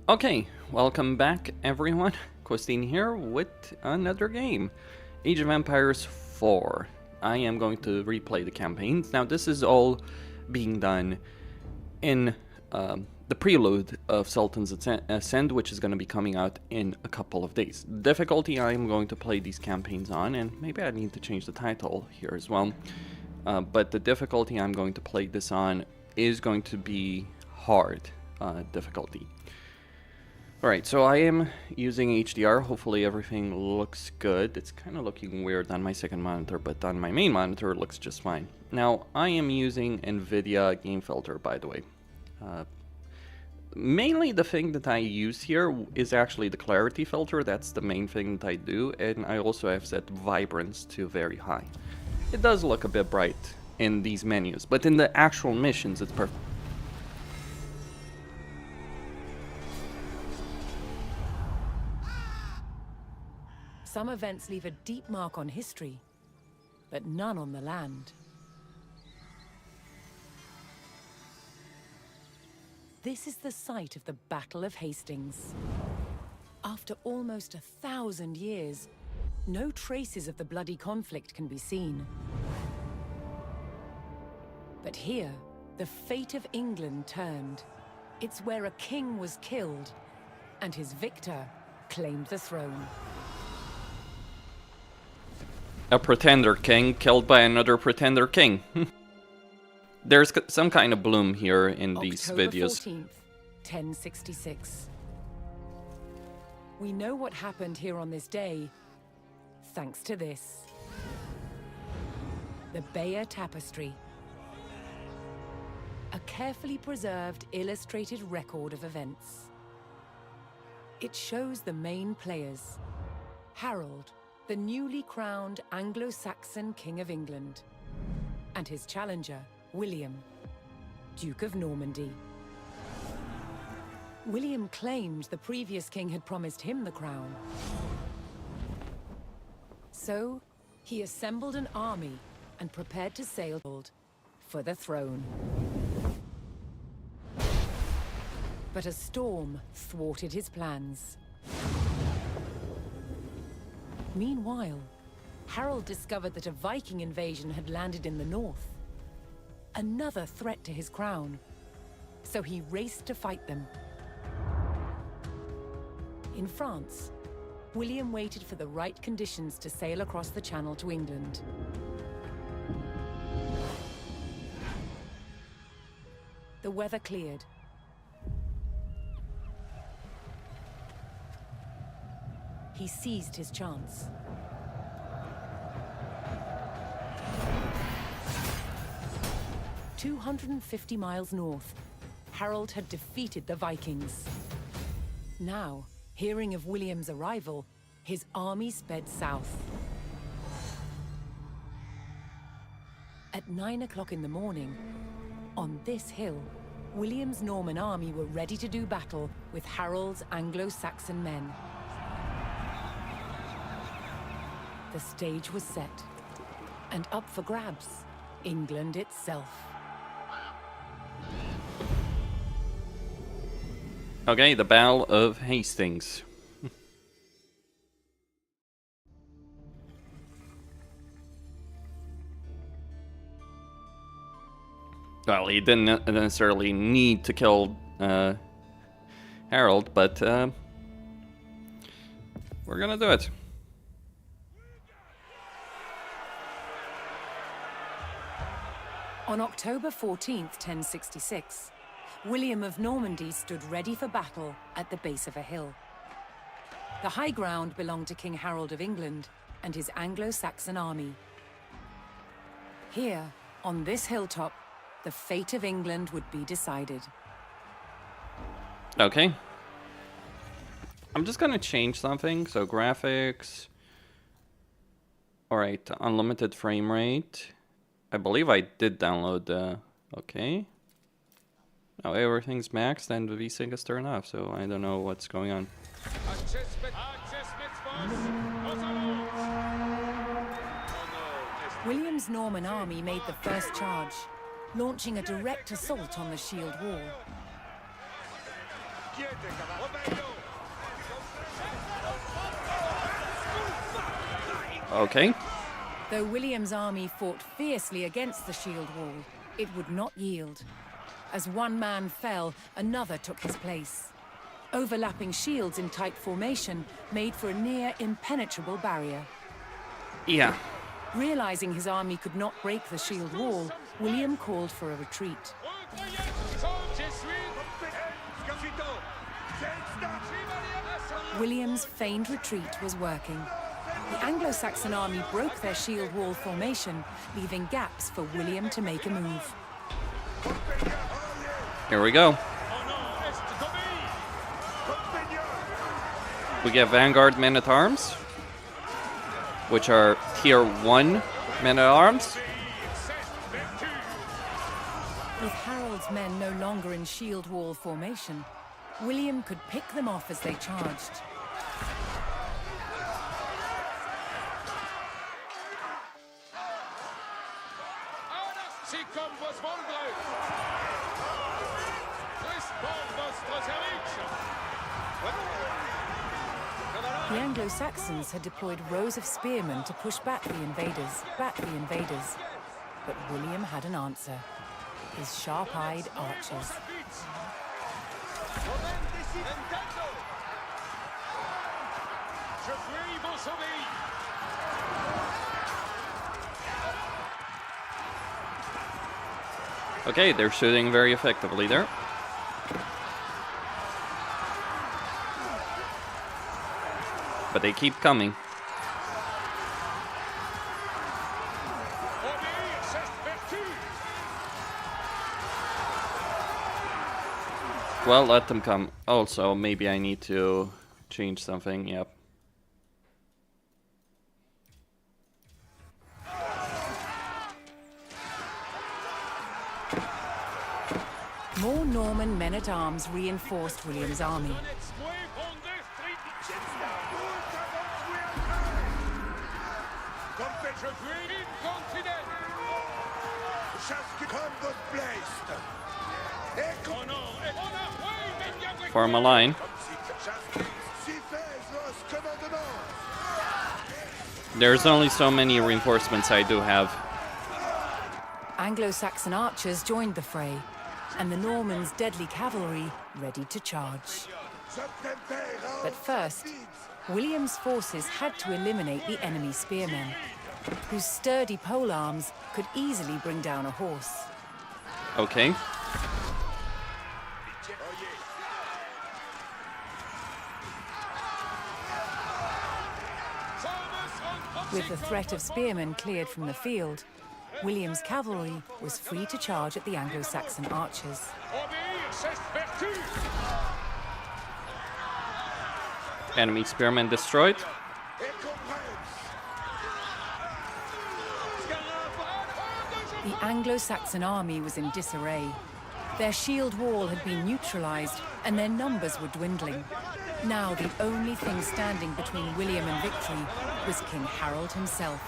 Okay, welcome back everyone. Costin here with another game. Age of Empires 4. I am going to replay the campaigns. Now this is all being done in the prelude of Sultans Ascend, which is going to be coming out in a couple of days. The difficulty I am going to play these campaigns on, and maybe I need to change the title here as well, but the difficulty I'm going to play this on is going to be hard difficulty. Alright, so I am using HDR. Hopefully everything looks good. It's kind of looking weird on my second monitor, but on my main monitor it looks just fine. Now, I am using NVIDIA game filter, by the way. Mainly the thing that I use here is actually the clarity filter. That's the main thing that I do, and I also have set vibrance to very high. It does look a bit bright in these menus, but in the actual missions it's perfect. Some events leave a deep mark on history, but none on the land. This is the site of the Battle of Hastings. After almost 1,000 years, no traces of the bloody conflict can be seen. But here, the fate of England turned. It's where a king was killed, and his victor claimed the throne. A pretender king killed by another pretender king. There's some kind of bloom here in these videos. October 14th, 1066. We know what happened here on this day, thanks to this. The Bayeux Tapestry. A carefully preserved, illustrated record of events. It shows the main players. Harold, the newly crowned Anglo-Saxon King of England, and his challenger, William, Duke of Normandy. William claimed the previous king had promised him the crown. So, he assembled an army and prepared to sail for the throne. But a storm thwarted his plans. Meanwhile, Harold discovered that a Viking invasion had landed in the north. Another threat to his crown. So he raced to fight them. In France, William waited for the right conditions to sail across the Channel to England. The weather cleared. He seized his chance. "250 miles north, Harold had defeated the Vikings. Now, hearing of William's arrival, his army sped south. At 9 o'clock in the morning, on this hill, William's Norman army were ready to do battle with Harold's Anglo-Saxon men. The stage was set, and up for grabs, England itself. Okay, the Battle of Hastings. Well, he didn't necessarily need to kill Harold, but we're gonna do it. On October 14th, 1066, William of Normandy stood ready for battle at the base of a hill. The high ground belonged to King Harold of England and his Anglo-Saxon army. Here, on this hilltop, the fate of England would be decided. Okay. I'm just gonna change something. So graphics. Alright, unlimited frame rate. I believe I did download okay. Now everything's maxed and the VSync is turned off, so I don't know what's going on. William's Norman army made the first charge, launching a direct assault on the shield wall. Okay. Though William's army fought fiercely against the shield wall, it would not yield. As one man fell, another took his place. Overlapping shields in tight formation made for a near impenetrable barrier. Yeah. Realizing his army could not break the shield wall, William called for a retreat. William's feigned retreat was working. The Anglo-Saxon army broke their shield wall formation, leaving gaps for William to make a move. Here we go. We get Vanguard men-at-arms, which are tier 1 men-at-arms. With Harold's men no longer in shield wall formation, William could pick them off as they charged. The Anglo-Saxons had deployed rows of spearmen to push back the invaders. But William had an answer. His sharp-eyed archers. Okay, they're shooting very effectively there. But they keep coming. Well, let them come. Also, maybe I need to change something. Yep. More Norman men-at-arms reinforced William's army. Form a line. There's only so many reinforcements I do have. Anglo-Saxon archers joined the fray, and the Normans' deadly cavalry ready to charge. But first, William's forces had to eliminate the enemy spearmen, whose sturdy polearms could easily bring down a horse. Okay. With the threat of spearmen cleared from the field, William's cavalry was free to charge at the Anglo-Saxon archers. Enemy spearmen destroyed. The Anglo-Saxon army was in disarray. Their shield wall had been neutralized, and their numbers were dwindling. Now the only thing standing between William and victory was King Harold himself.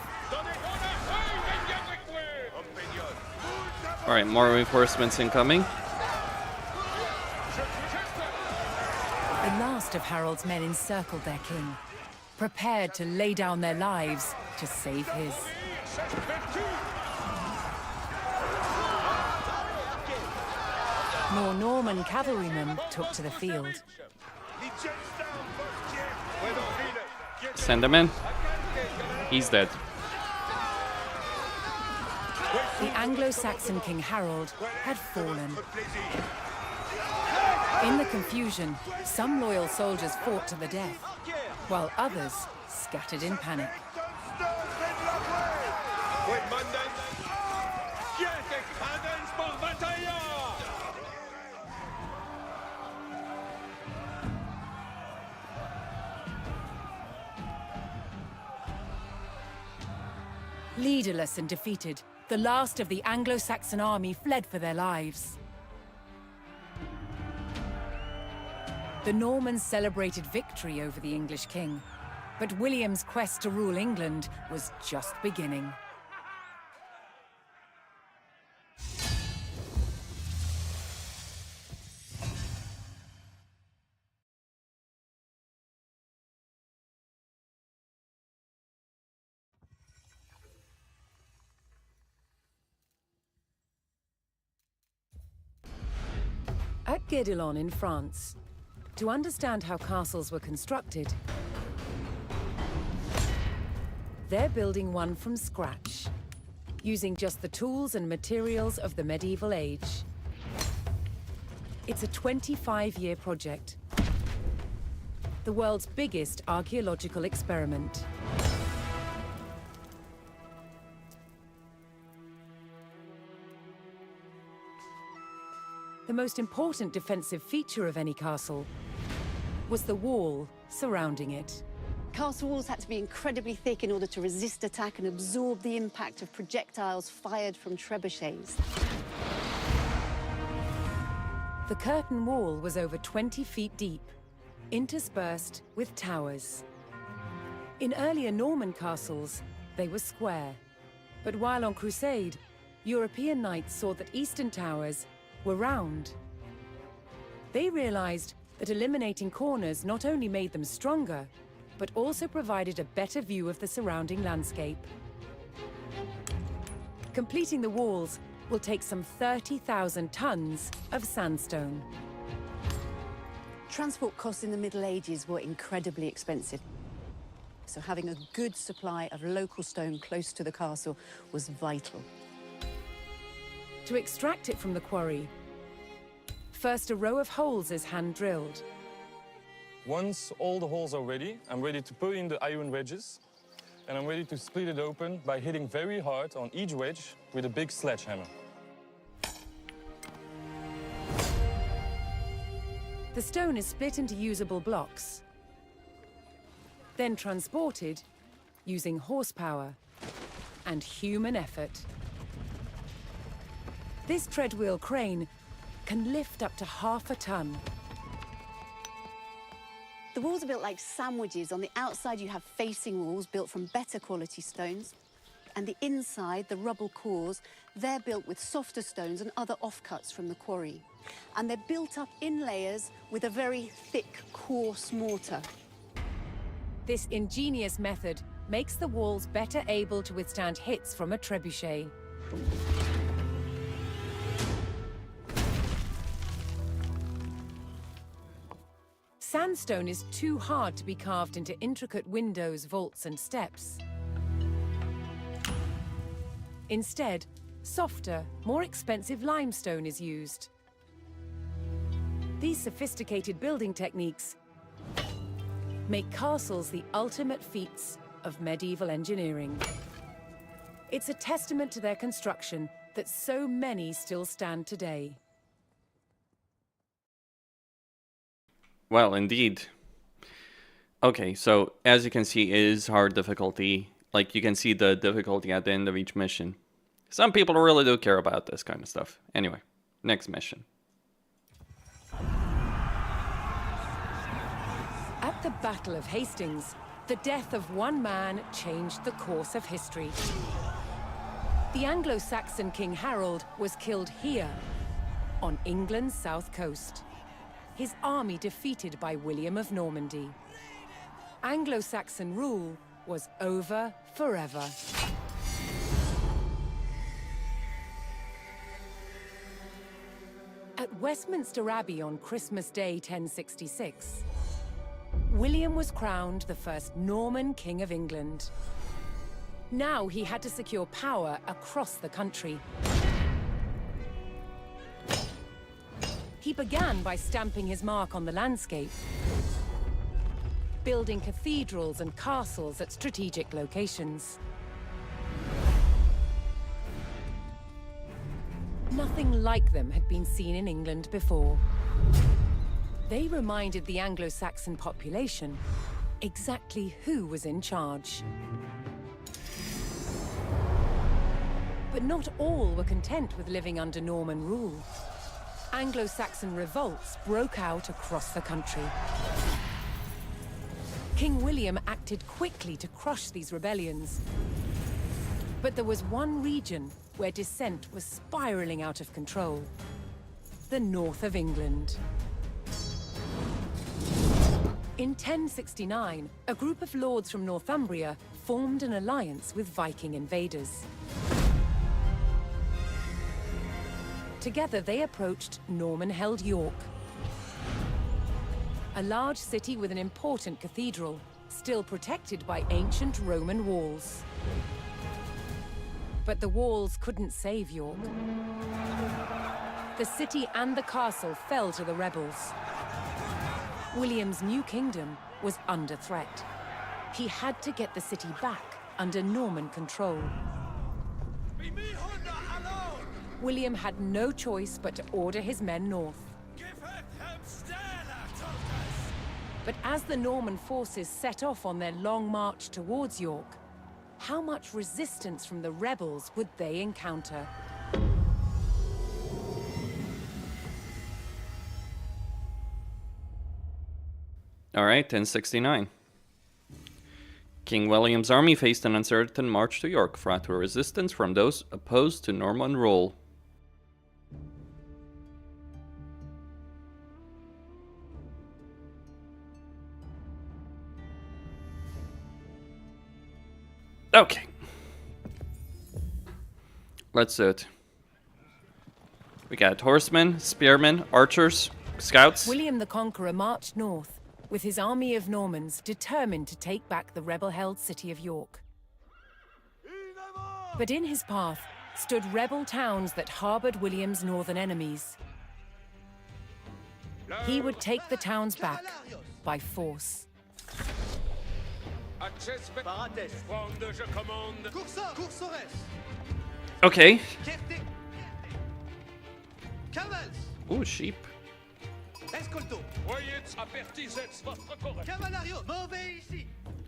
Alright, more reinforcements incoming. The last of Harold's men encircled their king, prepared to lay down their lives to save his. More Norman cavalrymen took to the field. Send him in. He's dead. The Anglo-Saxon King Harold had fallen. In the confusion, some loyal soldiers fought to the death, while others scattered in panic. Leaderless and defeated, the last of the Anglo-Saxon army fled for their lives. The Normans celebrated victory over the English king, but William's quest to rule England was just beginning. At Guédelon in France, to understand how castles were constructed, they're building one from scratch, using just the tools and materials of the medieval age. It's a 25-year project, the world's biggest archaeological experiment. The most important defensive feature of any castle was the wall surrounding it. Castle walls had to be incredibly thick in order to resist attack and absorb the impact of projectiles fired from trebuchets. The curtain wall was over 20 feet deep, interspersed with towers. In earlier Norman castles, they were square. But while on Crusade, European knights saw that eastern towers were round. They realized that eliminating corners not only made them stronger, but also provided a better view of the surrounding landscape. Completing the walls will take some 30,000 tons of sandstone. Transport costs in the Middle Ages were incredibly expensive. So having a good supply of local stone close to the castle was vital. To extract it from the quarry, first a row of holes is hand-drilled. Once all the holes are ready, I'm ready to put in the iron wedges, and I'm ready to split it open by hitting very hard on each wedge with a big sledgehammer. The stone is split into usable blocks, then transported using horsepower and human effort. This treadwheel crane can lift up to half a ton. The walls are built like sandwiches. On the outside, you have facing walls built from better quality stones. And the inside, the rubble cores, they're built with softer stones and other offcuts from the quarry. And they're built up in layers with a very thick, coarse mortar. This ingenious method makes the walls better able to withstand hits from a trebuchet. Sandstone is too hard to be carved into intricate windows, vaults, and steps. Instead, softer, more expensive limestone is used. These sophisticated building techniques make castles the ultimate feats of medieval engineering. It's a testament to their construction that so many still stand today. Well, indeed. Okay, so as you can see, it is hard difficulty. Like, you can see the difficulty at the end of each mission. Some people really do care about this kind of stuff. Anyway, next mission. At the Battle of Hastings, the death of one man changed the course of history. The Anglo-Saxon King Harold was killed here, on England's south coast. His army defeated by William of Normandy. Anglo-Saxon rule was over forever. At Westminster Abbey on Christmas Day 1066, William was crowned the first Norman King of England. Now he had to secure power across the country. He began by stamping his mark on the landscape, building cathedrals and castles at strategic locations. Nothing like them had been seen in England before. They reminded the Anglo-Saxon population exactly who was in charge. But not all were content with living under Norman rule. Anglo-Saxon revolts broke out across the country. King William acted quickly to crush these rebellions. But there was one region where dissent was spiraling out of control: the north of England. In 1069, a group of lords from Northumbria formed an alliance with Viking invaders. Together they approached Norman-held York. A large city with an important cathedral, still protected by ancient Roman walls. But the walls couldn't save York. The city and the castle fell to the rebels. William's new kingdom was under threat. He had to get the city back under Norman control. William had no choice but to order his men north. But as the Norman forces set off on their long march towards York, how much resistance from the rebels would they encounter? Alright, 1069. King William's army faced an uncertain march to York, fraught with resistance from those opposed to Norman rule. Okay. Let's do it. We got horsemen, spearmen, archers, scouts. William the Conqueror marched north, with his army of Normans determined to take back the rebel-held city of York. But in his path stood rebel towns that harbored William's northern enemies. He would take the towns back by force. Okay. Ooh, sheep.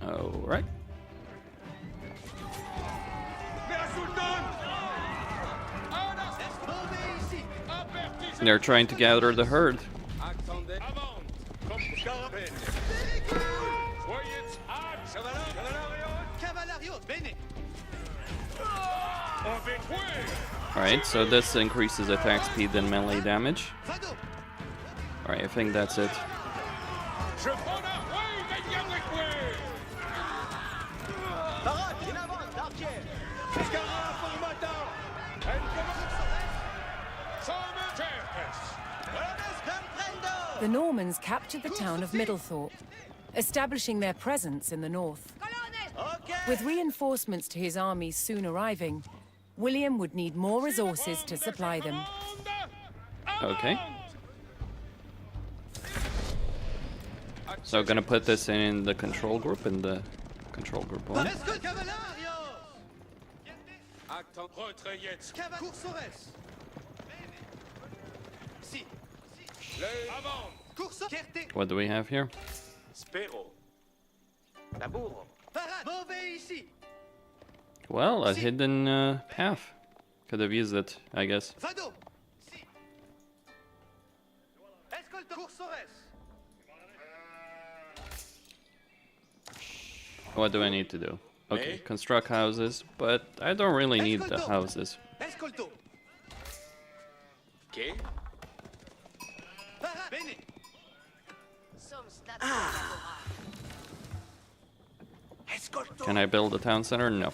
Alright. They're trying to gather the herd. Alright, so this increases attack speed and melee damage. Alright, I think that's it. The Normans captured the town of Middlethorpe, establishing their presence in the north. With reinforcements to his army soon arriving, William would need more resources to supply them. Okay. So gonna put this in the control group, one. What do we have here? Well, a hidden path. Could have used it, I guess. What do I need to do? Okay, construct houses, but I don't really need the houses. Can I build a town center? No.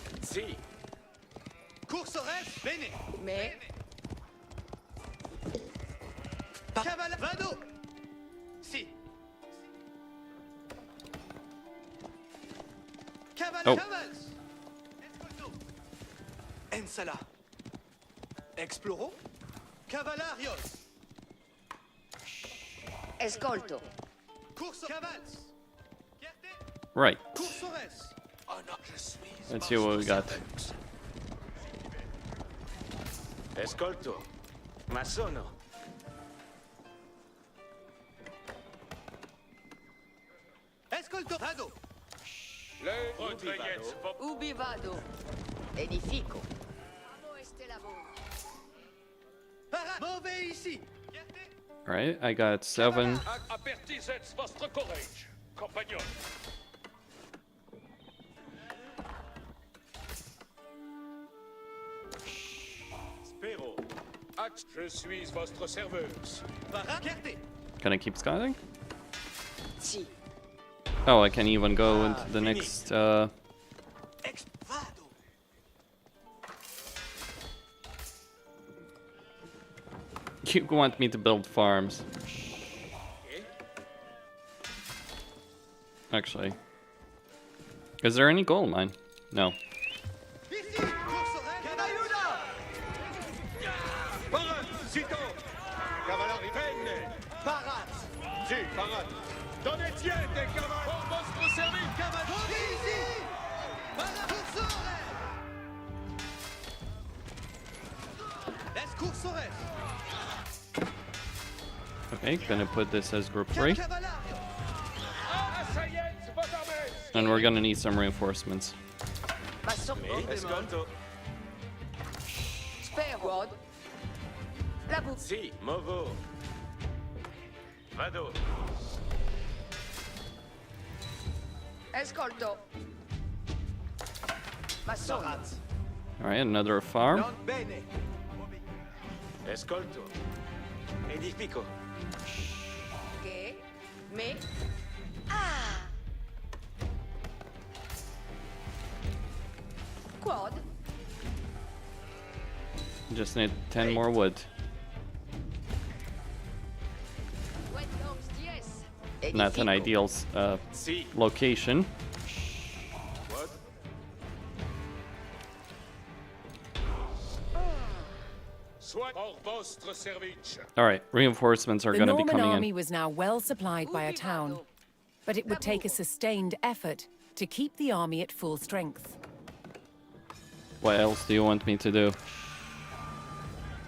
Oh. Exploro. Cavalarios. Escolto. Right. Let's see what we got. Escolto. Masono. Escolto. Vado. Ubi vado. Edifico. Este lavoro. Move ici. Right, I got 7. Je suis votre serveuse. Can I keep scouting? Si. Oh, I can even go into the next You want me to build farms. Actually. Is there any gold mine? No. Okay, gonna put this as group 3. And we're gonna need some reinforcements. Escolto. Spero. La boucle. Si, movo. Vado. Escolto. Ma sono. Alright, another farm. Bene. Escolto. Edifico. Che? Me? Ah! Quad? Just need 10 more wood. Not an ideal Si. location. What? Soit hors vostre service. Alright, reinforcements are The gonna be Norman coming army in. was now well supplied by a town, but it would take a sustained effort to keep the army at full strength. What else do you want me to do?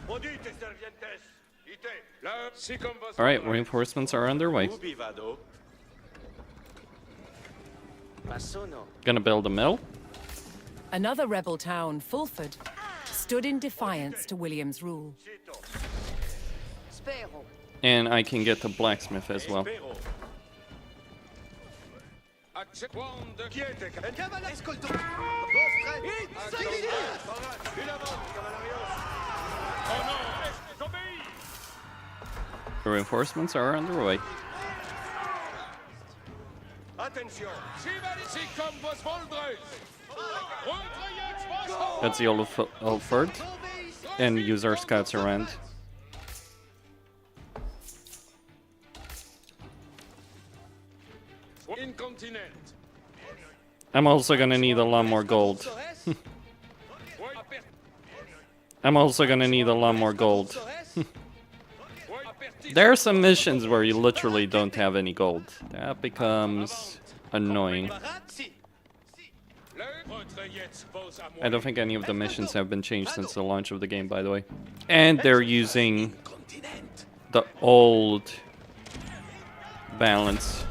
Produite servientes. Ite. La si comme vos. Alright, reinforcements are underway. Ubi vado. Ma sono. Gonna build a mill. Another rebel town, Fulford, stood in defiance to William's rule. Spero. And I can get the blacksmith as well. Espero. Accequando. Quiete. Cavalier. Escolto. Vostre. In avant, cavallerios. Oh no. Obéis. The reinforcements are underway. Attention. Si comme vos voldres. That's the Yolosapien. And use our scouts around. Incontinent. I'm also gonna need a lot more gold. I'm also gonna need a lot more gold. There are some missions where you literally don't have any gold. That becomes annoying. I don't think any of the missions have been changed since the launch of the game, by the way. And they're using the old balance.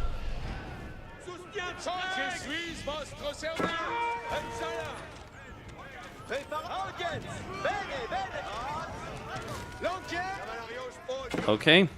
Okay.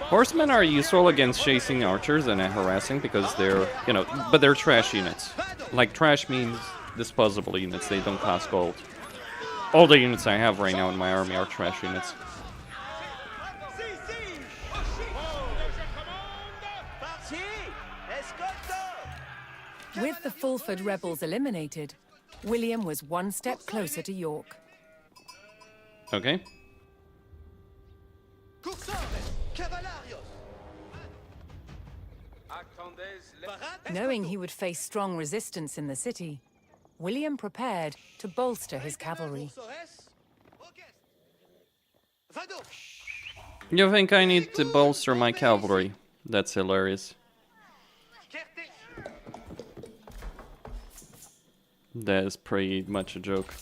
Horsemen are useful against chasing archers and harassing because they're, you know, but they're trash units. Like, trash means disposable units, they don't cost gold. All the units I have right now in my army are trash units. With the Fulford rebels eliminated, William was one step closer to York. Okay. Knowing he would face strong resistance in the city, William prepared to bolster his cavalry. You think I need to bolster my cavalry? That's hilarious. That is pretty much a joke.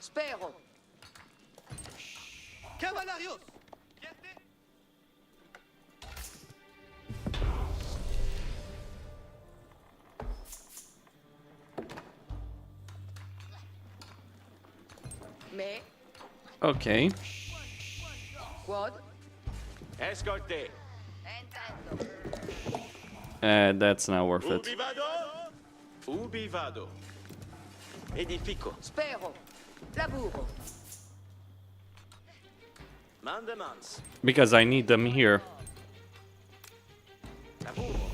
Spero. Cavallarios. Me. Okay. Quad. Ubi vado. Edifico. Spero. Laburo. Mandamans. Because I need them here. Laburo.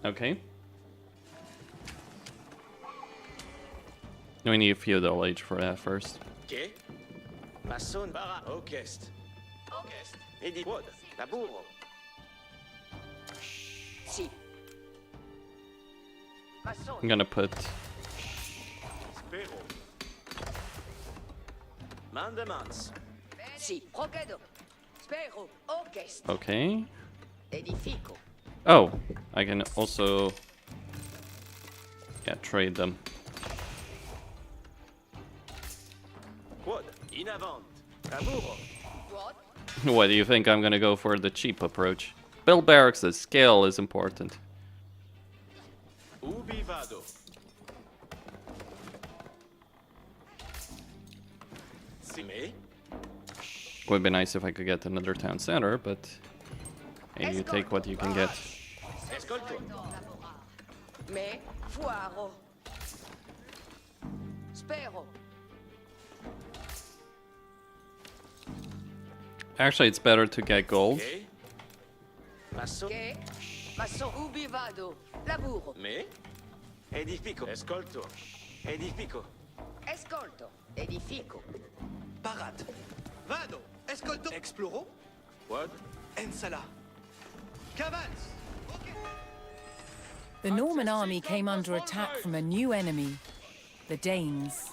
Okay. We need a feudal age for that first. Che? Masson bara. Okest. Okest. Edi quod. Laburo. Si. Masson. I'm gonna put Spero. Mandamans. Si. Procedo. Spero. Orchest. okay. Edifico. Oh, I can also trade them. Quod. In avant. Laburo. What? What do you think? I'm gonna go for the cheap approach. Build barracks, the scale is important. Ubi vado. Sime. Would be nice if I could get another town center, but hey, you take what you can get. Escolto. Me. Fuaro. Spero. Actually, it's better to get gold. Che? Masson. Che? Masson. Ubi vado. Laburo. Me. Edifico. Escolto. Edifico. Escolto. Edifico. Parade. Vado. Escolto. Exploro. Quod. Ensala. Cavals. Ok. The Norman army came under attack from a new enemy, the Danes.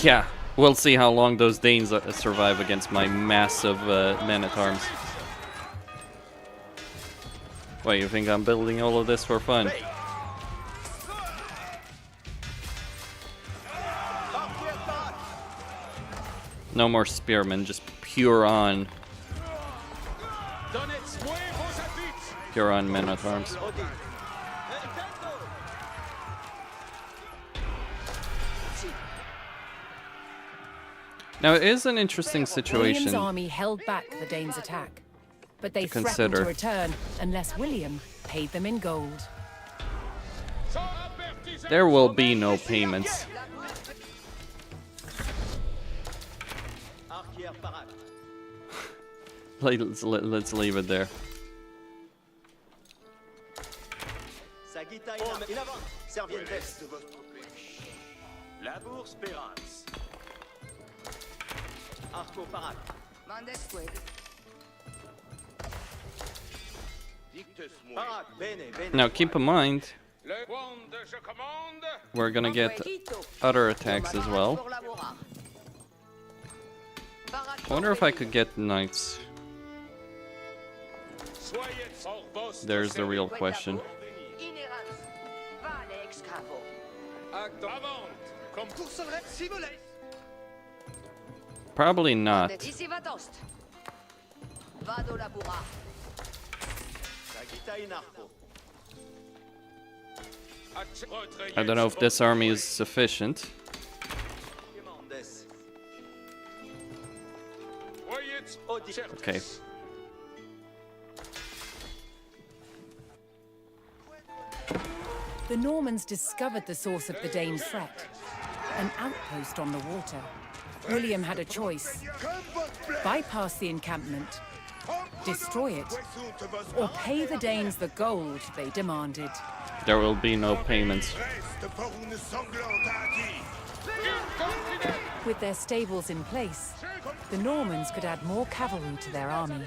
Yeah, we'll see how long those Danes survive against my massive men-at-arms. What, you think I'm building all of this for fun? No more spearmen, just pure on men-at-arms. Now, it is an interesting William's situation. army held back the Danes' attack, but they threatened consider. to return unless William paid them in gold. There will be no payments. Let's leave it there. Sagita in avant. Servientes. Labour Spérance. Arco Parade. Mandesque. Parade. Bene, bene. Now, keep in mind, Le Konda, je commande. we're gonna get other attacks as well. I wonder if I could get knights. Soyez sorbos. There's the real question. Inerans. Vale excavo. Acte avant. Comme pour Sinnelleos. Probably not. Ici vadost. Vado labura. Sagita in arco. I don't know if this army is sufficient. Quemandes. Okay. The Normans discovered the source of the Danes' threat, an outpost on the water. William had a choice: bypass the encampment, destroy it, or pay the Danes the gold they demanded. There will be no payments. With their stables in place, the Normans could add more cavalry to their army.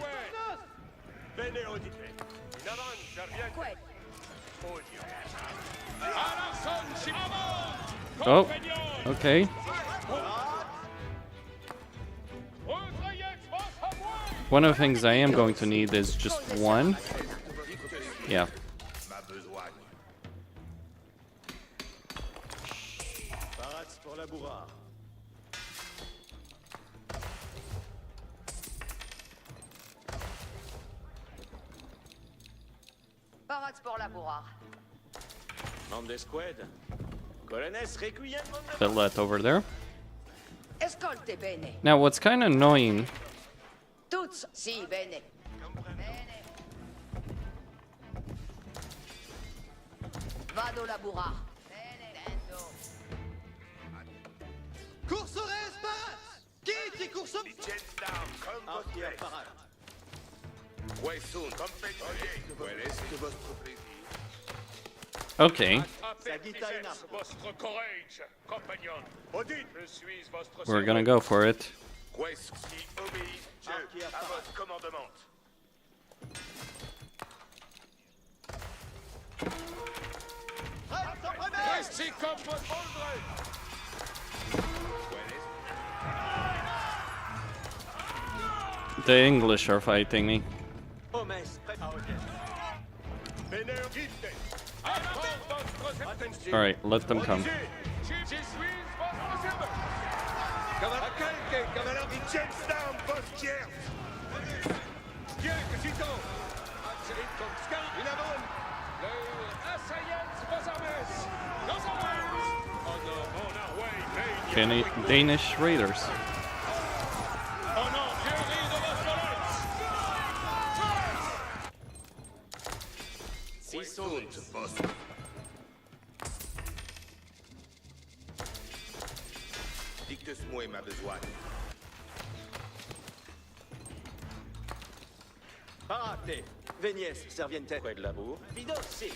Oh, okay. One of the things I am going to need is just one. Yeah. Parades pour labourar. Parades pour labourar. Mandesqued. Colonnes requiem. Put that over there. Escolte bene. Now, what's kind of annoying Tuts si bene. Vado labura. Course au reste, passe. Quitte les courses au... Artillère parade. Quel est de votre plaisir? Okay, Votre courage, compagnon. Je suis votre we're gonna go for it. Artillère parade. commandement. Restez comme votre ordre. The English are fighting me. Homès, prêt à audience. Alright, let them come. Je suis votre serveur. Cavalier, Vicenza, postière. Bien que si tôt. Une avance. Le assaillants, vos armes. Nos armes. On our way, Danish raiders. Oh non, je ris de votre violence. Si sont, boss. Dicte-moi ma besoin. Parate. Véniès, serviente. Près de la bourre. Vidossi.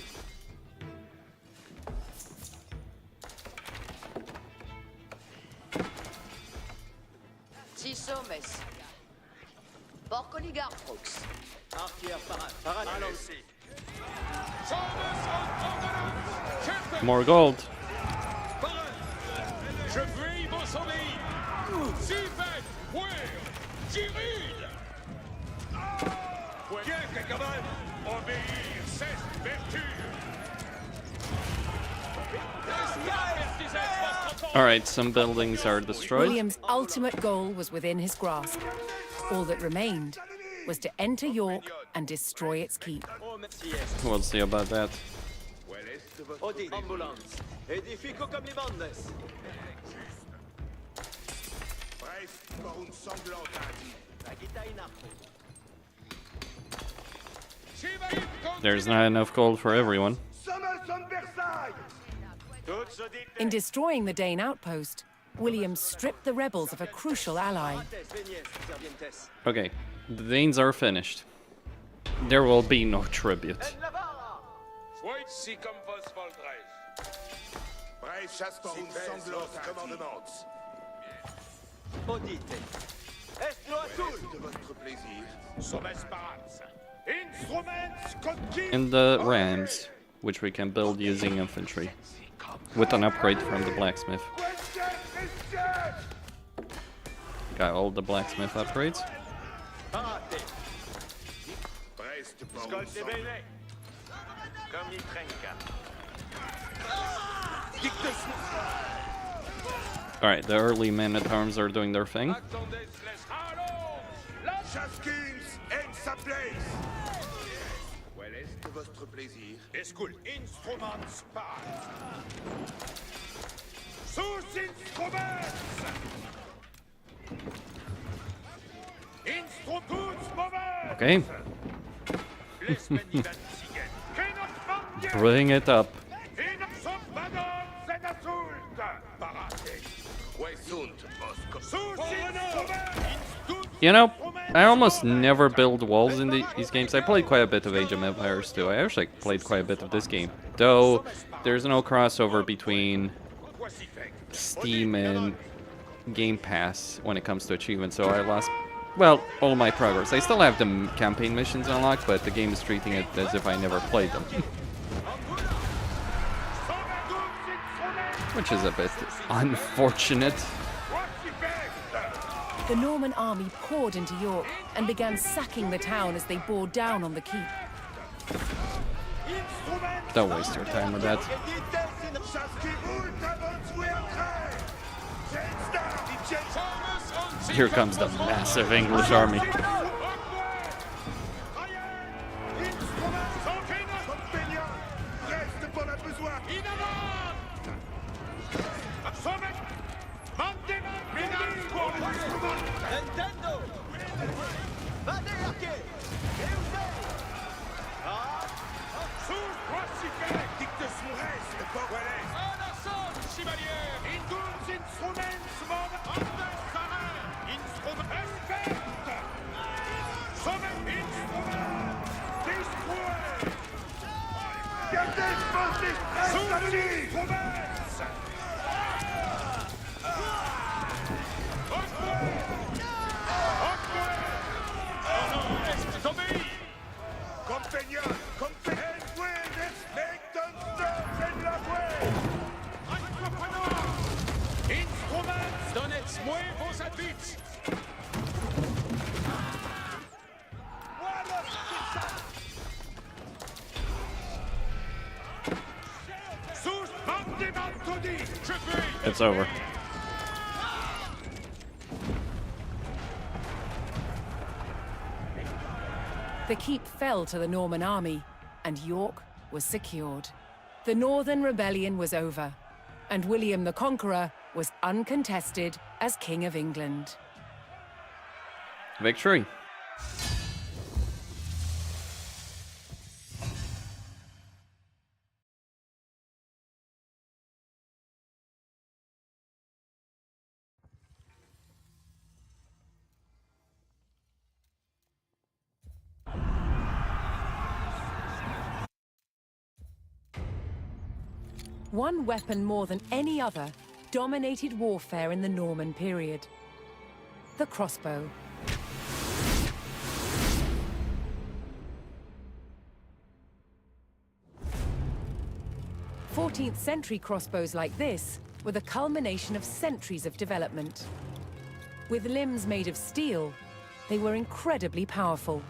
Sisomes. Porcoligarprox. Artillère parade. Parade. Allons-y. More gold. Je brille vos soleils. Si fait, ouais, Cyril. Bien que cabane, obéir, c'est vertu. Alright, some buildings are destroyed. William's ultimate goal was within his grasp. All that remained was to enter York and destroy its keep. We'll see about that. Audi, ambulance. Edifico comme les bandes. Bref, pour une sanglante indie. La guitaine. There's not enough gold for everyone. In destroying the Dane outpost, William stripped the rebels of a crucial ally. Véniès, servientes. Okay, the Danes are finished. There will be no tribute. Soit si comme vos voldrez. Bref, chasse pour une sanglante commandement. Audite. Est-lo à tout. De votre plaisir. Sommes parats. Instruments conquis. And the rams, which we can build using infantry, with an upgrade from the blacksmith. Got all the blacksmith upgrades. Parate. Brest pour une Scolte bene. Comme il trenca. Alright, the early men-at-arms are doing their thing. Attendez, laisse. Allons. Chaskins en sa place. Quel est de votre plaisir? Escul. Instruments parats. Sous instruments. Instruments mauvais. Okay, bring it up. You know, I almost never build walls in these games. I played quite a bit of Age of Empires too. I actually played quite a bit of this game. Though, there's no crossover between Steam and Game Pass when it comes to achievements, so I lost, well, all my progress. I still have the campaign missions unlocked, but the game is treating it as if I never played them. Which is a bit unfortunate. The Norman army poured into York and began sacking the town as they bore down on the keep. Don't waste your time with that. Here comes the massive English army. Nintendo! Mederic! It's over. The keep fell to the Norman army, and York was secured. The Northern Rebellion was over, and William the Conqueror was uncontested as King of England. Victory. One weapon more than any other dominated warfare in the Norman period: the crossbow. 14th century crossbows like this were the culmination of centuries of development. With limbs made of steel, they were incredibly powerful.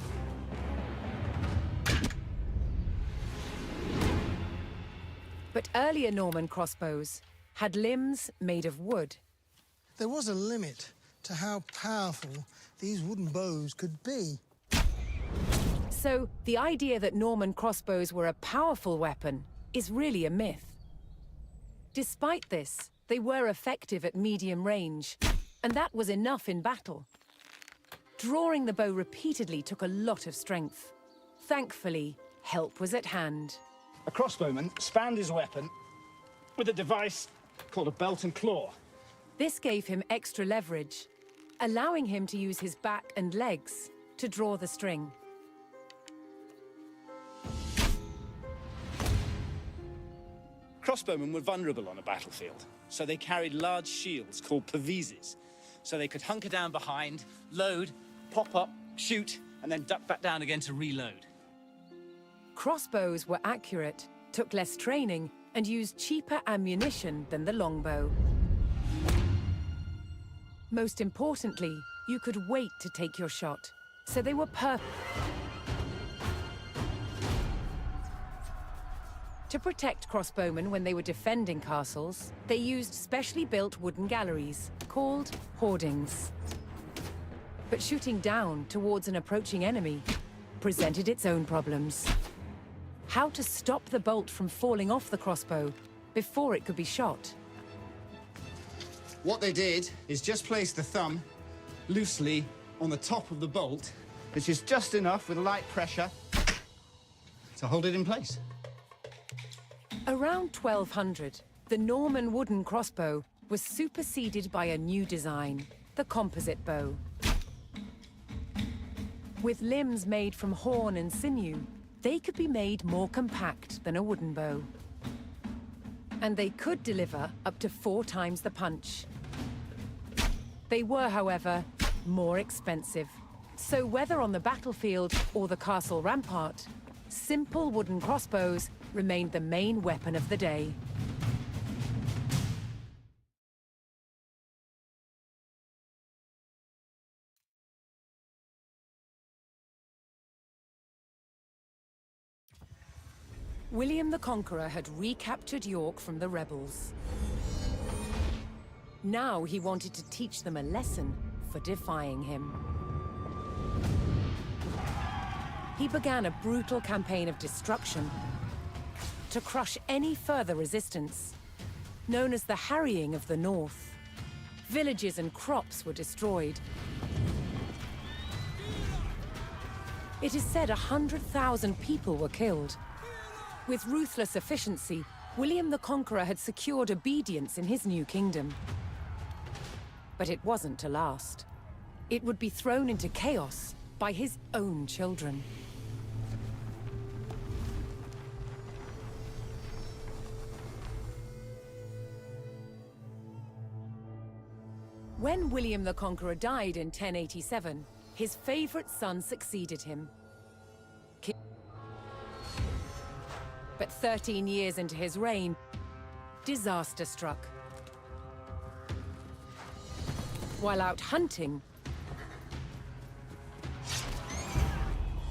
But earlier Norman crossbows had limbs made of wood. There was a limit to how powerful these wooden bows could be. So the idea that Norman crossbows were a powerful weapon is really a myth. Despite this, they were effective at medium range, and that was enough in battle. Drawing the bow repeatedly took a lot of strength. Thankfully, help was at hand. A crossbowman spanned his weapon with a device called a belt and claw. This gave him extra leverage, allowing him to use his back and legs to draw the string. Crossbowmen were vulnerable on a battlefield, so they carried large shields called pavises, so they could hunker down behind, load, pop up, shoot, and then duck back down again to reload. Crossbows were accurate, took less training, and used cheaper ammunition than the longbow. Most importantly, you could wait to take your shot, so they were perfect. To protect crossbowmen when they were defending castles, they used specially built wooden galleries, called hoardings. But shooting down towards an approaching enemy presented its own problems. How to stop the bolt from falling off the crossbow before it could be shot? What they did is just place the thumb loosely on the top of the bolt, which is just enough with light pressure to hold it in place. Around 1200, the Norman wooden crossbow was superseded by a new design, the composite bow. With limbs made from horn and sinew, they could be made more compact than a wooden bow. And they could deliver up to 4 times the punch. They were, however, more expensive. So whether on the battlefield or the castle rampart, simple wooden crossbows remained the main weapon of the day. William the Conqueror had recaptured York from the rebels. Now he wanted to teach them a lesson for defying him. He began a brutal campaign of destruction to crush any further resistance, known as the Harrying of the North. Villages and crops were destroyed. It is said 100,000 people were killed. With ruthless efficiency, William the Conqueror had secured obedience in his new kingdom. But it wasn't to last. It would be thrown into chaos by his own children. When William the Conqueror died in 1087, his favorite son succeeded him. But 13 years into his reign, disaster struck. While out hunting,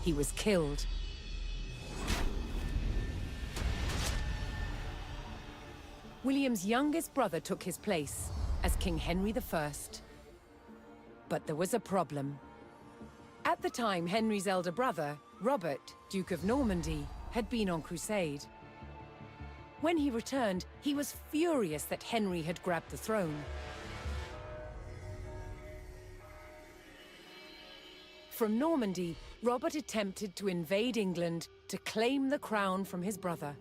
he was killed. William's youngest brother took his place as King Henry I. But there was a problem. At the time, Henry's elder brother, Robert, Duke of Normandy, had been on crusade. When he returned, he was furious that Henry had grabbed the throne. From Normandy, Robert attempted to invade England to claim the crown from his brother.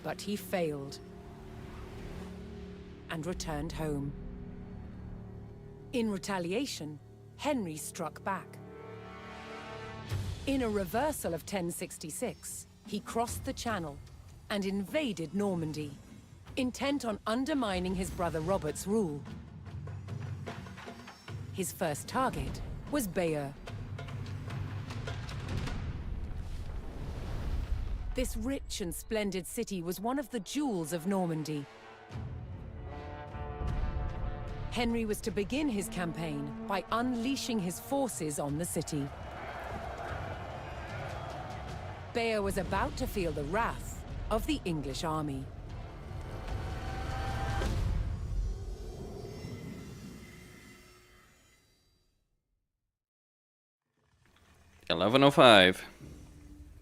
But he failed and returned home. In retaliation, Henry struck back. In a reversal of 1066, he crossed the Channel and invaded Normandy, intent on undermining his brother Robert's rule. His first target was Bayeux. This rich and splendid city was one of the jewels of Normandy. Henry was to begin his campaign by unleashing his forces on the city. Bayeux was about to feel the wrath of the English army. $1105.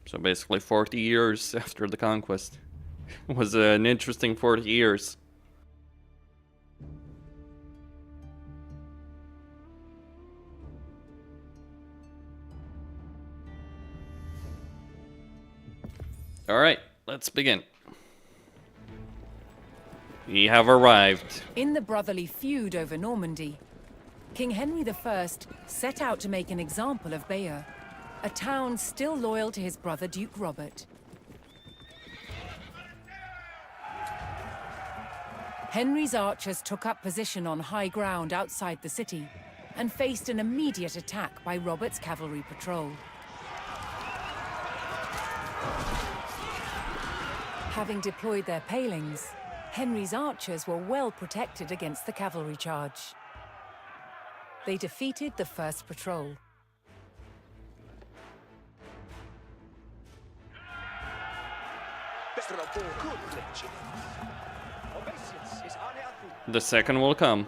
So basically 40 years after the conquest. It was an interesting 40 years. Alright, let's begin. We have arrived. In the brotherly feud over Normandy, King Henry I set out to make an example of Bayeux, a town still loyal to his brother Duke Robert. Henry's archers took up position on high ground outside the city and faced an immediate attack by Robert's cavalry patrol. Having deployed their palings, Henry's archers were well protected against the cavalry charge. They defeated the first patrol. The second will come.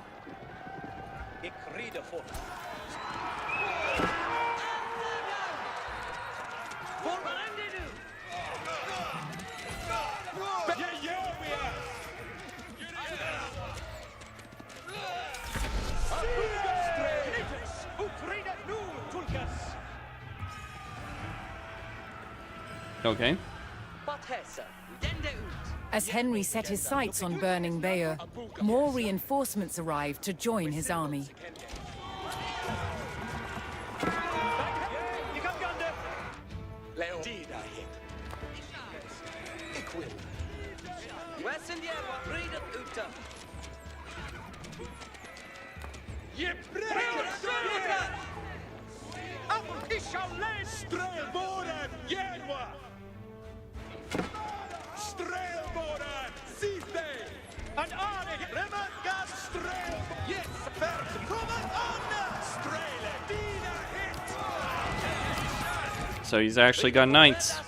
Okay. As Henry set his sights on burning Bayeux, more reinforcements arrived to join his army. So he's actually got knights.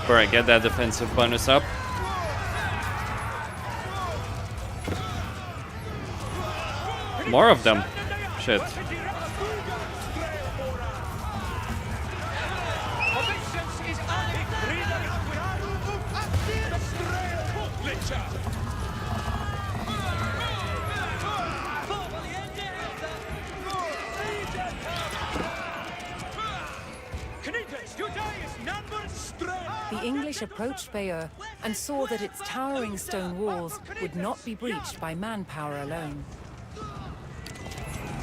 Alright, get that defensive bonus up. More of them. Shit. The English approached Bayeux and saw that its towering stone walls would not be breached by manpower alone.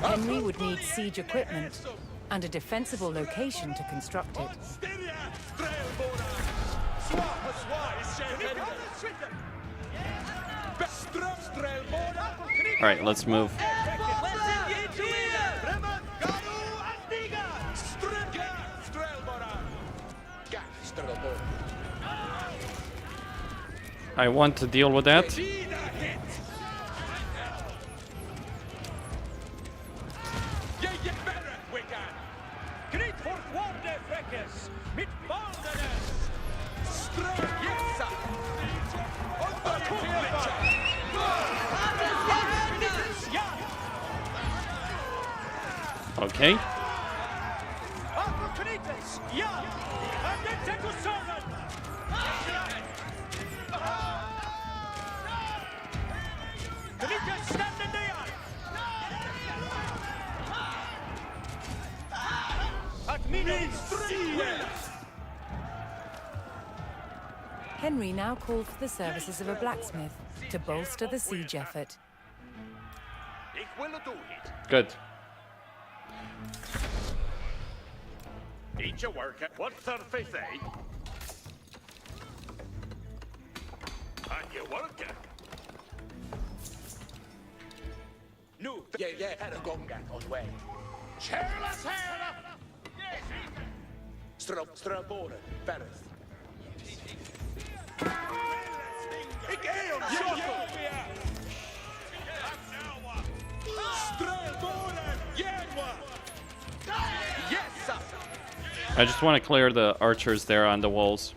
Henry would need siege equipment and a defensible location to construct it. Alright, let's move. I want to deal with that. Okay. Henry now called for the services of a blacksmith to bolster the siege effort. Good. Each a worker. What's their face, eh? And you worker. No, yeah, had a gonga on way. Careless hair! Strabore, Paris. I just want to clear the archers there on the walls.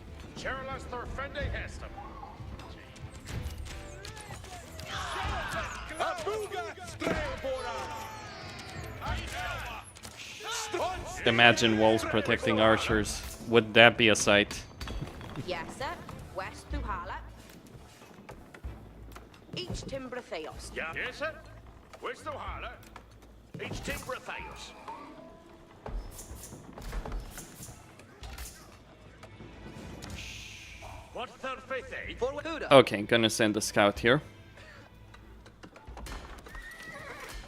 Imagine walls protecting archers. Would that be a sight? Yes, sir. West to Hala. Each timber theos. Yeah, yes, sir. West to Hala. Each timber theos. What's their face, eh? Okay, gonna send a scout here.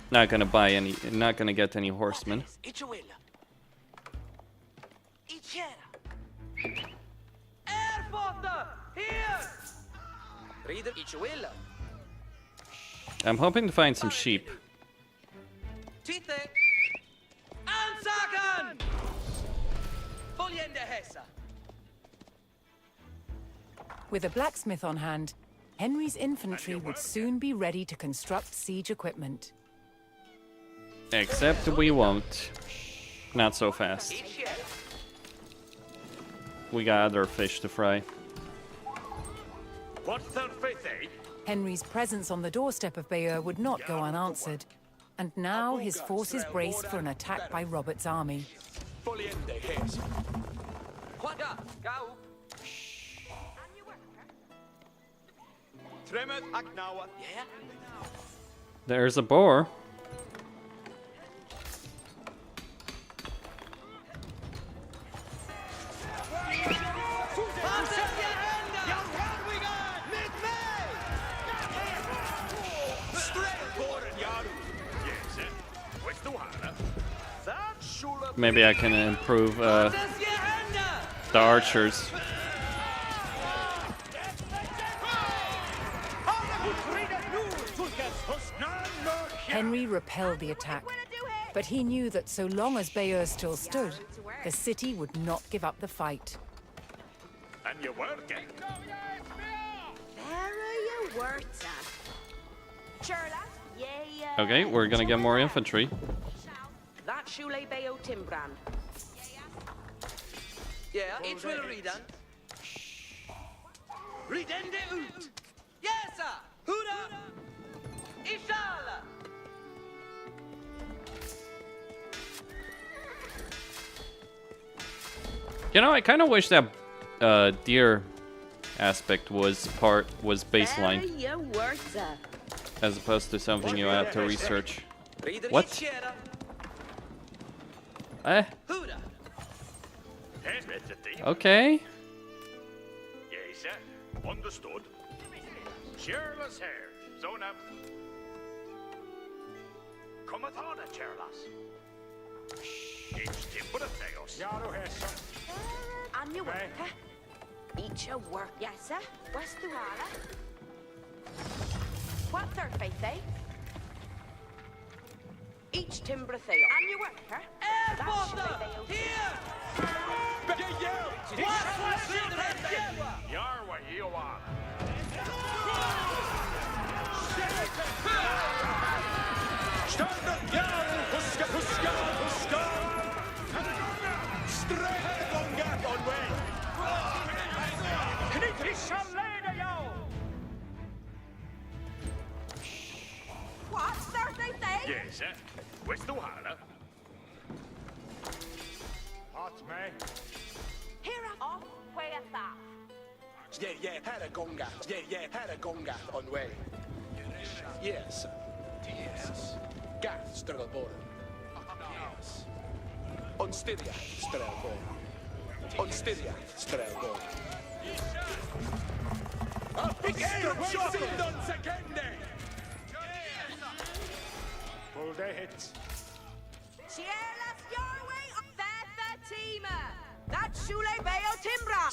Not gonna buy any, not gonna get any horsemen. I'm hoping to find some sheep. With a blacksmith on hand, Henry's infantry would soon be ready to construct siege equipment. Except we won't. Not so fast. We got other fish to fry. What's their face, eh? Henry's presence on the doorstep of Bayeux would not go unanswered, and now his forces braced for an attack by Robert's army. There's a boar. Maybe I can improve the archers. Henry repelled the attack, but he knew that so long as Bayeux still stood, the city would not give up the fight. And you working? There you were, sir. Sure, Okay, we're gonna get more infantry. That Shule Bayo Timbrand. Yeah, it's will redan. Ridende ut. Yes, sir. Huda. Inshallah. You know, I kind of wish that deer aspect was baseline, as opposed to something you have to research. What? Okay. Yes, sir. Understood. Cheerless hair. Zona. Come on, cheerless. It's timber of chaos. Yaro hair, son. And you work, huh? Each your work, yes, sir. West to Hala. What's their faith, eh? Each timber of chaos. And you work, huh? Here! Yarwa, Yowa. Stand up, Yaru, Huska, Huska, Huska. Straight on gap on way. What's their faith, eh? Yes, sir. Where's the water? Hot, man. Here off, way at that. Yeah, had a gonga. Yeah, had a gonga on way. Yes. Yes. Gat, Strelborn. Yes. On Styria, Strelborn. On Styria, Strelborn. Sultans Ascend! Pull the hits. Cheerless your way up there, Fatima. That's Shule Bayo Timbra.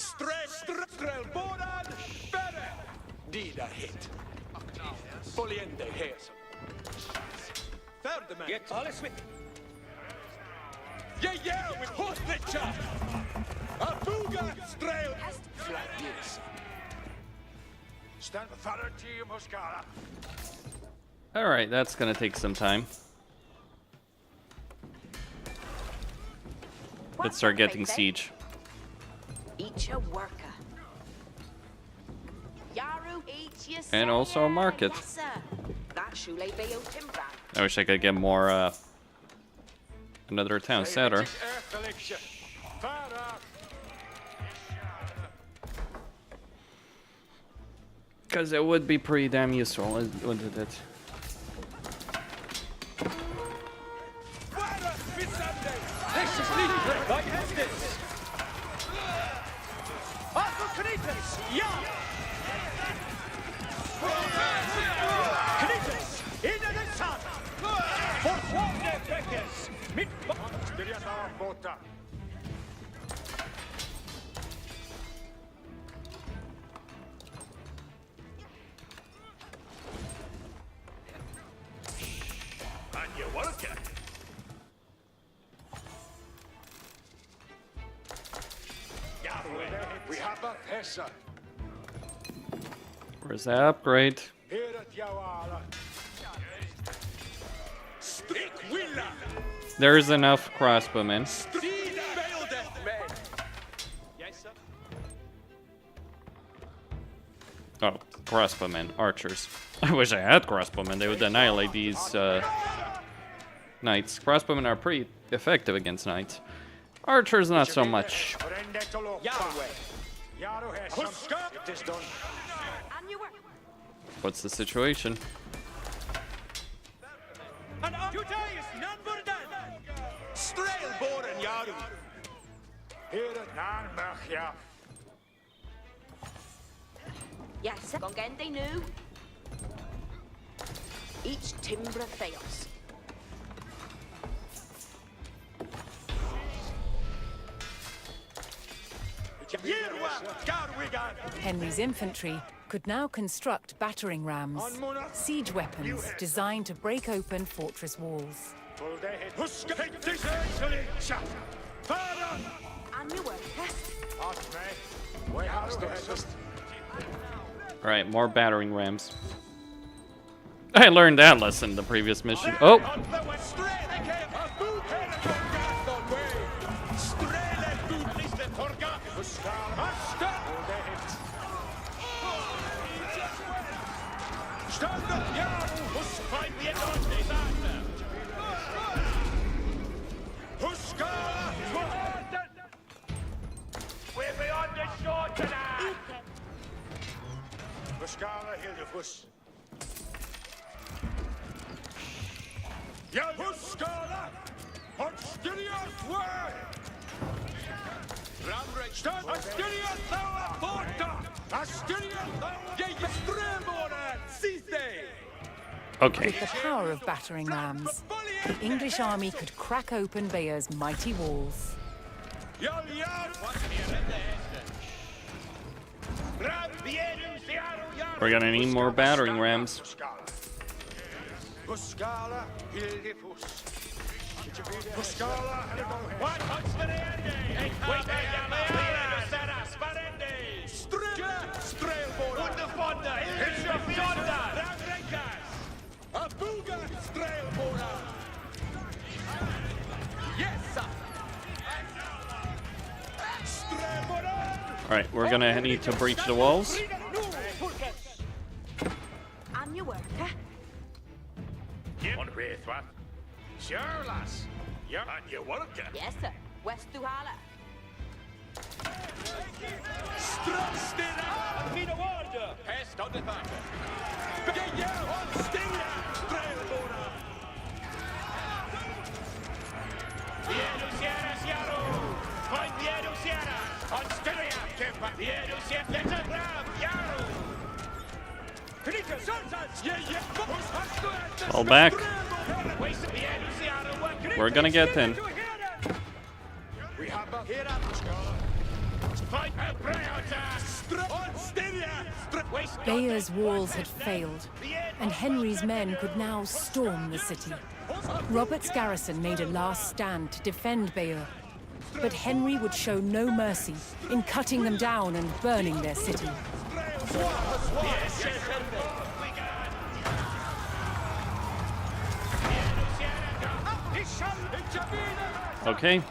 Strelborn, better. Dida hit. Poliende hits. Ferdinand. Get all this with. Yeah, with Hostlicher. A Buga Strel. Flat, yes. Stand for Father Team Muscara. Alright, that's gonna take some time. Let's start getting siege. Each a worker. Yaru, each you And also a market. Yes, sir. That Shule Bayo Timbra. I wish I could get more, another town center. Because it would be pretty damn useful, wouldn't it? We have a Hessa. Where's that upgrade? Here at Yawala. Stick Willa. There's enough crossbowmen. Yes, sir. Oh, crossbowmen, archers. I wish I had crossbowmen. They would annihilate these knights. Crossbowmen are pretty effective against knights. Archers, not so much. What's the situation? Yes, sir. Gongende new. Each Timbra Theos. Henry's infantry could now construct battering rams, siege weapons designed to break open fortress walls. And you work, Alright, more battering rams. I learned that lesson in the previous mission. Oh! We're beyond the shore tonight! Huskala Hildefus. Ja, Huskala! Hostilius way! Stad Hostilius thou porta! Hostilius thou Stremona! Siste! Okay. With the power of battering rams, the English army could crack open Bayer's mighty walls. We're gonna need more battering rams. Alright, we're gonna need to breach the walls. On your work, huh? On Raithwath. Sure, lass. You're on your work. Yes, sir. West to Hala. Pest on the back. Fall back. We're gonna get in. Bayer's walls had failed, and Henry's men could now storm the city. Robert's garrison made a last stand to defend Bayer, but Henry would show no mercy in cutting them down and burning their city. Okay.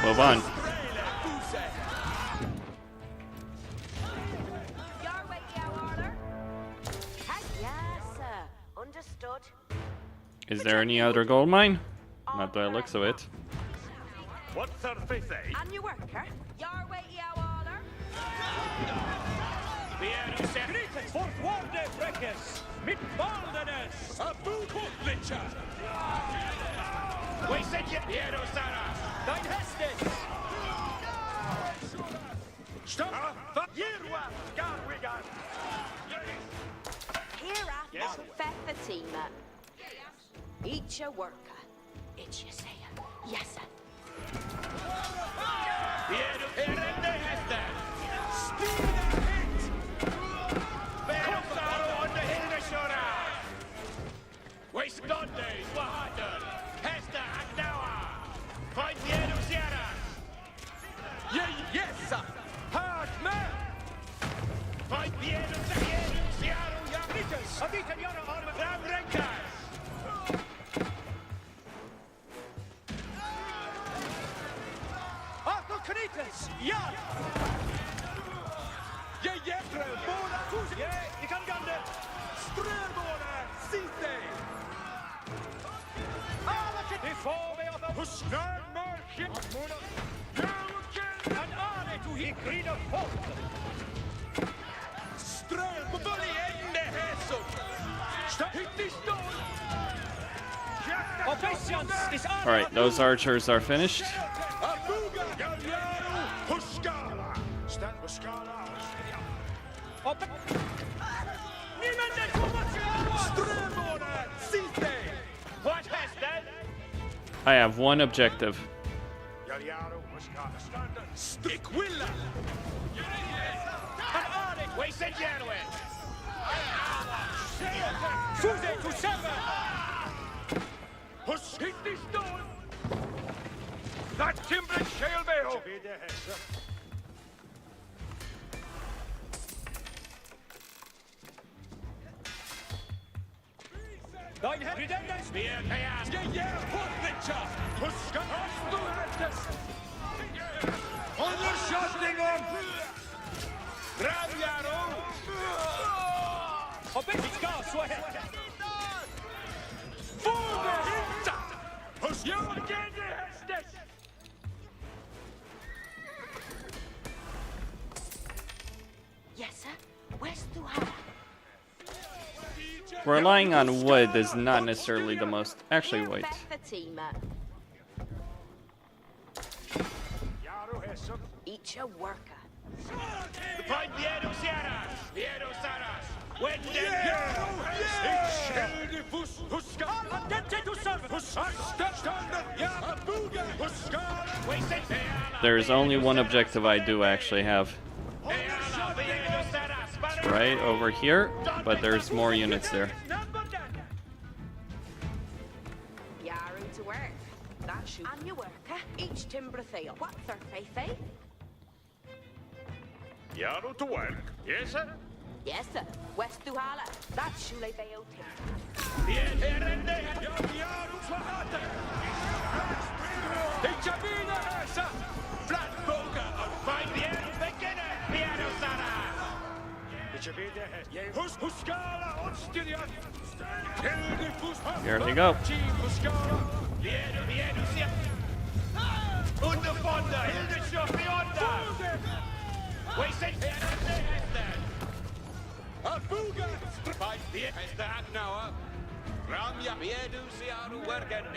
Move on. Your way, order. Yes, sir. Understood. Is there any other gold mine? Not by the looks of it. What's our face? On your work, huh? Your way, order. Here on Fatima. Each your worker. It's your say. Yes, sir. Alright, those archers are finished. I have one objective. Relying on wood is not necessarily the most... Actually, wait. Each a worker. There's only one objective I do actually have. It's right over here, but there's more units there. Yaru to work. That should. And you worker. Each timber thale. What's their faith, eh? Yaru to work. Yes, sir? Yes, sir. West to Hala. That's Shule Bayo timber. Here they go.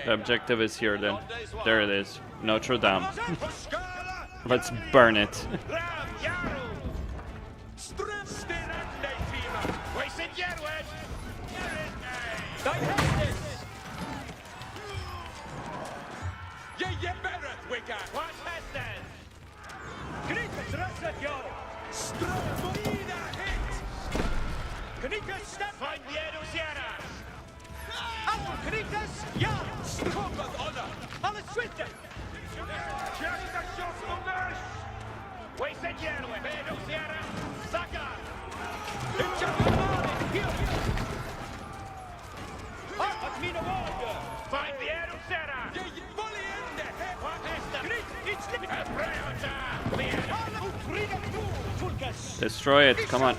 The objective is here then. There it is. Notre Dame. Let's burn it. Destroy it, come on.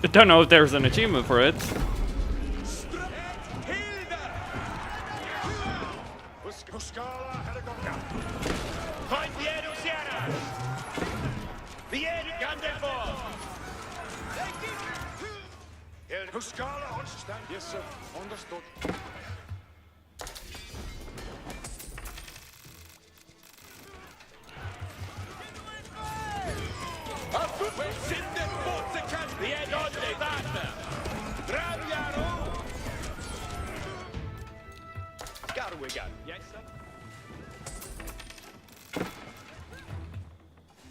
I don't know if there's an achievement for it. Yes, sir. Understood.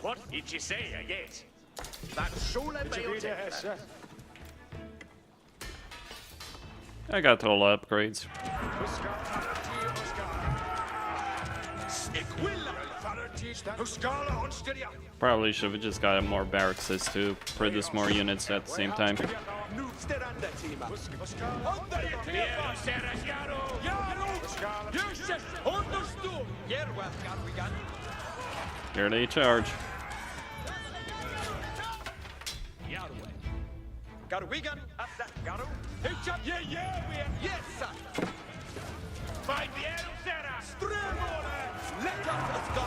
What did you say, I guess? That's Shule Bayo timber. I got all the upgrades. Probably should have just gotten more barracks to produce more units at the same time. Here they charge. Got a weekend up that Garu. Yeah, yes, sir. Find the arrow, Sarah. Stremore. Let us go.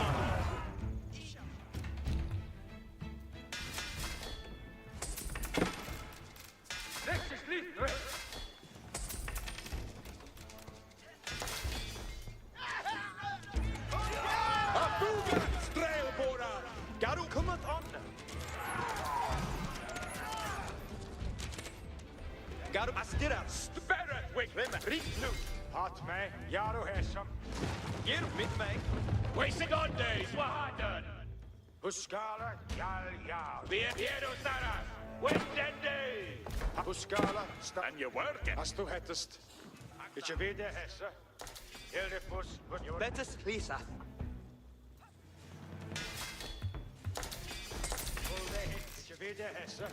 Next is Lina. Abuga, Strailbora. Garu, come on. Garu Askira, Spirit, Wicklim, Riklu, Hot me, Yaru Hesham, Gir mit me, Wasting on days, Wahadan, Huskala, Yal Yal, Viero Saras, Wednesday, Huskala, and you're working. As du hättest, ich wieder Hesse, Hildefus, let us please us. Wieder Hesse.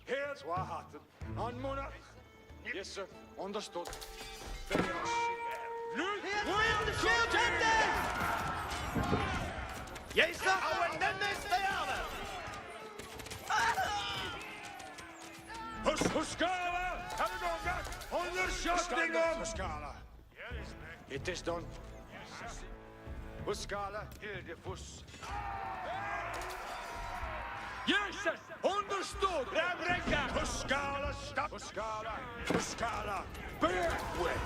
Here's what happened. On Monarch. Yes, sir. Understood. Here's the shield ending! Yes, sir. And then there's the other. Huskala! Hallelujah! Undershotting them! Huskala. It is done. Huskala, Hildefus. Yes, understood. Rebrecca. Huskala, stop. Huskala, Huskala. Backward.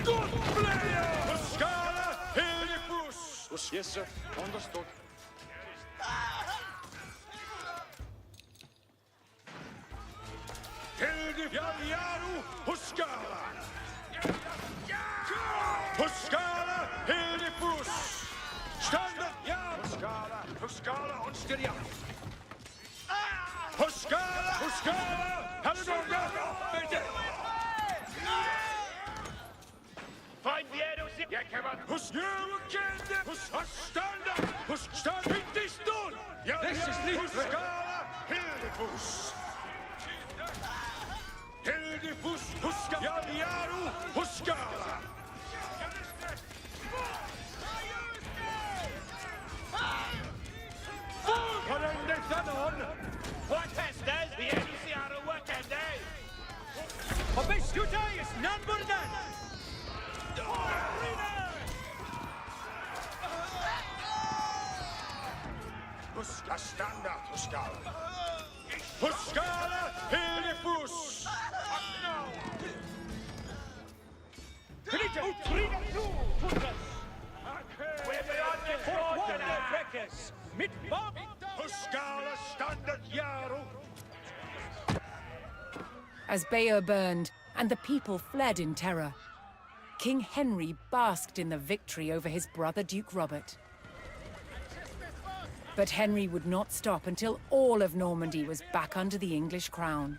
Good player. Huskala, Hildefus. Yes, sir. Understood. Hildefus. Yaru. Huskala. Huskala, Hildefus. Stand up, ja! Huskala, Huskala, und steady up. Huskala, Huskala, Hallelujah, bitte! Find the air, ja, Kevin! Huskala, stand up! Stand, it is done! Ja, this is nicht Huskala, Hildefus! Hildefus, Huskala, Yaru, Huskala! What has does the agency out of work and day? A best you die is none but that. Huskala, stand up, Huskala. Huskala, Hildefus. We're beyond the fortune, Crix. Mit Bob. Huskala, standard Yaru. As Bayeux burned and the people fled in terror, King Henry basked in the victory over his brother Duke Robert. But Henry would not stop until all of Normandy was back under the English crown.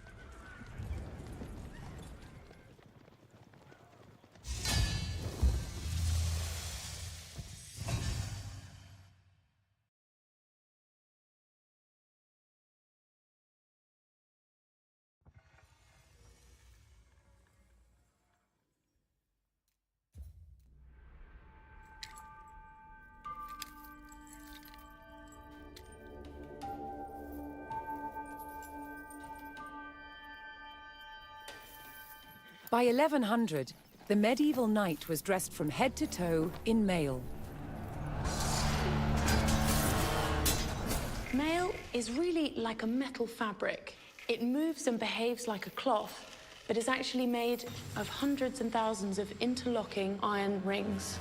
By 1100, the medieval knight was dressed from head to toe in mail. Mail is really like a metal fabric. It moves and behaves like a cloth, but is actually made of hundreds and thousands of interlocking iron rings.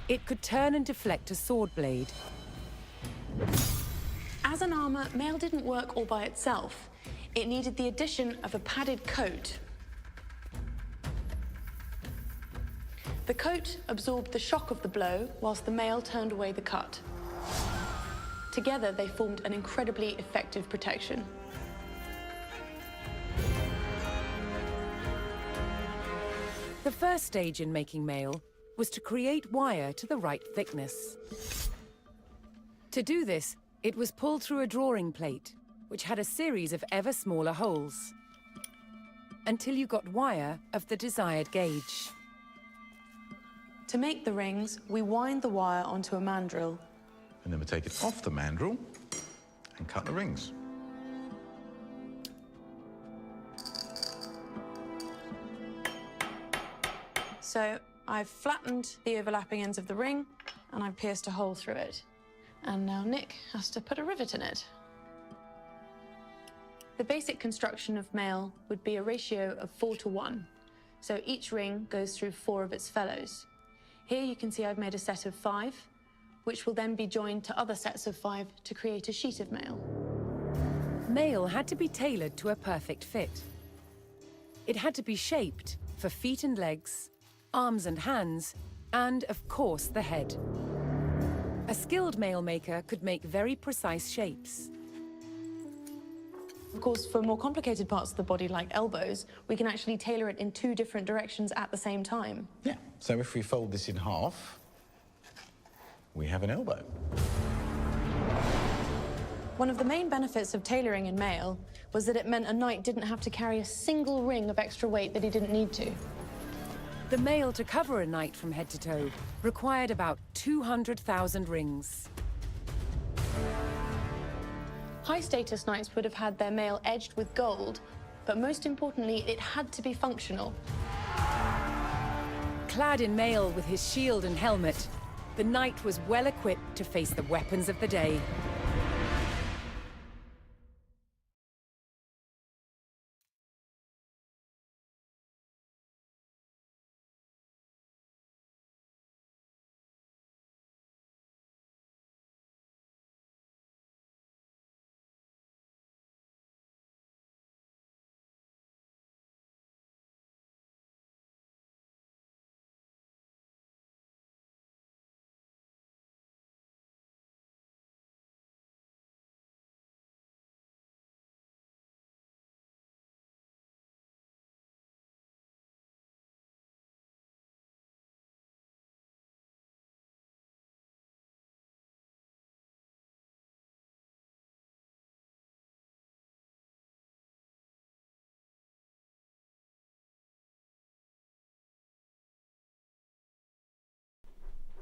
It could turn and deflect a sword blade. As an armor, mail didn't work all by itself. It needed the addition of a padded coat. The coat absorbed the shock of the blow, whilst the mail turned away the cut. Together, they formed an incredibly effective protection. The first stage in making mail was to create wire to the right thickness. To do this, it was pulled through a drawing plate, which had a series of ever smaller holes, until you got wire of the desired gauge. To make the rings, we wind the wire onto a mandrel. And then we take it off the mandrel and cut the rings. So I've flattened the overlapping ends of the ring, and I've pierced a hole through it. And now Nick has to put a rivet in it. The basic construction of mail would be a ratio of 4:1. So each ring goes through 4 of its fellows. Here you can see I've made a set of 5, which will then be joined to other sets of 5 to create a sheet of mail. Mail had to be tailored to a perfect fit. It had to be shaped for feet and legs, arms and hands, and, of course, the head. A skilled mail maker could make very precise shapes. Of course, for more complicated parts of the body, like elbows, we can actually tailor it in 2 different directions at the same time. Yeah, so if we fold this in half, we have an elbow. One of the main benefits of tailoring in mail was that it meant a knight didn't have to carry a single ring of extra weight that he didn't need to. The mail to cover a knight from head to toe required about 200,000 rings. High-status knights would have had their mail edged with gold, but most importantly, it had to be functional. Clad in mail with his shield and helmet, the knight was well equipped to face the weapons of the day.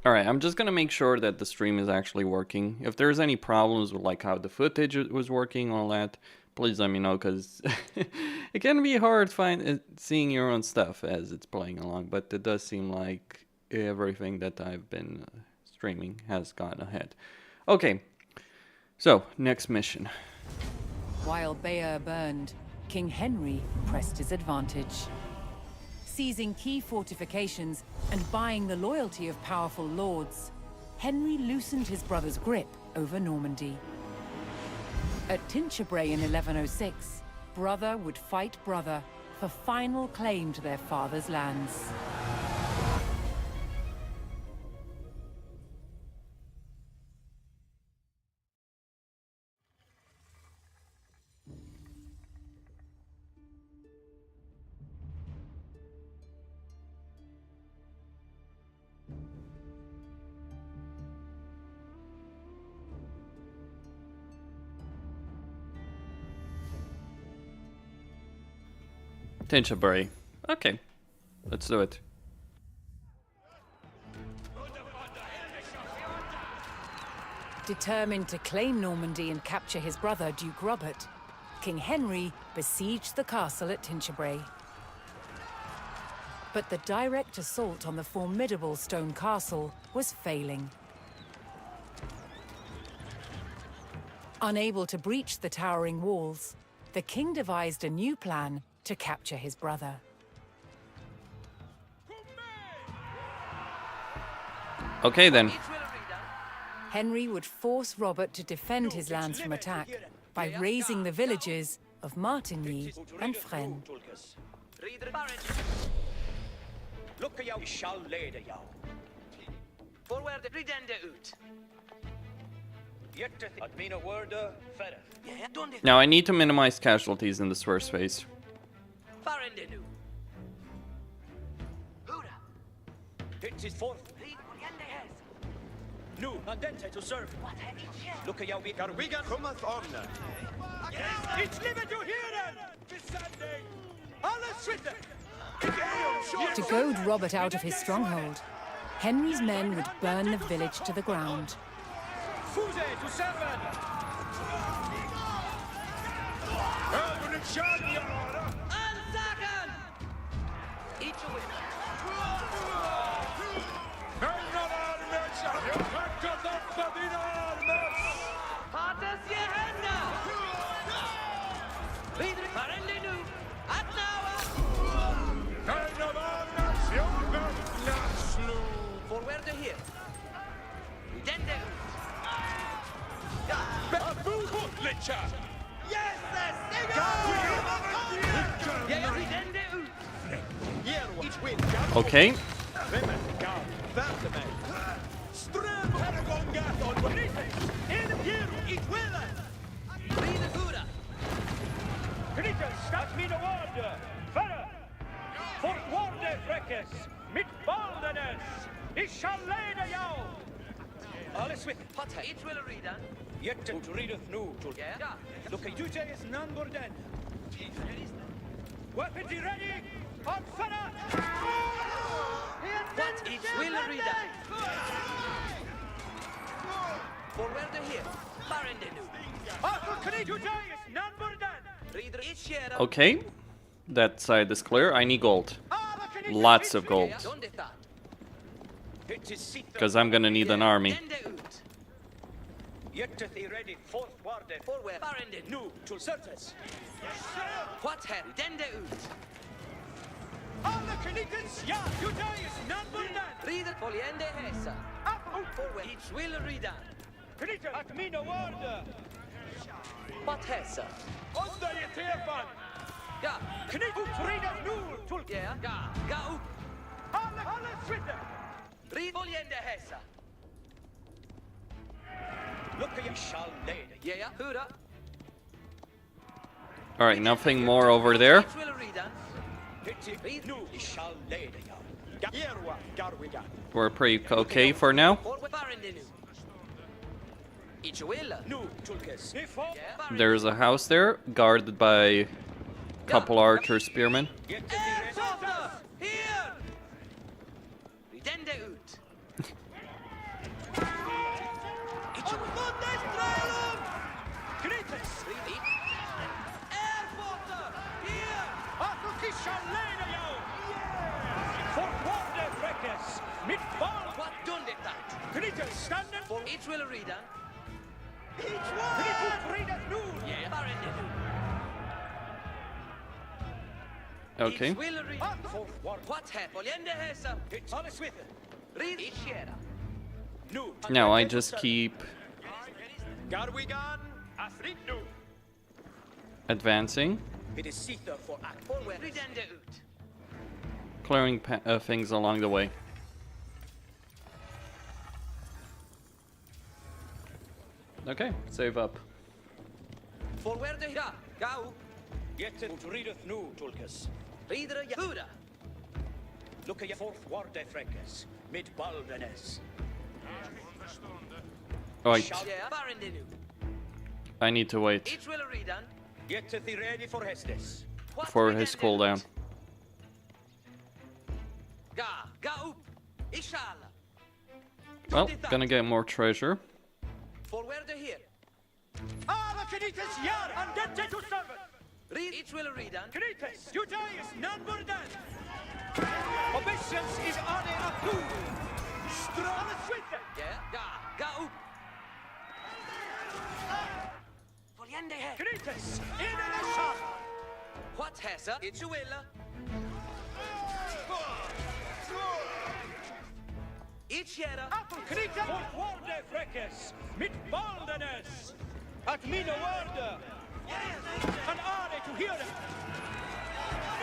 Alright, I'm just gonna make sure that the stream is actually working. If there's any problems with like how the footage was working, all that, please let me know, because it can be hard seeing your own stuff as it's playing along, but it does seem like everything that I've been streaming has gone ahead. Okay, so next mission. While Bayeux burned, King Henry pressed his advantage. Seizing key fortifications and buying the loyalty of powerful lords, Henry loosened his brother's grip over Normandy. At Tinchebray in 1106, brother would fight brother for final claim to their father's lands. Tinchebray. Okay, let's do it. Determined to claim Normandy and capture his brother, Duke Robert, King Henry besieged the castle at Tinchebray. But the direct assault on the formidable stone castle was failing. Unable to breach the towering walls, the king devised a new plan to capture his brother. Okay then. Henry would force Robert to defend his lands from attack by razing the villages of Martigny and Fresnes. Now I need to minimize casualties in this first phase. Nu, andente to serve. Look at you, we got vegan. Cometh omne. It's living to hear descending. To goad Robert out of his stronghold, Henry's men would burn the village to the ground. Fuse to seven. Fletcher! Yes, Okay. Alles with Potter. It will read on. Yet to read it no. Yeah. Look, I do say it's none more than. Weapons ready. On fire. What? It will read on. Forward here. Barendenu. Arthur, can I do is none more than. Reader each year. Okay. That side is clear. I need gold. Lots of gold. Because I'm gonna need an army. Ready. Forward. Barendenu. No. To Sultans. What have dende ut? Alla Canadians, ja, you die is none more than. Reader foliende hesa. Forward. Each will read on. Canadian, at me no order. What hesa? Under your telephone. Ja, Canadian, reader nu. Tul. Ja, ga up. Alla Twitter. Read foliende hesa. Look at you shall lay. Yeah, Hura. Alright, nothing more over there. We're pretty okay for now. There's a house there, guarded by a couple archer spearmen. Each will read on. Each one! Read us new! Yeah, Okay. What happened? It's honest with it. Read each year. Now I just keep advancing, clearing things along the way. Okay, save up. Forward here. Go. Get to readeth nu, Tulkas. Reader Yahuda. Look at your fourth ward de Freckes. Mid Baldenes. Right. I need to wait Each will read on. Get to the ready for Hestes. for his cooldown. Ga. Inshallah. Well, gonna get more treasure. Forward here. Ah, Canitas Yar and Dente to servant. Read each will read on. Canitas, you die is none more than. Obeisance is on a approve. Strong sweet. Yeah, ga up. Foliende head. Canitas, in a shot. What has a? It's will. Each year, Crix for Warde Freckes, mit Baldenes, at Mina Warde, and Are to hear them.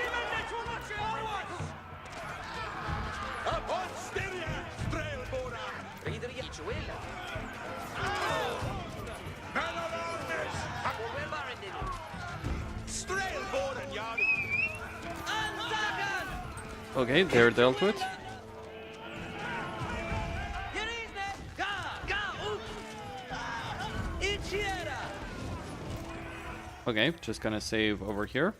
Even to watch it always. Upon Styria, Strelbora. Reader each will. Melodornes, Aquawe Barendin. Strelbora, Yari. Antagan! Okay, they're dealt with. Okay, just gonna save over here.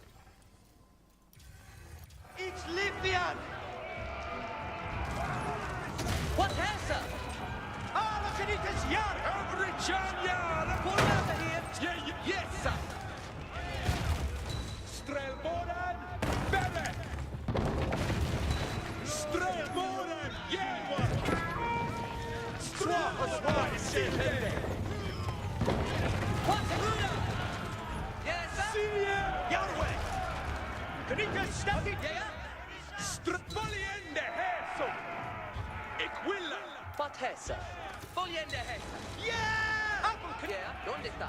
It's Libyan! What has her? Ah, look at it, it's Yar! Every John Yar! Pull out of here! Yes, sir! Strelboran, Bebe! Strelboran, Yewa! Strelboran, Silhende! What's Huda? Yahweh! Canica Stati! Foliende Heso! Equilla! What Hessa? Foliende Hessa! Yeah! Apple! Yeah, ¿dónde está?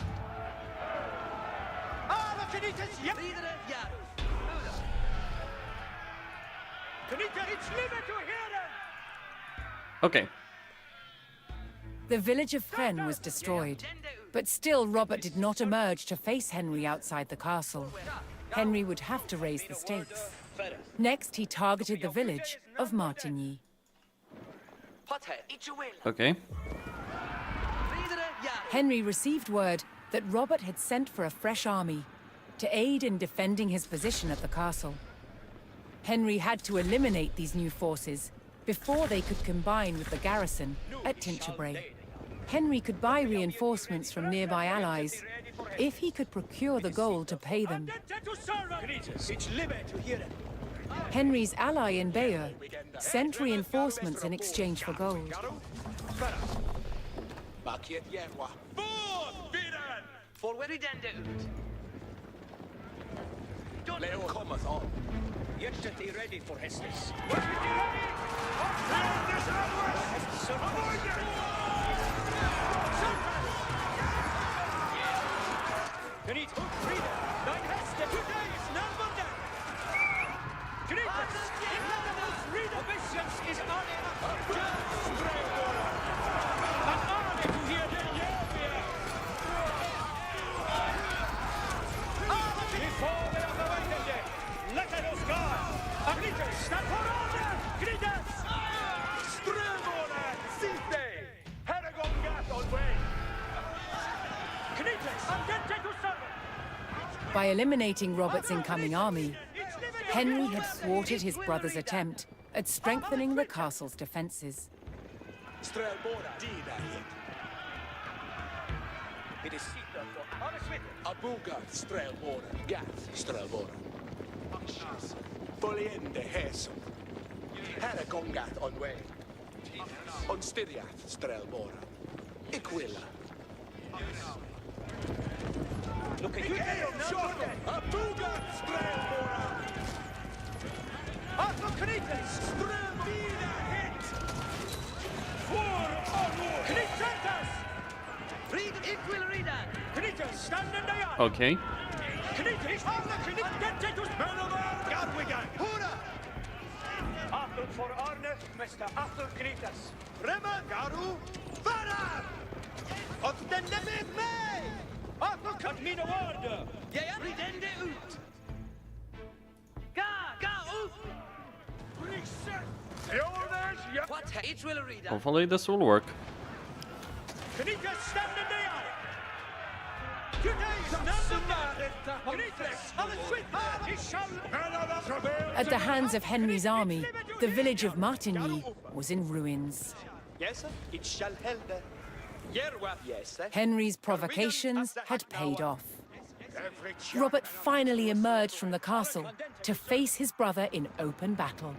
Alla Knitas, ja! Vidare, Jaro. Knita, it's limit to hear Okay. The village of Fresnes was destroyed, but still Robert did not emerge to face Henry outside the castle. Henry would have to raise the stakes. Next, he targeted the village of Martigny. Okay. Henry received word that Robert had sent for a fresh army to aid in defending his position at the castle. Henry had to eliminate these new forces before they could combine with the garrison at Tinchebray. Henry could buy reinforcements from nearby allies if he could procure the gold to pay them. Henry's ally in Bayeux sent reinforcements in exchange for gold. Forward Ridende ut. Leo cometh on. Get thee ready for Hestus. Knit, Frida, thine Heste, today is none but death. Knitas, in Latimus, Rita Visions is Arne of Deathwatch. And Arne to hear the Yolosapien. Before they are awaited, let us go. Agnitas, stand for order, Knitas. Strömorna, Site, Herregon gat on way. Knitas, Andente to serve. By eliminating Robert's incoming army, Henry had thwarted his brother's attempt at strengthening the castle's defenses. Strelbora, Dida hit. It is Sita for Ariswit. Abuga, Strelbora, Gath, Strelbora. Foliende, Hesum. Herregongat on way. On Styriath, Strelbora. Iquilla. Look at you, Abuga, Strelbora. Arthoknitas, Strelbora hit. For Arnor, Knitas. Read Equil Ridan. Knitas, stand in the yard. Okay. Knitas, Arthoknitas, Dentetus, Melova, Garwigan. Hurra! Arthur for Arne, Mr. Arthur Knitas. Rema, Garu, Vara! Of the Nevid May! Arthur cut me no order. Ja, Ridende ut. Ga ut. What it will read. Hopefully this will work. Knitas, stand in the yard. Today's number. Knitas, on the sweet path, he shall. At the hands of Henry's army, the village of Martigny was in ruins. Yes, sir. It shall held. Yes, sir. Henry's provocations had paid off. Robert finally emerged from the castle to face his brother in open battle.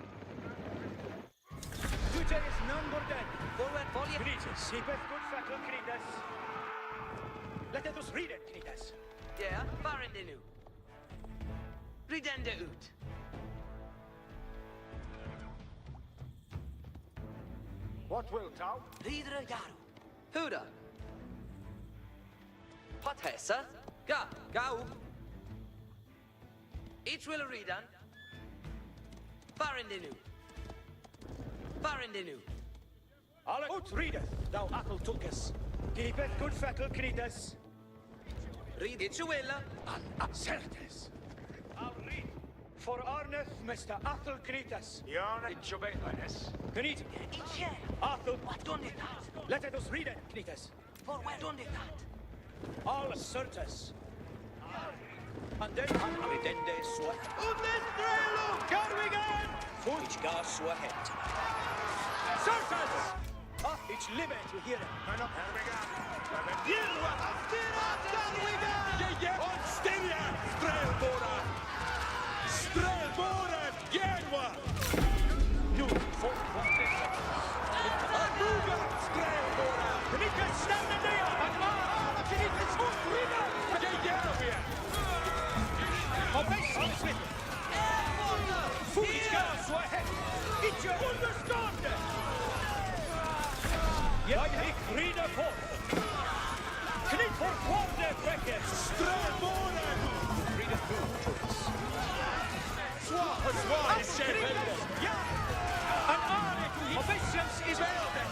Today's number then. Forward, volley. Knitas, keep it good battle, Knitas. Let us read it, Knitas. Ja, Varende nu. Ridende ut. What wilt thou? Videre Garu. Huda. Pothessa. Ga up. It will redan. Varende nu. Varende nu. Alle ut readeth, thou apple tookest. Keep it good fattle, Knitas. Read it Chuella. Certes. I'll read. For Arneth, Mr. Athel Knitas. Yarn it Jobenes. Knit. Athel. What done it that? Let us read it, Knitas. For where done it that? All certes. And then Ridende Swat. Unlestrelo! Garwigan! Fuch gar Swat. Certes! Ah, it's limit to hear it. Turn up. Yirwa! Garwigan! On Styria! Strelbora! Strelbora! Yerwa! Nu, for what is it? Abuga! Strelbora! Knika stanna ner! Alla Knika skottrida! Yerwa! Har bäst smitt! Fuchka så här! Inte understående! Jag gick rida på! Knipp för kvarne, Fräcke! Strömåren! Swan is ja. An are to officials is well that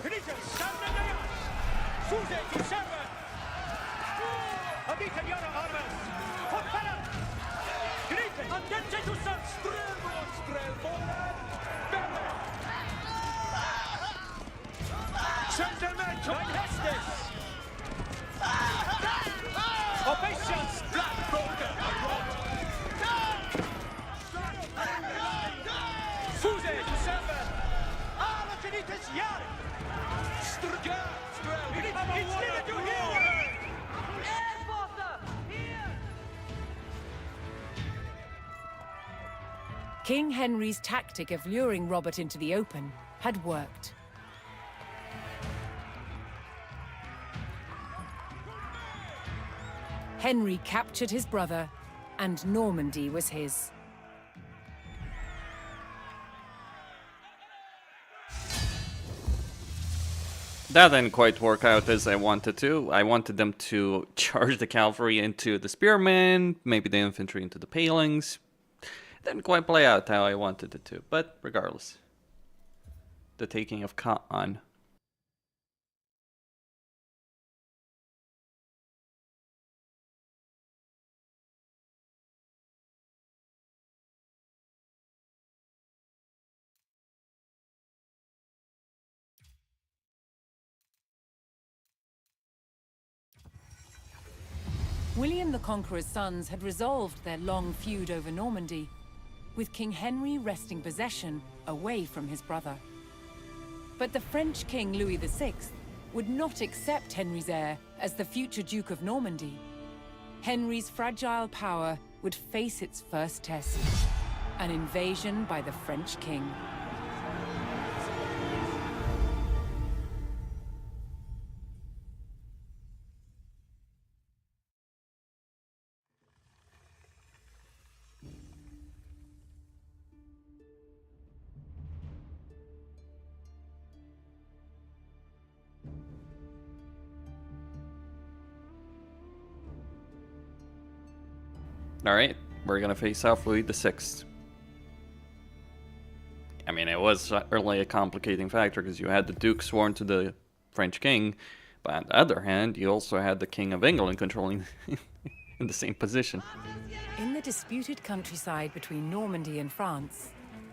Kritis, Sinnelleos, Sultans Ascend DLC. Konda, Kritis, Anton to some Strelboller, Gentlemen, join Hestes! Officials, Vlad, Suze, December! Alla Kritis, Jari! Strga, it's needed to hear! King Henry's tactic of luring Robert into the open had worked. Henry captured his brother, and Normandy was his. That didn't quite work out as I wanted to. I wanted them to charge the cavalry into the spearmen, maybe the infantry into the palings. Didn't quite play out how I wanted it to, but regardless. The taking of Khan. William the Conqueror's sons had resolved their long feud over Normandy, with King Henry wresting possession away from his brother. But the French King Louis VI would not accept Henry's heir as the future Duke of Normandy. Henry's fragile power would face its first test, an invasion by the French king. Alright, we're gonna face off Louis VI. I mean, it was certainly a complicating factor because you had the Duke sworn to the French king, but on the other hand, you also had the King of England controlling in the same position. In the disputed countryside between Normandy and France,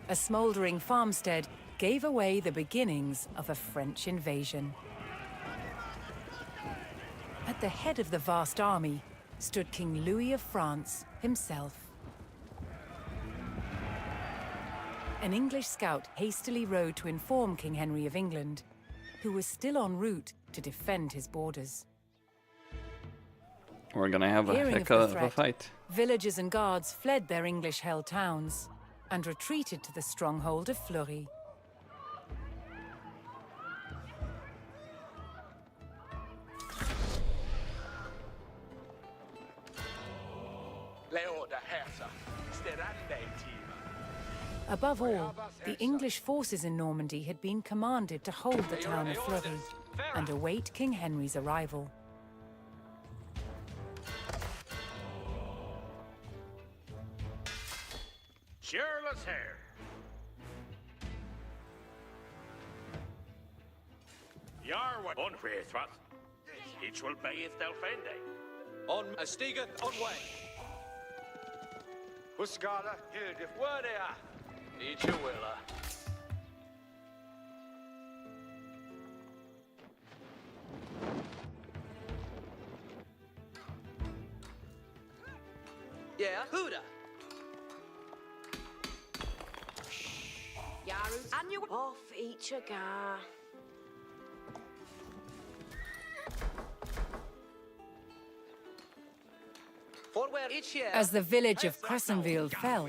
a smouldering farmstead gave away the beginnings of a French invasion. At the head of the vast army stood King Louis of France himself. An English scout hastily rode to inform King Henry of England, who was still en route to defend his borders. We're gonna have a Hearing heck of of the a threat, fight. villagers and guards fled their English-held towns and retreated to the stronghold of Fleury. Above all, the English forces in Normandy had been commanded to hold the town of Fleury and await King Henry's arrival. Cheerless hair. Yarwa on Faithrat. Each will be if they'll find it. On Astiga, on way. Huskala, Hildif, where they are. Each you will, Yeah, Huda. Yaru, and you Off each a gar. As the village of Crescenville fell,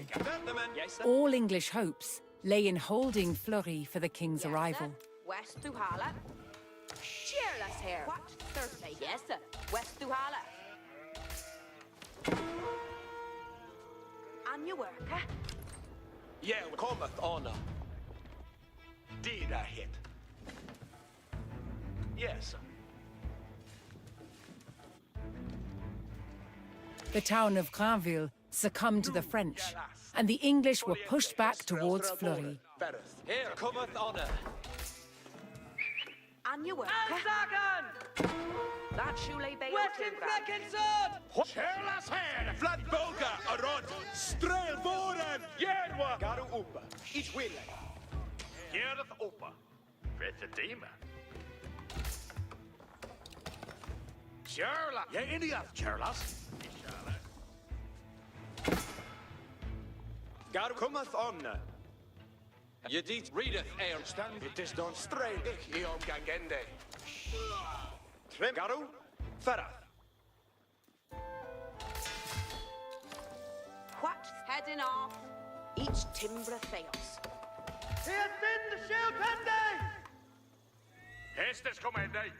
all English hopes lay in holding Fleury for the king's arrival. West to Hala. Cheerless here. What? Thursday. Yes, sir. West to Hala. And you work, huh? Yeah, cometh honor. Did I hit? Yes, sir. The town of Granville succumbed to the French, and the English were pushed back towards Fleury. Here cometh honor. And you work. That Shule Bay Timbra. Kärlas här! Vlad Boga, Arod! Strelvåren! Järva! Garu upa. Ich will. Järeth upa. RatEmperor. Kärla! Jag är inne i att kärlas. Garu cometh on. Je dit readeth stand. It is don stredig i omgångende. Trim. Garu, ferrath. What's heading off? Each Timbra Theos. Here's been the shield pending! Hästes kommande.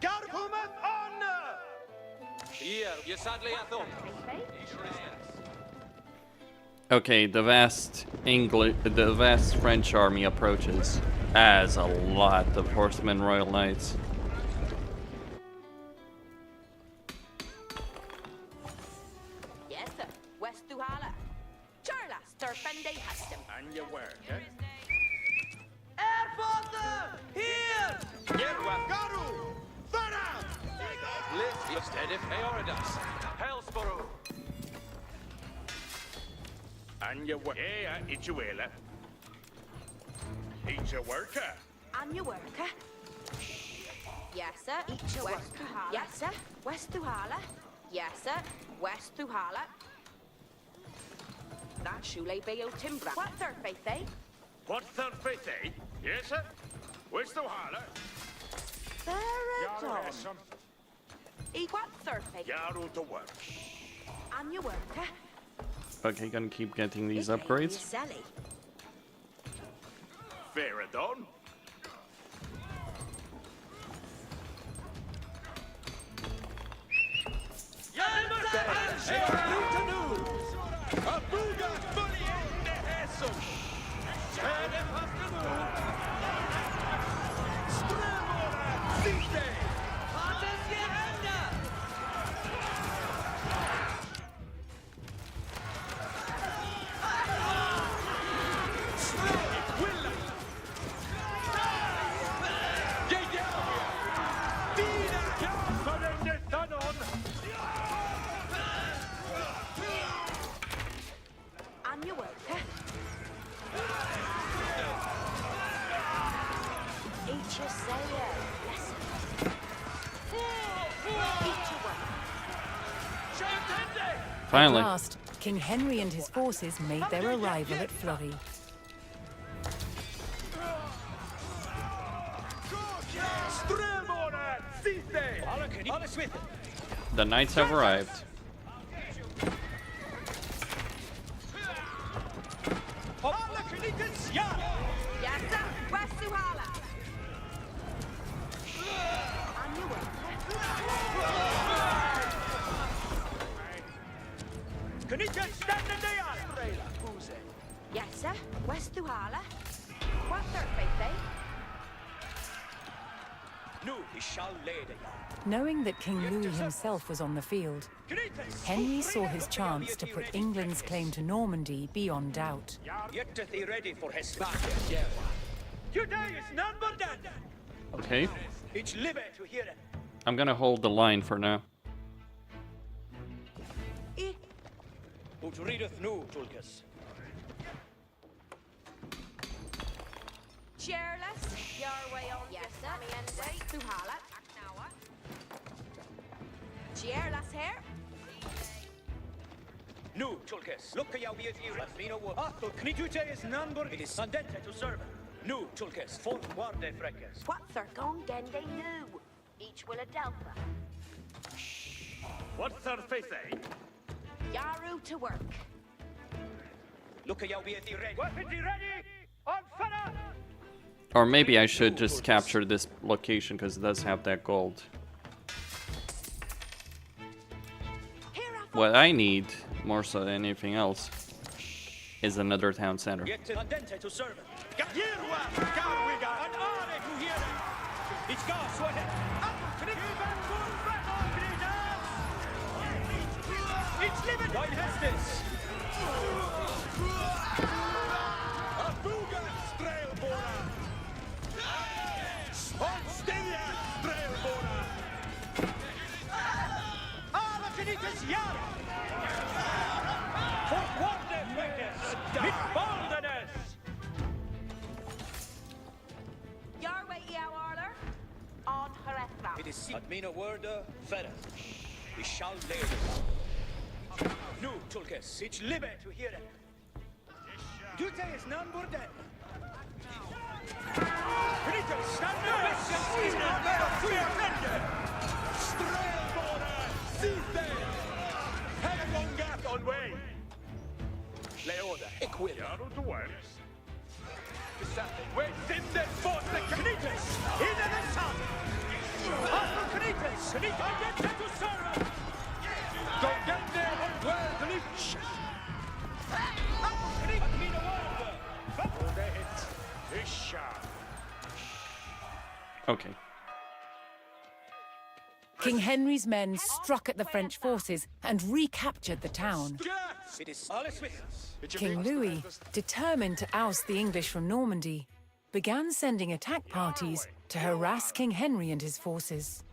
Garu cometh on! Here, you sadly I thought. Okay, the vast French army approaches as a lot of horsemen, royal knights. Yes, sir. West Duhala. Charla, Sturfende Hastem. And you work, eh? Airfather! Here! Järva! Garu! Ferrath! Lift instead of Eoridas. Hellsborough. And you work. Yeah, it's a whaler. It's a worker. And you work. Yes, sir. Each West Duhala. Yes, sir. West Duhala. Yes, sir. West Duhala. That Shule Bayo Timbra. What's their faith, eh? What's their faith, eh? Yes, sir. Where's the holler? There has some. What's their faith? Yaru to work. And you work. Okay, gonna keep getting these upgrades. Sally. Faradon. Abuga fully in the Hessel! Turn him afternoon! Stremora! Siste! Hattes Gerenda! Willa! Dina! Jämförande Danon! And you work. Each a sailor. Yes. Each a work. Finally. At last, King Henry and his forces made their arrival at Fleury. Stremora! Siste! Alla Smith! The knights have arrived. Alla Knights! Ja! Yes, sir. West Suhala. And you work. Knights standing there! Yes, sir. West Suhala. What's their faith, eh? Nu, he shall lay the Knowing that King Louis himself was on the field, Henry saw his chance to put England's claim to Normandy beyond doubt. Get thee ready for his back. Today is none but that. Okay, It's live to hear it. I'm gonna hold the line for now. Ut readeth nu, Tulkas. Cheerless. Your way on. Yes, sir. West Suhala. Cheerless here. Nu, Tulkas. Look at you be at you. Fino wo. Achtel, Knitute is none but it is andente to serve. Nu, Tulkas. Fort guarde freckes. What's their gone den they knew? Each will a delta. What's their faith, eh? Yaru to work. Look at you be at the ready. Weapons ready. On fire. Or maybe I should just capture this location because it does have that gold. What I need, more so than anything else, is another town center. Get to andente to serve. Yerwa, Garwiga, and Are who hear it. It's gas, what it? livet! Vad hästes? Afuga strælbåra! Hold stille, strælbåra! Alla knittes jern! Fortwarde väckes! Mitt baldenes! Your way, Arler. On Herethra. It is at mina word, färre. Vi shall leve. Nu, Tulkes, ich live to hear it. Du säger none borde. Knittes, stand nu! Sina värda fiender! Strælbåra! Site! Hergongat on way! Leoda, equil. Ja, du dwarfs. Where Sinden fought the Knittes! In the sun! After Knittes! Knittes, get to serve! Go get there on where the leech! Okay. King Henry's men struck at the French forces and recaptured the town. It is alles with us. King Louis, determined to oust the English from Normandy, began sending attack parties to harass King Henry and his forces.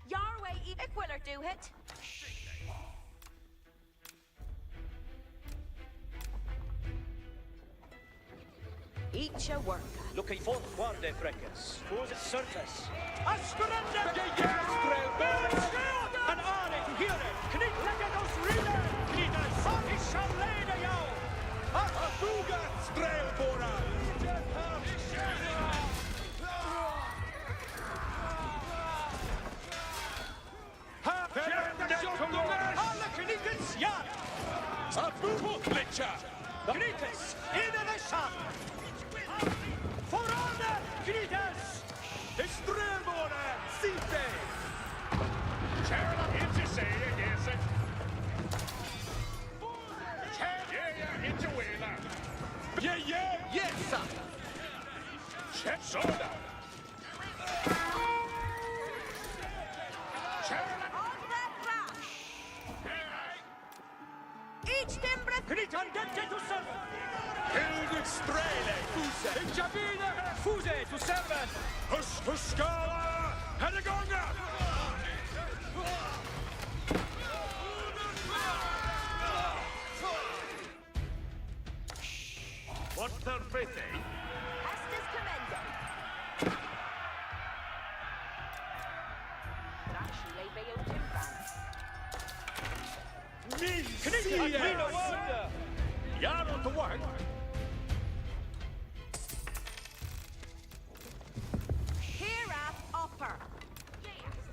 Your way, Equiller, do it. Each a worker. Looking forward, Freckes. Who's Sultans? Asperende! An army to hear it! Knittlegados reader! Knittles! It shall lay the yow! Afuga strælbåra! Alla knittens jar! Afuga Knittes! In the sun! For honor, Knittes! strælbåra! Site! Kärla inte säga jäsen! Kärla inte wela! Jesa! Sådär! Each timbre. Knitan dente to servant! Hildig sträle! Fuse! Jabine fuse to servant! Huskala! Herregånga! What's the fitting? Estes commended. Rashile Veo Timbran. Min Knitan wonder! Jag har inte work. Here at upper.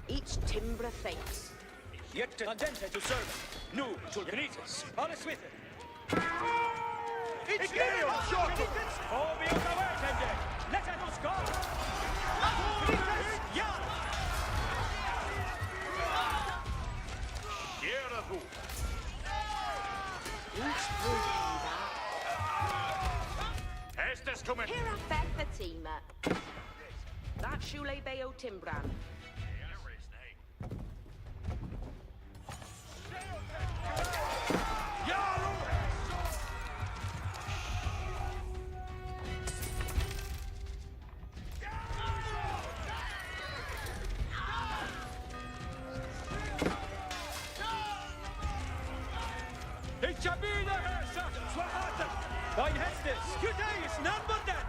Each timbre face. Yet dente to servant! Nu, to Knittes! Alles with it! It's Gabriel! Knittes! Oh, vi åker väg, Let us go! Knittes! Ja! Gera du. Each breathe. Estes kommer. Here at Fatima. That Shule Veo Timbran. Jabine Hesa! Swahata! By Hestes! Today is number dead!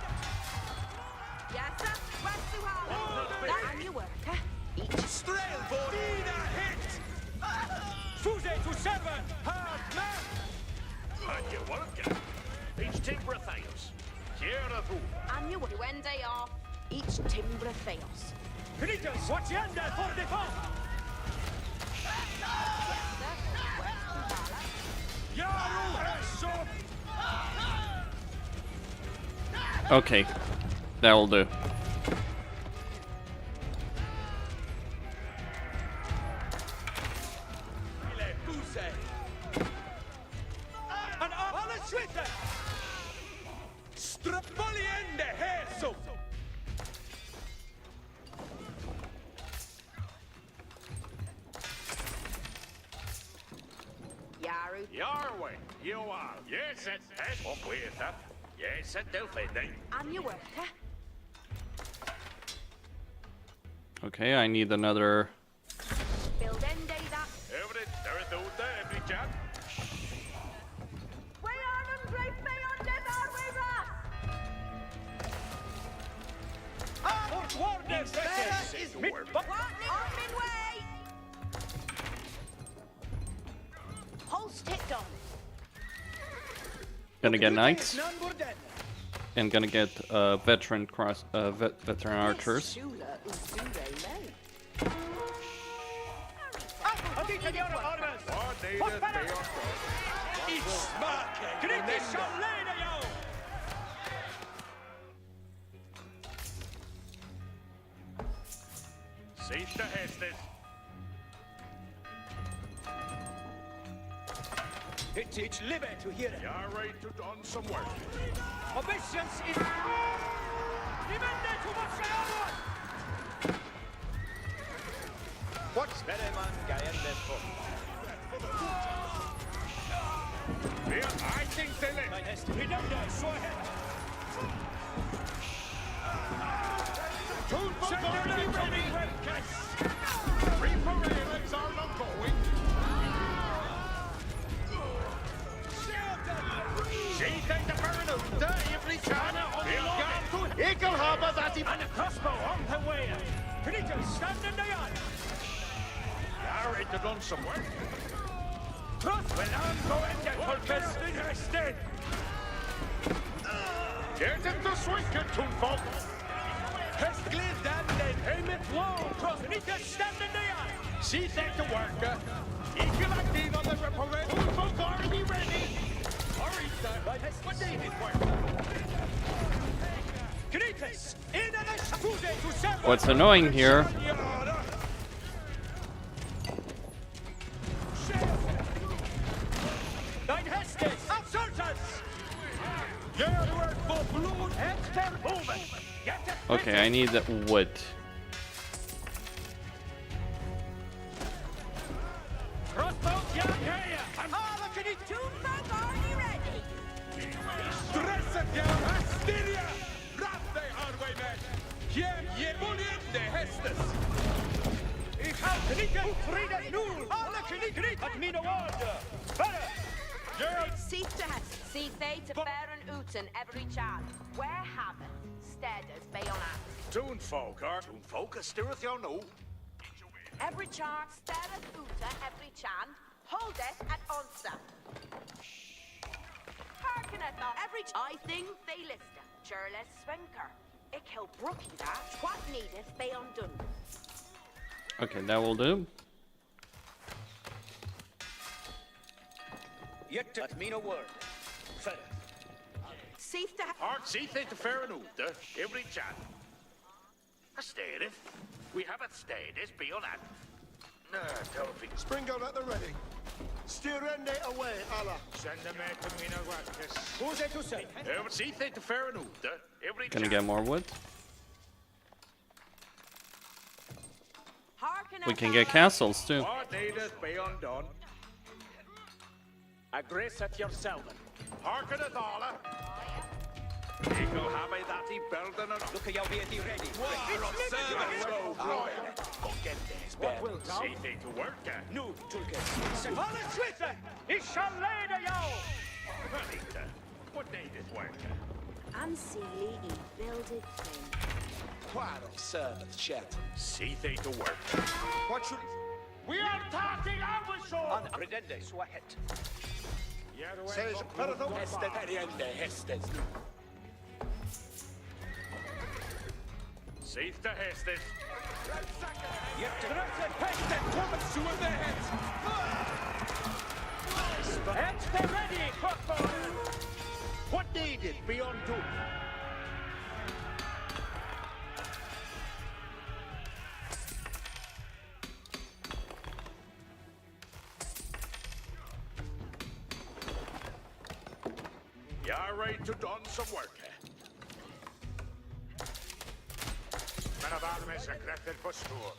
Yes, sir. West to Harlem. That and your worker. Each Strælbåra! Lina hit! Fuse to servant! Hard man! And your worker. Each timbre Theos. Gera du. and your worker. When they are each timbre Theos. Knittes! Watch yonder for the foe! Okay, that'll do. away. You are. Yes, it's up with that. Yes, it delfin. On your work, huh? Okay, I need another. Build end day that. Every there is no there, every chap. We are them great beyond death, are we, Ross? Is mid. What? On mid way. Holst it done. Gonna get knights. And gonna get veteran archers. Sista hästes. It's liber to hear it. You're right to done some work. Obeisance is... Dimende to what's better man Gayan for? I think they live. Mein Hest. We don't die, so ahead. And a crossbow on the way. Crix, stand in the yard. You're ready to done some work. Trust when I'm going to Kurtis in her stead. Get him to swing it, Toonfolk. Hest glid down then. Aim it low. Cross. Crix, stand in the yard. She's there to work. Equal active on the reparate. Toonfolk already ready. Hurry, sir. What they did work. What's annoying here? Okay, I need wood. Every child, where have it? Steaders be on us. Toonfolk, stirreth you no. Every child, steaders Uta, every chant, hold it at onsa. Hearken at the every I think they list Churles Swinker. Ik help brookie that. What needeth they undone? Okay, that will do. Yet at me no word. Fair. Hard seat to fair and Uta, every chat. A steady. We have it steady, be on that. Delphi. Springo at the ready. Steer end away, Allah. Send them out to me, no Ratkus. Who's it to say? Every seat to fair and Uta, every Gonna get more wood. We can get castles too. What needeth be undone? Aggress at yourself. Hearken at Allah. Eagle have I that he building it. Look at your be ready. Go get this, What will come? see they to work at. No, Tulke. Follow Twitter. It shall lay the yo. What day this work? Unseelie e builded thing. Quite of servant chat. See they to work. What should... We are talking our sword. On Redende, Swahet. Says Perdo. Hested, Heriende, Hested. Safe to Hestes. Yet to Hested, Thomas, to the heads. Heads the ready, crossbow. What needed beyond two? You're ready to done some work, eh? Men av armé sekreter på stor.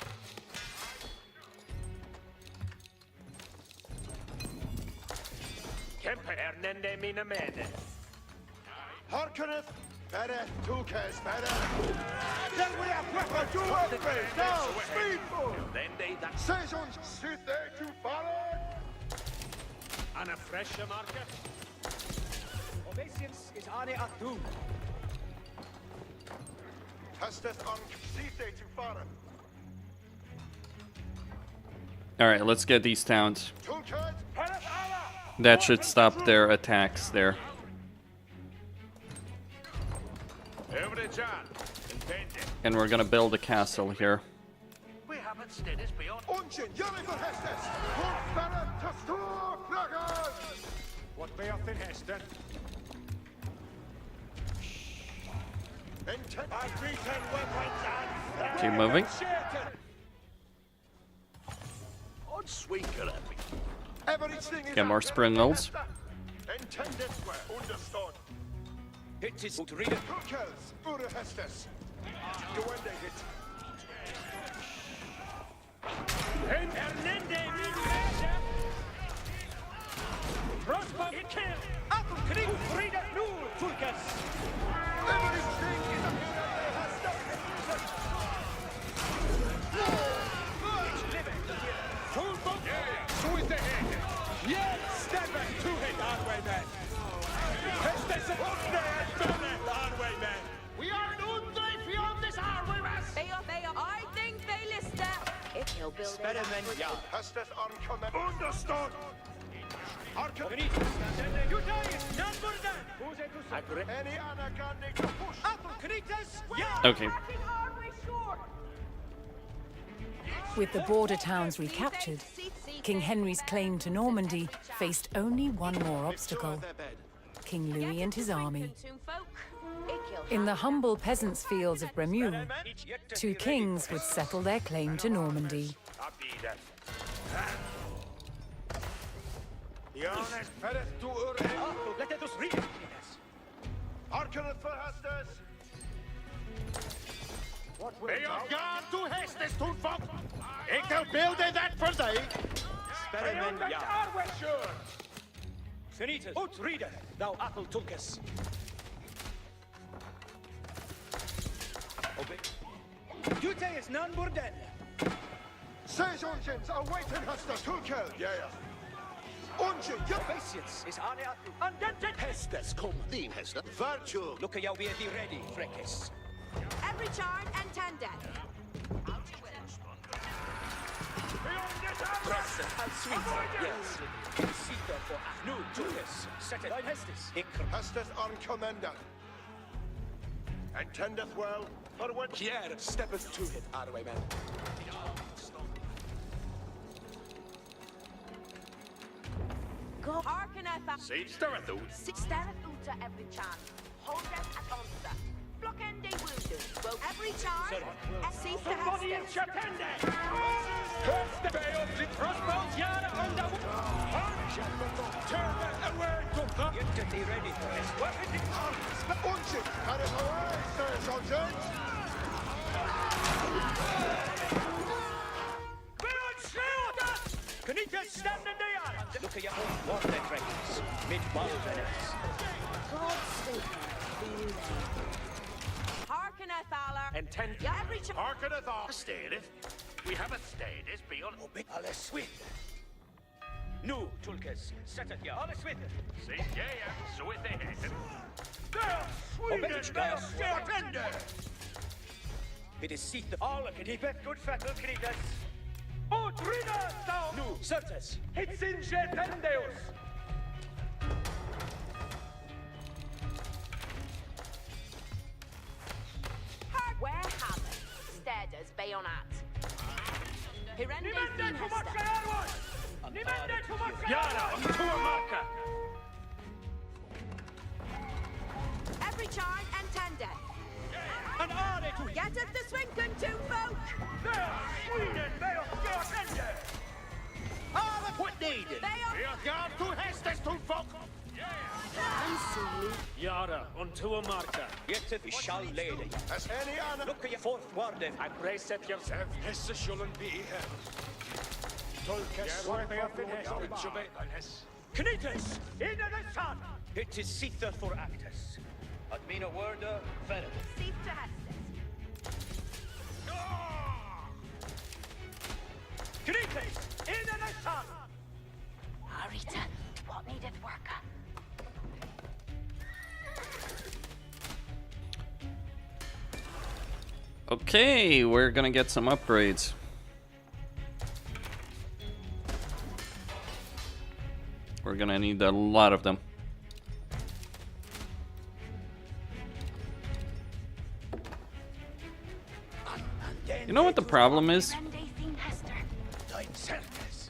Kemper ernende mina mene. Harkenneth, better, Tukes, better. Then we have weapon to open. Now, speedful. Then they that Saisons, sit there to follow. and a fresher marker. Obeisance is ane atu. Hasteth on sit there to follow. Alright, let's get these towns. Tukes, That should stop their attacks there. Every John, intended. And we're gonna build a castle here. We haven't steadies beyond. Unchen, yelling for Hestes. Better to store Kraken. What be up in Heston? Intent. I retain weapons and Keep moving. On sweeter at me. everything is Get more springles. intended where understood. It is to read it. Tukes, Ure Hestes. You ended it. Ernende mina Crossbow hit kill. Apple Crix, read it new, Turkas. Everything is a Hestes. Full boat. So is the head. Yeah, stand back, two hit Arway man. Hestes and Arway man. We are undre beyond this Arway man. They are. I think they list that. If he'll build it. Experiment, ja. Hestes on command. Understood. Harken. You die, none more than. Who's it to say? Any anacondic push. Apple Critas. Yeah. Okay. With the border towns recaptured, King Henry's claim to Normandy faced only one more obstacle: King Louis and his army. In the humble peasants' fields of Bremeux, two kings would settle their claim to Normandy. Johannes Perez to Ure. Let us read it. Harken for Hestes. They are gone to Hestes to fuck. Ik will build that for thee. Experiment, ja. Sure. Finitus. Ut reader, thou apple Tulkas. Obey. Duty is none more than. Says Unchins, awaiting Hestes. Tukel. Yeah. Unchen, you Patience is ane atu. Undented. Hestes, come. Theme Hestes. Virtue. Look at you be ready, Frekes. Every charge and tender. Press and sweet. Yes. Seeker for nu Tulkas. Set it. Hestes. Ikr. Hestes on commender. Intendeth well. Forward. Pierre steppeth to it, Arway man. Go. Hearken at See, Starathut. Sterrethuta every charge. Hold them at onset. Blockende wounded. Well, every charge. See the Body in Hestes. Chapende. Curse the bay of the crossbows, Yara on the turn that away to the. Get thee ready for this. What is it? Unchen, had it away, says Unchins. Build shield! Can he just stand in the yard? Look at your own warfare trains. Mid-mountainers. Hearken at Thaler. And 10. Yeah, every charge. Harkeneth off. Stated. We have a status beyond. Obey. Alle sweet. Nu, Tulkas. Set it, ja. Alle sweet. See, yeah, so is the head. There, Sweden, there, Starathende. It is seat the all can keep it. Good fattle creatures. Oh, Trina, thou. Nu, certes. It's in Sinnelleos. Where have it? Steaders bayonet. Hirende Nimende to much Hestes. Arway. Nimende to much Yara, on to a marker. Every charge and tender. An army to Get at the Swinken to folk. There, Sweden, there, Starathende. all of what needed. They are. We are gone to Hestes to fuck. Yara, unto a marker. Yet we shall lady. As any ana. Look at your fourth warden. And brace it yourself. Hestes shouldn't be here. Tulkas, what they have been Hestes. Knights, into the sun! It is Sitha for Actus. Admina Werda, Ferret. Seif to Hestes. Knights, into the sun! Arita, what needeth worker? Okay, we're gonna get some upgrades. We're gonna need a lot of them. You know what the problem is?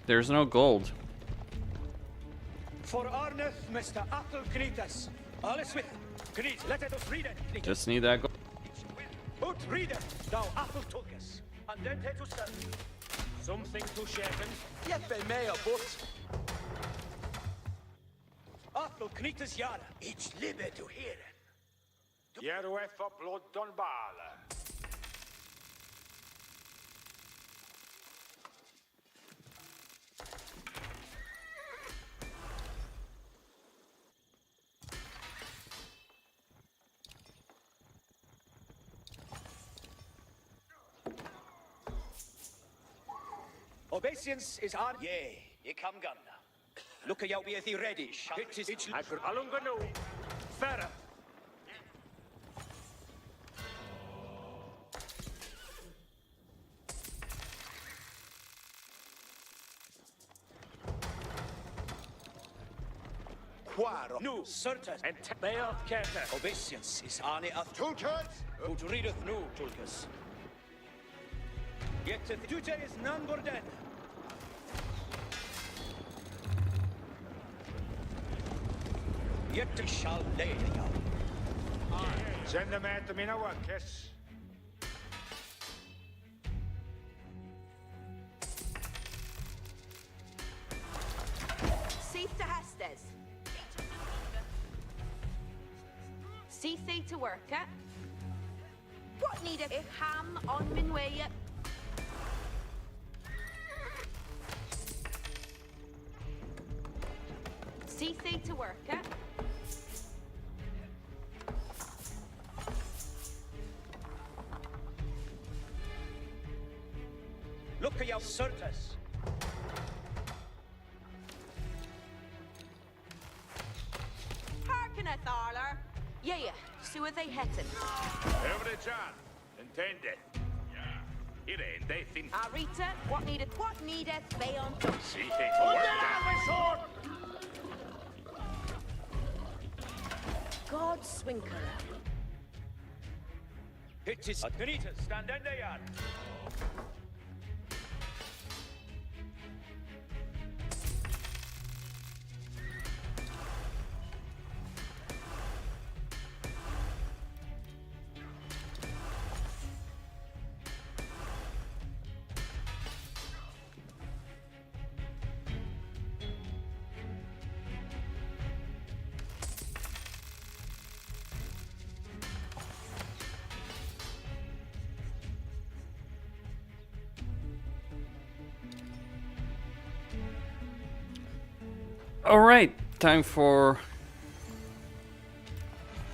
There's no gold. For Arneth, Mr. Athel Knights. Alles with Knight, let us read it. Just need that gold. Ut read it, thou Athel Tulkas. And then to serve. Something to shaken. Yet they may a but. Athel Knights Yara. Each libe to hear it. Yerweth for blood Donbala. Obeisance is on. Yea, ye come Gunda. Look a be the ready. It is each I could alungano. Farah. Quaro. No, certain. And Bail Kerta. Obeisance is on it. Tulkas! Who readeth no, Tulkas. Yet the duty is none but dead. Yet we shall lay you. Send them out to me now, kiss. Seif to Hestes. Seif to worker. What needeth a ham on min way? Seif to worker. Look at your certas. Harkeneth, Arler. Yeah, so are they heading? Every John. Intended. Yeah. It ain't they think. Arita, what needeth they on? See things work down. God Swinkler. It is Adnita, stand in the yard. Alright, time for...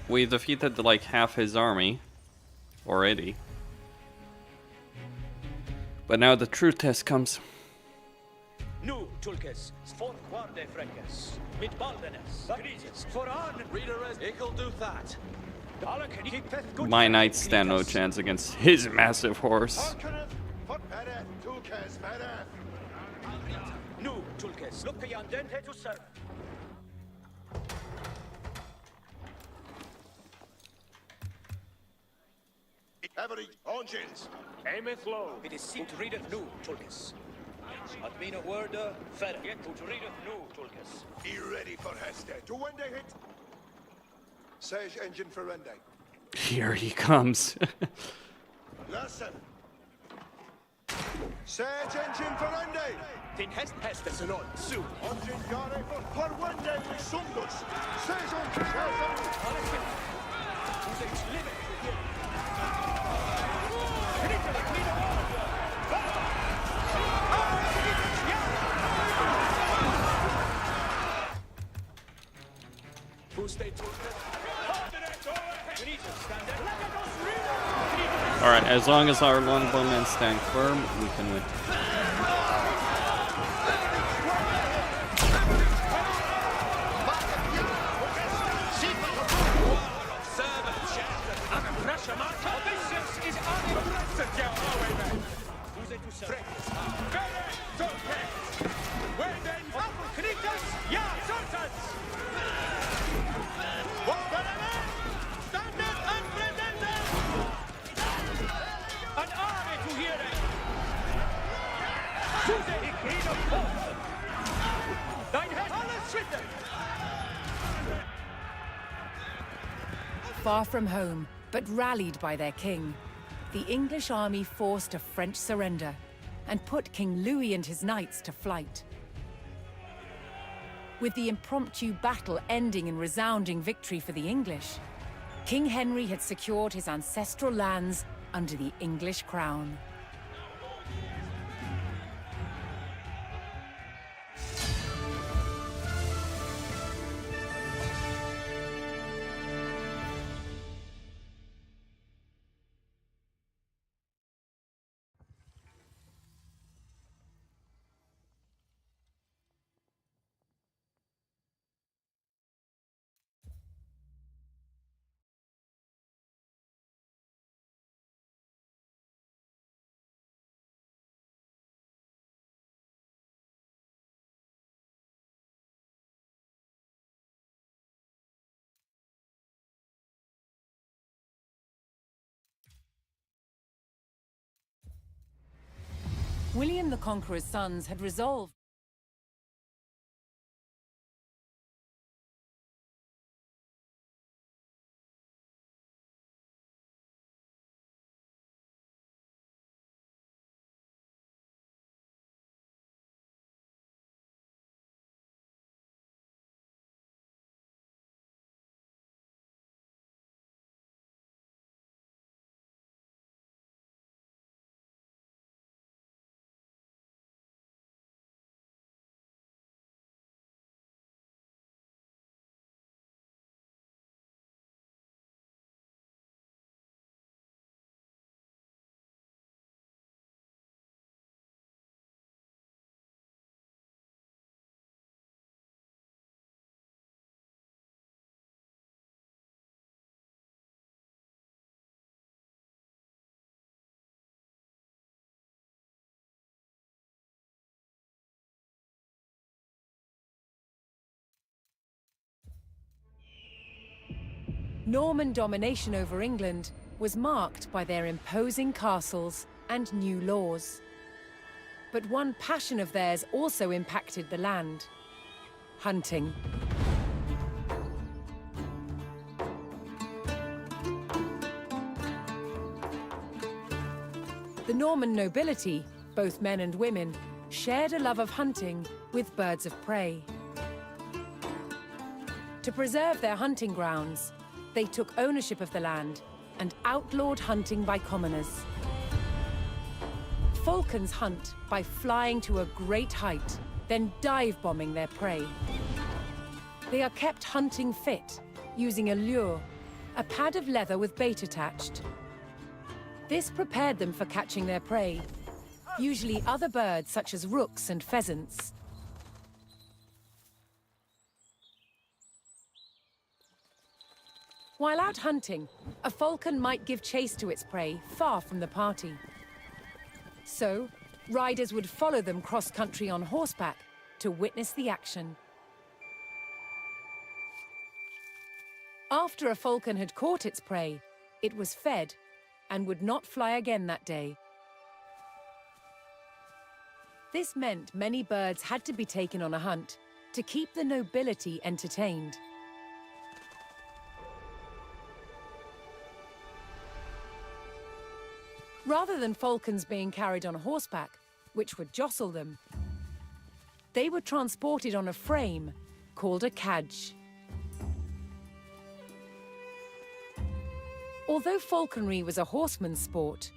We defeated like half his army already. But now the true test comes. Nu, Tulkas, for guarde frecas, mit baldenes, grises, for on, reader as ickle do that. My knights stand no chance against his massive horse. Nu, Tulkas, look beyond dente to serve. Every engines. Aimeth low. It is seen to readeth nu, Tulkas. Admina worda, ferret, yet to readeth nu, Tulkas. Be ready for Heste. To when they hit. Sage engine for Rende. Here he comes. Listen. Sage engine for Rende. Din Heste salon, soon. Engine gare for Rende with Sundus. Sage engine for Alright, as long as our longbowmen stand firm, we can win. Far from home, but rallied by their king, the English army forced a French surrender and put King Louis and his knights to flight. With the impromptu battle ending in resounding victory for the English, King Henry had secured his ancestral lands under the English crown. William the Conqueror's sons had resolved Norman domination over England was marked by their imposing castles and new laws. But one passion of theirs also impacted the land: hunting. The Norman nobility, both men and women, shared a love of hunting with birds of prey. To preserve their hunting grounds, they took ownership of the land and outlawed hunting by commoners. Falcons hunt by flying to a great height, then dive-bombing their prey. They are kept hunting fit, using a lure, a pad of leather with bait attached. This prepared them for catching their prey, usually other birds such as rooks and pheasants. While out hunting, a falcon might give chase to its prey far from the party. So, riders would follow them cross-country on horseback to witness the action. After a falcon had caught its prey, it was fed and would not fly again that day. This meant many birds had to be taken on a hunt to keep the nobility entertained. Rather than falcons being carried on horseback, which would jostle them, they were transported on a frame called a cadge. Although falconry was a horseman's sport,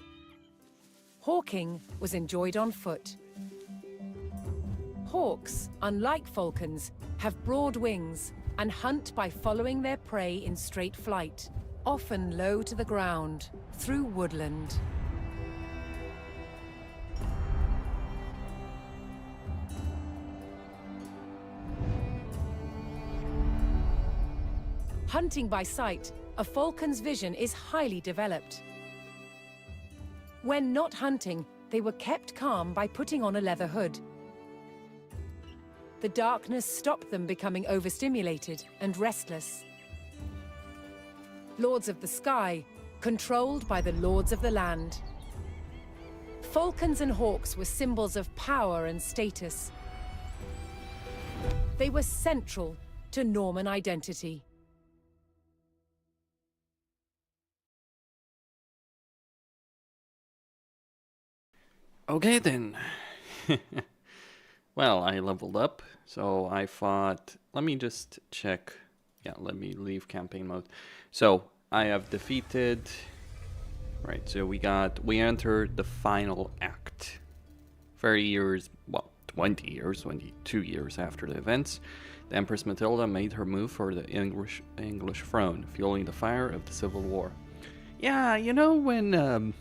hawking was enjoyed on foot. Hawks, unlike falcons, have broad wings and hunt by following their prey in straight flight, often low to the ground, through woodland. Hunting by sight, a falcon's vision is highly developed. When not hunting, they were kept calm by putting on a leather hood. The darkness stopped them becoming overstimulated and restless. Lords of the Sky, controlled by the Lords of the Land. Falcons and hawks were symbols of power and status. They were central to Norman identity. Okay then. Well, I leveled up, so I thought, let me just check. Yeah, let me leave campaign mode. So, I have defeated... Right, so we entered the final act. 30 years, well, 20 years, 22 years after the events, the Empress Matilda made her move for the English throne, fueling the fire of the Civil War. Yeah, you know when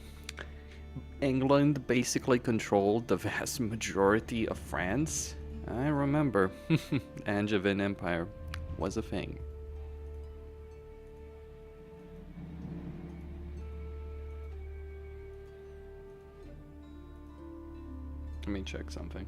England basically controlled the vast majority of France? I remember. Angevin Empire was a thing. Let me check something.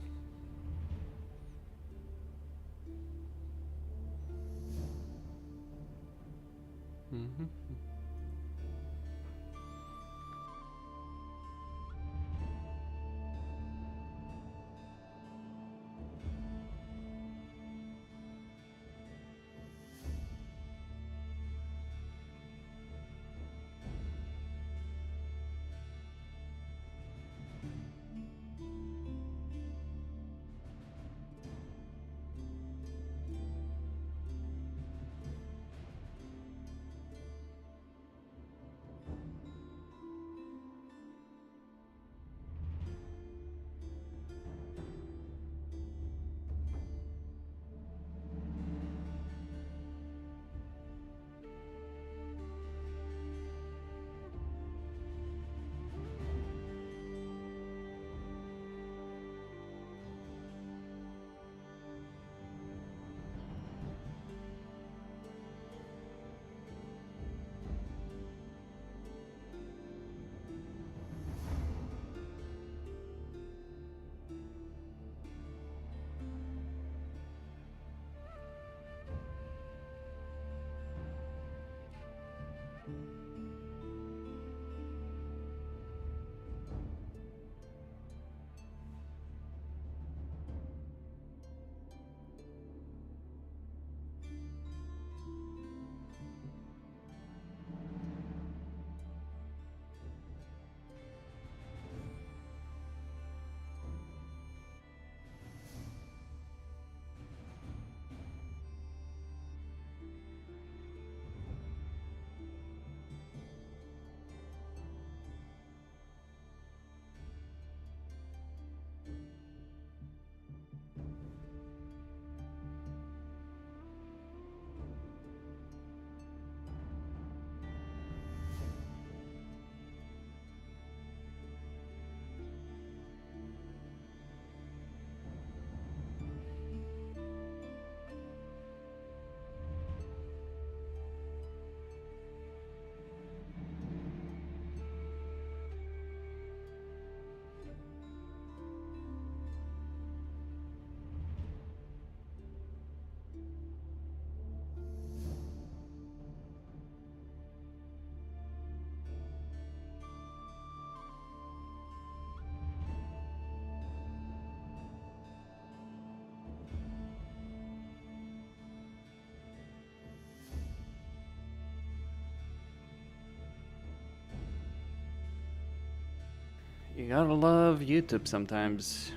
You gotta love YouTube sometimes.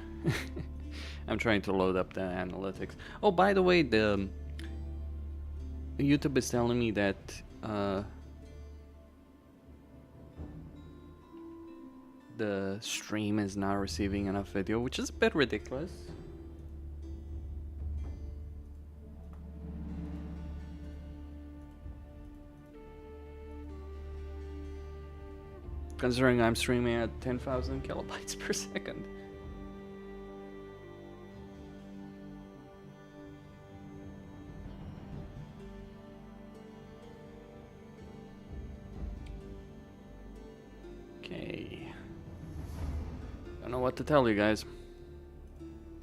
I'm trying to load up the analytics. Oh, by the way, the YouTube is telling me that the stream is not receiving enough video, which is a bit ridiculous. considering I'm streaming at 10,000 kilobytes per second. Okay. Don't know what to tell you guys.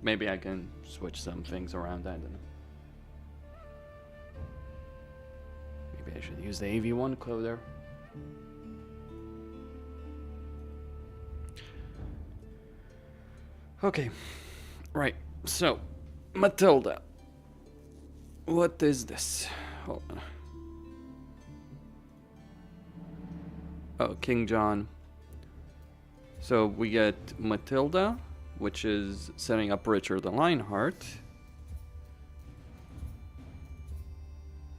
Maybe I can switch some things around, I don't know. Maybe I should use the AV1 coder. Okay, right, so, Matilda. What is this? Hold on. Oh, King John. So we get Matilda, which is setting up Richard the Lionheart.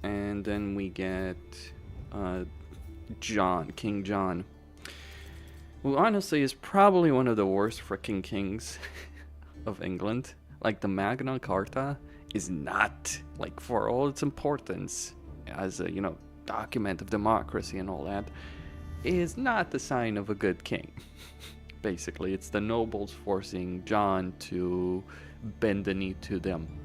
And then we get John, King John. Who honestly is probably one of the worst freaking kings of England. Like the Magna Carta is not, like for all its importance as a, you know, document of democracy and all that, is not the sign of a good king. Basically, it's the nobles forcing John to bend the knee to them.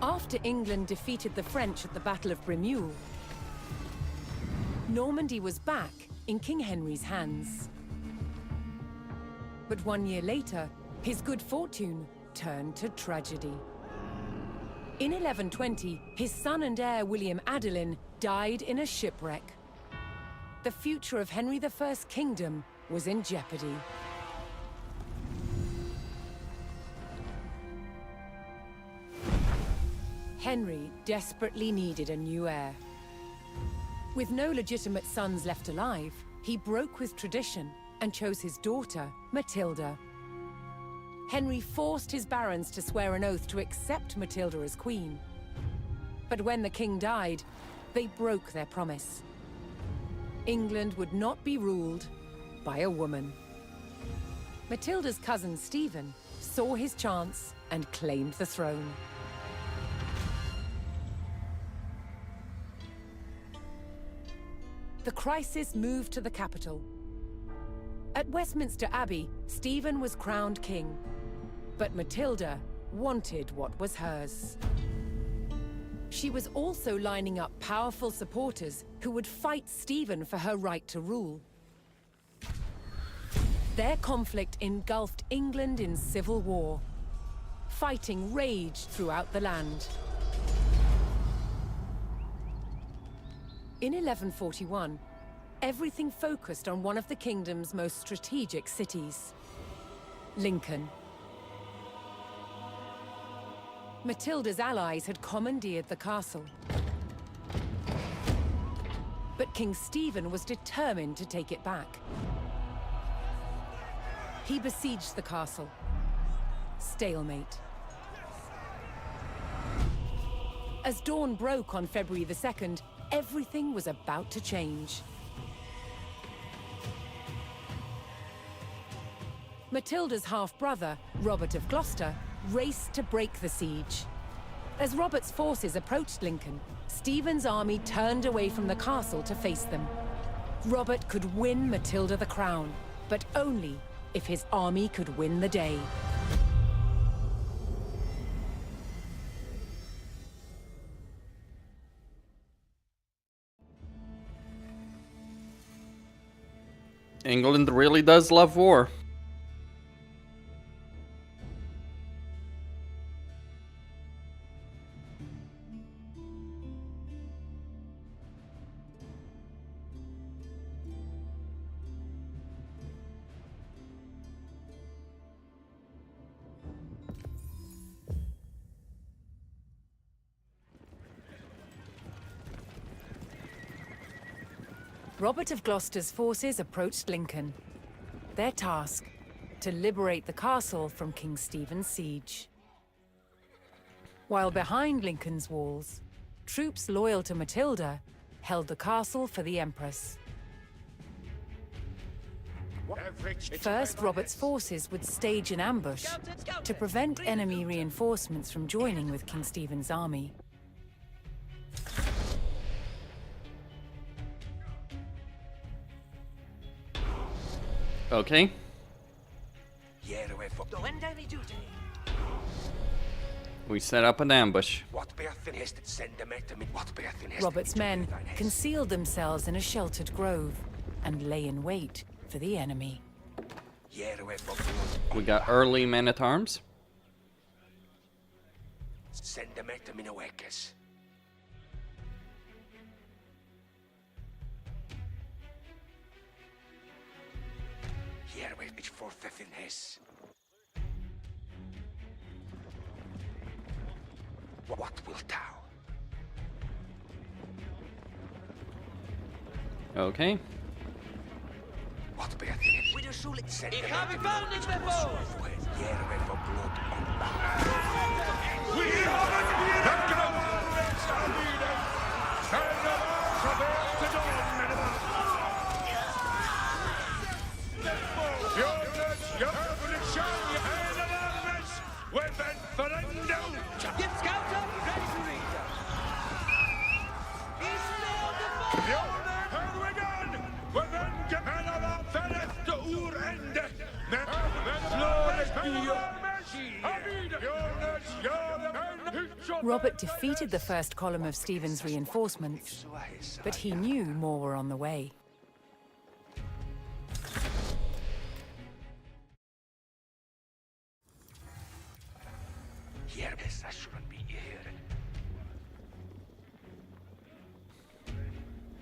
After England defeated the French at the Battle of Bremule, Normandy was back in King Henry's hands. But 1 year later, his good fortune turned to tragedy. In 1120, his son and heir William Adelin died in a shipwreck. The future of Henry I's kingdom was in jeopardy. Henry desperately needed a new heir. With no legitimate sons left alive, he broke with tradition and chose his daughter, Matilda. Henry forced his barons to swear an oath to accept Matilda as queen. But when the king died, they broke their promise. England would not be ruled by a woman. Matilda's cousin Stephen saw his chance and claimed the throne. The crisis moved to the capital. At Westminster Abbey, Stephen was crowned king, but Matilda wanted what was hers. She was also lining up powerful supporters who would fight Stephen for her right to rule. Their conflict engulfed England in civil war. Fighting raged throughout the land. In 1141, everything focused on one of the kingdom's most strategic cities, Lincoln. Matilda's allies had commandeered the castle. But King Stephen was determined to take it back. He besieged the castle. Stalemate. As dawn broke on February the 2nd, everything was about to change. Matilda's half-brother, Robert of Gloucester, raced to break the siege. As Robert's forces approached Lincoln, Stephen's army turned away from the castle to face them. Robert could win Matilda the crown, but only if his army could win the day. England really does love war. Robert of Gloucester's forces approached Lincoln. Their task, to liberate the castle from King Stephen's siege. While behind Lincoln's walls, troops loyal to Matilda held the castle for the Empress. First, Robert's forces would stage an ambush to prevent enemy reinforcements from joining with King Stephen's army. Okay. We set up an ambush. Robert's men concealed themselves in a sheltered grove and lay in wait for the enemy. We got early men-at-arms. What wilt thou? Okay. What bear thing? Ich habe Warnung bevor! Robert defeated the first column of Stephen's reinforcements, but he knew more were on the way.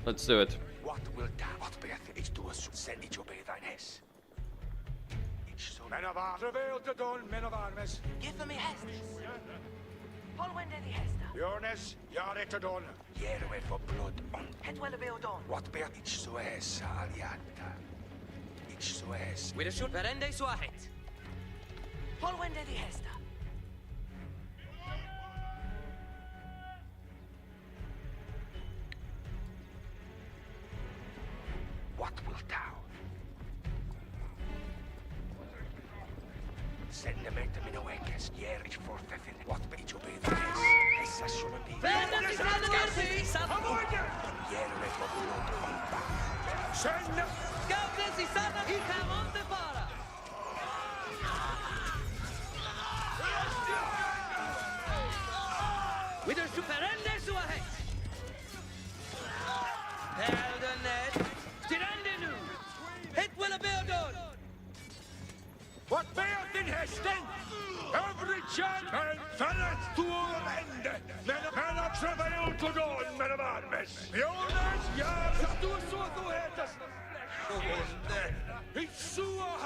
Let's do it. What wilt thou? What bearth it to us? Send it obey thine hess. Men of arms, reveal to dawn, men of arms. Give me Hestes. Paul wende the Hester. Jonas, jare to dawn. Here we for blood on. Het wel be dawn. What bearth it so hess, aliata. It so hess. We shoot verende suahet. Paul wende the Hester. What wilt thou? Send them at them in a weakest. Yerich for Feffin. What be to be the best? Essa should be. Verende Scouti! Yerwe for blood on back. Send them! Scouti, sana, I monte para! We shoot verende suahet. Heldenet. It will be done. What bearth in Hesten? Every chance and felleth to our end. Men of travail to dawn, men of arms. Jonas,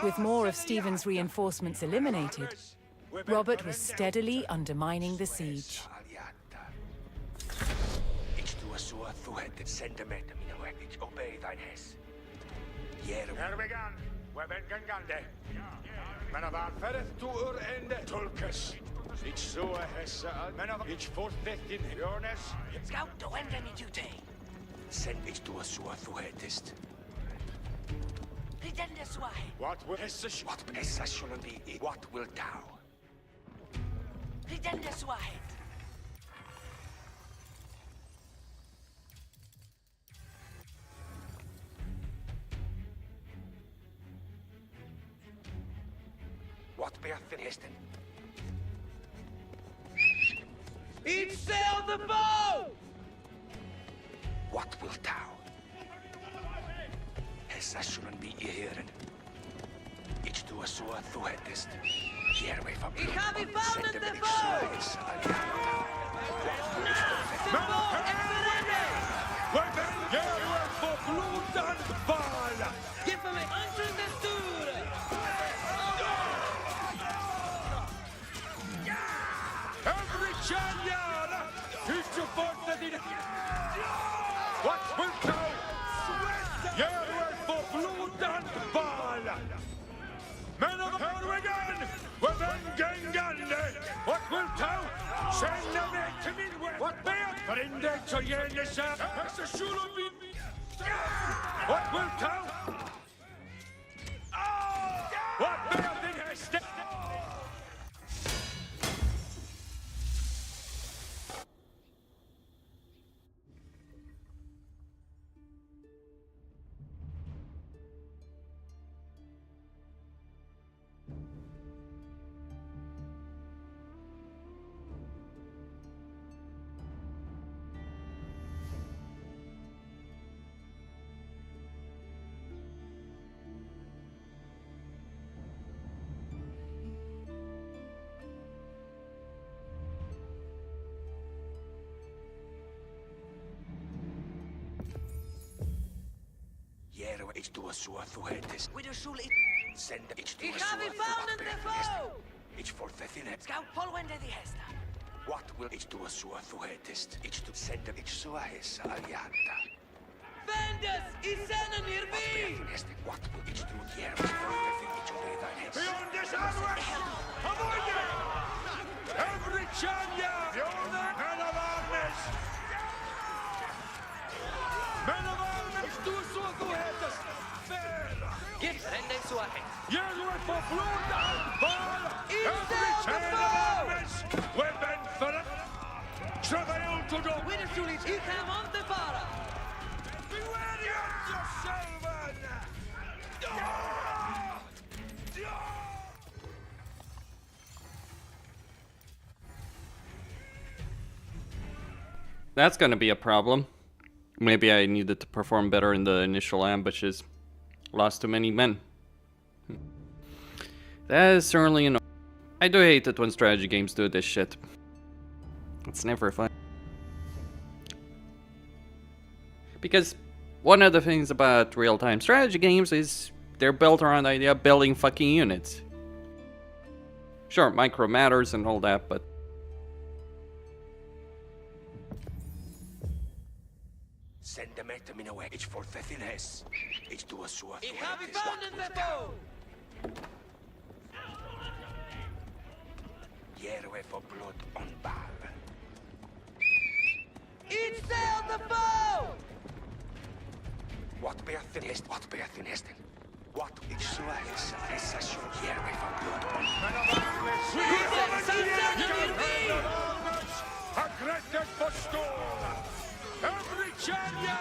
With more of Stephen's reinforcements eliminated, Robert was steadily undermining the siege. Obey thine hess. Here we gaan. We ben gangande. Men of our ferret to ur ende. Tulkus. Ich so a hesse. Men of ich forthet in Jonas. Scout to end any duty. Send ich to a sua thuhetist. Pretende suahe. What will hesse? What hesse shall be? What will thou? Pretende suahe. What bearth in Hesten? Each sail the bow! What wilt thou? Hessa shouldn't be hearing. Ich do a sua thuhetist. Here we from Ich habe found the bow! Give me unto the stool! Every Chanyana! It's your birthday! What will thou? Here we for blood and ball! Men of What will thou? Send them to me. What bear? Brinde to Yolosapien. That's a Sultans. What will thou? What bear thing has stepped? Jero ich du so du hättest. With a shul Send ich du Ich habe ihn found in the foe! Ich for the thin. Scout polwende die Hesta. What will ich du so du hättest? Ich du send ich so hessa aliata. Vendas is sending near me! What will ich du Jero for the thin ich obey thy hess? Beyond this onwards! Avoid it! Every chanya! Men of armies! Men of armies! Du så du hättest! Gib Rende zu ahead. Jero for blood and ball! Every the chain of foe! armies! Weapon Phillip! Travail to do! With a shul he came on the fara. Beware yourself! That's gonna be a problem. Maybe I needed to perform better in the initial ambushes. Lost too many men. That is certainly annoying. I do hate it when strategy games do this shit. It's never fun. Because one of the things about real-time strategy games is they're built around the idea of building fucking units. Sure, micro matters and all that, but Send them to me away. Ich for the thin hess. Ich du so Ich habe ihn found in the foe! Jero for blood on ball. Each sail the foe! What bear thin hest? What bear thin hest? What ich so hessa hessa so Jero for blood on Aggressive for storm! Every chanya!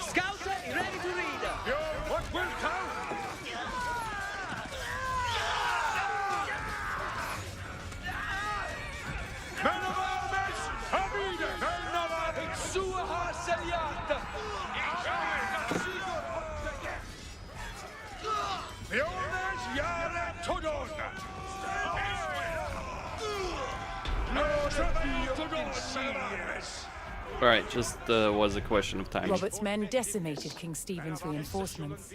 Scouts ready to read. What will come? Men of armies! Avide! Men of armies! Suha Seliata! Jonas Jare Todona! No, alright, just was a question of time. Robert's men decimated King Stephen's reinforcements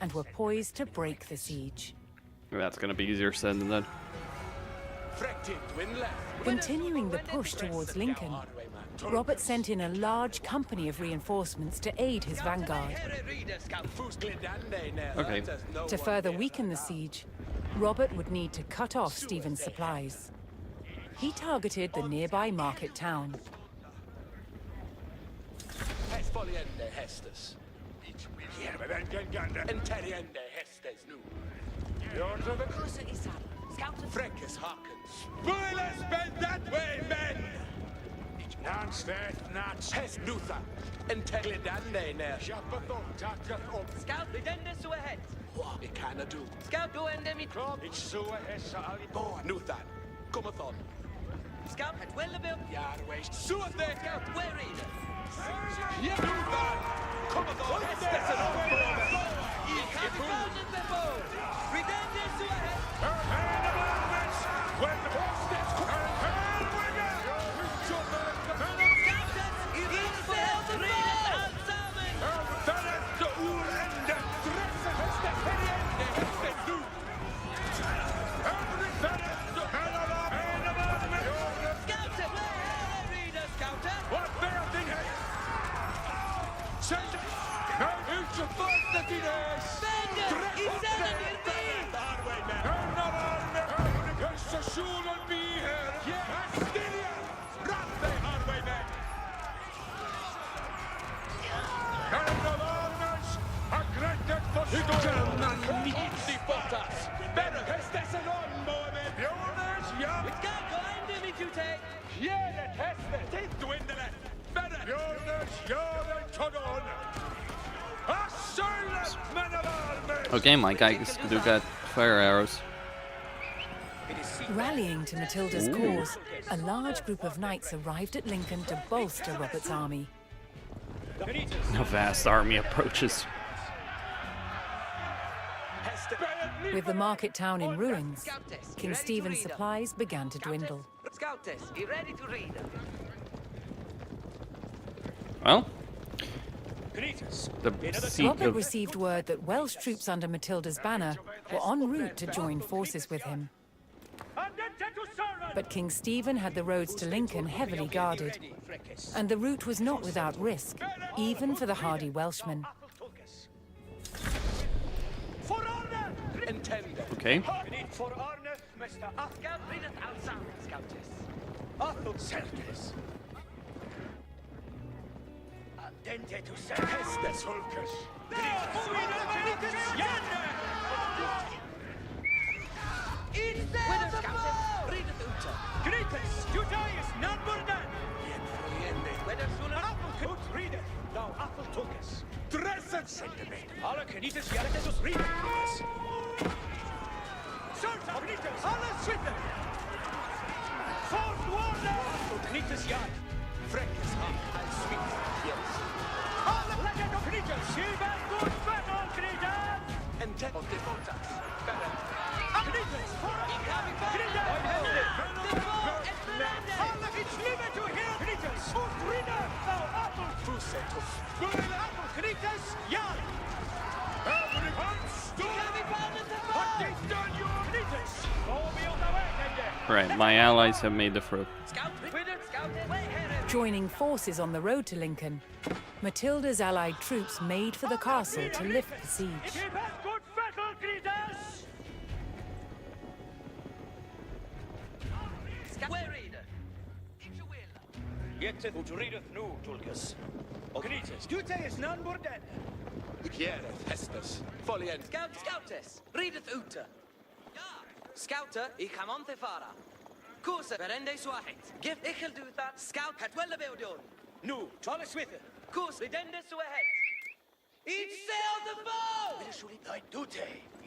and were poised to break the siege. That's gonna be easier said than done. Continuing the push towards Lincoln, Robert sent in a large company of reinforcements to aid his vanguard. Okay. To further weaken the siege, Robert would need to cut off Stephen's supplies. He targeted the nearby market town. Freckes Harkens. Spoilers bend that way, men! Nonstead, not Pest Luther. Integlidande ner. Japathon, Takat op. Scout lidende zu ahead. Ik kan het doen. Scout go ende mit. Ik zo hessa ali. Nuthan. Komathon. Scout het welle beeld. Ja, de wees. Zo het there. Scout where reader. Ja, Nuthan. Komathon. Hestessen op. Ik heb found in the bow. Redende zu ahead. When the hostage Okay, my guys do got fire arrows. Rallying to Matilda's cause, a large group of knights arrived at Lincoln to bolster Robert's army. A vast army approaches. With the market town in ruins, King Stephen's supplies began to dwindle. Well, the seat Robert of... received word that Welsh troops under Matilda's banner were en route to join forces with him. But King Stephen had the roads to Lincoln heavily guarded, and the route was not without risk, even for the hardy Welshmen. Okay. Right, my allies have made the fruit. Joining forces on the road to Lincoln, Matilda's allied troops made for the castle to lift the siege. Scouter, ik ga monte fara. Koersen, verende zwaheid. Gif ichel doet dat. Scout, het wel de beeld. Nu, tolle swither. Koers, redende zwaheid. Each sail the bow! Wil jullie dat doen?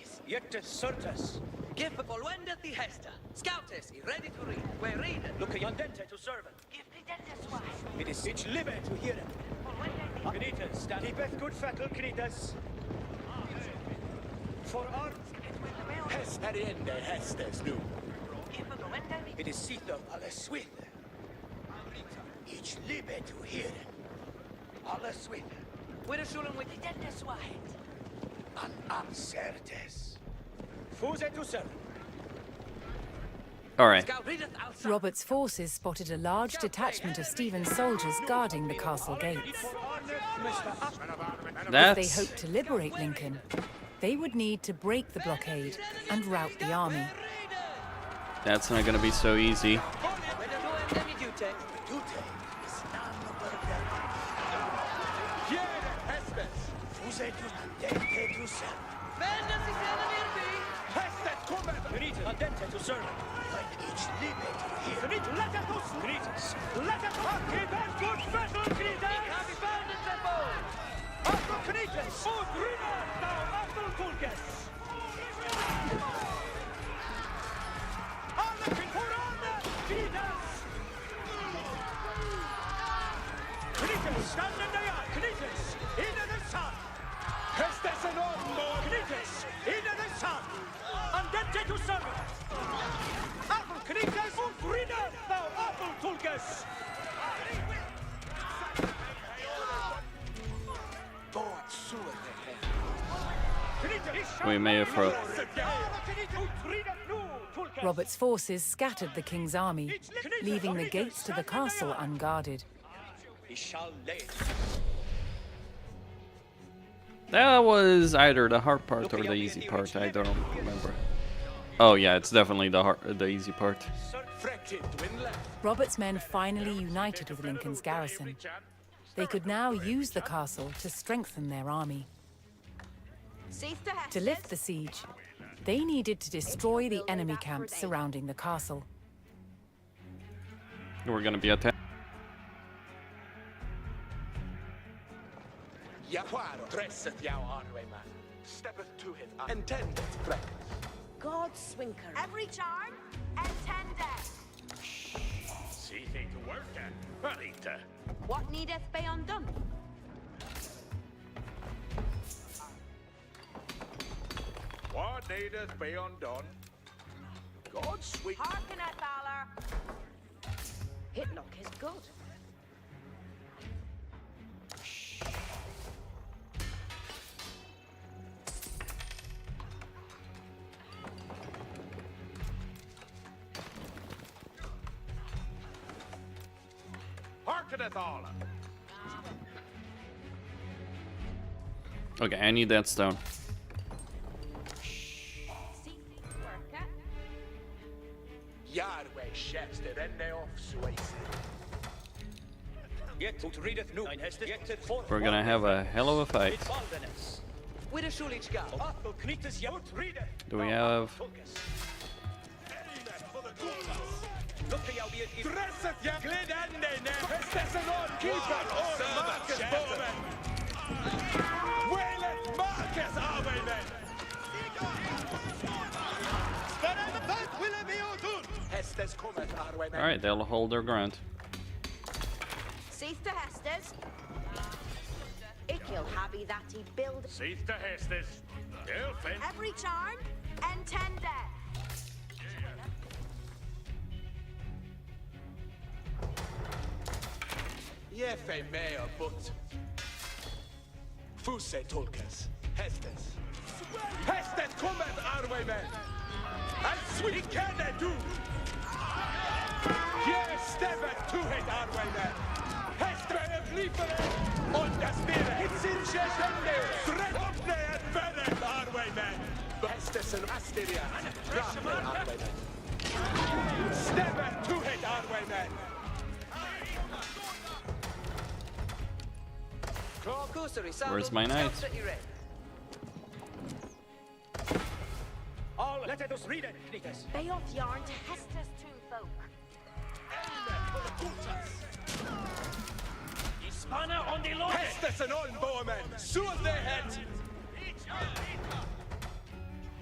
Is jette Sultans. Gif volwende die hester. Scouters, ready to read. We read. Look a yondente to servant. Gif redende zwaheid. It is each libe to hear it. Knitas, stand. Keepeth good fettle, Knitas. For arms. Hes heriende hestes nu. It is Sitho alles with. Each libe to hear. Alles with. Where is Shulam with the dentist white? An absurdes. Fuse to serve. All right. Robert's forces spotted a large detachment of Stephen's soldiers guarding the castle gates. If they hoped to liberate Lincoln, they would need to break the blockade and rout the army. That's not gonna be so easy. We may have thrown. Robert's forces scattered the king's army, leaving the gates to the castle unguarded. That was either the hard part or the easy part, I don't remember. Oh yeah, it's definitely the easy part. Robert's men finally united with Lincoln's garrison. They could now use the castle to strengthen their army. To lift the siege, they needed to destroy the enemy camps surrounding the castle. We're gonna be attacked. God's swinker. Every charm, intended. See thing to work at. Rita. What needeth be undone? What needeth be undone? God's sweet. Hearken at valor. Hitlock is good. Hearkeneth all. Okay, I need that stone. We're gonna have a hell of a fight. Do we have... Alright, they'll hold their ground. Seeth to Hestes. Ikill happy that he build. Seeth to Hestes. Every charm, intended. Jefe mea but. Fuse tolkas. Hestes. Hestes cometh our way, men. And sweet can they do. Yes, step it to it our way, men. Hestes flipper on the spirit. It's in Sinnelleos. Thread up there and better our way, men. Hestes and Asteria. Grapple our way, men. Step it to it our way, men. Where's my knight? All let us read it, Knightess. Bay off yarn to Hestes toonfolk. Spanner on the Lorem. Hestes and on bowmen. Sword their heads.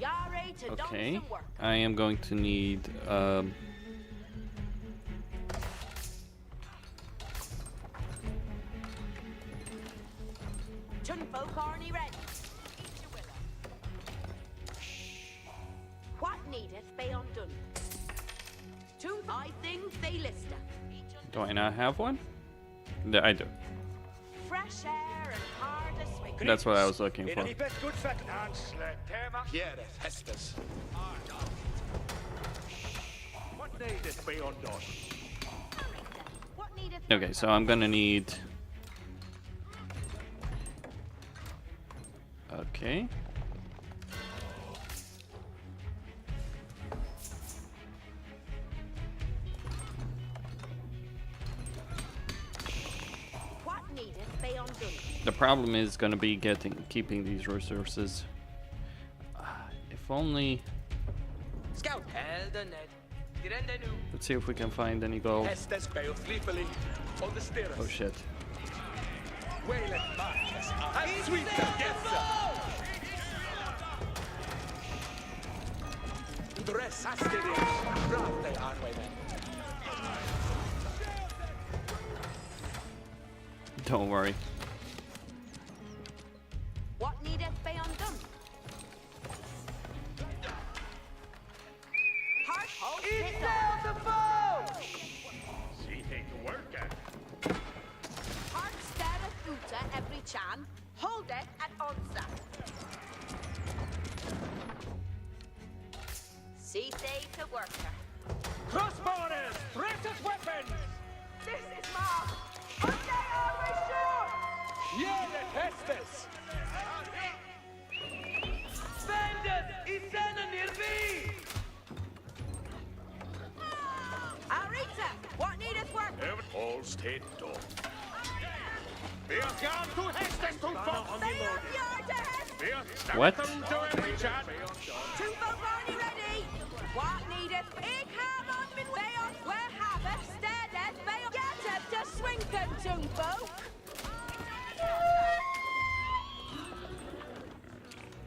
Yare to Okay, done some work. I am going to need Toonfolk arny ready. What needeth be undone? I think they list it. do I not have one? I do. Fresh air and hard to swing. That's what I was looking for. Hiereth Hestes. What needeth be undone? What needeth Okay, so I'm gonna need... Okay. What needeth be undone? The problem is gonna be keeping these resources. If only... Scout. Let's see if we can find any gold. Hestes bay of Flipoli on the stairs. Oh shit. Waylet Marcus. And sweet Getza. Dress Asteria. Grab they are way, men. Don't worry. What needeth be undone? Heart hold it down. the foe! See thing to work at. Heart stare at Uta every chan. Hold it at onsa. See they to worker. Crossbowers! Precious weapons! This is Mom. But they always sure. Hiereth Hestes. Bandit! Isana near me! Hitto. Beatgaan to Hestes to Fox. What? Toonfolk already ready. What needed? Ik heb on min way off. Where have it? Stare dead. Bay off. Get up to Swinken, Toonfolk.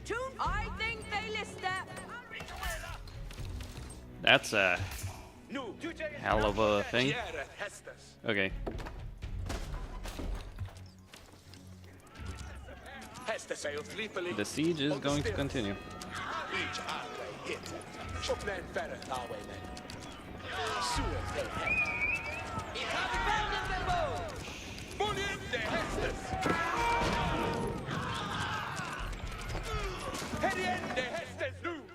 Toon, I think they list that. That's a hell of a thing. Okay. The siege is going to continue.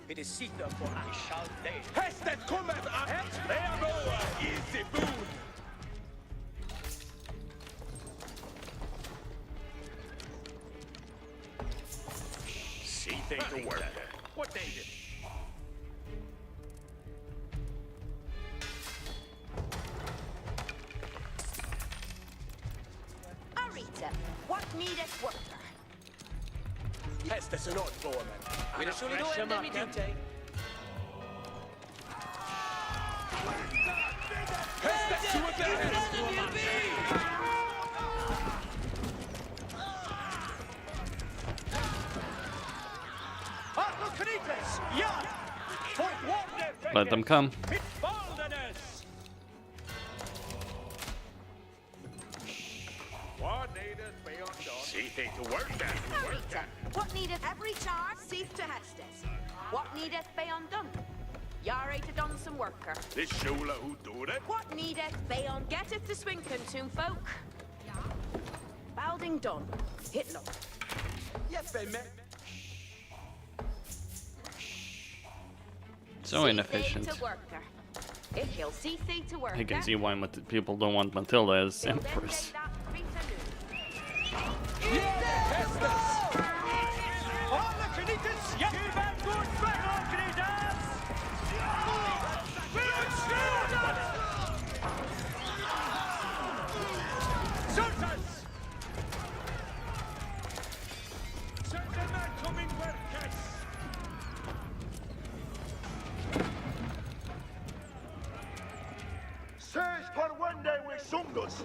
It is Sita for I shall day. Hestet kommer att Leamoa easy food. See they to work. What they did. Arita, what needeth worker? Hestes är not foreman. Vi skulle då ända med dig. Hestes to a Let them come. See they to work that. Arita, what needeth every charge? Seek to Hestes. What needeth be undone? Yare to done some worker. This Shula who do it? What needeth be on? Getteth to Swinken, Toonfolk. Balding done. Hit low. Yes, they met. So inefficient. He'll see thee to work. I can see why people don't want Matilda as Empress. Says for one day we sungus.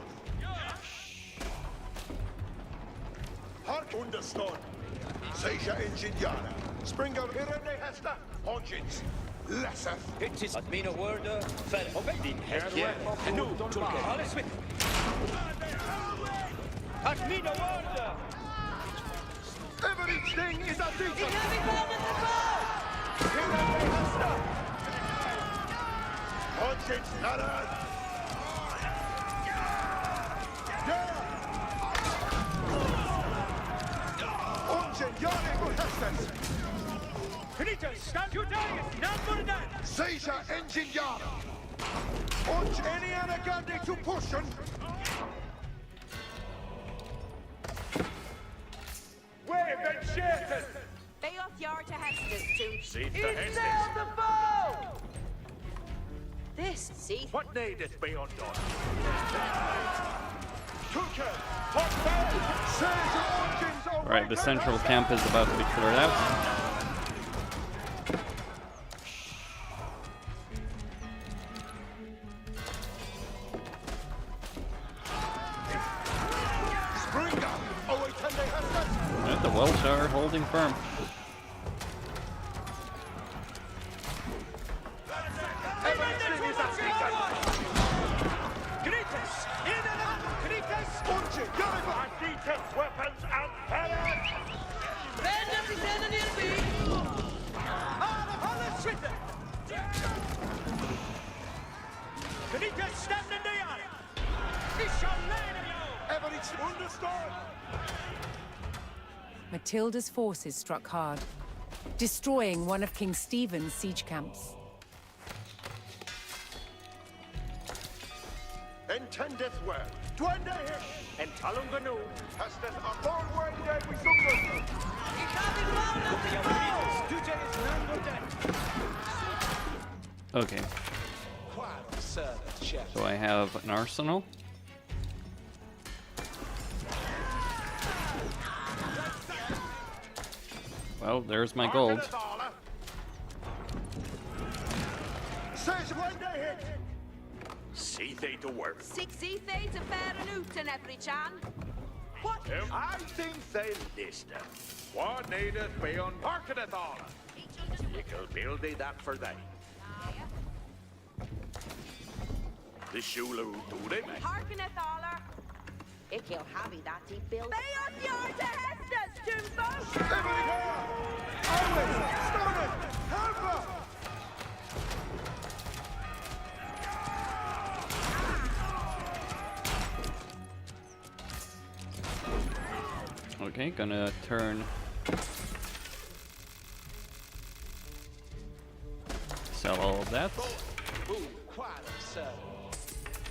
Hark understood. Seja ingeniara. Springer hirene hesta. Hongins. Lesser. It is at mina word, Phillip. Din herre. Nu, Tulke. Alles with. At mina word. Everything is a decent. Hongins, nada. Seja ingeniara. Und any other gandhi to pushen. Where been shaken? Bay off yard to Hestes, Toon. See the Hestes. The bow! This, see? What needeth be undone? Right, the central camp is about to be cleared out. And the Welsh are holding firm. Weapons and pellets! Matilda's forces struck hard, destroying one of King Stephen's siege camps. Intendeth well. Duende him! And Talunganu has this a full Wednesday we sungus. Okay. So I have an arsenal. Well, there's my gold. See they to work. Six they to bear an oot in every chan. What? I think they listen. What needeth beyond Parkineth all? You can build it that for they. The Shulu do they make? Parkineth aller. Ik'll have it that he built. Bay on your to Hestas, Jumbo! Okay, gonna turn. Sell all of that. Ooh, quite so.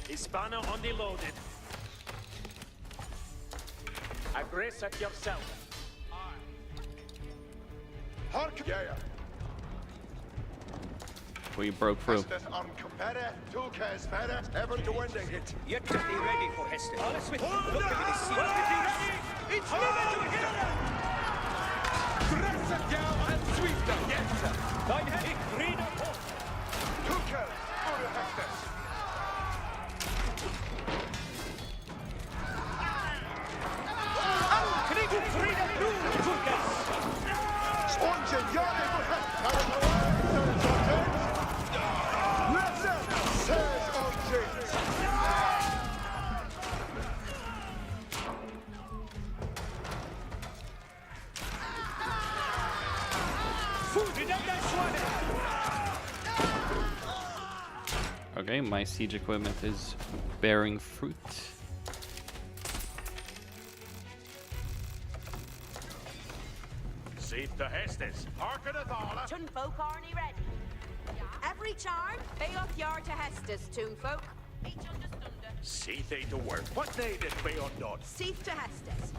Hispano on the loaded. Aggress at yourself. Hark, yeah. We broke through. Ever to when they hit. Yet to be ready for Heston. All is with you. Look at me, see. It's moving to hit. Dress it down and sweep them. Yes, sir. By head, green up. Tukers, for the Hestes. Okay, my siege equipment is bearing fruit. See the Hestes. Harken it all. Tunfolk aren't ready. Every charm, bay off yard to Hestas, Tunfolk. Each understunder. See they to work. What needeth beyond done? Seeth to Hestas.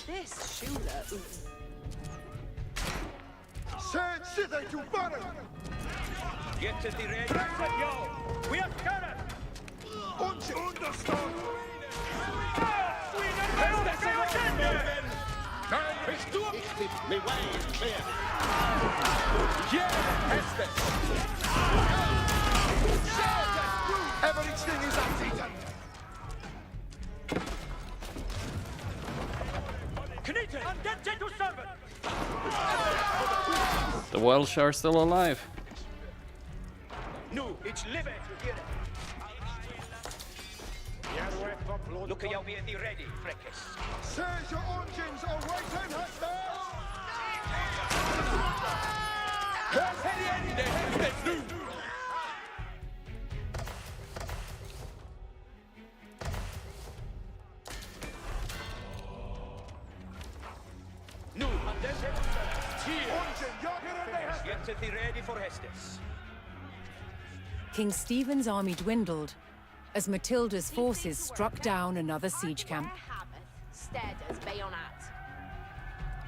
This Shula. Send Sithe to battle! Get to the ready. Press it, yo! We have got it! Understood! Me way is clear. Yeah, Hestes! Everything is active. Knitted and get to servant! The Welsh are still alive. No, it's living. Look at you be ready, Frickus. Says your engines are waiting, Hestes! No, and then get to the ready for Hestes. King Stephen's army dwindled as Matilda's forces struck down another siege camp.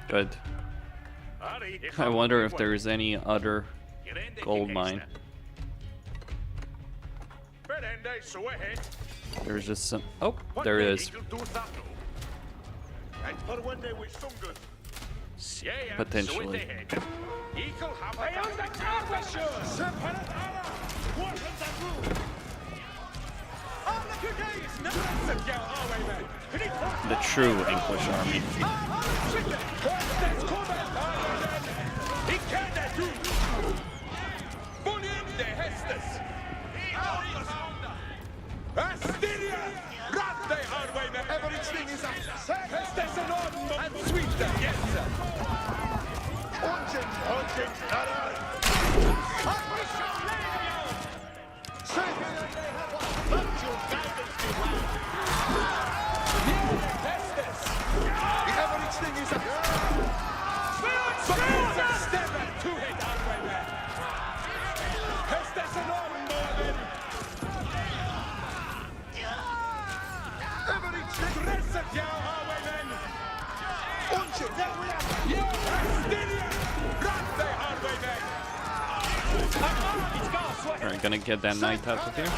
Good. I wonder if there's any other gold mine. There's just some. Oh, there is. Potentially. The true English army. Everything is Hestes and Anton and sweep them. Yes, sir. Everything is Alright, gonna get that knight out of here.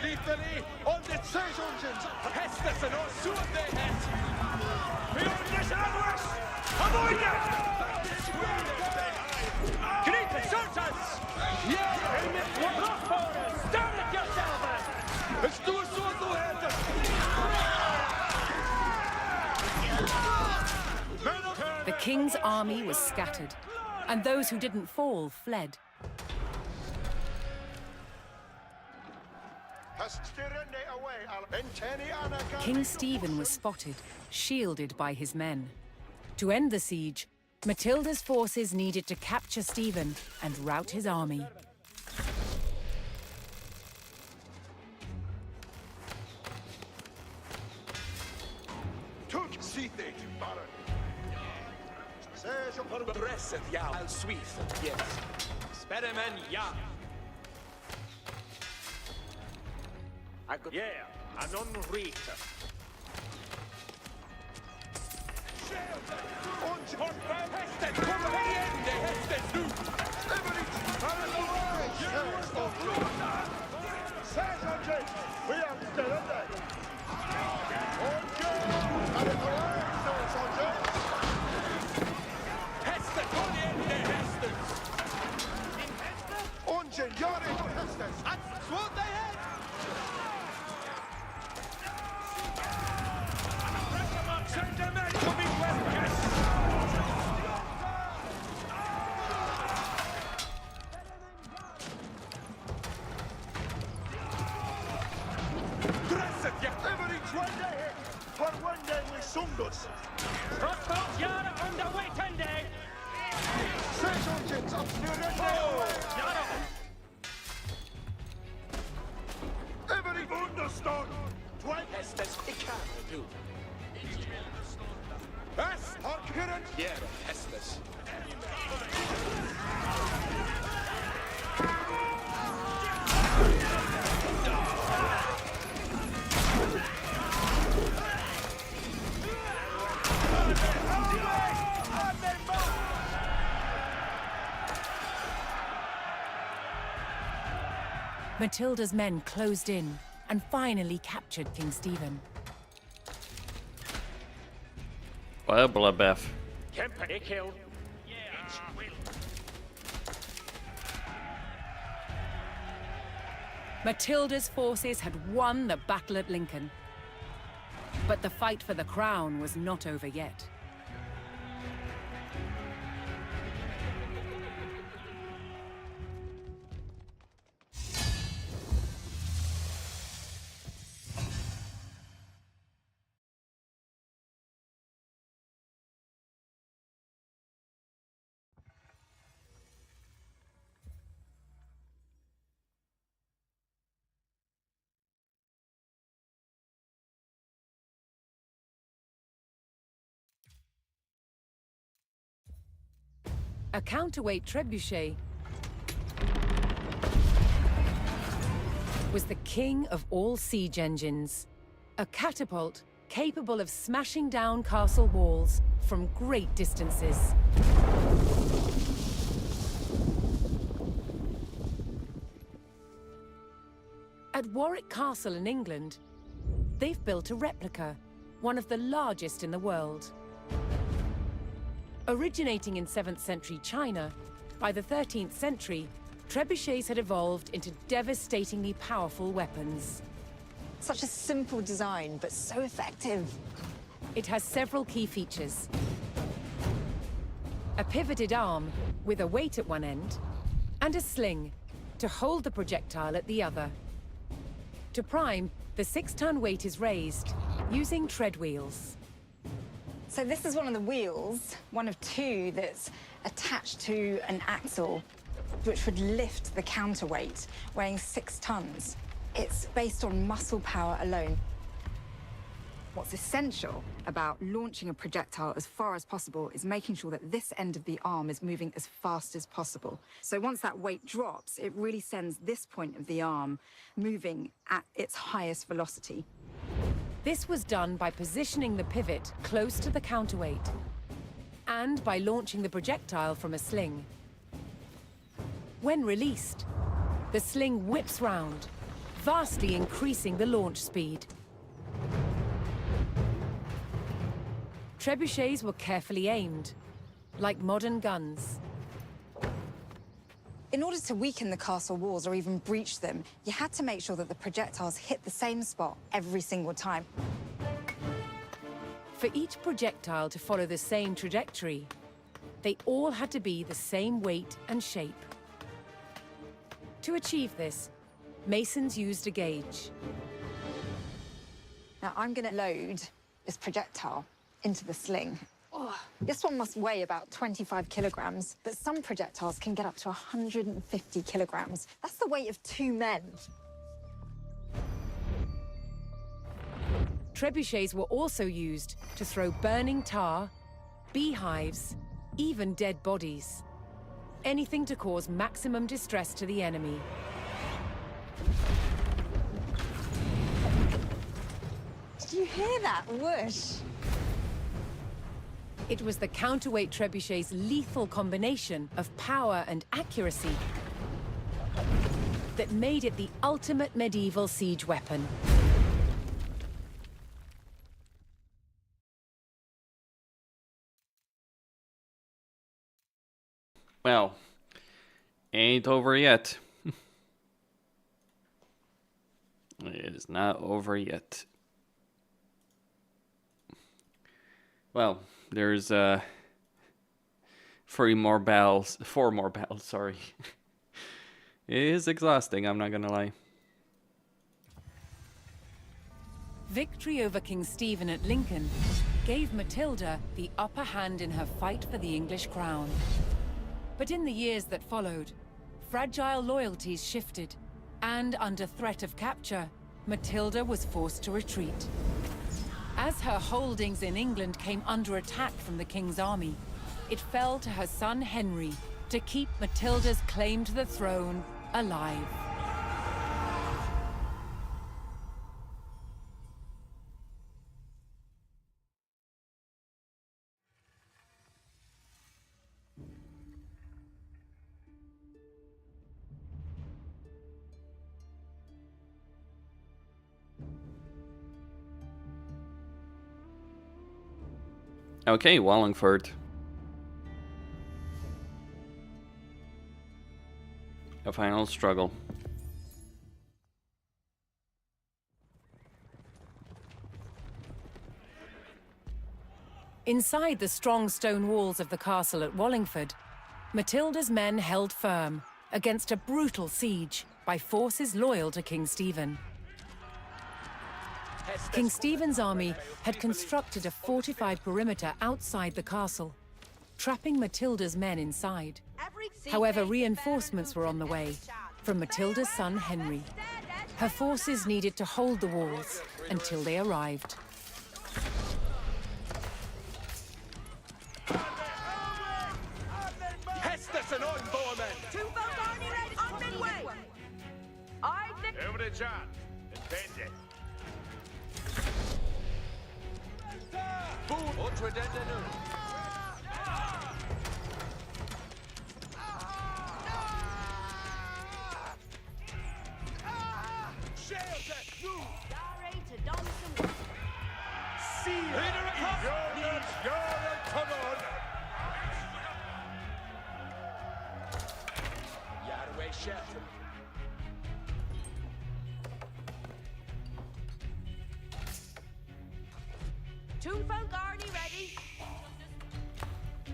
Lethally on the siege engines. Hestes and all suit they het. Beyond this ambush! Avoid it! Greet the Sultans! Yeah, aim it one crossbowers! Stand it yourselves! It's too soon to hit us! The king's army was scattered, and those who didn't fall fled. King Stephen was spotted, shielded by his men. To end the siege, Matilda's forces needed to capture Stephen and rout his army. Took Seathate, Baron. Serge upon the dress at Yao. Al Sweeth, yes. Spediman Yao. I could. Yeah, Anon Reet. Und von Hesten, Kompaniente, Hesten, du! Stevenich, Sergeant, we are still in there. Hesten, Kompaniente, Hesten! Unchen, Jari, Hesten! That's what they had! Gentlemen, coming well, yes! Dresset, ja! Every 20 hit! For one day we sungus! Crossbows, Yara, on the way, 10 day! Six engines up near the Yara! Every understood! 20 Hestes, it can't do. Was? Harkeren? Yeah, Hestes. Matilda's men closed in and finally captured King Stephen. Well, bloodbath. Kemper, they killed. Matilda's forces had won the battle at Lincoln. But the fight for the crown was not over yet. A counterweight trebuchet was the king of all siege engines. A catapult capable of smashing down castle walls from great distances. At Warwick Castle in England, they've built a replica, one of the largest in the world. Originating in 7th century China, by the 13th century, trebuchets had evolved into devastatingly powerful weapons. Such a simple design, but so effective. It has several key features. A pivoted arm with a weight at one end, and a sling to hold the projectile at the other. To prime, the 6-ton weight is raised using tread wheels. So this is one of the wheels, one of two that's attached to an axle, which would lift the counterweight, weighing 6 tons. It's based on muscle power alone. What's essential about launching a projectile as far as possible is making sure that this end of the arm is moving as fast as possible. So once that weight drops, it really sends this point of the arm moving at its highest velocity. This was done by positioning the pivot close to the counterweight and by launching the projectile from a sling. When released, the sling whips round, vastly increasing the launch speed. Trebuchets were carefully aimed, like modern guns. In order to weaken the castle walls or even breach them, you had to make sure that the projectiles hit the same spot every single time. For each projectile to follow the same trajectory, they all had to be the same weight and shape. To achieve this, masons used a gauge. Now I'm going to load this projectile into the sling. Oh, this one must weigh about 25 kilograms, but some projectiles can get up to 150 kilograms. That's the weight of 2 men. Trebuchets were also used to throw burning tar, beehives, even dead bodies. Anything to cause maximum distress to the enemy. Did you hear that whoosh? It was the counterweight trebuchet's lethal combination of power and accuracy that made it the ultimate medieval siege weapon. Well, ain't over yet. It is not over yet. Well, there's 4 more battles, sorry. It is exhausting, I'm not gonna lie. Victory over King Stephen at Lincoln gave Matilda the upper hand in her fight for the English crown. But in the years that followed, fragile loyalties shifted, and under threat of capture, Matilda was forced to retreat. As her holdings in England came under attack from the king's army, it fell to her son Henry to keep Matilda's claim to the throne alive. Okay, Wallingford. A final struggle. Inside the strong stone walls of the castle at Wallingford, Matilda's men held firm against a brutal siege by forces loyal to King Stephen. King Stephen's army had constructed a fortified perimeter outside the castle, trapping Matilda's men inside. However, reinforcements were on the way from Matilda's son Henry. Her forces needed to hold the walls until they arrived.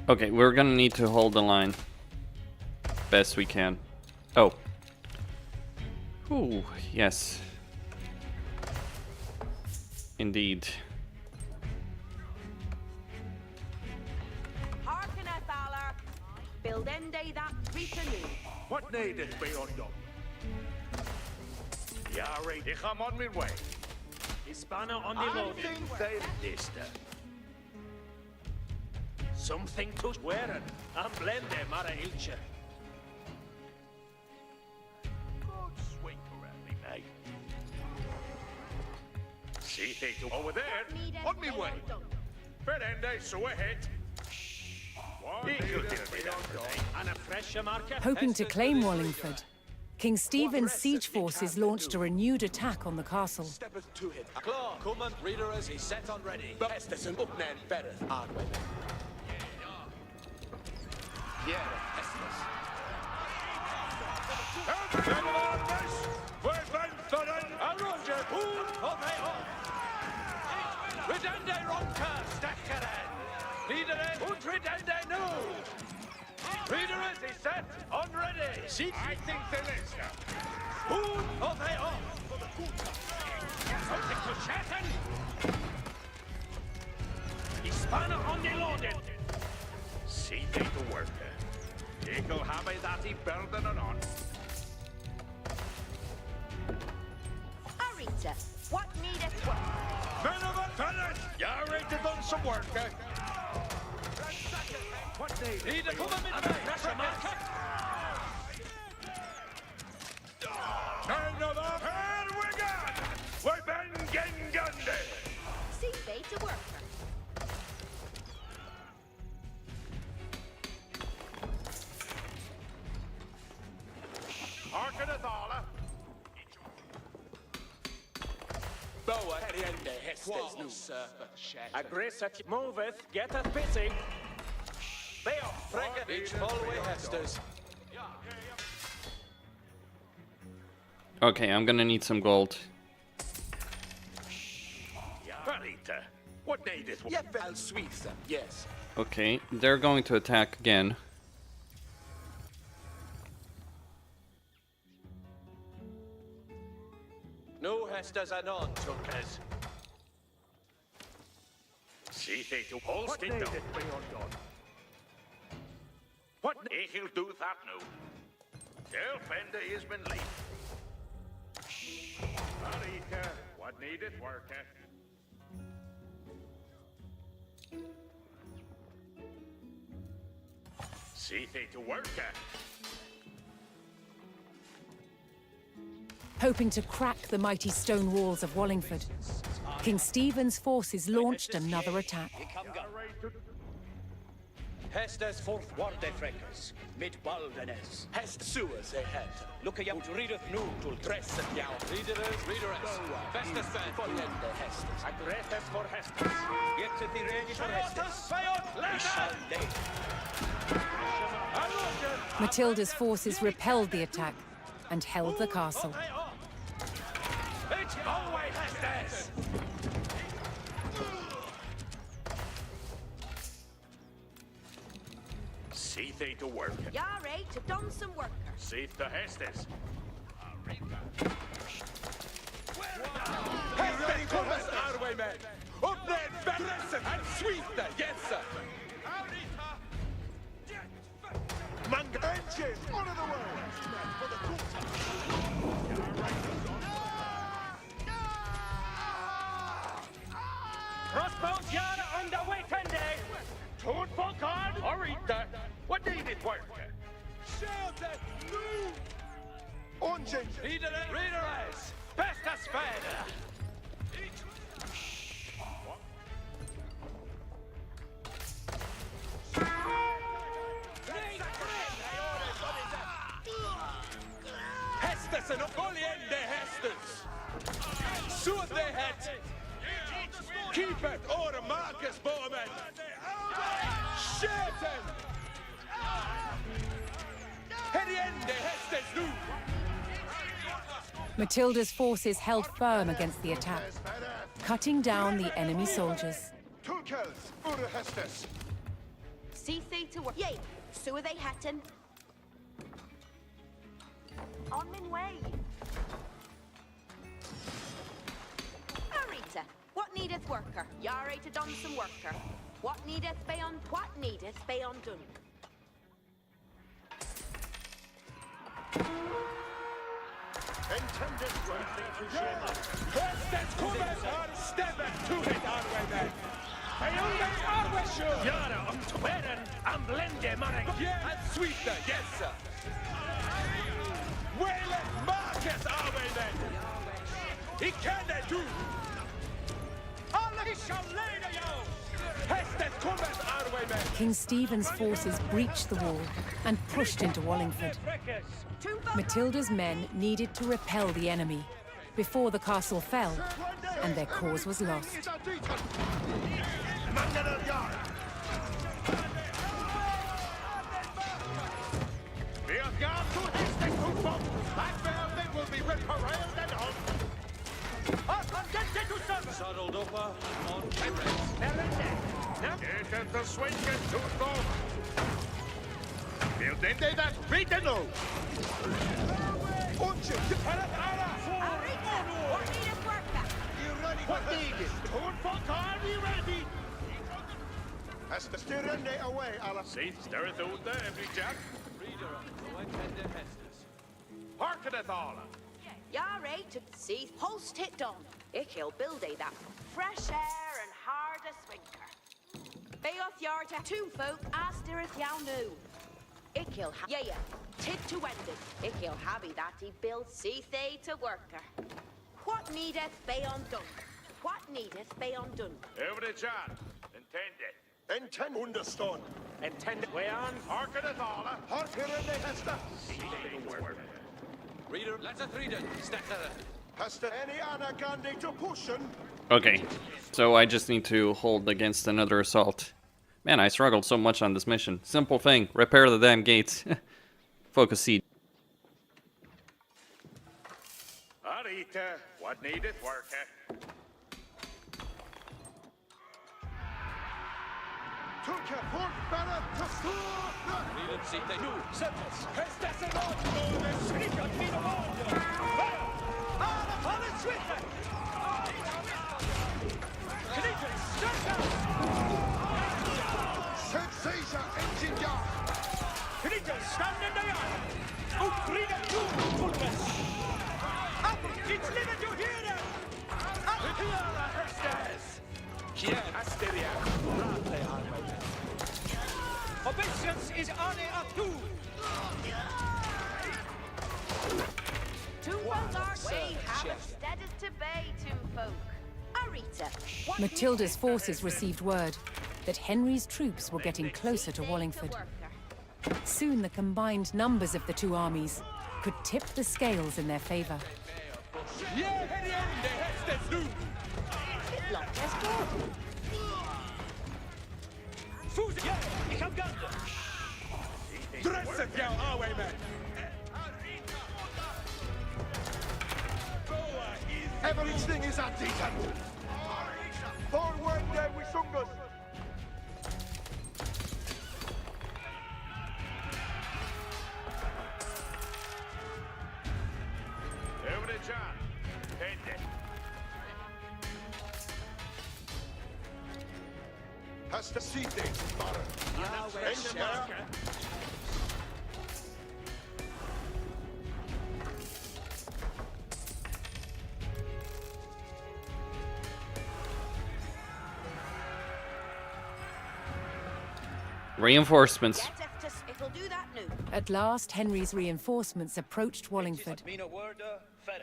Okay, we're gonna need to hold the line best we can. Oh. Ooh, yes. Indeed. Hearken, Athalar. Build ende that retinue. What needeth be undone? Yari, ich am on my way. Hispana on the load. Something to wear and blende mara ilche. Good sweep around me, mate. See things over there. On me way. Berende, so ahead. Hoping to claim Wallingford, King Stephen's siege forces launched a renewed attack on the castle. Steppeth to him. Claw, Cuman, reader as he set on ready. Hestes and Upnan bereth Ardway. Yeah, Hestes. Redende Ronka, Stackeren. Leader und Redende no. Reader is he set on ready. See, I think there is now. Who are they off? Something to chatten. He spun on the loaded. See, they the worker. Eagle have that he burden on. Arita, what needeth work? Men of a fellas, you're ready to done some work, eh? What they need to come in pressure market. Men of a fair wigan, we're Ben Gengunde. See they to worker. Harkeneth alla. Boa, Heriende, Hestes, no surfer, shed. Aggressor moveth, getteth busy. They are frigate Each follow-away Hestes. Okay, I'm gonna need some gold. Arita, what needeth? Yep, sweet, sir. Yes. Okay, they're going to attack again. No Hestes anon, Tulkas. See they to Holstein down. What he'll do that now? Tell Fender he's been late. Arita, what needed work? See they to work. Hoping to crack the mighty stone walls of Wallingford, King Stephen's forces launched another attack. Hestes forth warde freckers, mid baldenes. Hest suas ahead. Look a out readeth nu tul dress at yaw. Readerers. Vestes bed. Follende Hestes. Aggressor for Hestes. Get to the ready for Hestes. We shall lay. Matilda's forces repelled the attack and held the castle. It's always Hestes. See they to work. Yare to done some worker. See the Hestes. Hestes cometh our way, men. Up there, Beressen and sweet there, yes, sir. Manga engines out of the way. Crossbows yard on the way, Konda. Toad for card, Arita. What needed work? Shelter, no. Engine. Readerers. Best as spider. Hestes and Oliende Hestes. Suit they had. Keep it, or Marcus Bowman. Shatan. Heriende Hestes nu. Matilda's forces held firm against the attack, cutting down the enemy soldiers. Tulkas, Ura Hestes. See they to work. Yay, so are they hattin'. On min way. Arita, what needeth worker? Yare to done some worker. What needeth beyond? What needeth beyond done? Intended something to share. Hestes cometh on steppeth to it our way, men. Yara om Toberen, am blende Marek. Yeah, and sweet there, yes, sir. Wayland Marcus our way, men. He can do. Allah shall lay the yo. Hestes cometh our way, men. King Stephen's forces breached the wall and pushed into Wallingford. Matilda's men needed to repel the enemy before the castle fell and their cause was lost. Saddled up on Gabriel. Get the swing and to go. Build them they that read the no. What needed? Are we ready? Has the steering away, Alain. See, stir it out there, every jack. Reader of the Hestes. Harkeneth, Alain. You're right to see post hit done. I'll build that fresh air and hard a swinker. Be off your two folk aster if y'all knew. I'll yeah, tid to wended. I'll happy that he builds see they to worker. What needeth be undone? What needeth be undone? Every John. Intended. Intend understood. Intended. Way on. Harkeneth, Alain. Harkeneth, they hesta. See they to work. Reader, let's read it. Has there any other Gandhi to push him? Okay, so I just need to hold against another assault. Man, I struggled so much on this mission. Simple thing, repair the damn gates. Focus seed. Arita, what needeth work, Turka, port better to stop! Read it, see they do. Sultans, Ascend Sensation engine yard! Crix, stand in the yard! Read it, do, Kurtis! It's living to hear them! Here are Hestes! Here, Asteria, RatEmperor. Obeisance is Alain of Two folk are we have instead to bay, two folk. Arita. Matilda's forces received word that Henry's troops were getting closer to Wallingford. Soon the combined numbers of the two armies could tip the scales in their favor. Everything is at decent. Forward there we sungus. Over to John. Tende. Has the sea things, Yahweh. Reinforcements. At last, Henry's reinforcements approached Wallingford.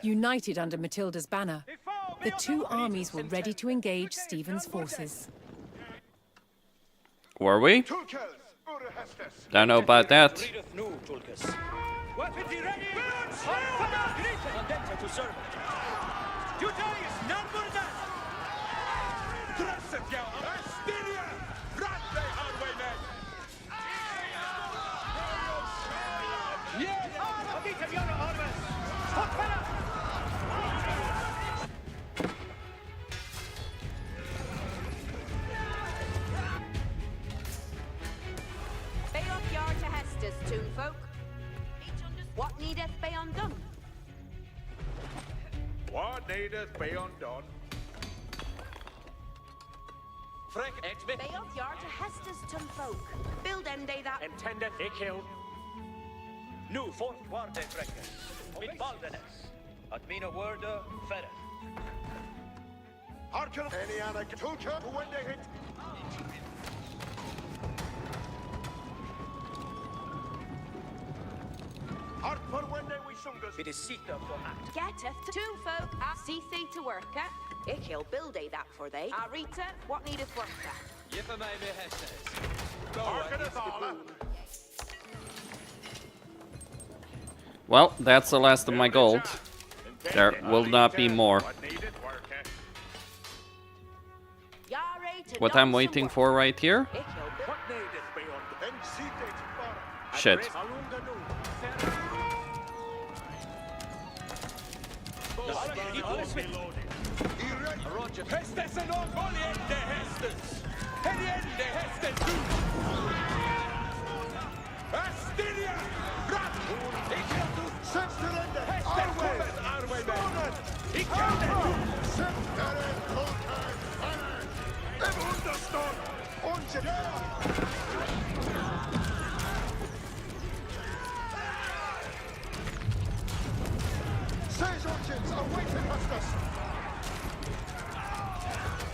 United under Matilda's banner, the two armies were ready to engage Stephen's forces. Were we? Don't know about that. What needeth be undone? What needeth be undone? Frank, exbit. Be off yard to Hestes ton folk. Build end they that. Intended, ik hill. Nu fort warde frekke. Mit baldenes. At mina worde ferre. Harken. Any other tulka when they hit. Harper when they we sungus. It is sita for act. Getteth two folk see thee to work at. Ik hill build they that for they. Arita, what needeth work at? Jipper mij weer Hestes. Well, that's the last of my gold. There will not be more. What I'm waiting for right here? Shit.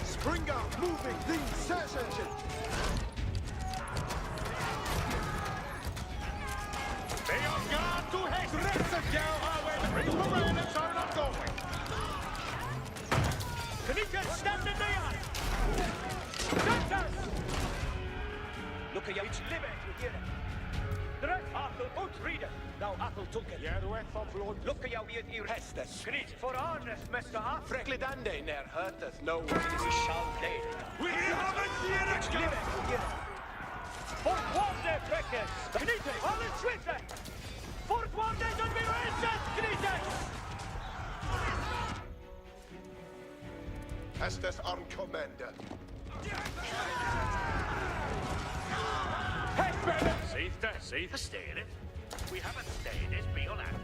Springer, moving, things, search engine. They are gone to his rest of you, bring the raiders are not going. Kanika, stand in the yard. Sultans! Look at you, it's living, you hear it. Direct Apple, out reader. Now Apple took it. Yeah, the way for blood. Look at you, you Hestes. Greet for honest, Mr. Apple. Freklidande, ner hurteth no one. We shall play. We haven't seen it. It's living, you hear it. For one day, Freckes. Knite, all in Twitter. For one day, don't be racist, Knite. Hestes on commander. Safe, stay in it. We haven't stayed it, be on that.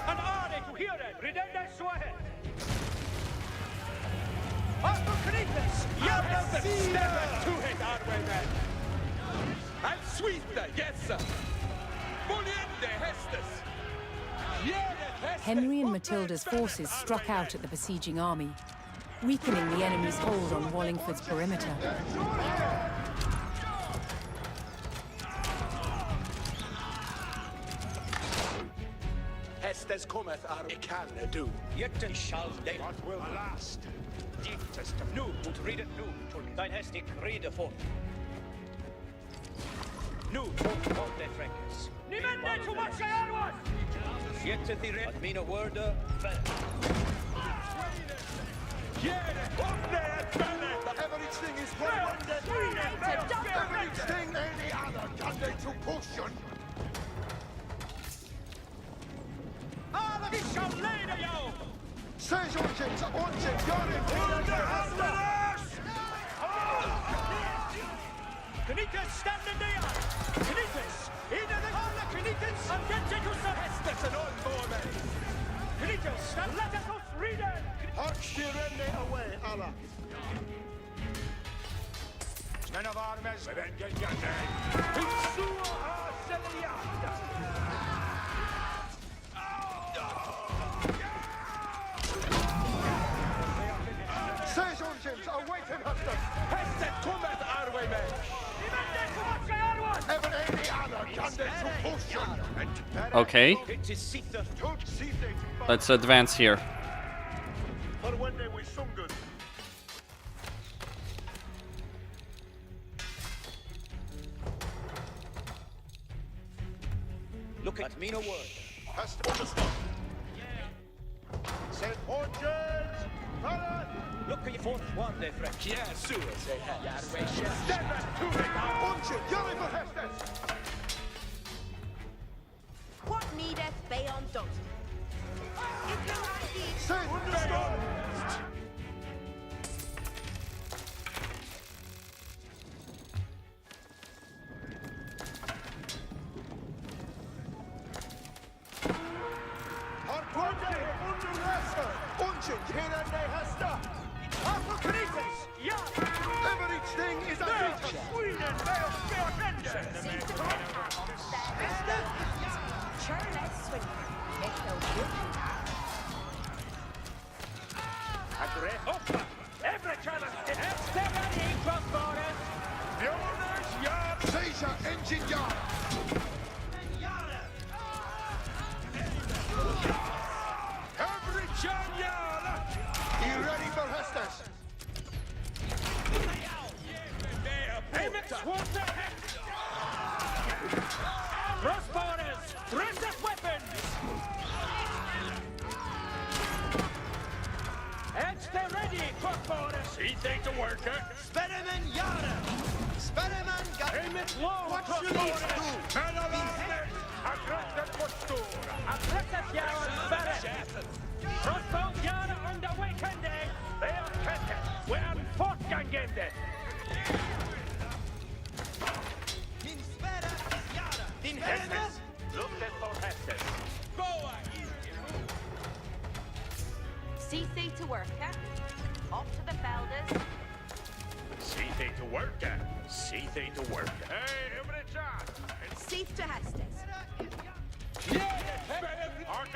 An army to hear it, redundant sweat. Arthur Crix, you're the step to it, Arway man. And sweet, yes, sir. Muliende Hestes. Henry and Matilda's forces struck out at the besieging army, weakening the enemy's hold on Wallingford's perimeter. Hestes cometh our can do. Yet shall they what will last. Dietest nu, und redet nu, und dein Hestig rede fort. Nu, fort von de Freckes. Niemand zu was I was! Yet the red mean a word of everything is everything any other Sunday to potion. Vi shall leda you! Sergeants, orchard, you're in Knikas, stand in the yard! Knikas, in the corner, Knikas, and get to some Hestes and all more men! Knikas, stand, let us read it! Hark, Shirene away, Allah! Men of armies, then get your name! Hitsua Sinnelleos! Sergeants, awaiting Huston! Hestet combat our way, men! Ever any other Sunday to potion! Okay. Let's advance here. For when they were so good. Look at me no word. Has to understand. Said orchards! Look at your fourth one, they French. Yeah, sure, say hey. Stand back to it! Orchard, you're in for Hestes! What needeth beyond dot? If you like these... Say understand! Everything is a feature. Every challenge is the owner's yard. Caesar engine yard. Every John yard. You ready for Hestes? Crossbowers, dress up weapons! Heads they ready, crossbowers! See thing to work, Sperimen Yara! Sperimen Yara! Aim it low, what crossbowers! Men of arms! Aggressive postura! Aggressive Yara, Speret! Crossbow Yara on the weekend! They are kettet! We are fortgangende! Din Spera is Yara! Din Hestes! Look at for Hestes! Boa! See thee to work, Up to the felders. See thee to work, See thee to work. Hey, every chance! See to Hestes.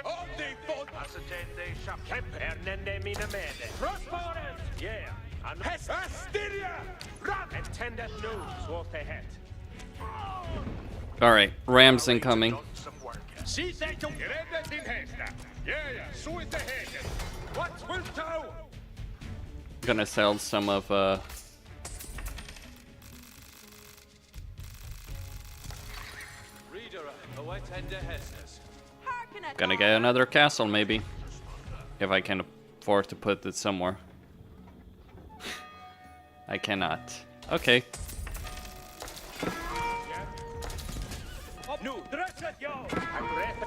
Om de fått! Assistente Shapkemp, Ernende mina mede. Crossbowers! Yeah! And Astyria! Run! Attendant news what they had. Alright, Rams incoming. See they to Grede din hästa. Yeah, so is the head. What will do? Gonna sell some of gonna get another castle maybe. If I can afford to put it somewhere. I cannot. Okay. Nu, dresset jag!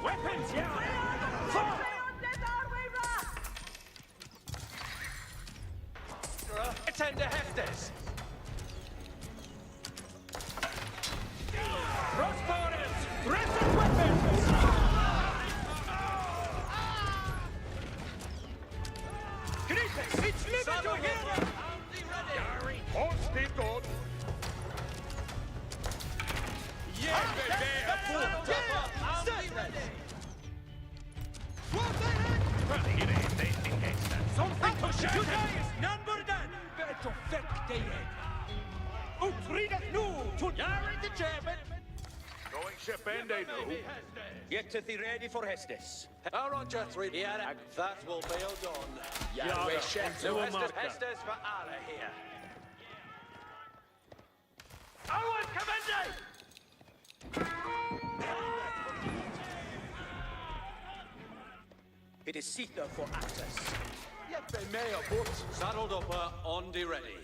Weapons, ja! Attend the Hestes! Crossbowers! Dresset weapons! Crix! It's limit to hero! Gary, hold still, God! Yeah, baby! Something to shoot! You guys, number done! Better fact they had. Utrida nu! To Yari the German! Going ship and they know. Get to the ready for Hestes. All right, just read. Yeah, that will be all done. Yeah, we ship to Hestes for Allah here. Owen, commandant! It is Sita for access. Yet they may have put saddled up on the ready.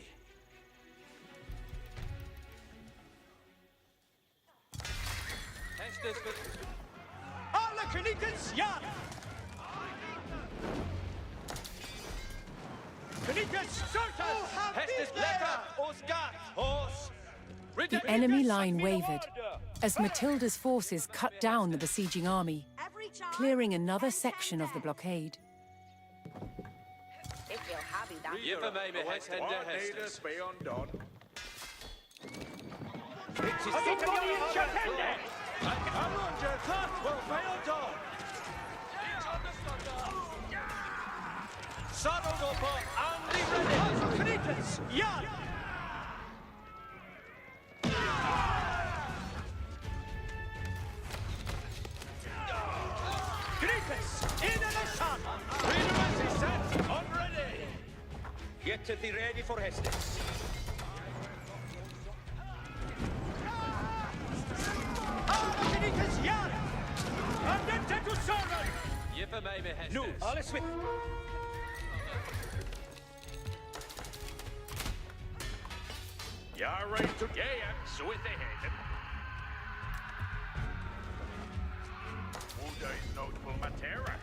Estes for alla Knickens, ja! Knickens, Sultans! Estes letter, Oscar, horse! The enemy line wavered as Matilda's forces cut down the besieging army, clearing another section of the blockade. If you'll have it, that. Give maybe Hestes. Be undone. It's somebody in Chapende! I'm on your thought, well, failed done. Saddled up and the ready. Knickens, yeah! Kurtis, in the sun! Freedom is set, on ready! Get to the ready for Hestes. Kurtis, ja! And then to Soren! Jipper maybe Hestes. Nu, alle swift! You're right to gay, so with the head. Uda is notable matera.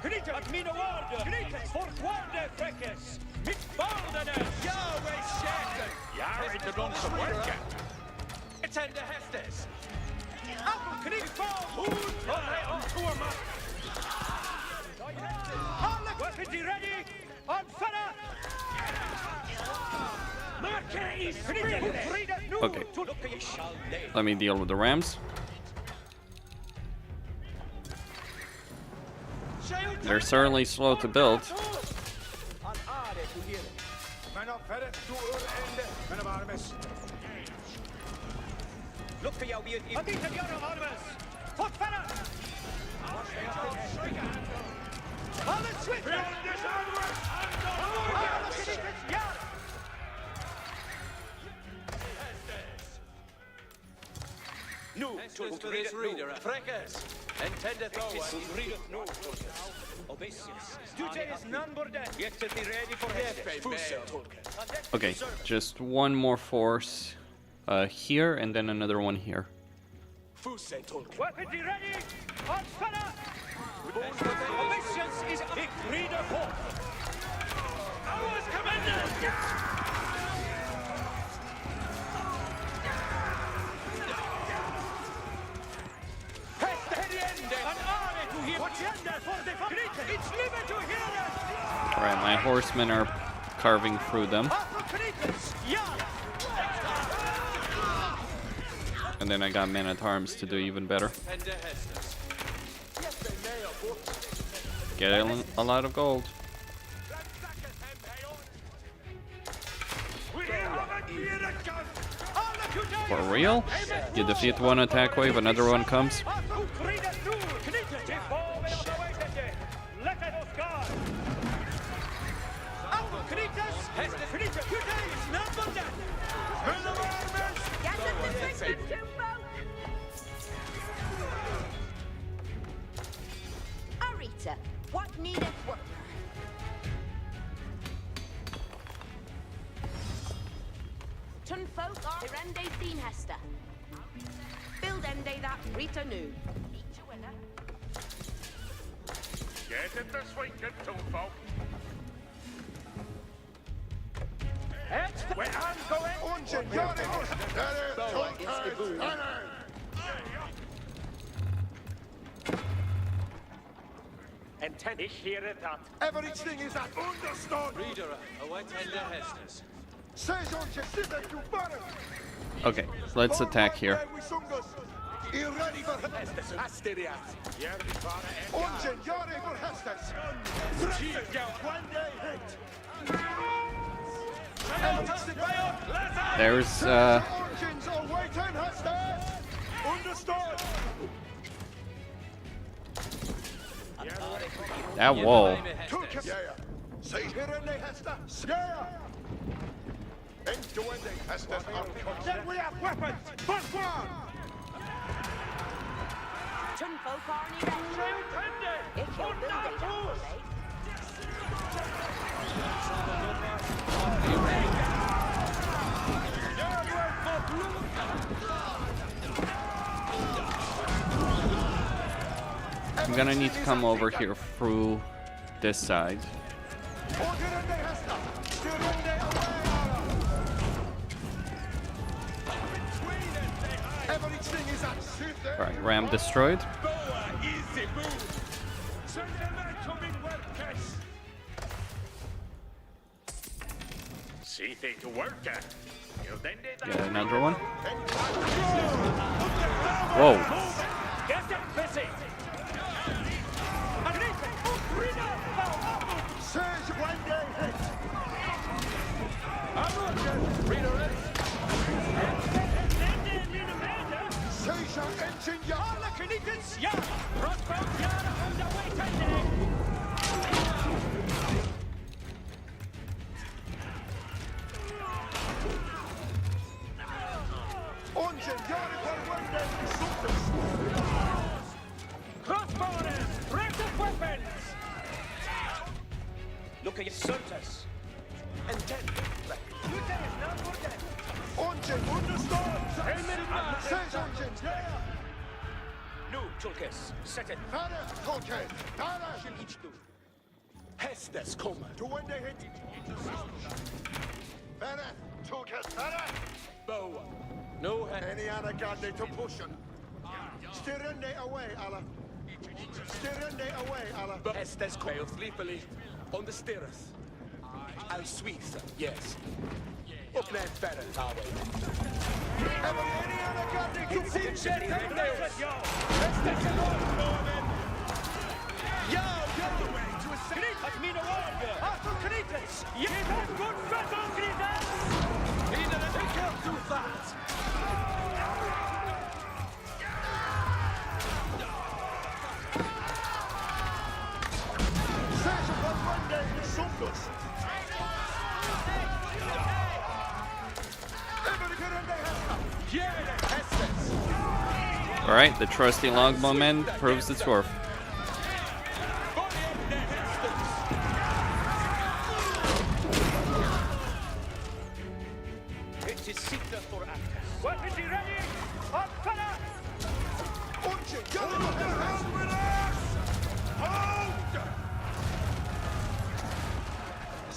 Knita at mina warder! Knita for warder freckes! Mit baldernes! Yahweh shaken! You're into done some work. Attend the Hestes! Apple knick fall! Hood! On Tourma! All weapons ready! On fire! Okay. Let me deal with the Rams. They're certainly slow to build. Nu, tulkes reader, freckes, intendeth to readeth nu, Obesius. Duteis non bordet, yet to be ready for Hestes. Okay, just one more force here and then another one here. Weapons ready, on fire! Obesius is big reader for. Ours, Commander! Alright, my horsemen are carving through them. And then I got men-at-arms to do even better. Get a lot of gold. For real? You defeat one attack wave, another one comes. Arita, what needeth work? Tun folk are Rende Thien Hester. Build ende that Rita new. Get it this weekend, tun folk. Where I'm going, Unchen, Intent ich hear that. Everything is at understood. Reader, await Ende Hestes. Okay, let's attack here. There's that wall. Then we have weapons! First one! Tun folk are near if you're building that I'm gonna need to come over here through this side. Alright, ram destroyed. See thing to work at. Get another one. Whoa. Get them busy. Look at your Sultans. And then, Nu, Tulkes, set it. Hestes kommer. Boa. No, any other god they to push on. Stirrende away, Allah. Stirrende away, Allah. Hestes kommer. Sleepily on the stairs. I'll sweet, yes. Up there, better, Tawe. Any other god they to push on. Sinnelleos. Hestes alone, Yo, the way to a city. At Minaranga. After Kurtis. You have good battle, Kurtis. Either they can't do that. Alright, the trusty longbowman proves its worth. It is Signa for actors. Weapons ready! On fire!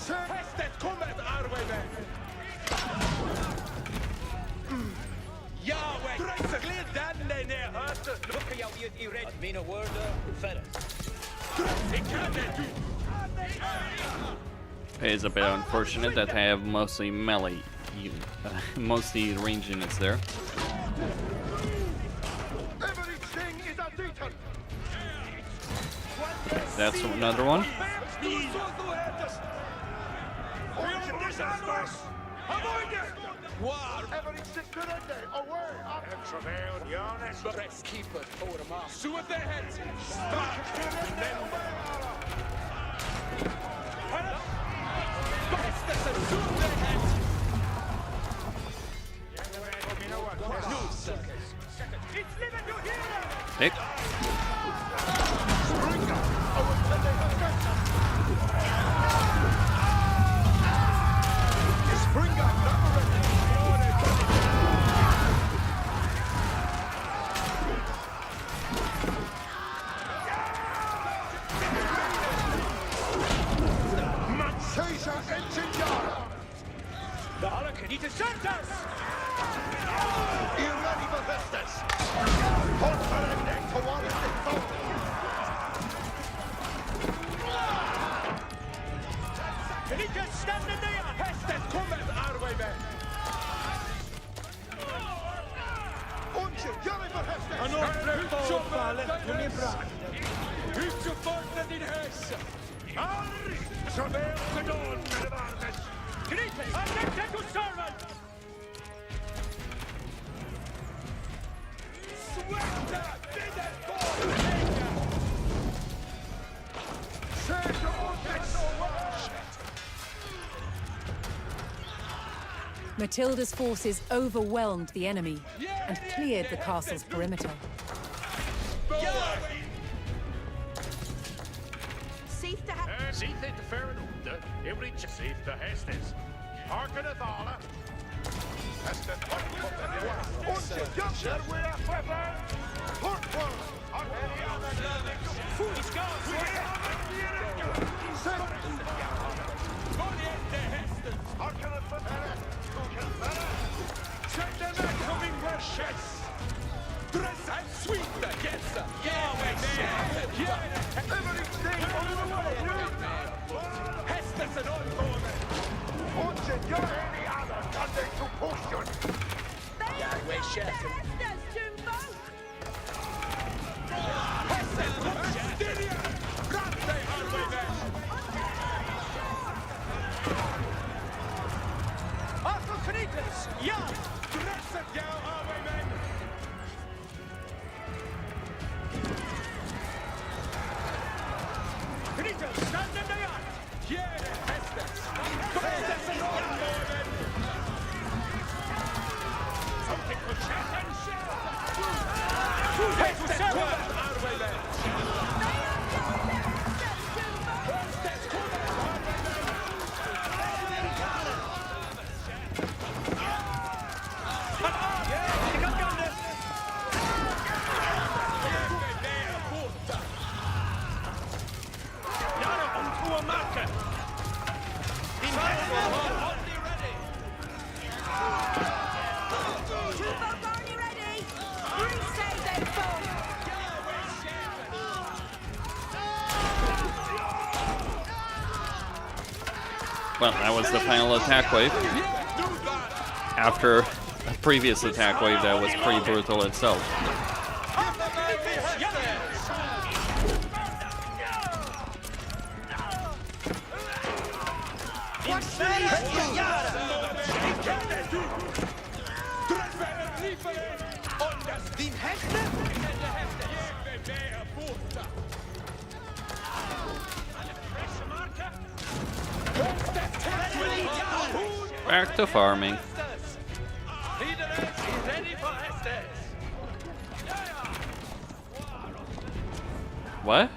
Hästet kommer arbeiden! Yahweh! Glid den ner hörte! Lukka jag ut I rätt. Mina wörda färre. Det kan det du! It's a bit unfortunate that I have mostly melee, mostly range units there. That's another one. Nick. Matilda's forces overwhelmed the enemy and cleared the castle's perimeter. Seath the Ferranunda, every Seath the Hestes. Harken a Thala. Hestes, Well, that was the final attack wave. After a previous attack wave that was pretty brutal itself. Back to farming. What?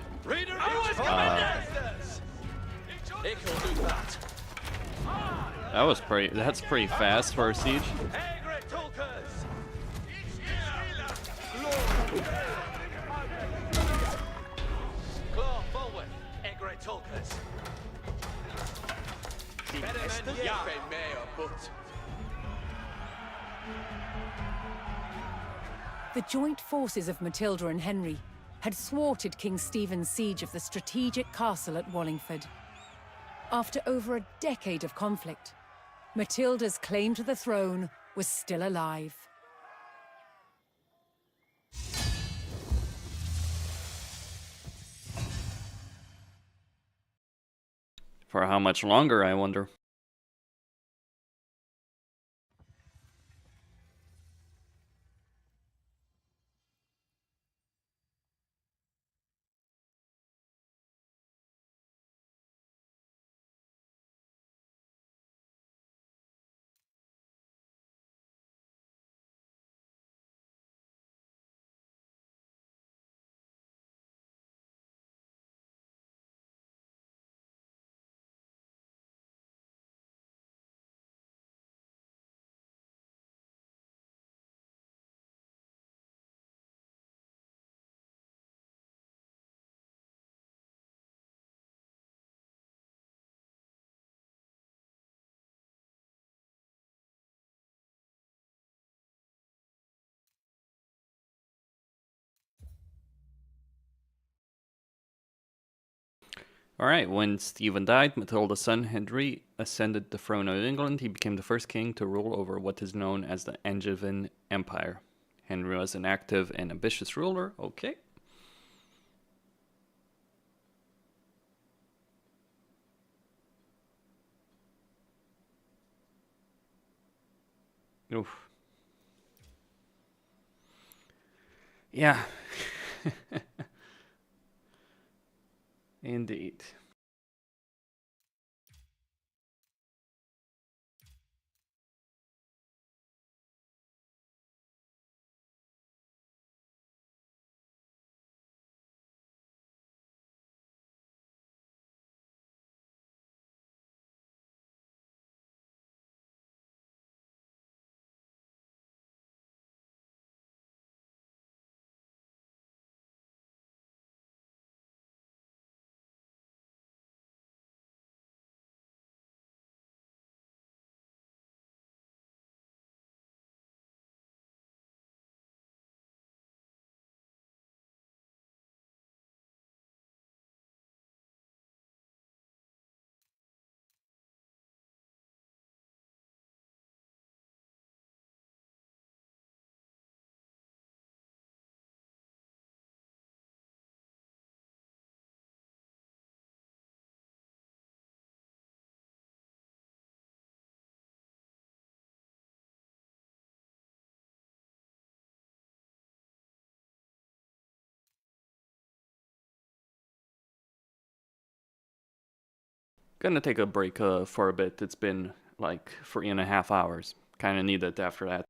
That was pretty. That's pretty fast for a siege. The joint forces of Matilda and Henry had thwarted King Stephen's siege of the strategic castle at Wallingford. After over a decade of conflict, Matilda's claim to the throne was still alive. For how much longer, I wonder? Alright, when Stephen died, Matilda's son Henry ascended the throne of England. He became the first king to rule over what is known as the Angevin Empire. Henry was an active and ambitious ruler. Okay. Oof. Yeah. Indeed. Gonna take a break for a bit. It's been like 3.5 hours. Kinda need it after that.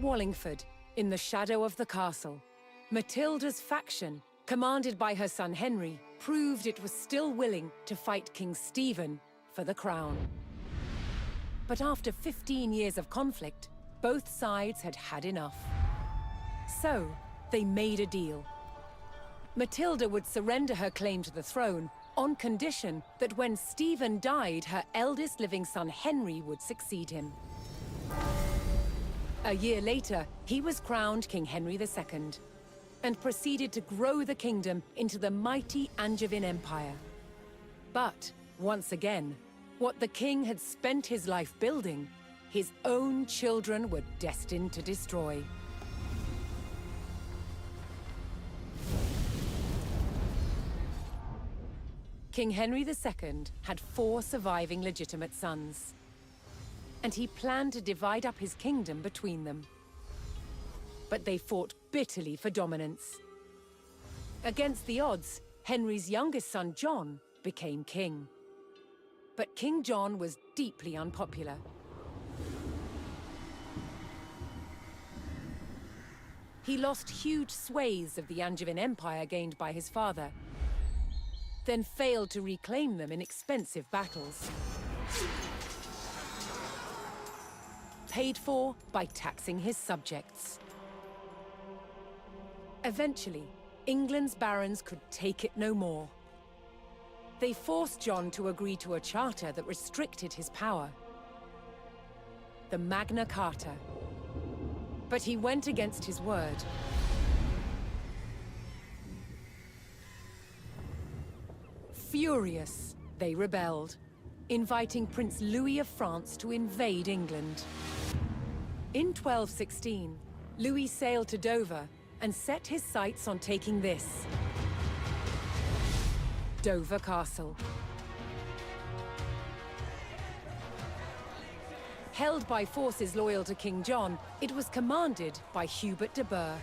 Wallingford, in the shadow of the castle, Matilda's faction, commanded by her son Henry, proved it was still willing to fight King Stephen for the crown. But after 15 years of conflict, both sides had had enough. So, they made a deal. Matilda would surrender her claim to the throne on condition that when Stephen died, her eldest living son Henry would succeed him. A year later, he was crowned King Henry II, and proceeded to grow the kingdom into the mighty Angevin Empire. But, once again, what the king had spent his life building, his own children were destined to destroy. King Henry II had 4 surviving legitimate sons, and he planned to divide up his kingdom between them. But they fought bitterly for dominance. Against the odds, Henry's youngest son, John, became king. But King John was deeply unpopular. He lost huge swathes of the Angevin Empire gained by his father, then failed to reclaim them in expensive battles. Paid for by taxing his subjects. Eventually, England's barons could take it no more. They forced John to agree to a charter that restricted his power. The Magna Carta. But he went against his word. Furious, they rebelled, inviting Prince Louis of France to invade England. In 1216, Louis sailed to Dover and set his sights on taking this. Dover Castle. Held by forces loyal to King John, it was commanded by Hubert de Burgh.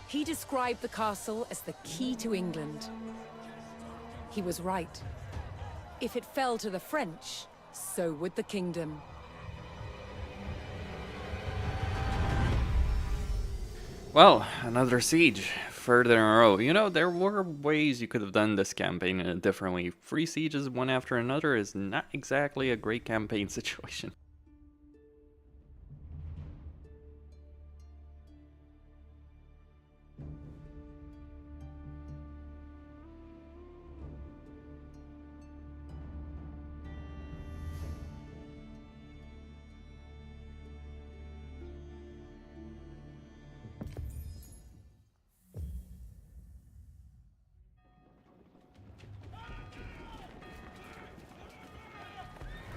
He described the castle as the key to England. He was right. If it fell to the French, so would the kingdom. Well, another siege, third in a row. You know, there were ways you could have done this campaign in a different way. 3 sieges, one after another, is not exactly a great campaign situation.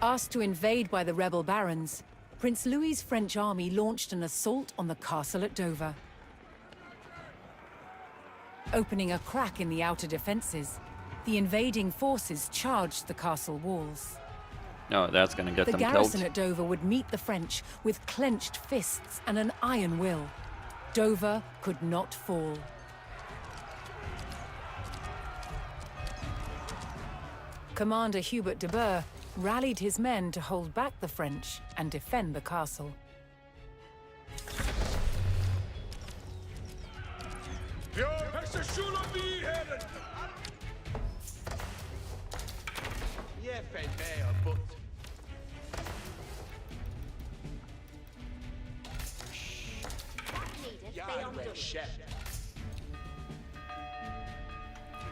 Asked to invade by the rebel barons, Prince Louis's French army launched an assault on the castle at Dover. Opening a crack in the outer defenses, the invading forces charged the castle walls. No, that's gonna get them killed. The garrison at Dover would meet the French with clenched fists and an iron will. Dover could not fall. Commander Hubert de Burgh rallied his men to hold back the French and defend the castle.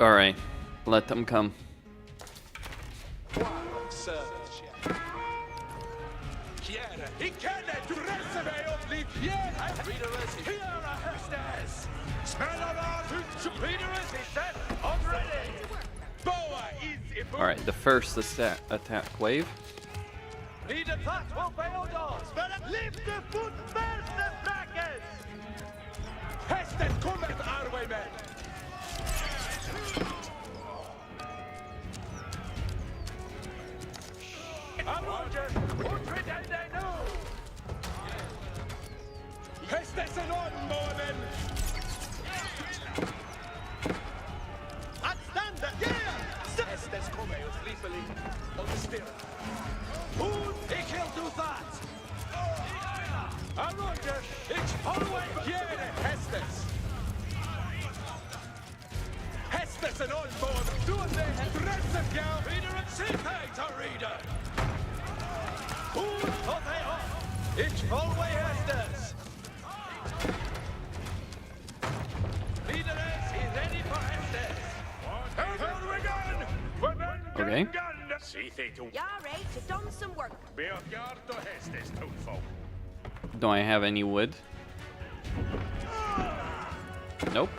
Alright, let them come. Alright, the first attack wave. Arunde, ich always jede Hestes. Hestes and Osborne, doing their rest of you. Reader and Seapage, a reader. Who are they off? Ich always Hestes. Leader is ready for Hestes. Okay. Yare to done some work. Do I have any wood? Nope.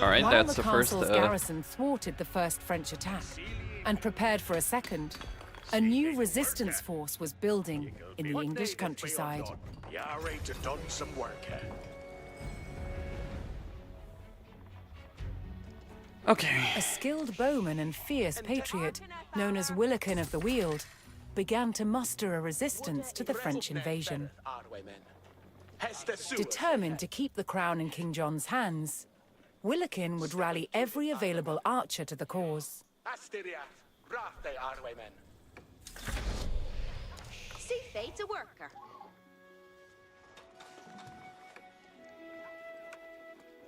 Alright, that's the first. While the castle's garrison thwarted the first French attack and prepared for a second, a new resistance force was building in the English countryside. Yare to done some work here. Okay. A skilled bowman and fierce patriot, known as Willikin of the Weald, began to muster a resistance to the French invasion. Determined to keep the crown in King John's hands, Willikin would rally every available archer to the cause. See fate's a worker.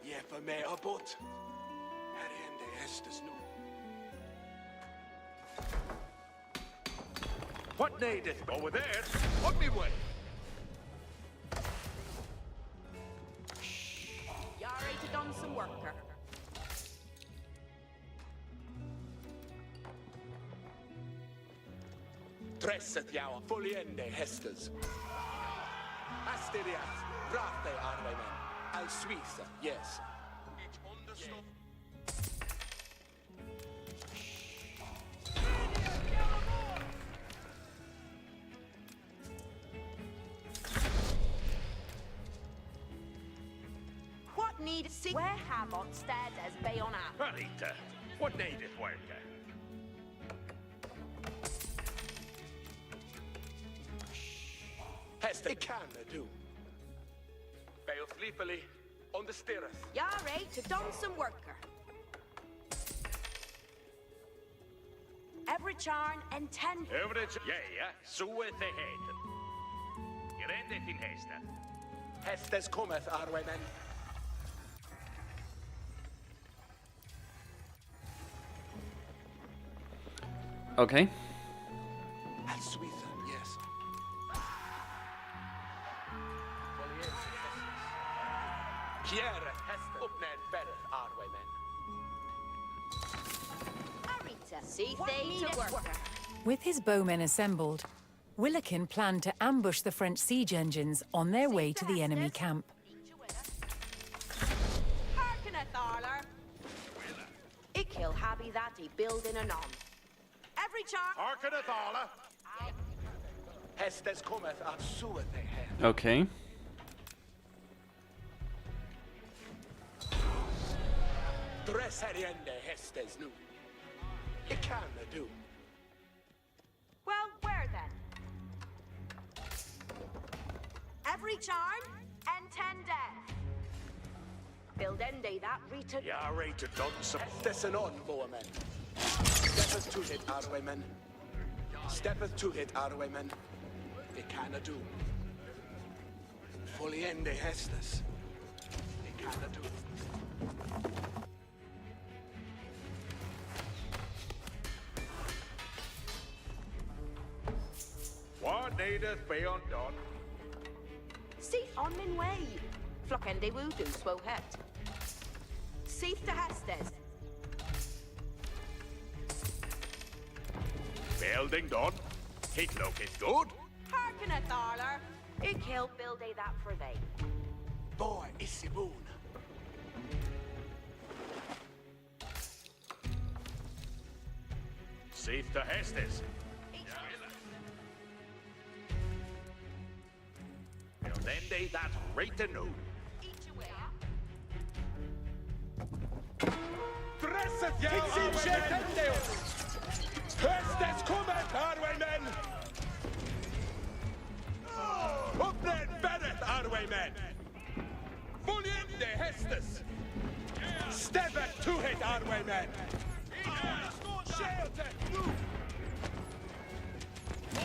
Jeppe med a bot. Her ende Hestes nu. What needeth over there? On me way. Yare to done some worker. Tresset jou foliende Hestes. Asterias, rate arvemen. Al Suiza, yes. What need see where have on stead as bay on out? Ralita, what needeth worker? Hester, it can do. Bail sleepily on the stirreth. Yare to done some worker. Every charn and 10. Every ja, så the head. Grendet in Hester. Hestes cometh, Arwaymen. Okay. Al Suiza, yes. Pierre Hester. Uppnäd better, Arwaymen. Arita, see they to worker. With his bowmen assembled, Willikin planned to ambush the French siege engines on their way to the enemy camp. Harkeneth, Arler. Ik he'll happy that he building anon. Every charm. Harkeneth, Arler. Hestes cometh, and sueth they head. Okay. Dress heriende Hestes nu. It can do. Well, where then? Every charm and 10 dead. Build ende that Rita. Yare to done some. Hestes and on, Lorem. Steppeth to it, Arwaymen. Steppeth to it, Arwaymen. It can do. Foliende Hestes. It can do. What needeth be undone? See on min way. Flock ende woodoo swo het. See to Hestes. Building done. It looketh good. Harkeneth, Arler. Ik he'll build a that for they. Boy, Isiboon. Safe to Hestes. Build ende that right to know. Dresseth jou, Sinnelleos! Hestes cometh, Arwaymen! Uppnäd beddeth, Arwaymen! Foliende Hestes! Step it to it, Arwayman!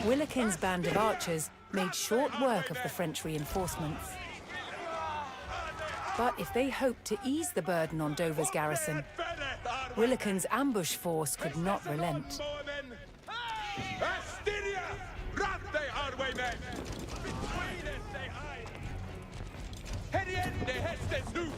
Willikin's band of archers made short work of the French reinforcements. But if they hoped to ease the burden on Dover's garrison, Willikin's ambush force could not relent. Astyria! Rathe, Arwayman! Between us they hide! Heriende hestes nu!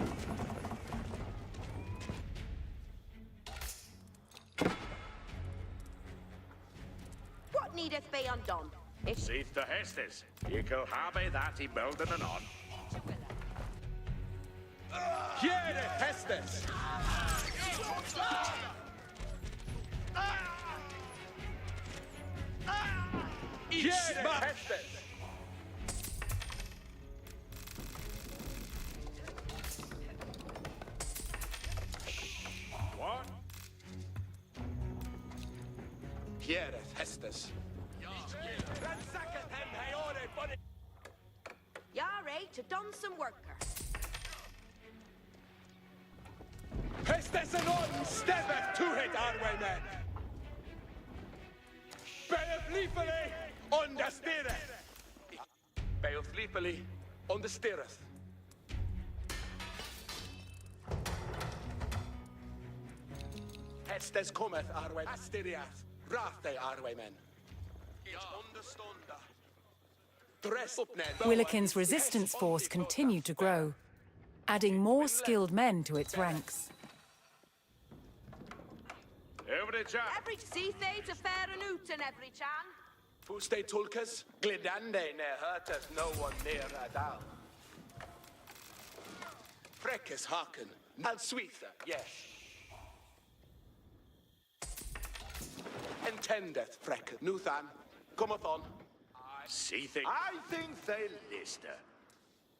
What needeth be undone? If Seeth the hestes, Ekel habe that he building and on. Hiere hestes! Hiere hestes! What? Hiere hestes! Yare to done some worker. Hestes and on, step to it, Arwayman! Beoflipoli on the stirreth! Beoflipoli on the stirreth. Hestes cometh, Arway, Astiriath, Rathe, Arwayman. Willikin's resistance force continued to grow, adding more skilled men to its ranks. Every chan. Every sea they to fair and oot and every chan. Fuste tulkas, glidande ne hurteth no one near Adal. Freckes haken, al suitha, yes. Entendeth Freck, Nuthan, cometh on. See thing. I think they lister.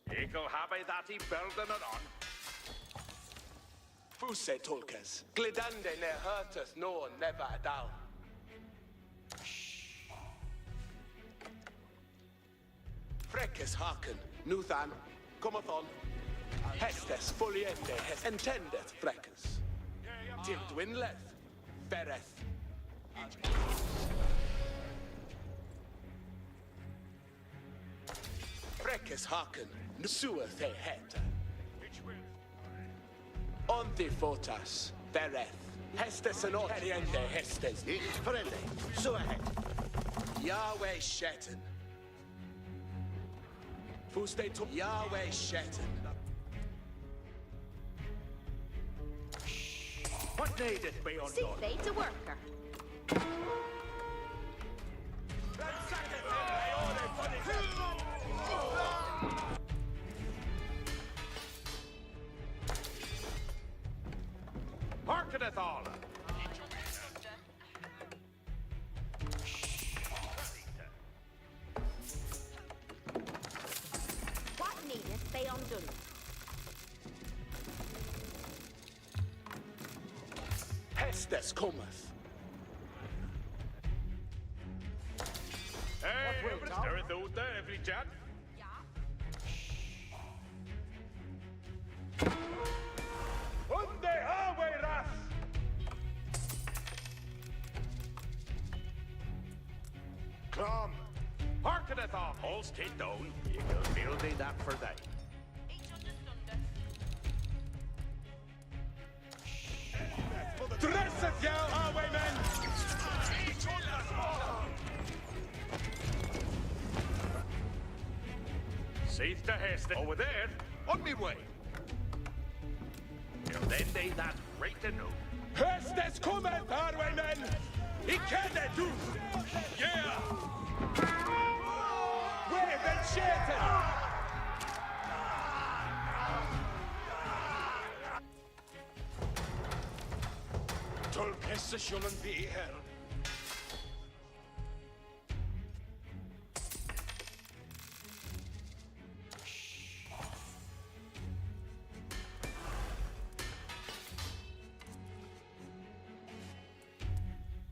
Ekel habe that he building and on. Fuse tulkas, glidande ne hurteth no one never Adal. Freckes haken, Nuthan, cometh on. Hestes foliende, entendeth Freckes. Till dwindleth, bereth. Freckes haken, nusueth he het. Onti fotas, bereth. Hestes and heriende hestes. Ich prende, so ahead. Yahweh shetten. Fuste to Yahweh shetten. What needeth be See undone? they to worker. Hearkeneth all. What needeth be undone? Hestes cometh. Hey, every stirreth out there, every chan. Unde Yahweh ras. Come. Hearkeneth all. All stay down. You can build thee that for thee. Dresseth thou, highwaymen! Seeth to Heston. Over there. On me way. Till then they that right to know. Hestes cometh, highwaymen! He can do. Yeah! Wave and Shaitan! Tolkesse shullen be held.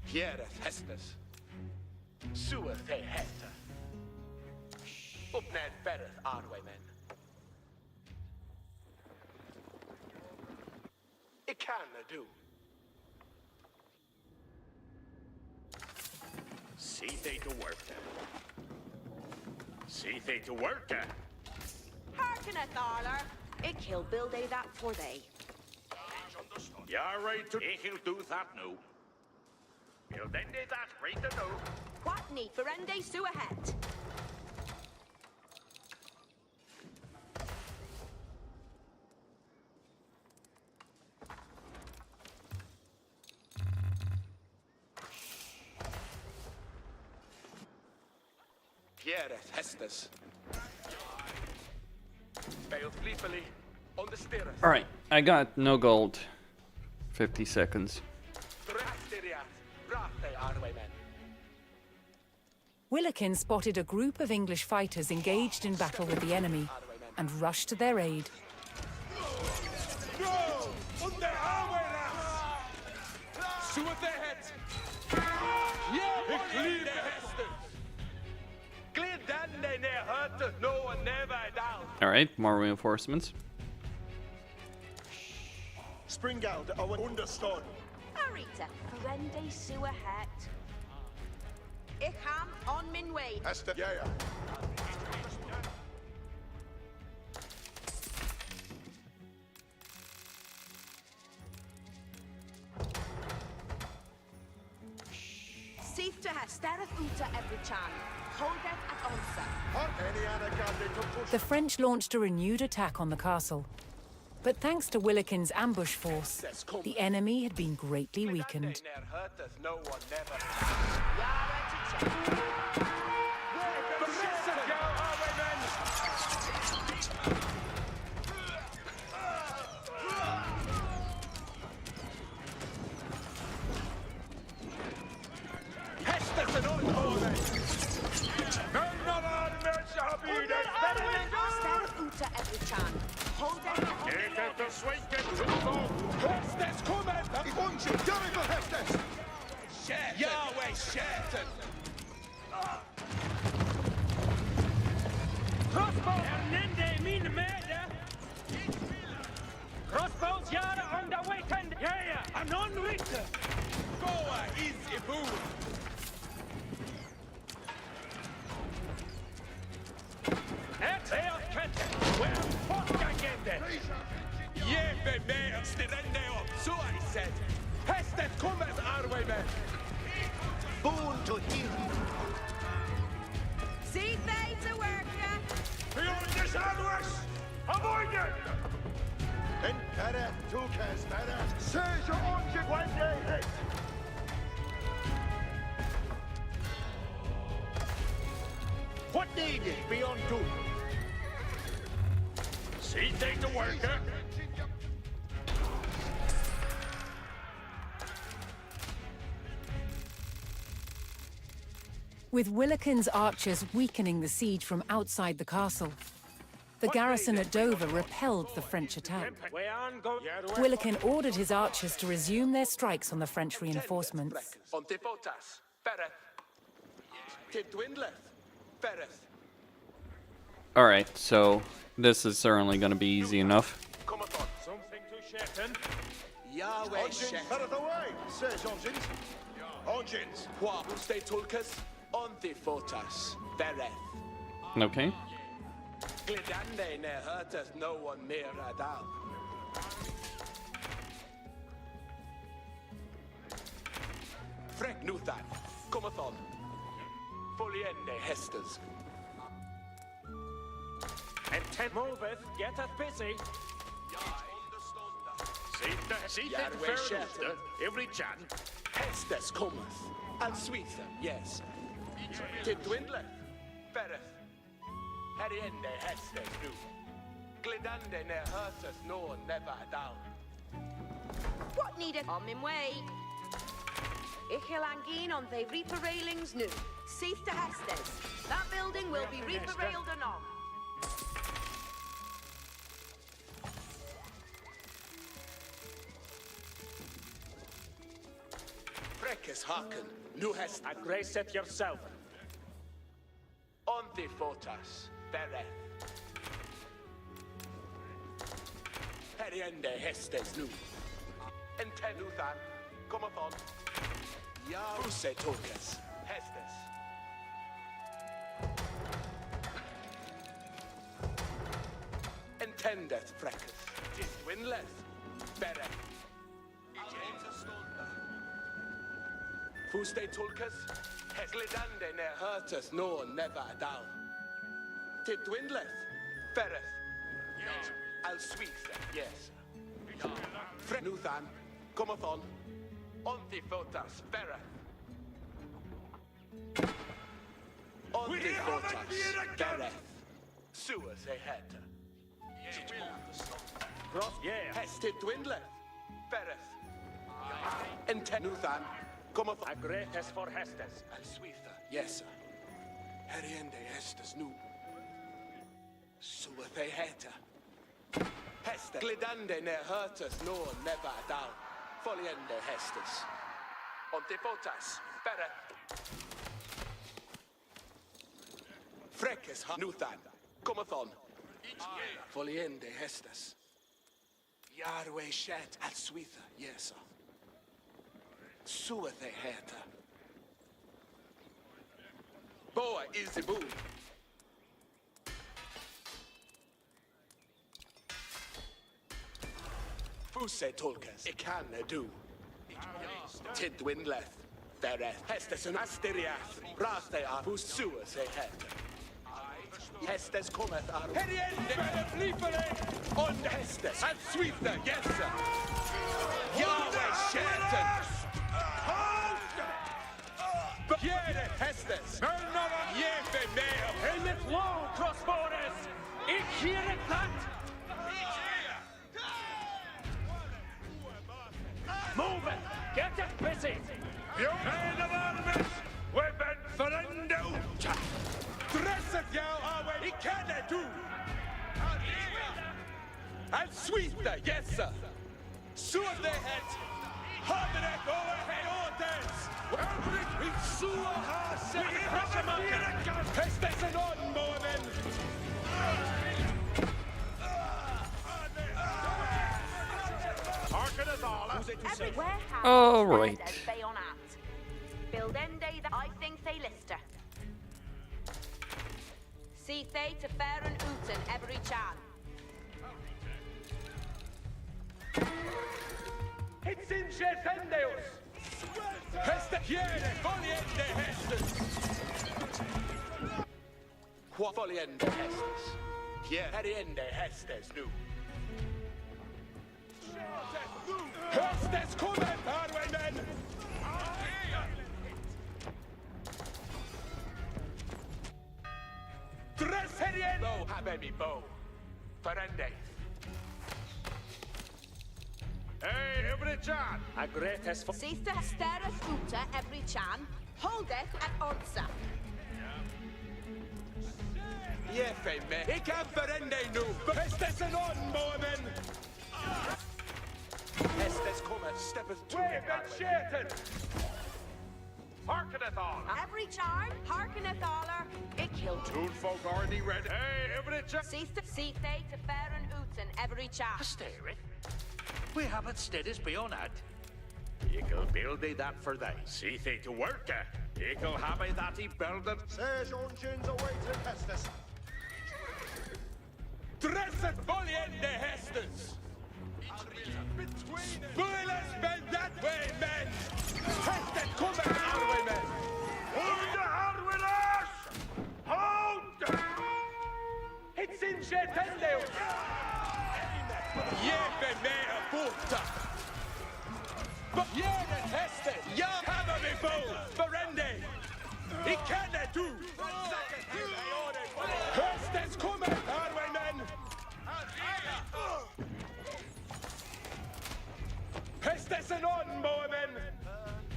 Hiereth Hestes. Sueth he heta. Upned bereth Arwaymen. do. See they to work. See they to work. Hearken a thaler. Ik will build a that for they. Yeah, right. He'll do that now. Well, then they that right to know. What need for ende sue ahead? Pierre Hestes. Bale fleefully on the stairs. Alright, I got no gold. 50 seconds. Willikin spotted a group of English fighters engaged in battle with the enemy and rushed to their aid. Alright, more reinforcements. Spring out, our understood. Arita, for ende sue ahead. Ik ham on min way. Hester, yeah. Seeth to Hestereth uta every chan. Holdeth at onsa. The French launched a renewed attack on the castle. But thanks to Willikin's ambush force, the enemy had been greatly weakened. Crossbows yada on the weekend. Yeah, and on with Goa is a boom. That's our country. Where fuck I get that? Yeah, baby, I'm still in there. So I said, Hestet come as our way, man. Born to him. See they to work ya. Beyond this hours, avoid it. En kere, tu kes nere. Says your object one day hit. What needed beyond two? See they to work. With Willikin's archers weakening the siege from outside the castle, the garrison at Dover repelled the French attack. Willikin ordered his archers to resume their strikes on the French reinforcements. Alright, so this is certainly going to be easy enough. Something to shaken. Yahweh Shepard away, says Onjins. Onjins. What will stay tulkas? On the fotas. Vereth. Okay. Glidande ne hurteth no one near Adal. Frank Nuthan, cometh on. Foliende Hesters. And ten moveth, getteth busy. See that fair every chan. Hestes cometh. And sweether, yes. Kid dwindleth. Fereth. Heriende Hestes do. Glidande ne hurteth no never down. What needeth on min way? Ik will angeen on the reaper railings new. Seeth to Hestes. That building will be reaper railed anon. Frekes hearken. Nu hast Grace it yourself. on the fotas. Vereth. Heriende Hestes nu. Entenuthan, Comathon, Yaruse Tulkas, Hestes. Entendeth Frecus, Diswinleth, Bere. Fuste Tulkas, Heslidande ne hurtus nor never down. Tidwinleth, Fereth, Al Suitha, yes. Frenuthan, Comathon, Ontifotas, Fereth. Ontifotas, Fereth. Suas a head. Hested Dwindleth, Fereth. Entenuthan, Comathon. Agretes for Hestes. Al Suitha, yes, sir. Heriende Hestes nu. Sua the head. Hester, glidande ne hurtus nor never down. Foliende Hestes. Ontifotas, Fereth. Frecus Nuthan, Comathon. Foliende Hestes. Yarwe Shet al Suitha, yes, sir. Sua the head. Boa is the boom. Fuse Tulkas, it can do. Tidwinleth, Fereth, Hestes and Asteriath, Rastea, Fusuas a head. Hestes cometh ar Heriende, Flipere, on Hestes, and Suitha, yes, sir. Yahweh Shelton. Jere Hestes, Jefe Meo, Helmet low, crossborders! Ik hear it, that! Move it! Get it busy! You men of armies! We've Ferendo! Dress it, Yahweh, he can do! And Suitha, yes, sir. Sure they had. Harderek over Heotes! Every Sua has a Hestes and on, Mormon! Every warehouse All right. they on at. Build ende that I think they lister. See they to fair and Uten every chan. It's in Sinnelleos! Hestes, Jere, Foliende Hestes! Qua Foliende Hestes? Here, Heriende Hestes, nu. Hestes, come and Harwaymen! Dress Heriende! Bow, have me bow. Ferende. Hey, every chan! Agretes for... See the Steris Uta every chan. Holdeth at Onsa. Jefe me. Ik heb Ferende nu. Hestes and on, Mormon! Hestes cometh, steppeth to Wave and Shaitan! Harkeneth all! Every charm, hearkeneth aller, it killed. Toon folk already ready. Hey, every chan! See they to fair and Uten every chan. Stare it. We haven't steadies beyond that. Ick'll build thee that for thee. See thee to work Ick'll have a that he build it. Says Onchins awaited Hestes. Dresset Foliende Hestes! Spoilers bend that way, men! Hestes come our way, men! Hold the hard with us! Hold! It's in Sinnelleos! Jefe mea puta! Jere Hestes! Ja hammer me bow! Ferende! I kan det du! Hestes kommer our way, men! Hestes and on, Mormon!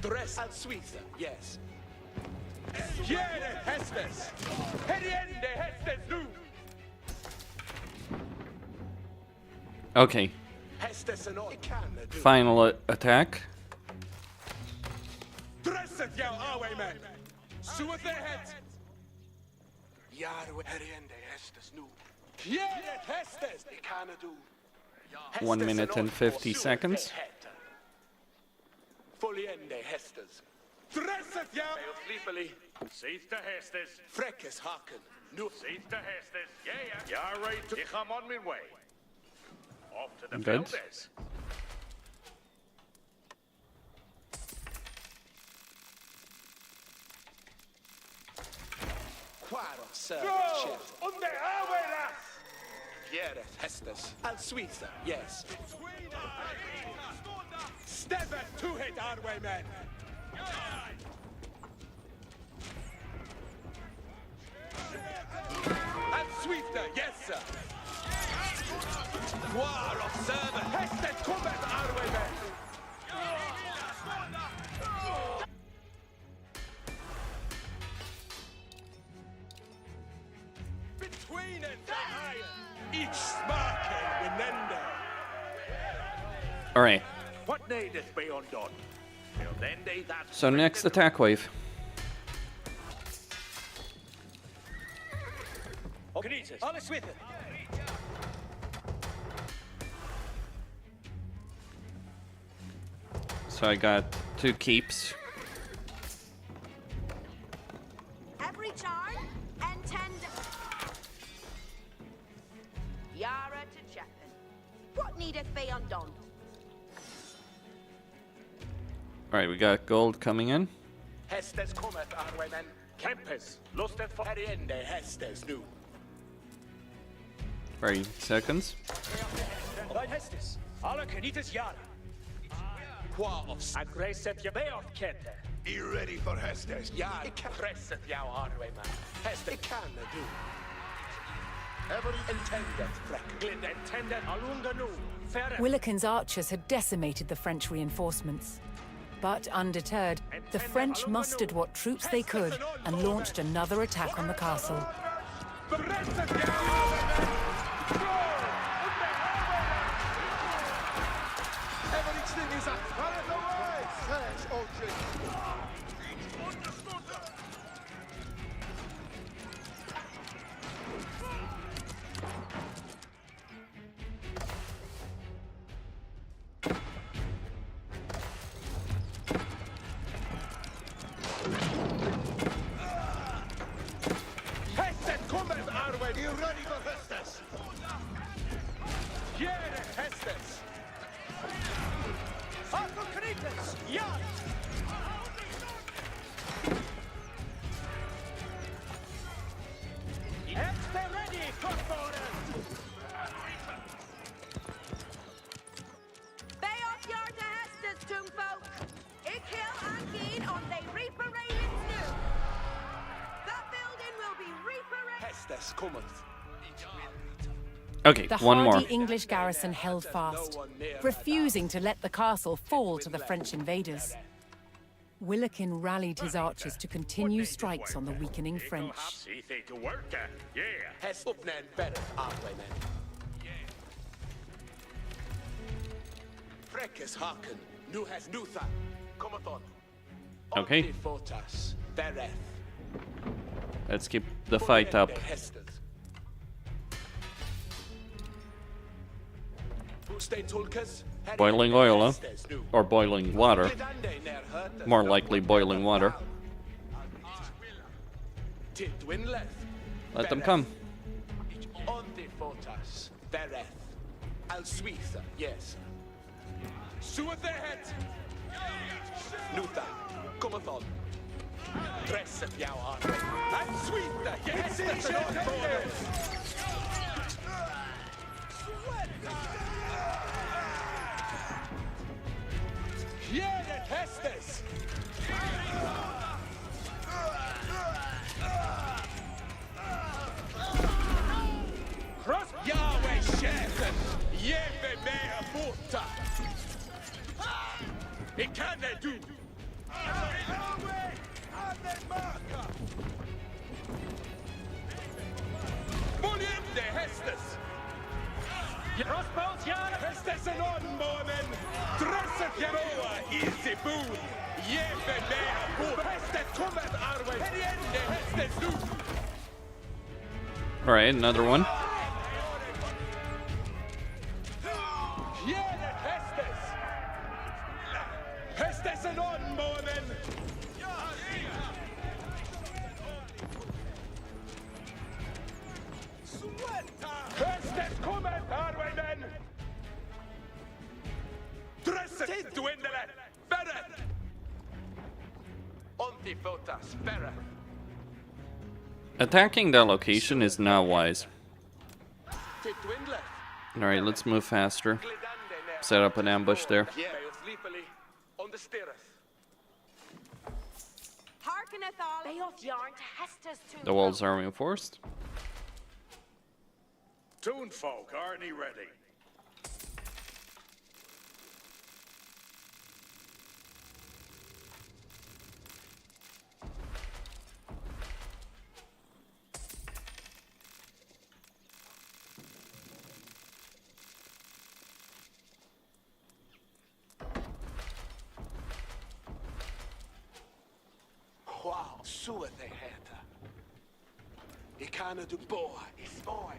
Dress and Suitha, yes. Jere Hestes! Heriende Hestes nu! Okay. Hestes and on, I can do. Final attack. Dress it, yo, our men! Suit their heads! Yarwe Heriende Hestes nu. Jere Hestes! I can do. 1 minute and 50 seconds. Foliende Hestes. Dresset ja! Sleepily. Seat the Hestes. Freckes Haken. Nu. Seat the Hestes. Yeah. You're right to come on my way. Off to the Good. Feldes. Quaro, sir. Go! Unde abuelas! Pierre Hestes. Al Suiza, yes. Step it to hit our way, men. Al Suiza, yes, sir. Quaro, sir. Hestes, come at our way, men. Between and each sparking winendo. All right. What needeth be undone? Till then they that So next attack wave. Kurtis, alles with it. So I got 2 keeps. Every charm and tender. Yara to Jeppin. What needeth be undone? All right, we got gold coming in. Hestes cometh our way, men. Kempes, lusted for Heriende Hestes nu. 30 seconds. Thine Hestes. Alla Kurtis Yara. Qua of aggressive ye beof kette. Be ready for Hestes. Ja, ik presset jou our way, man. Hestes, ik kan do. Every intended freck. Glid intended alunga nu. Ferre. Willikin's archers had decimated the French reinforcements. But undeterred, the French mustered what troops they could and launched another attack on the castle. Everything is up. Says Ultra. Hestes, come our way. You ready for Hestes? Yeah, Hestes. Arthur Kurtis, Yara. Extra ready, Cockborders. Beof Yarda Hestes, Toonfolk. Ik heel aankeen on they Reaper Railings new. That building will be Reaper Railings. Hestes cometh. Okay, The one more. hardy English garrison held fast, refusing to let the castle fall to the French invaders. Willikin rallied his archers to continue strikes on the weakening French. See they to work at. Yeah. Hestes uppnen better our way, men. Freckes Haken. Nu has Nutha. Cometh on. Okay. Fortas. Bereth. Let's keep the fight up. Hestes. Stay Tulkas. Boiling oil, huh? Or boiling water. More likely boiling water. Let them come. Ontifotas, Bereth, Alsuitha, yes. Suathehet! Nuta, Comathon. Dresset jou aan. Alsuitha, yes! That's an on Here Hestes! Cross Yahweh Shepherd! Yebe mea puta! It can they do! Yahweh! Ave marca! Bulliende Hestes! Crossbows Yara. Hestes en onmånen! Dresset Jeroa, easy boon! Jebe mea puta! Hestes cometh our way! Heriende Hestes do! Alright, another one. Hestes Hestessen on, Mormen! Hestes kommer, Arwaymen! Dresset dwindelen! Berre! Ontifotas, berre! Attacking that location is not wise. Alright, let's move faster. Set up an ambush there. The walls are reinforced. Toonfolk, aren't he ready? Wow, så det heter. I kan du boa,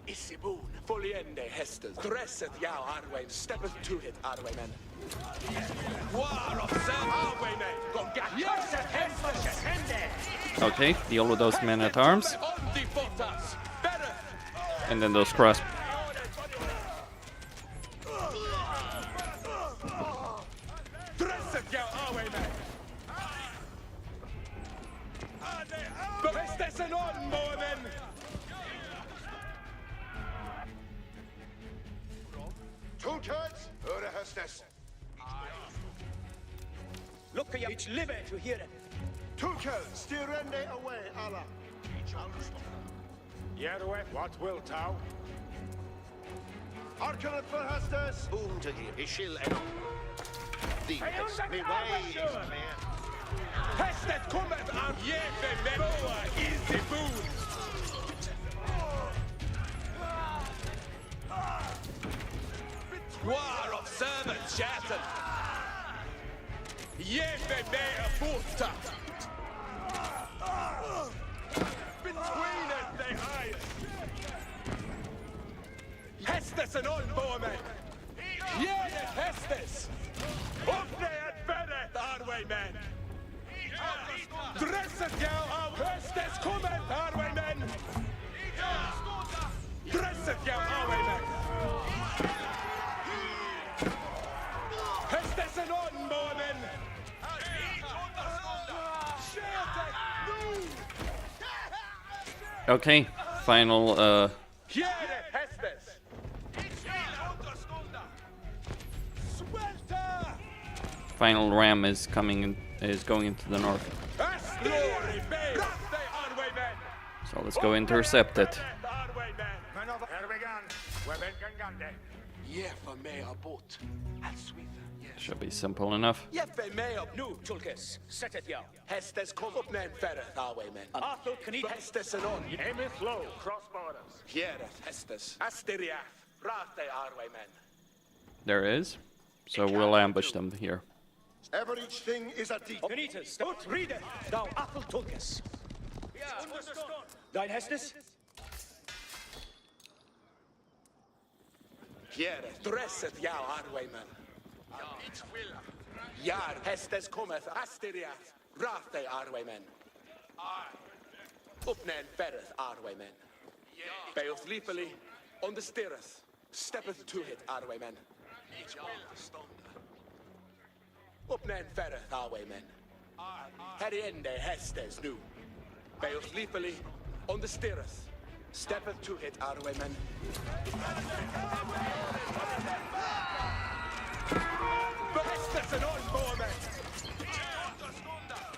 isibun. Foliende hestes. Dresset jag Arwain, steppet to it, Arwaymen. War of Sam Arwaymen. Gonga. Dresset hestes. Okay, deal with those men at arms. And then those cross. Dresset jag Arwaymen. Hestessen on, Mormen! Toonkurts, høre Hestes. Look at each liver to hear it. Toonkurts, styrende away, Allah. Jerwe, what will thou? Arkanet for Hestes. Boom to hear, Ishil and the me way is clear. Hestet kommet av Jefe Meboa easy boon. War of servants shattered. Jefe Mea Bota. Between us they hide. Hestes and on Bormen. Jedet Hestes. Uppne et better Arwaymen. Dresset jag av Hestes kommer, Arwaymen! Dresset jag Arwaymen! Hestesen on, Mormen! Okay, final Hestes! final ram is going into the north. So let's go intercept it. Should be simple enough. Hestes kom upp med en färre, Arwaymen. Hestes är on. Aim it low, cross borders. Hieres, Hestes. Asteriaf, rate Arwaymen. There is. So we'll ambush them here. Ever each thing is a deed. Genitus, ut ride, thou apple tulkes. Thine Hestes? Hieres, dresset jag Arwaymen. Jar, Hestes cometh, Asteriaf, rate Arwaymen. Uppne en färre, Arwaymen. Beoth leapily, on the stirreth, steppeth to it, Arwaymen. Uppne en färre, Arwaymen. Heriende Hestes nu. Beoth leapily, on the stirreth, steppeth to it, Arwaymen. Hestes and on, Mormen!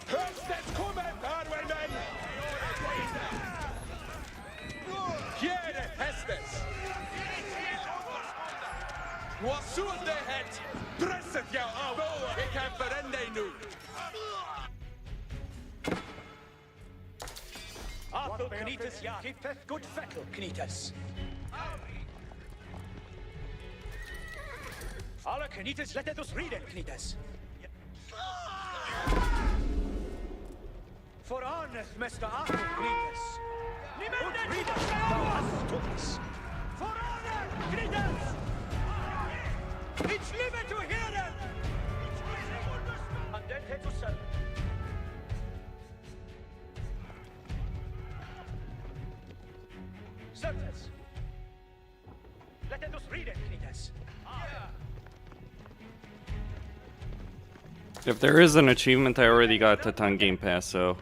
Hestes kommer, Arwaymen! Gere Hestes! Vad såg det het? Dresset jag av! Jag kan förändra dig nu! Arthur Knitus, ja, hippeth good fettle, Knitus. Alla Knitus, let us read it, Knitus. For honest, Mr. Arthur Knitus. Ut read it, thou hast Thomas. For honor, Knitus! It's liver to hear it! And then Sultans. Let us read it, Kurtis. If there is an achievement, I already got it on Game Pass, so...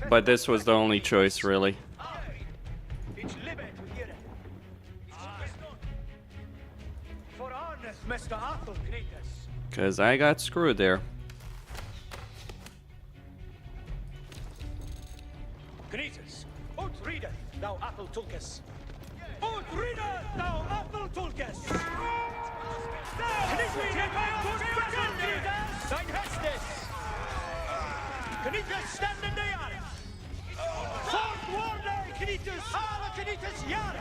But this was the only choice, really. It's liberty here. For honest Mr. Arthur, Kurtis. Because I got screwed there. Kurtis, ut readeth thou Athel Tulkas. Ut readeth thou Athel Tulkas. Thine Hestes. Kurtis, stand in the yard. Fort Warner, Kurtis. Alla Kurtis, yard.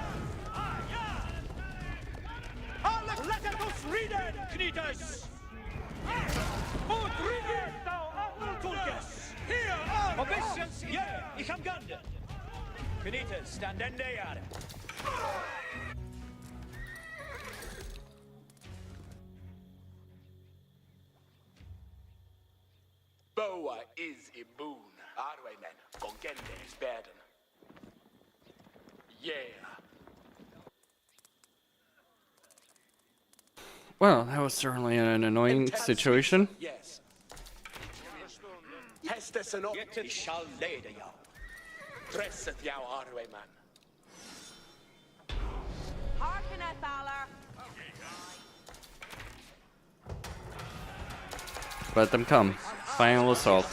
Alla, let us read it, Kurtis. Ut readeth thou Athel Tulkas. Here, Obedience, yeah, ich am Gande. Kurtis, stand in the yard. Boa is immun. Arwaymen, Gongende is burden. Yeah. Well, that was certainly an annoying situation. Yes. Hestes and I shall lay the yow. Dresseth yow Arwayman. Hearkeneth, Aller. Let them come. Final assault.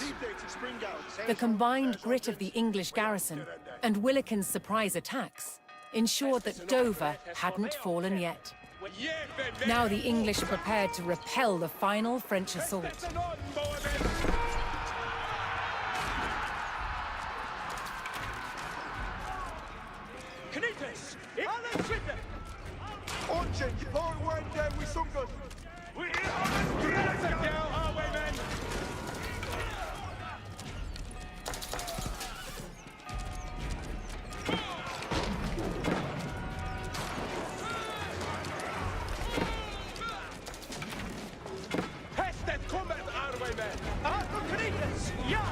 The combined grit of the English garrison and Willikin's surprise attacks ensured that Dover hadn't fallen yet. Now the English are prepared to repel the final French assault. Kurtis, Alla Twitter. Orchard, for word there we some good. We dress it down, highwaymen. Hestet combat, highwaymen. Arthur Kurtis, yeah.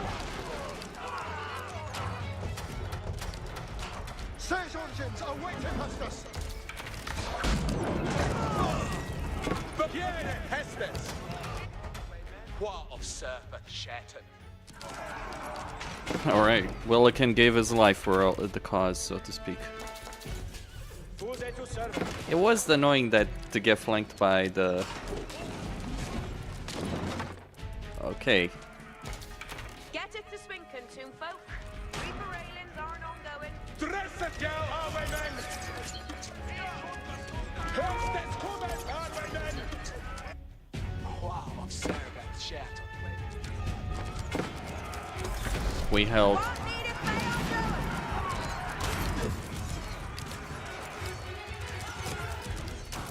Siege engines are waiting past us. Here, Hestes. What of serpent Shatton? Alright, Willikin gave his life for the cause, so to speak. It was annoying that to get flanked by the... Okay. Get it to Swinken, toonfolk. Reaper railings aren't ongoing. Dress it, gal, highwaymen! Hestes combat, highwaymen! Wow, of serpent Shatton. We held.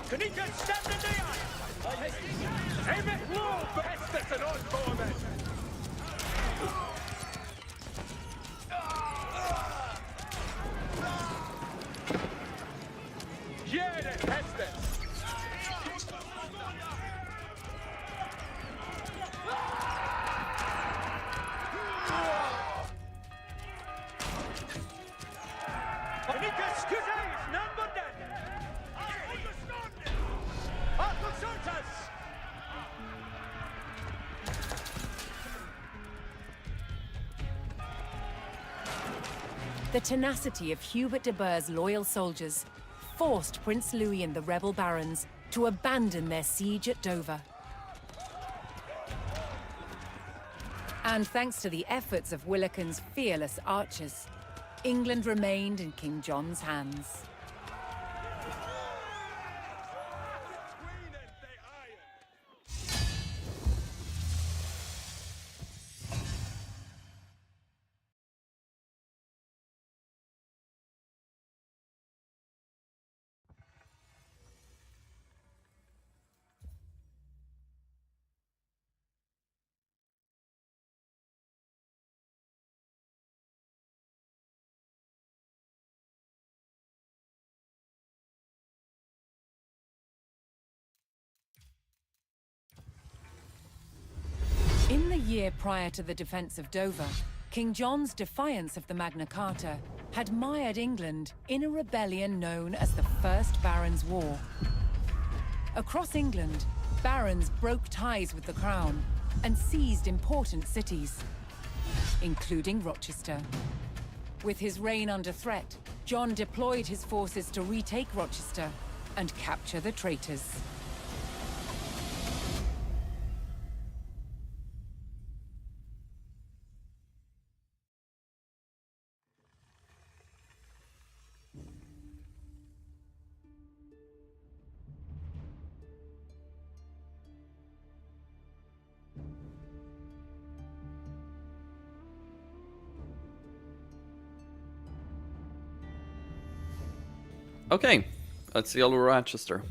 Kurtis, stand in the yard! Aim it low, Hestes and on foremen! Yeah, Hestes! The tenacity of Hubert de Burgh's loyal soldiers forced Prince Louis and the rebel barons to abandon their siege at Dover. And thanks to the efforts of Willikin's fearless archers, England remained in King John's hands. In the year prior to the defense of Dover, King John's defiance of the Magna Carta had mired England in a rebellion known as the First Barons' War. Across England, barons broke ties with the crown and seized important cities, including Rochester. With his reign under threat, John deployed his forces to retake Rochester and capture the traitors. Okay, let's see all of Rochester.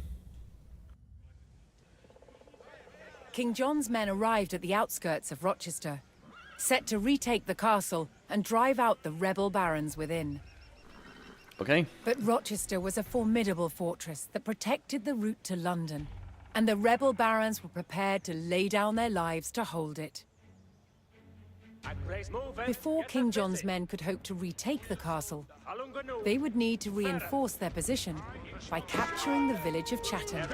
King John's men arrived at the outskirts of Rochester, set to retake the castle and drive out the rebel barons within. Okay. But Rochester was a formidable fortress that protected the route to London, and the rebel barons were prepared to lay down their lives to hold it. Before King John's men could hope to retake the castle, they would need to reinforce their position by capturing the village of Chatham.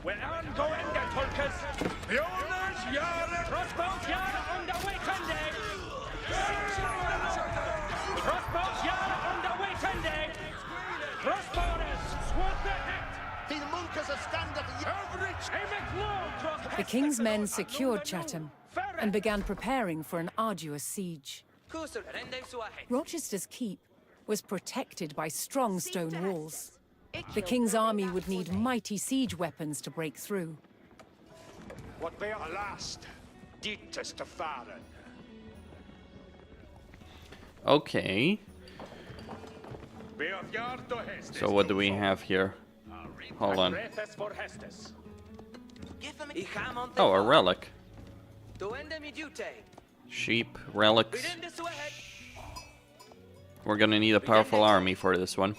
We're on going the Tulkas. Jonas Jahre. Crossbows Jahre on the way Sunday. Crossbows Jahre on the way Sunday. Crossbowers, swat the hat. The Munkers are stand up. The king's men secured Chatham and began preparing for an arduous siege. Rochester's keep was protected by strong stone walls. The king's army would need mighty siege weapons to break through. What we are last, dittest to fahren. Okay. So what do we have here? Hold on. Oh, a relic. Sheep, relics. We're gonna need a powerful army for this one.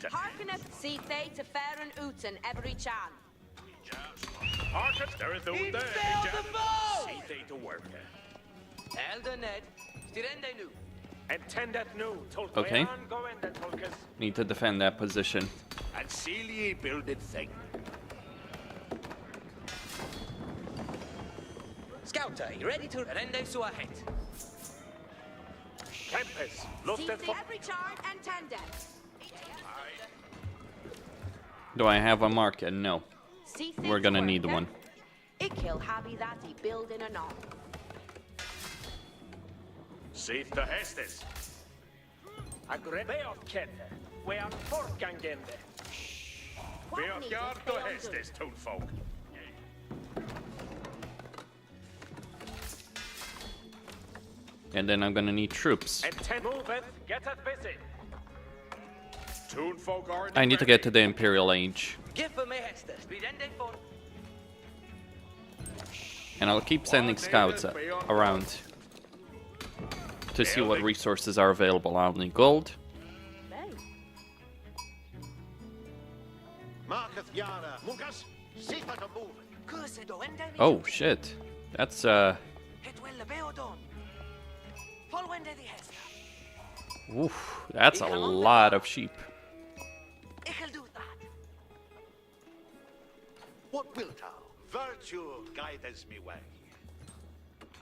Harkeneth see they to fair and Uten every chan. Harkeneth there is the there. See they to work. Elder Ned, stirende nu. And tendet nu. Okay. Need to defend that position. And seal ye builded thing. Scouter, you ready to rende su ahead? Campus, See every charn and tendet. Do I have a market? No. We're gonna need one. Ikil habi that he building an arm. See the Hestes. A great of Kenne. We are forkangende. We are Yardo Hestes, townfolk. And then I'm gonna need troops. And 10 moveth, get us busy. Townfolk are I need to get to the Imperial Age. And I'll keep sending scouts around to see what resources are available. I'll need gold. Oh shit. That's oof, that's a lot of sheep. What wilt thou? Virtue guides me way.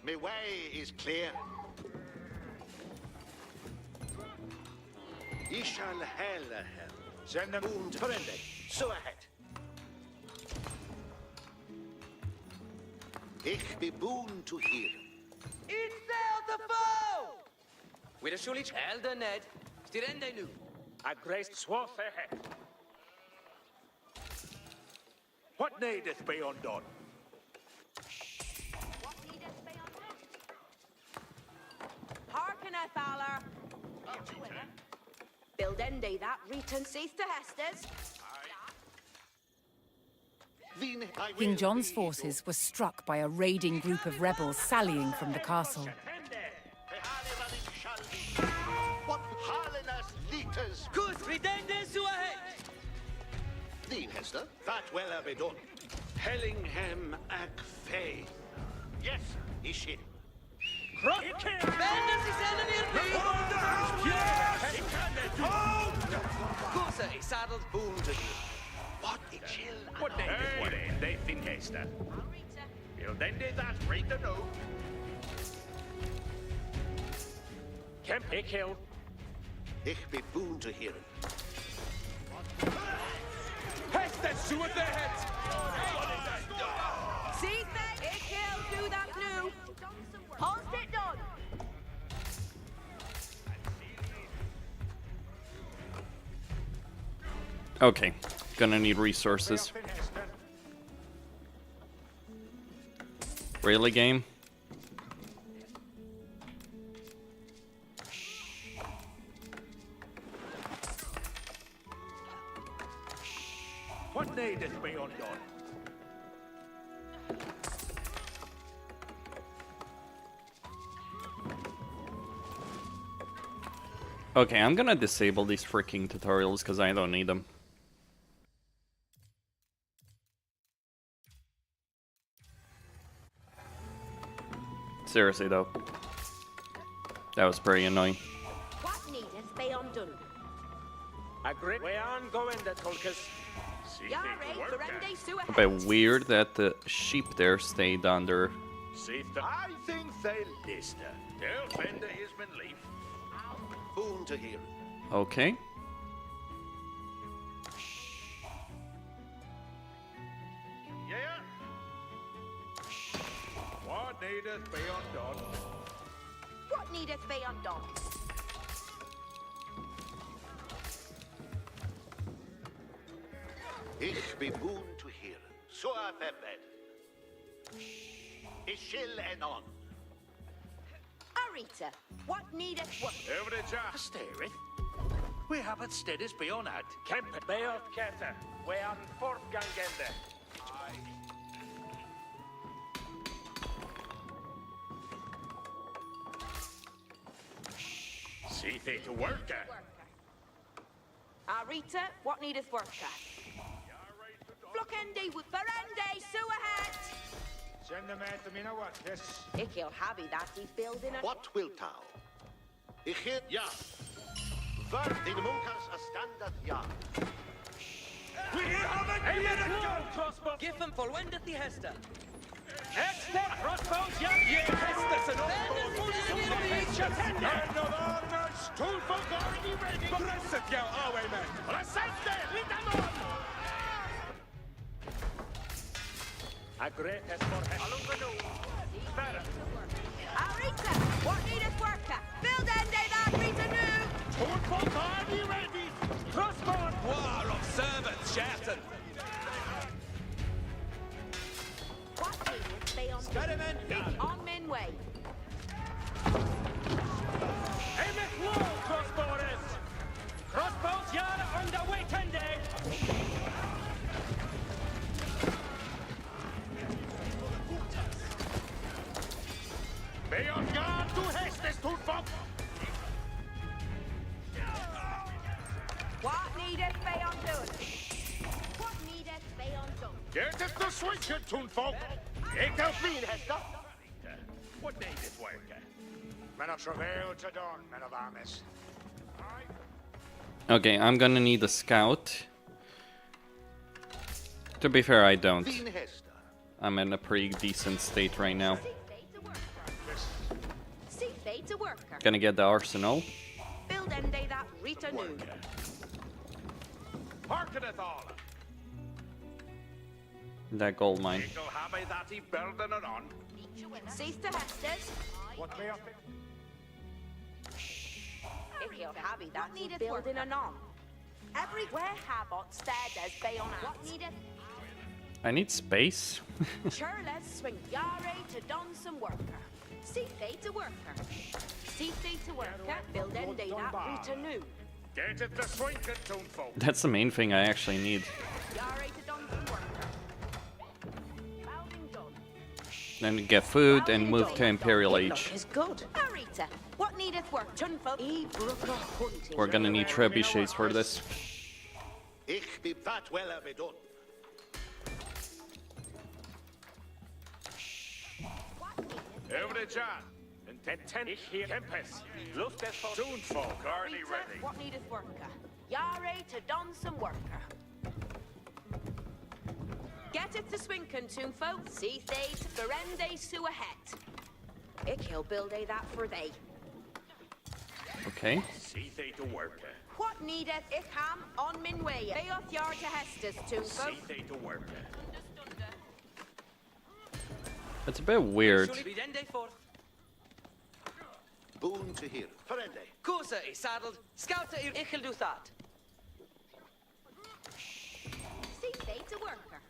Me way is clear. Ye shall hell. Send them to Prende. So ahead. Ich be boon to hear. It's the foe! With a Schulich Elder Ned, stirende nu. A grace swath ahead. What needeth be undone? Harken, Valor. Build ende that return seeth to Hester's. King John's forces were struck by a raiding group of rebels sallying from the castle. What Harlinus liters? Kus ridende zu ahead. Dean Hester, that will be done. Hellingham ac Faith. Yes, Ishi. Benders is enemy Kusa is saddled boom to you. What a chill. What day is what end? They think Hester. Build ende that right to know. Kemp ik hill. Ich be boon to hear. Hester shoot their heads. See that? Ik hill do that new. Post it done. Okay, gonna need resources. Really, game? What needeth be undone? Okay, I'm gonna disable these freaking tutorials because I don't need them. Seriously though. That was pretty annoying. What needeth be undone? A great way on going that Tulkas. Yare, Ferende su A ahead. bit weird that the sheep there stayed under. I think they listen. Tell Fender has been leaf. Boon to hear. Okay. Yeah. What needeth be undone? What needeth be undone? Ich be boon to hear. So I febed. Ishil and on. Arita, what needeth what? Over the jar. Stareth. We have it steadies beyond that. Kemp Beoth Keta. We are in fourth gangende. See they to work at. Arita, what needeth worker? Flockende with Ferende su ahead. Send them out to me now what? Yes. Ikil happy that he's building a... What wilt thou? Ich hit ja. Vart in Munkas a standard ja. We have a Mederic crossbow. Give him for when did the Hester? Export crossbows, yeah. Yeah, Hester's an old Man of armors, two folk already ready. Blessed you, away, man. Blessed, lead them on. A great Hester, Alungano. Better. Arita, what needeth worker? Build ende that Rita new. Two folk already ready. Crossbow. War of servants, Shatton. What needeth be on... Scaramanga. On min way. Emmett Wall, crossbowers. Crossbows, yard on the way, tende. Be on guard to Hestes, to folk. What needeth be on doing? What needeth be on doing? Get it to switch it, Toonfolk. Take out me, Hester. What day this work? Men of travail to dawn, men of armies. Okay, I'm gonna need a scout. To be fair, I don't. I'm in a pretty decent state right now. See fate to worker. Gonna get the arsenal. Build ende that Rita new. Hearkeneth all. That gold mine. Eagle happy that he building it on. Cease to Hestes. What may up it? Ikil happy that he's building a nom. Everywhere Habot stared as Bayon at. What needeth? I need space. Churles swing Yare to don some worker. See fate to worker. See fate to worker. Build ende that Rita new. Get it the swing it, Toonfolk. That's the main thing I actually need. Then get food and move to Imperial Age. Is good. Arita, what needeth work? We're gonna need trebuchets for this. Ich be that well have it done. Every John. And ich hier Tempest. Luft des Toonfolk already ready. What needeth worker? Yare to don some worker. Get it to Swinken, Toonfolk. See they to Ferende Sua Het. Ik he'll build a that for they. Okay. See they to worker. What needeth ich ham on min way? They off yard to Hestus, Toonfolk. See they to worker. It's a bit weird. Boon to hear. Ferende. Kosa is saddled. Scouter ir ichel do that. See they to worker.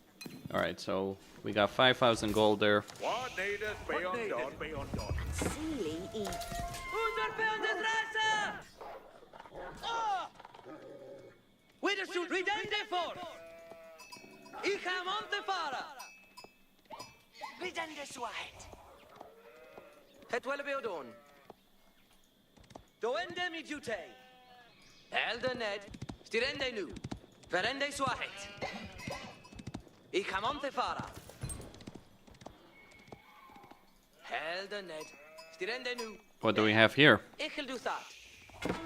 Alright, so we got 5,000 gold there. What needeth be undone, be undone. Sealy eat. Underpounded rasa! Oh! With a shoot, redende for! Ich am on the fara! Redende swight! Het wel be done. Doende mi jute. Elder Ned, stirende nu. Verende swight. Ich am on the fara. Elder Ned, stirende nu. What do we have here? Ichel do that.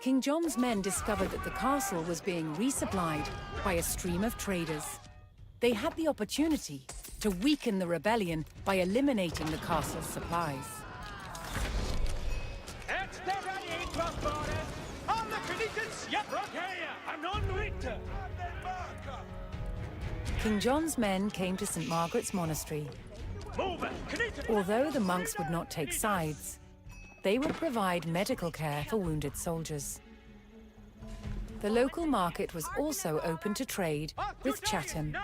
King John's men discovered that the castle was being resupplied by a stream of traders. They had the opportunity to weaken the rebellion by eliminating the castle's supplies. King John's men came to St. Margaret's Monastery. Although the monks would not take sides, they would provide medical care for wounded soldiers. The local market was also open to trade with Chatham.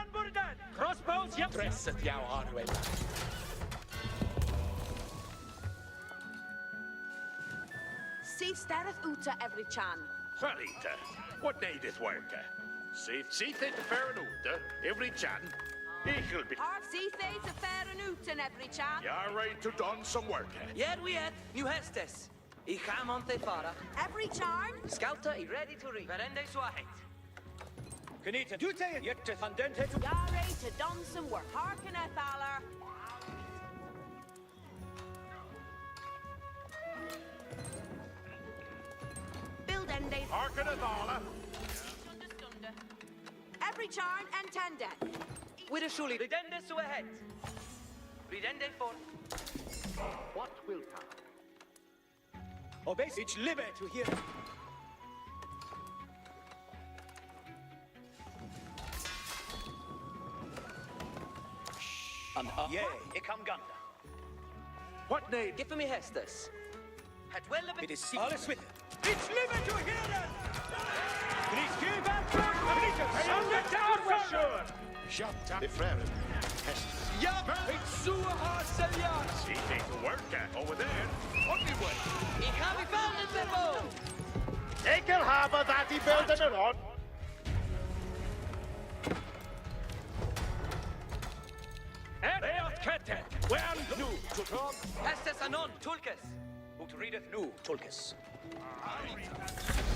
See stareth uta every chan. Farita, what needeth worker? See they to fair and uta, every chan. Ichel be. See they to fair and uta in every chan. You're right to done some worker. Yet we had new hestes. Ich am on the fara. Every charm. Scouter is ready to read. Verende swahit. Kanita, do they yet to Thundente? Yare to don some work. Harken a thaler. Build end days. Harken a thaler. Every charm and tender. With a shuli. Redende swahit. Redende for. What will come? Obey each libe to hear. And yea, ikam ganda. What need? Give me hestes. Had well a bit. It is alles with it. Each libe to hear it. Please give back to it down for sure. Shut up. The frere. Ja, it's so hard, Seljan. See they to work over there. Only way. Ich habe found it before. Ik will have that he building it on. Kette. Where nu to talk? Hestes anon, Tulkes. Ut readeth nu, Tulkes.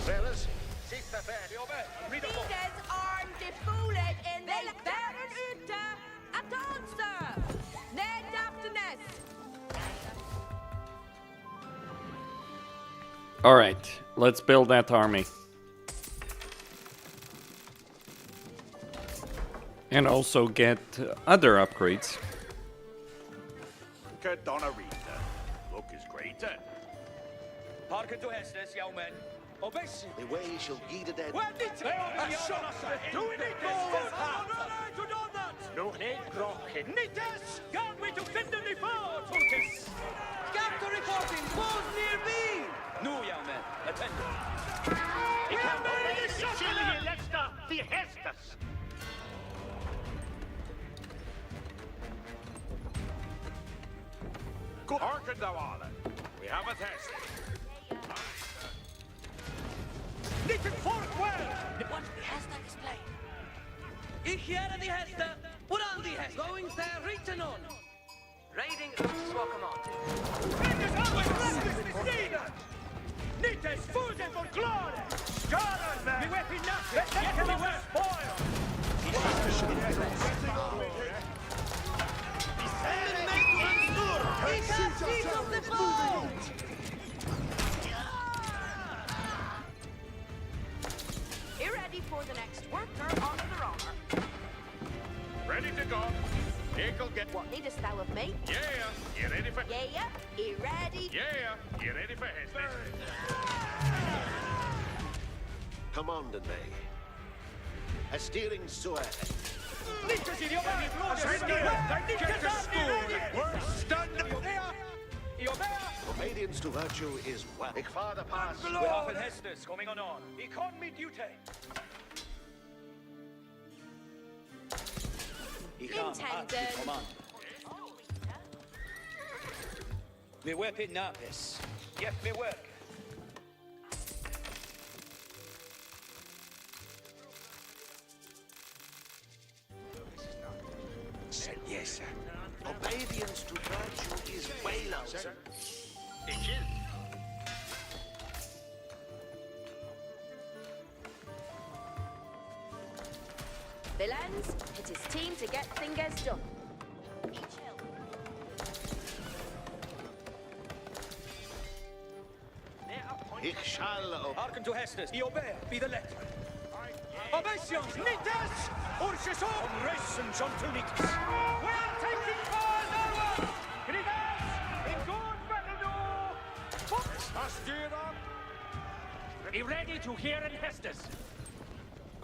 Fellas, seek the fair. Leaders are defooted in the Baron Uta. Anton, sir. Ned after nest. Alright, let's build that army. And also get other upgrades. Donarita. Look is greater. Harken to Hestes, young men. Obey. The way shall ye the dead. Well, it's do we need no need grokken. Nites! God, we to fend the before, Tulkes. Scouter reporting. Walls near B. No, young men. Attend. Ik heb de laatste, die Hestes. Good. Harken thou all. We have a test. Nicht fort well! What the Hester display? Ich hear the Hester. What on the Hester? Going there, written on. Raiding Swap Command. British always left Nites Fusen for glory! Scarlet man! Me weapon nothing! Let's get him away! Spoil! Of the boat! You ready for the next worker on the runner? Ready to go. Ekel get What needest thou of me? Yeah, you ready for... Yeah, you ready? Yeah, you ready for Hester? Commanded me. A steering sewer. Nichts in your body, We're stunned! Obedience to virtue is well. Ik father pass. We have an Hestes coming on. Economy duty. Intended. Me weapon napis. Yep, me work. Yes, sir. Obedience to virtue is well, sir. It is. Villains, it is time to get things done. Be chill. Ich shall Hearken to Hestes. I obey. Be the letter. Obeisance, Nites! Ursus Omrescence unto Nites. We are taking fire, Norwell! Krigas! In good battle, Be ready to hear in Hestes.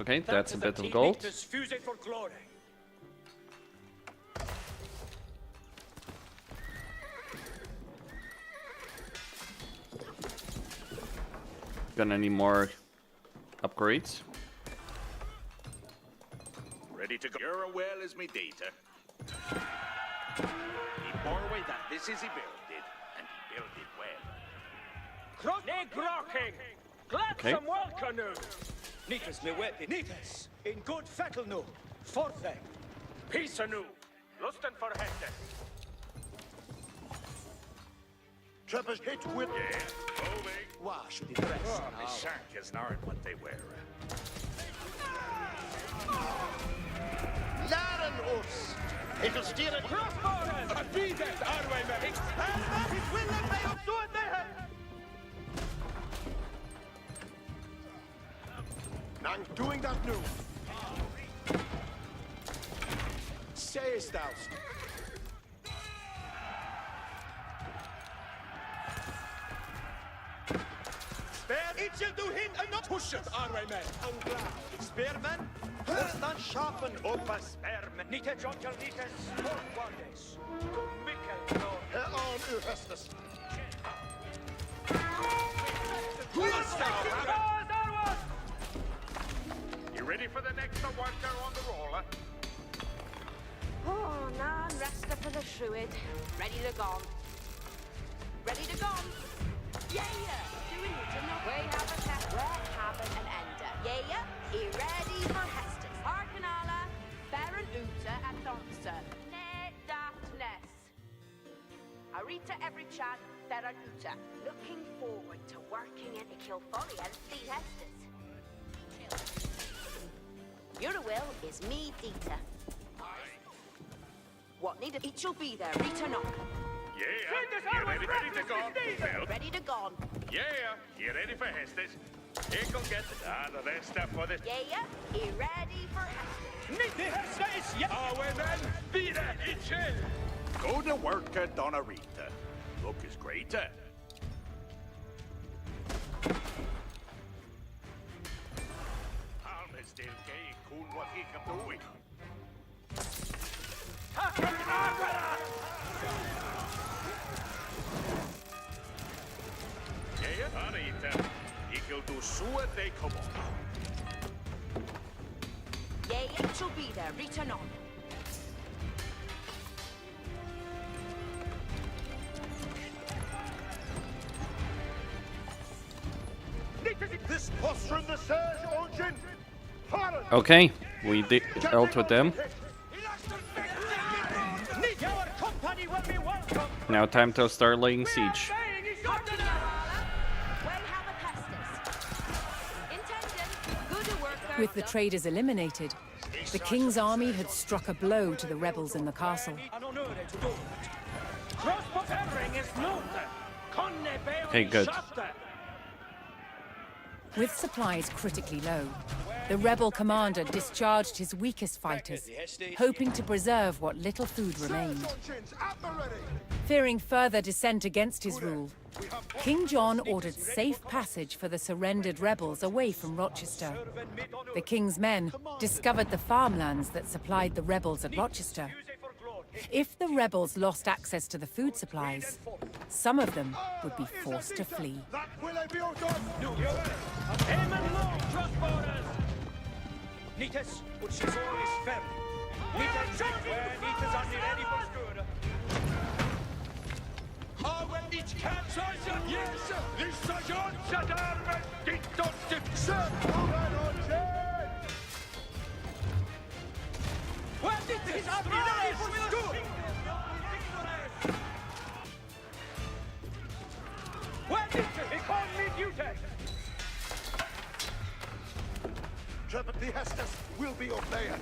Okay, that's a bit of gold. Fuse for glory. Gonna need more upgrades. Ready to go. You're well as me data. He bore away that this is he built it, and he built it well. Negrocking! Glad Okay. some well canoe! Nitas me weapon. Nitas! In good fettle no. Forthe. Peace anew. Lusten for Hestes. Trappers hit with... Yeah, moving. Why should he dress? Oh, me shank is not what they wear. Laren us! It'll steer it. Crossbowers! A be that Arwayman! Expand his will and may do it there! I'm doing that now. Sayest thou? Spare! It shall do him and not push it, Arwayman! Spearman? Costin sharpen up a spearman. Nite jonkel nites, forwardes. Mikkel no. Her on Hestes. You ready for the next worker on the roller? Oh, nan rest for the Shrewid. Ready to go. Ready to go. Yeah, doing it in the way have a test. We're having an ender. Yeah, he ready for Hestes. Arcanala, Baron Uta at Thonsa. Ne daftness. Arita every chat, Baron Uta. Looking forward to working in Kilfolly and see Hestes. Your will is me, Dita. What needed? It shall be there. Rita knock. Yeah, you ready to go? Well, Ready to go. yeah, you ready for Hestes? Ekel get the rest up for the... Yeah, he ready for Hestes. Nite Hestes, yeah! Arwayman, be that itching! Go to work at Donarita. Look is great, eh? Alma's still gay, cool what he can doing. Yeah, Donarita. Ekel do sua they come on. Yeah, it shall be there. Return on. Nite This postron the Serge Origin. Okay, we dealt with them. Now time to start laying siege. With the traders eliminated, the king's army had struck a blow to the rebels in the castle. Okay, good. With supplies critically low, the rebel commander discharged his weakest fighters, hoping to preserve what little food remained. Fearing further dissent against his rule, King John ordered safe passage for the surrendered rebels away from Rochester. The king's men discovered the farmlands that supplied the rebels at Rochester. If the rebels lost access to the food supplies, some of them would be forced to flee. The Hestus will be obeyed.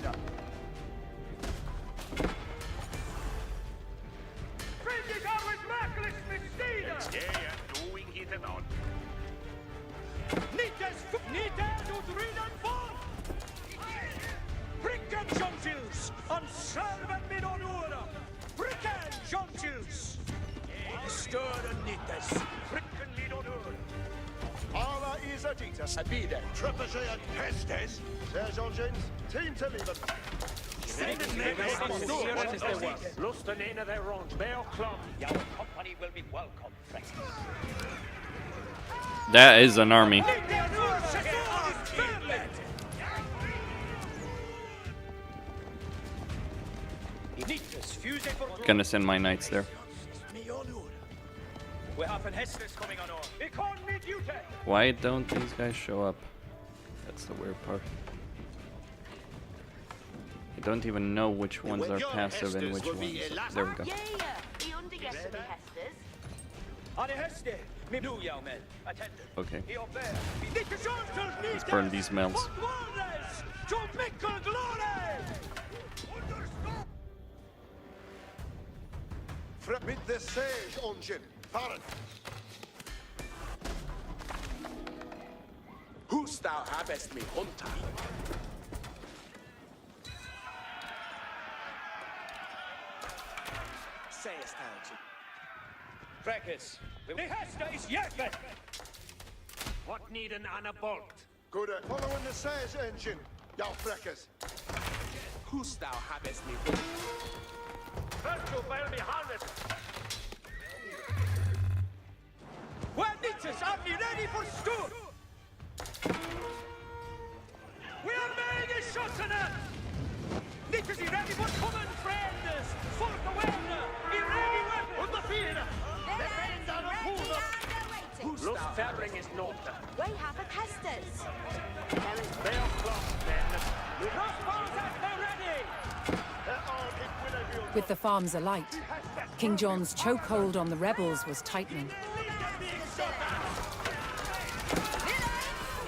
Trebuchet and Pestes. Serge Engines, team to leave it. Lost the name of their own. Bear Club. Your company will be welcome, friends. That is an army. Gonna send my knights there. Why don't these guys show up? That's the weird part. I don't even know which ones are passive and which ones. There we go. Okay. Let's burn these mills. With the Sage Engine, Baron. Who's thou habest me, Hunter? Sayest thou, Crix, the Hester is Yakvet. What need an Anabolt? Good, following the Sage Engine, thou Freckers. Who's thou habest me, Hunter? Virtue bear me harvest. Well, Nietzsche's are you ready for school? We are making a shot on it! Nietzsche's ready for common friends! For the winner! Be ready with on the field! Defend on a pool! Lost fabric is not. We have a Hestus. There is Bear Club, then. Crossbows are ready! With the farms alight, King John's chokehold on the rebels was tightening.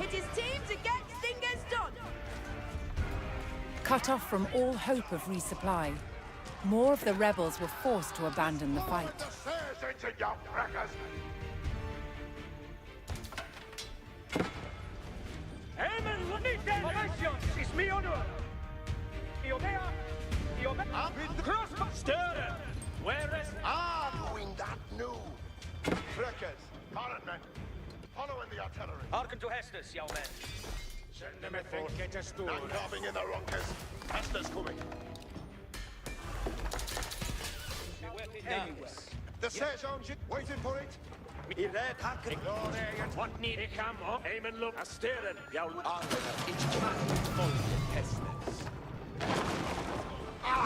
It is time to get things done. Cut off from all hope of resupply, more of the rebels were forced to abandon the fight. Doing that new. Freckers, Baron men, following the artillery. Hearken to Hestus, young men. Send them a force. Get us to not carving in the ronkers. Hester's coming. The Sage Engine, waiting for it. What need to come up? Aim and look. A steering. The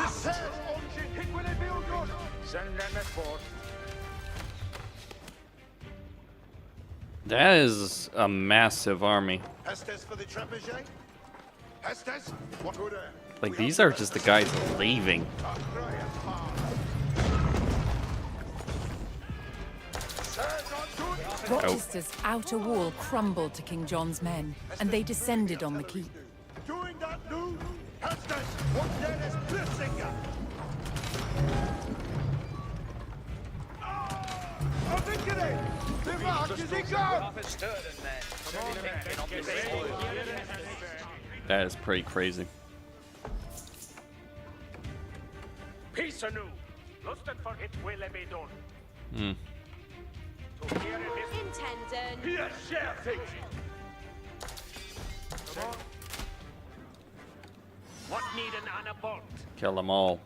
Sage Engine, it will be good. Send them a force. That is a massive army. Hestes for the trebuchet? Hestes? What order? Like, these are just the guys leaving. Rochester's outer wall crumbled to King John's men, and they descended on the keep. Doing that new? Hestes, what then is Blissinger? The mark is he gone? That is pretty crazy. Peace anew. Lusted for it will be done. Hmm. To hear it is Intendant. Yes, Sheriff. Come on. What need an Anna bolt? Kill them all.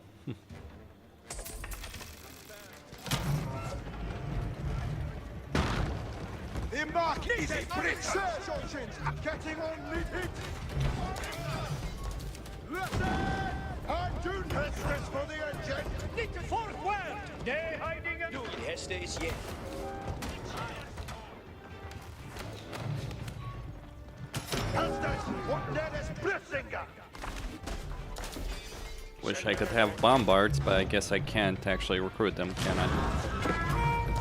The mark is a British search engines getting on with it. Listen! I'm doing Hestes for the engine. Need to forward. Nay, hiding a... No, the Hestes yet. Hestes, what then is Blissinger? Wish I could have bombards, but I guess I can't actually recruit them, can I?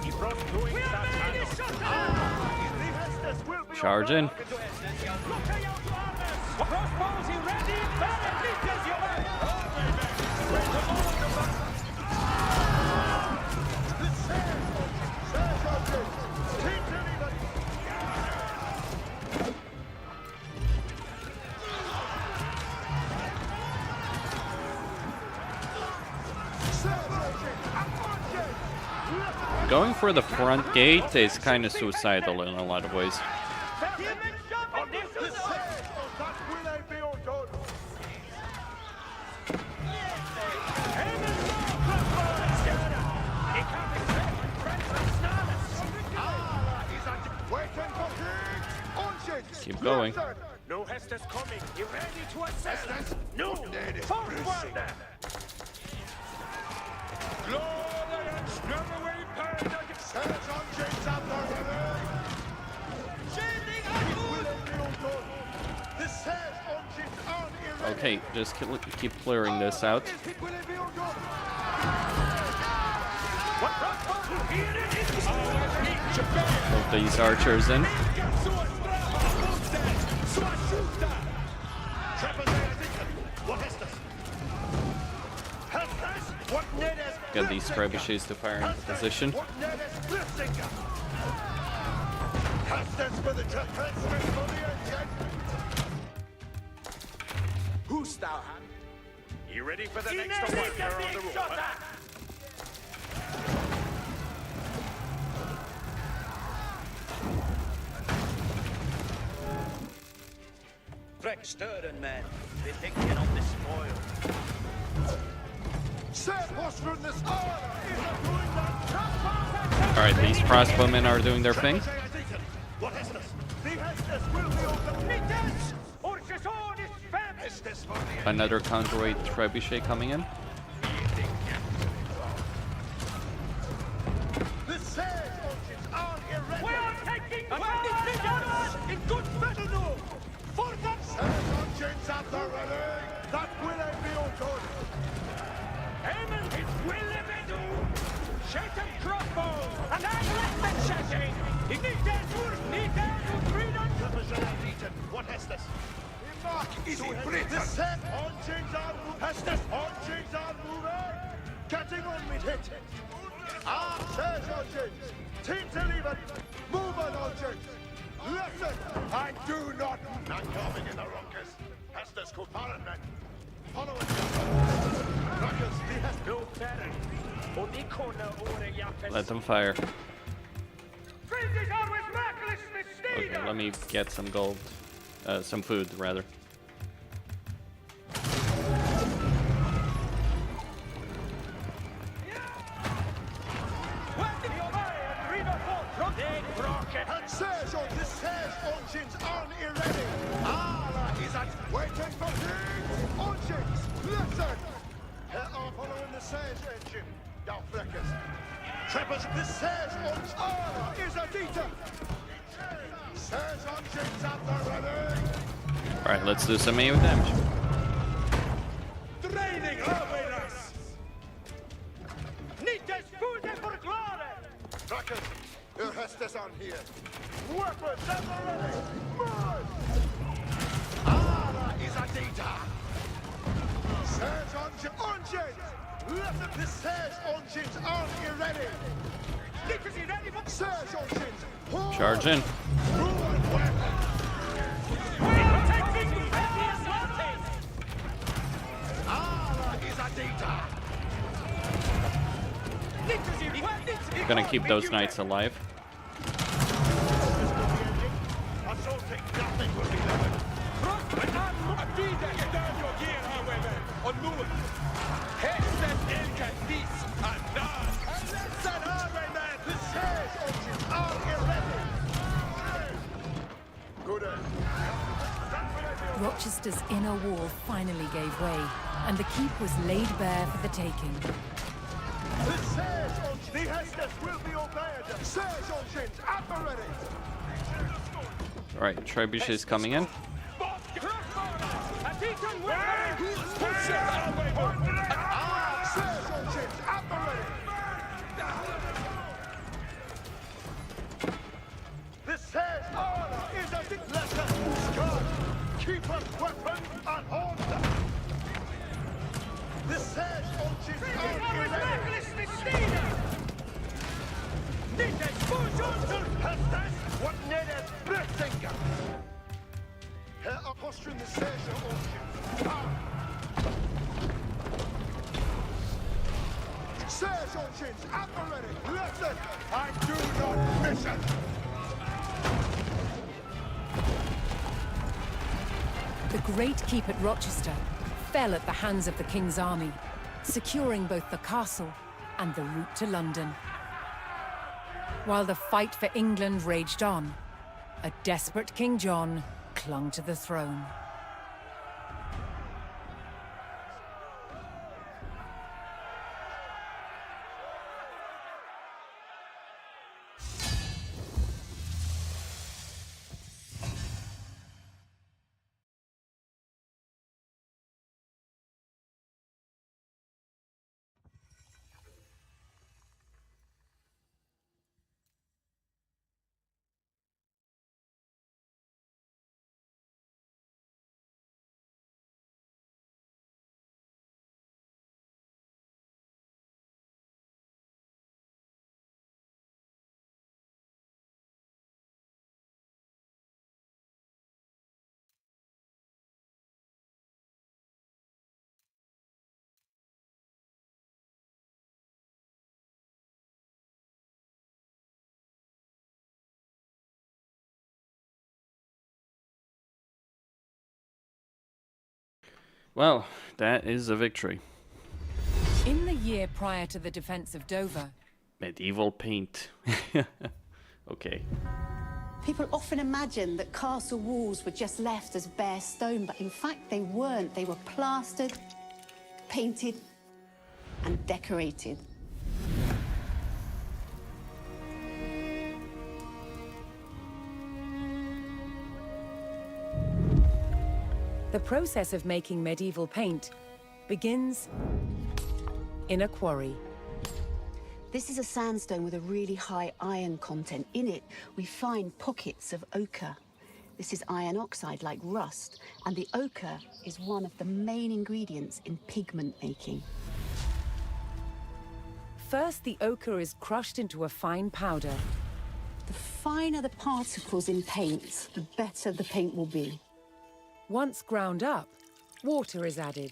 He brought doing that Charge in. Crossbows, he ready? Going for the front gate is kind of suicidal in a lot of ways. Keep going. No Hestes coming. You ready to assist? No. Forward. Glory and snugaway Okay, just keep clearing this out. Move these archers in. Get these trebuchets to fire into position. Who's thou? You ready for the next one? You're on the road. Crix stirring, man. They thinking on the spoil. Alright, these crossbowmen are doing their thing. Another counterweight trebuchet coming in. We are taking in good battle now. For that that will be all done. Amen, it will be done. Shake and crossbow, and I let them shaking. It needs that freedom. What has this? Mark is in Britain. The set engines are moving. Hestes engines are moving. Getting on with it. Search engines. Tinterleven. Moving engines. Listen. I do not. Not coming in the rockers. Hestes could parent men. Follow it. Rockers. No better. Let them fire. Okay, let me get some gold. Some food, rather. Engines on ready. Is that waiting for the engines? Listen. Here are following the Sage engine. Down Freckers. Treppers, the Sage engine. Is a Dieter. Alright, let's do some AoE damage. Draining awareness. Nites Bude for glory. Trackers, your Hestes on here. Weapons ever ready. March. Ala is Adita. Surge engines. Let the surge engines on here ready. Nites is ready for surge engines. Charge in. Gonna keep those knights alive. Rochester's inner wall finally gave way, and the keep was laid bare for the taking. The Hestes will be obeyed. Surge engines at the ready. Alright, Trebuchet is coming in. This says order is a letter. Keep up weapons and order. This says engines are irregular. Nites Fujonsul Hestes, what nedes Brüttinger. Herr Apostel the Serge engines. Serge engines at the ready. Listen, I do not miss it. The great keep at Rochester fell at the hands of the King's army, securing both the castle and the route to London. While the fight for England raged on, a desperate King John clung to the throne. Well, that is a victory. In the year prior to the defense of Dover, Medieval paint. Okay. People often imagine that castle walls were just left as bare stone, but in fact they weren't. They were plastered, painted, and decorated. the process of making medieval paint begins in a quarry. This is a sandstone with a really high iron content. In it, we find pockets of ochre. This is iron oxide, like rust, and the ochre is one of the main ingredients in pigment making. First, the ochre is crushed into a fine powder. The finer the particles in paint, the better the paint will be. Once ground up, water is added.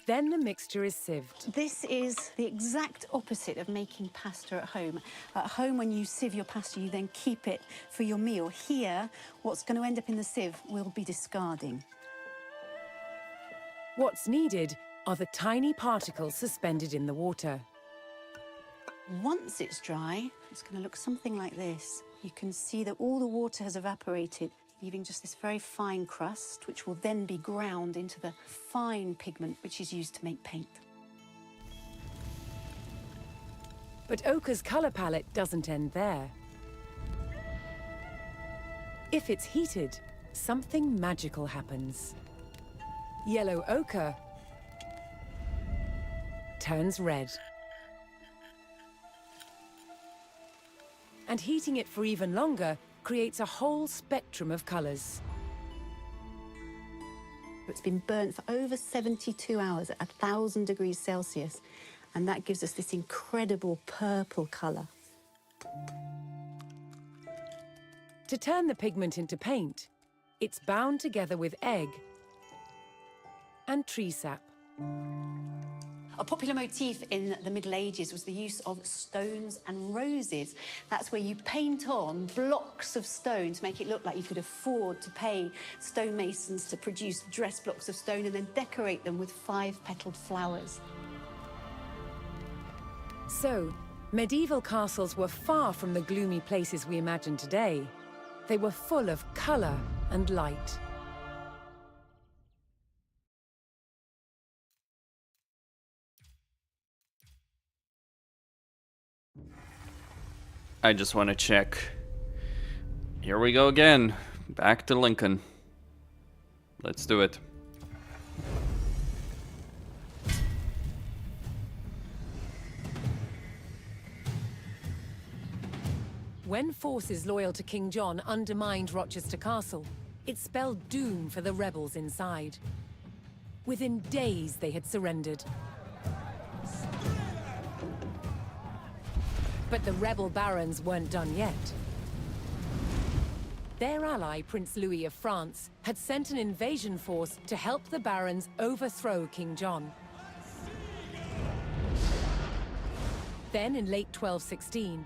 Then the mixture is sieved. This is the exact opposite of making pasta at home. At home, when you sieve your pasta, you then keep it for your meal. Here, what's going to end up in the sieve will be discarding. What's needed are the tiny particles suspended in the water. Once it's dry, it's going to look something like this. You can see that all the water has evaporated, leaving just this very fine crust, which will then be ground into the fine pigment which is used to make paint. But ochre's colour palette doesn't end there. If it's heated, something magical happens. Yellow ochre turns red. And heating it for even longer creates a whole spectrum of colors. It's been burnt for over 72 hours at 1,000 degrees Celsius, and that gives us this incredible purple color. To turn the pigment into paint, it's bound together with egg and tree sap. A popular motif in the Middle Ages was the use of stones and roses. That's where you paint on blocks of stone to make it look like you could afford to pay stonemasons to produce dress blocks of stone and then decorate them with 5-petaled flowers. So, medieval castles were far from the gloomy places we imagine today. They were full of color and light. I just want to check. Here we go again. Back to Lincoln. Let's do it. When forces loyal to King John undermined Rochester Castle, it spelled doom for the rebels inside. Within days, they had surrendered. But the rebel barons weren't done yet. Their ally, Prince Louis of France, had sent an invasion force to help the barons overthrow King John. Then, in late 1216,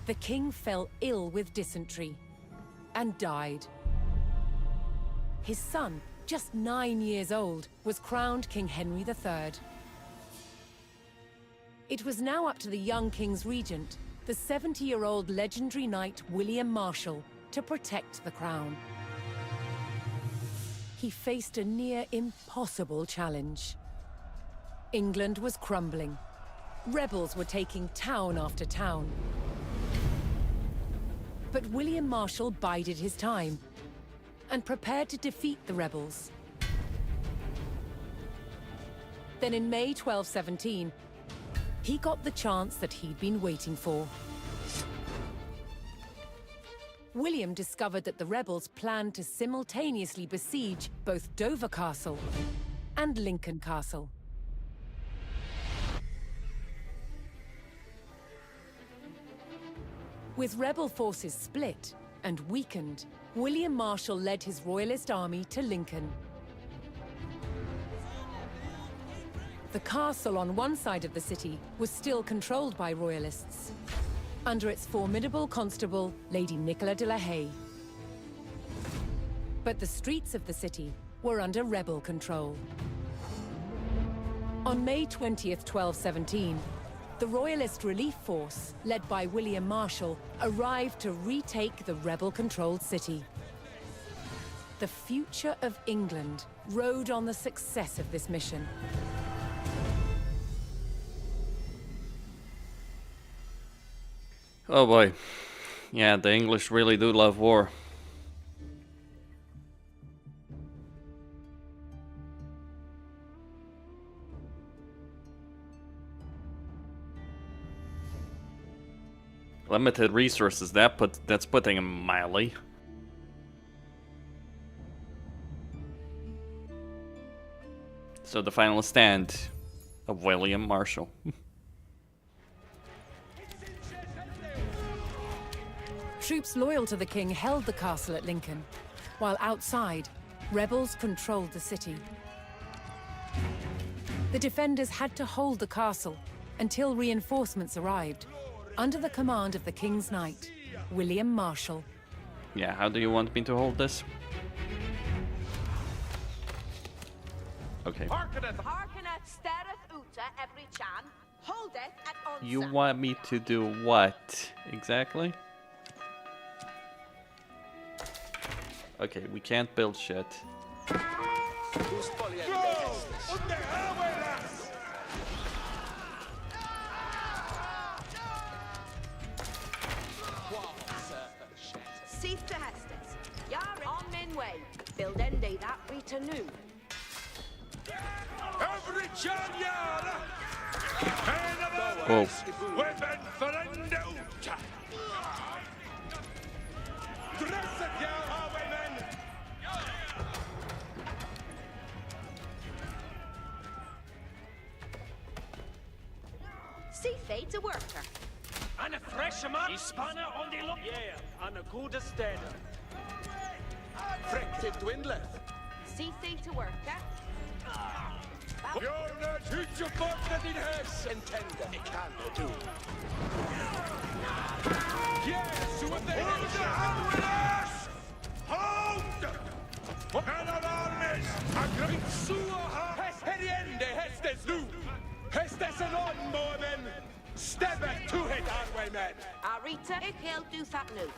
the king fell ill with dysentery and died. His son, just 9 years old, was crowned King Henry III. It was now up to the young king's regent, the 70-year-old legendary knight William Marshal, to protect the crown. He faced a near impossible challenge. England was crumbling. Rebels were taking town after town. But William Marshal bided his time and prepared to defeat the rebels. Then in May 1217, he got the chance that he'd been waiting for. William discovered that the rebels planned to simultaneously besiege both Dover Castle and Lincoln Castle. With rebel forces split and weakened, William Marshal led his royalist army to Lincoln. The castle on one side of the city was still controlled by royalists, under its formidable constable, Lady Nicola de la Haye. But the streets of the city were under rebel control. On May 20th, 1217, the Royalist Relief Force, led by William Marshal, arrived to retake the rebel-controlled city. The future of England rode on the success of this mission. Oh boy. Yeah, the English really do love war. Limited resources, that's putting it mildly. So the final stand of William Marshal. Troops loyal to the king held the castle at Lincoln, while outside, rebels controlled the city. The defenders had to hold the castle until reinforcements arrived, under the command of the king's knight, William Marshal. Yeah, how do you want me to hold this? Okay. Harkeneth stareth uta every chan, holdeth at onsa. You want me to do what exactly? Okay, we can't build shit. Seath to Hestes. Yar on min way. Build ende that Rita new. Every John Yara! Whoa. Weapon Ferenda Uta! Dress it, Yar Highwaymen! See fate a worker. And a fresh man. Spanner on the look. Yeah, and a good stead. Frick dwindler! See fate a worker. You're not hit your butt that it has! Intender, it can do. Yes, what the hell is that with us? Hold! And alarmes! A great suaha! Hes heriende, hestes nu! Hestes en on, mormen! Step it to it, Arwaymen! Rita, ik heel do that new.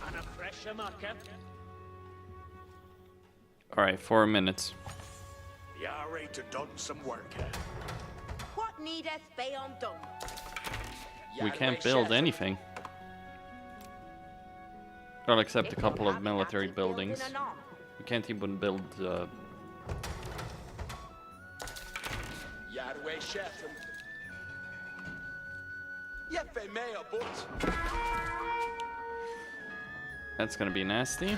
And a fresh marker. Alright, 4 minutes. You're ready to done some work here. What needeth be undone? We can't build anything. Well, except a couple of military buildings. We can't even build Yarway Sheffield. Yeppe mea but. That's gonna be nasty.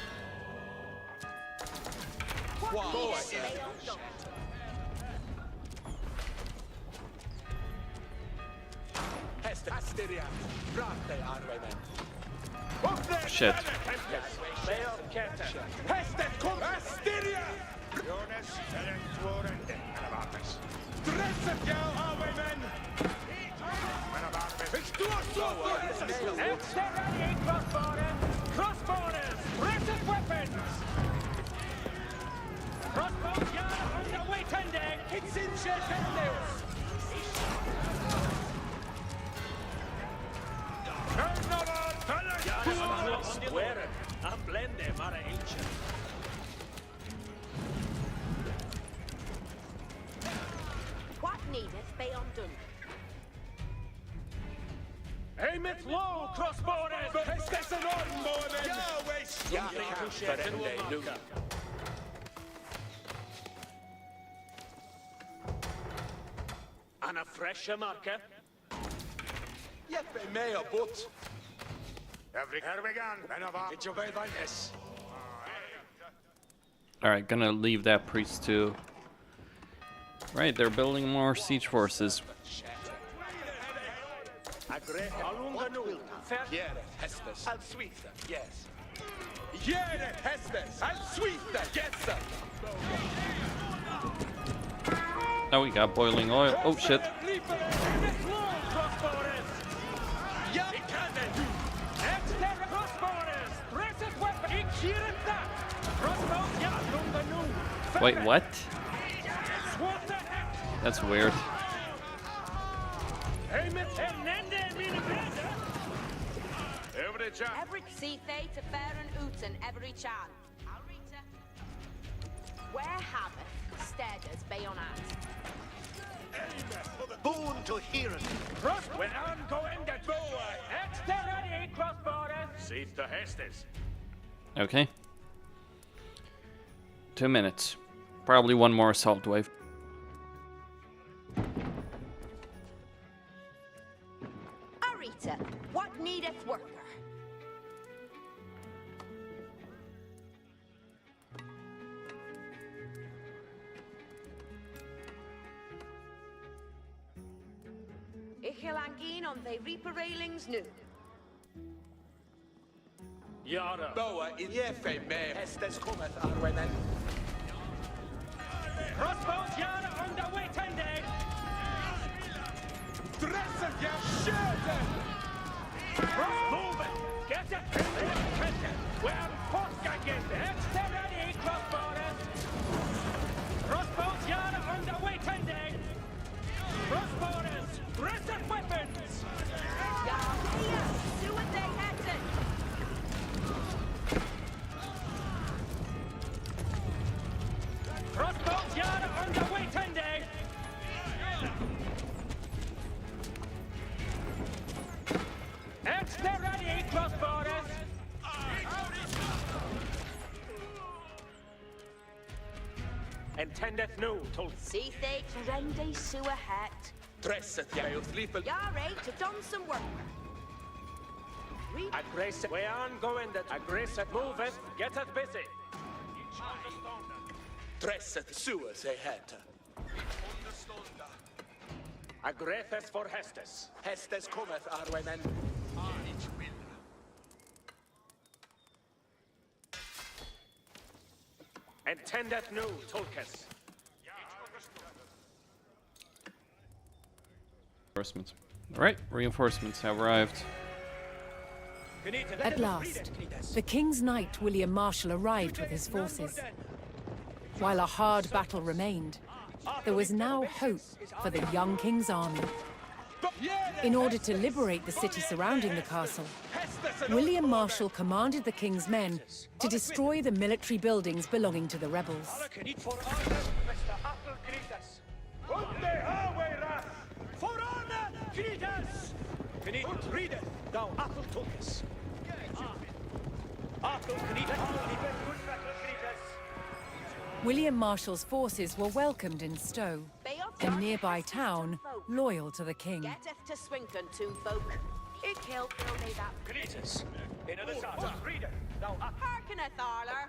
What needeth be undone? Hester Asteria. Brate Arwaymen. Shit. Hester kom Asteria! Jonas, Ellen, Tvorende, Anabatas. Dress it, Yar Highwaymen! Exterminate crossborders! Crossborders! Precious weapons! Crossbows yard on the way tending! It's in Sinnelleos! Square and blend them are ancient. What needeth be undone? Aim it low, crossborders! Hestes en on, mormen! Yahweh, nu. And a fresh marker. Jeppe mea but. Every Hervegan, Benava, it's your way by this. Alright, gonna leave that priest too. Right, they're building more siege forces. Yes. I'll sweet them, yes. Yeah, Hestes, I'll sweet them, yes, sir. Now we got boiling oil. Oh shit. Wait, what? That's weird. Every sea fate to fair and oots and every chan. Rita. Where haveth steaders be on us? Born to hear it. Cross when I'm going to go. Exterminate crossborders. Seath to Hestes. Okay. 2 minutes. Probably one more assault wave. Arita, what needeth worker? Ichilangin on the reaper railings new. Yara. Boa in Jeppe mea. Hestes cometh, Arwaymen. Crossbows Yara on the way tending. Dress it, ya shooter! Cross moving. Get it. Where Posca get it. Exterminate crossborders. Crossbows Yara on the way tending. Crossborders. Present weapons. Yahweh, do what they had to. Crossbows Yara on the way tending. Exterminate crossborders. Intendeth nu to See they rende sua het. Dresseth ye of sleep. Yare to done some work. aggressive. We on going that aggressive moveth, getteth busy. Dresseth suas a het. Aggresseth for Hestes. Hestes cometh our men. Intendeth nu Tulkes. Reinforcements. Alright, reinforcements have arrived. At last, the King's Knight William Marshal arrived with his forces. While a hard battle remained, there was now hope for the young King's army. In order to liberate the city surrounding the castle, William Marshal commanded the King's men to destroy the military buildings belonging to the rebels. William Marshal's forces were welcomed in Stowe, a nearby town loyal to the king. Getteth to Swinton, toon folk. It killed Billy that. Cletus. In other side. Reader. Thou Hearkeneth, Arler.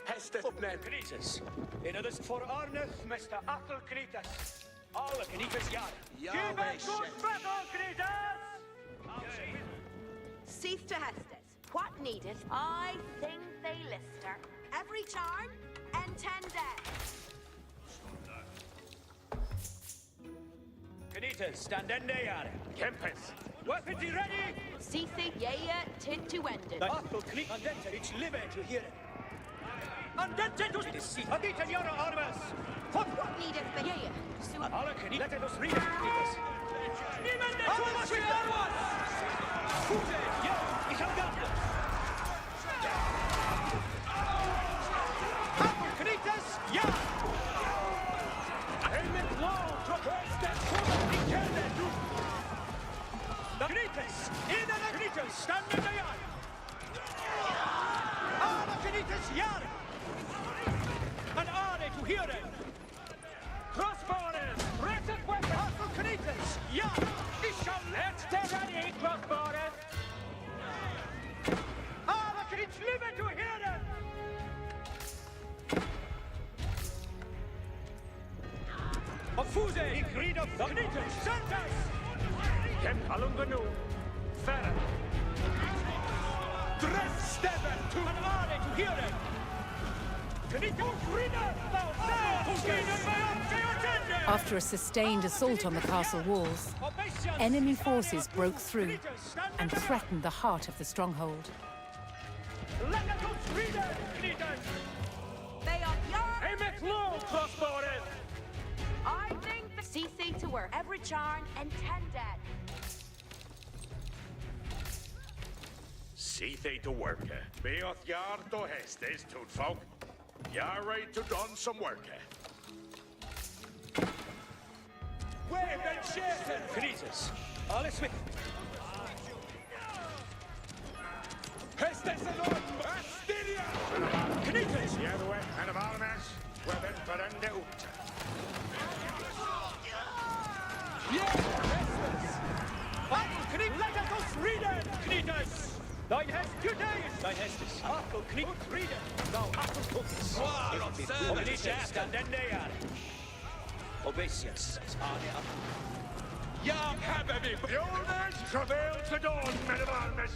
Hestes men. Cletus. In others for Arneth, Mr. Athel Cletus. All the Cletus yard. Give it good battle, Cletus! Cease to Hestes. What needeth? I think they lister. Every charm and 10 deaths. Cletus, stand in the yard. Kempes. Weapons ready? Cease yea, tid to end it. Athel Cletus. And then to reach liver to hear it. And then to deceive. And then to your armors. What needeth the yea? All can let us read it, Cletus. How much we forward? Who's it? Yeah, ich hab got it. Ja! Helmet low, traverse that corner, he can that do. The Canitas, in the Canitas, stand in the yard. Ah, the Canitas, yard. And are they to hear them? Crossborders, ratchet weapons, Arthur Canitas, yard. Ich shall let the ready, crossborders. Ah, the Canitas, live to hear them. Fuse, in greed of the Knitters, Sultans! Kemp Alunganu, Farah. Dress Stepper to an army to hear them! After a sustained assault on the castle walls, enemy forces broke through and threatened the heart of the stronghold. They are young! Aim it low, crossborders! I think the CC to work. Every charm and 10 dead. See they to work. Beoth yard to Hestes, toot folk. You're right to done some work. Wave and Shefton! Cletus, all is with. Hestes alone! Astiria! Cletus! The other way, and of Armas, RatEmperor and the Ut. Yeah, Hestes! Arthur Knight, let us read it! Cletus! Thine Hest, you days! Thine Hestes! Arthur Knight, read it! Thou Arthur Cooks! War of service! Stand in there! Obeisance, Arne up. Young Hababy! The old man travail to dawn, men of Armas!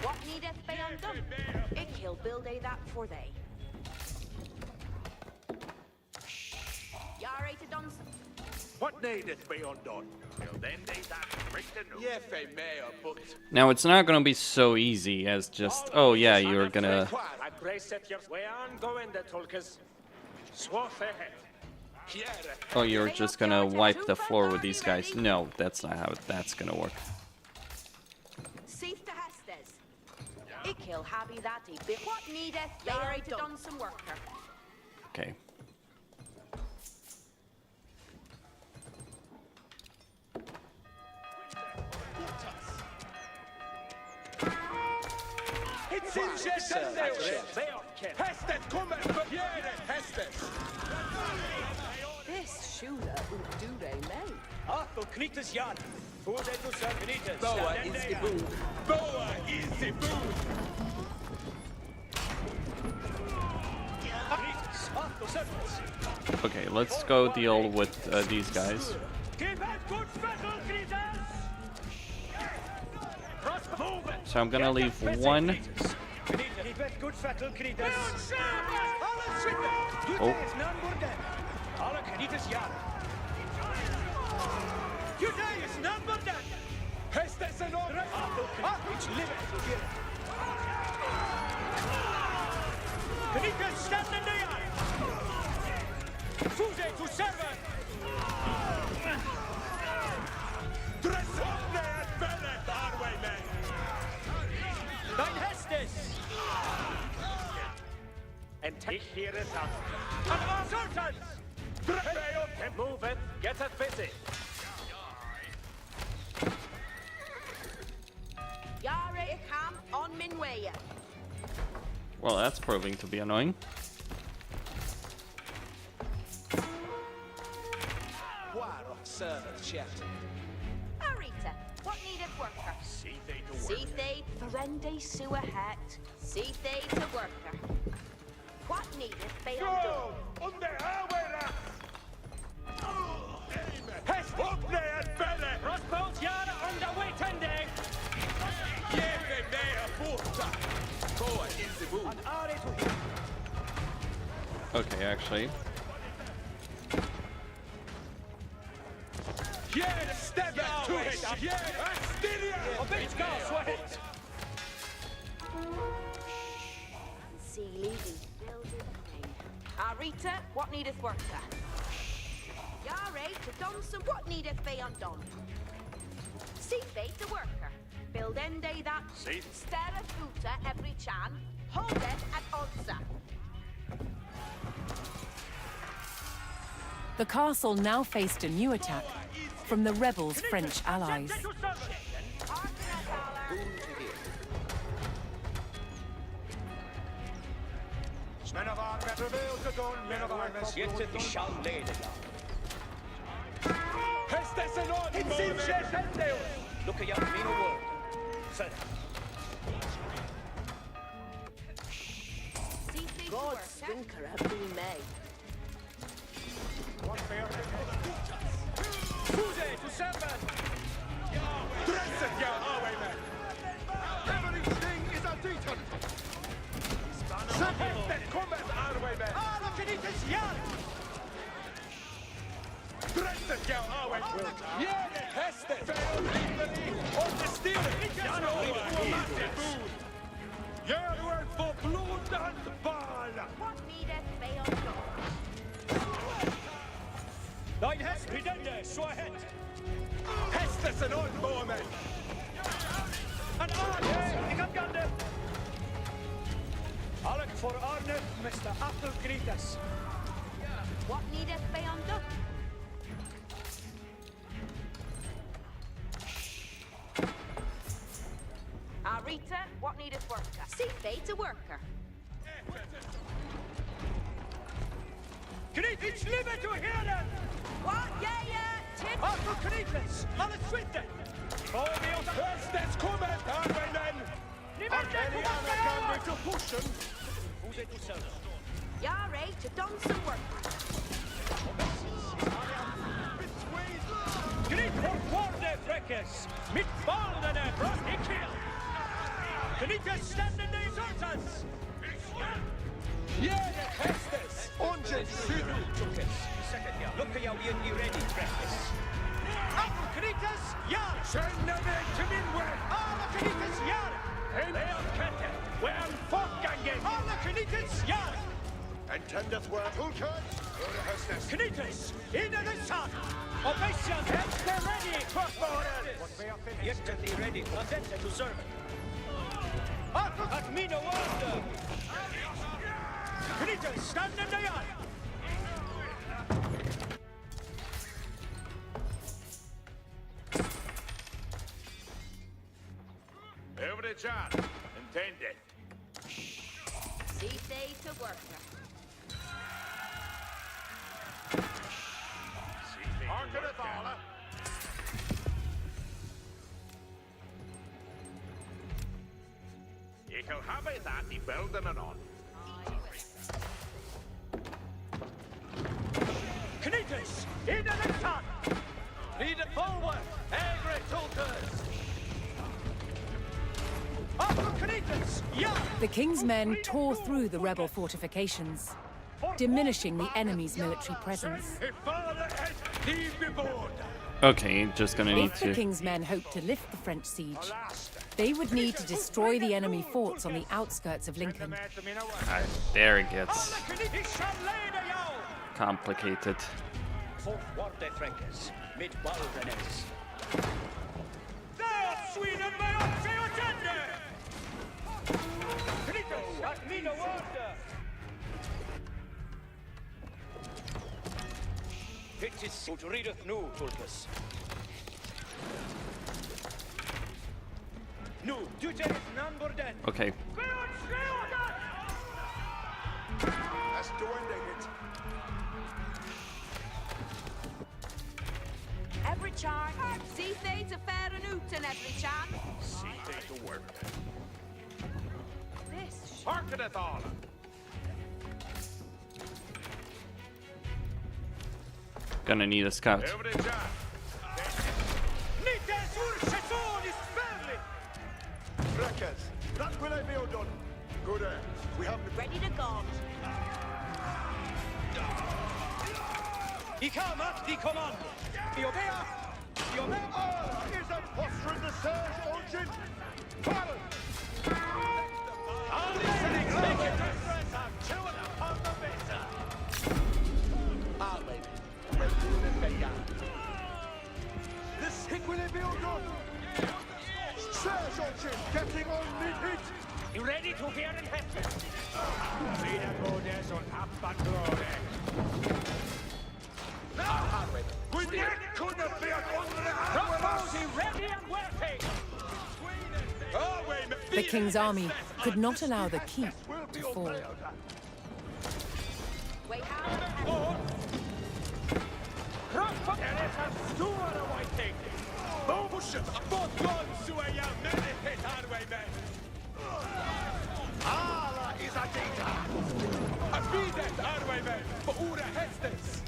What needeth they undone? It kill build they that for they. Yare to done some. What needeth be undone? Till then they that break the news. Yeah, fe mayor, but Now it's not gonna be so easy as just, oh yeah, you're gonna... Oh, you're just gonna wipe the floor with these guys. No, that's not how that's gonna work. Cease to Hestes. It kill happy that he bit. What needeth Yare to done some worker? Okay. It's This Shula Udure May. Arthur Kritas Jan. Fode to Servinitas. Boa is the boon. Boa is the boon. Arthur Servants. Okay, let's go deal with these guys. So I'm gonna leave one. Oh. Fuse to servant! Dress up there and Bennett, Arwayman! Dein Hestes! And take here is up. And our Sultans! Move it, get it busy. Yare camp on Minwaya. Well, that's proving to be annoying. Arita, what needed worker? Seethe, Ferende Sua Hat. Seethe to worker. What needed Bayando? Under Awera! Hest up there and Bennett! Crossbones Yara on the way tende. Yere mea porta! Boa is the boon. And are to him. Okay, actually. Yere step back to it! Yere Astiria! Bitch, go, sweat! See, leaving building name. Arita, what needeth worker? Yare to Donson, what needeth Bayondon? Seethe to worker. Build ende that. Stera Futa every chan. Hold it at Odsa. The castle now faced a new attack from the rebels' French allies. Men of arms, prevail to dawn, men of arms. Yet the shall lay the Hestes and on! It's in Sinnelleos! Look at your mean word. Sir. Seethe to God's worker. stinker have been made. Fuse to servant. Dress it, ya Awayman! Everything is a deton. Hestes combat Arwayman! Arachinitas Yan. Dress it, ya Awayman! Yere Hestes! Fail legally on the steering! Yano is the boon! Yere word for blood and ball! What needeth Bayondon? Dein Hest Pidende, Swahet. Hestes and on, Bowman! And Arne, ik heb gande. Alec for Arne, Mr. Apple Kritas. What needeth Bayondon? Arita, what needeth worker? Seethe to worker. Kritis live to hear them. What? Yeah, Tip. Apple Kritas, alle Switte. Oh, vi oss Hestes combat Arwayman! Arcaniana can be to pushen! Fuse to servant. Yare to Donson worker. Grit for Warde Freckes. Mit Baldene, Frosty kill. Kritas stand in the Sultans. Yere Hestes! Ongen Sidu! Second year. Look at you in the ready Freckes. Apple Kritas, Yar. Send them to Minway! Alla Kritas, Yar. Leon Kente. Well, Folkgangen. Alla Kritas, Yar. Intendeth word, Hulkert? Hestes. Kritas, in the sun. Ovation, heads the ready. Crossborders. Yet to the ready. Present to servant. At me no wonder. Kritas, stand in the yard. Every chance. Intended. See they to work her. Ik wil hebben dat die belden en on. Kurtis, in the sun! Lead it forward! Angry Sultans! After Kurtis! Yeah! The king's men tore through the rebel fortifications, diminishing the enemy's military presence. Okay, just gonna need If the to... king's men hoped to lift the French siege, they would need to destroy the enemy forts on the outskirts of Lincoln. There it gets complicated. Kurtis ut readeth nu, Kurtis. Nu, du is none burden. Okay. That's doing it. Every charge, see they to fair and out in every chance. See they to work. This Harken it all. Gonna need a scout. Every job. Breakers, that will I be done. Go there. We have ready to go. He come at the command. Io vea. Is a posture in the surge, Origin? Battle! All these things make it difference. I'm chewing upon the visa. This hick will be done. Surge, Origin, getting on mid-hit. You ready to hear and hit? Lina godes on Abandone. We couldn't be ready and waiting. The king's army could not allow the keep to fall. Wait, how? Alla is a data. A feedet arwaymen for ora hestes.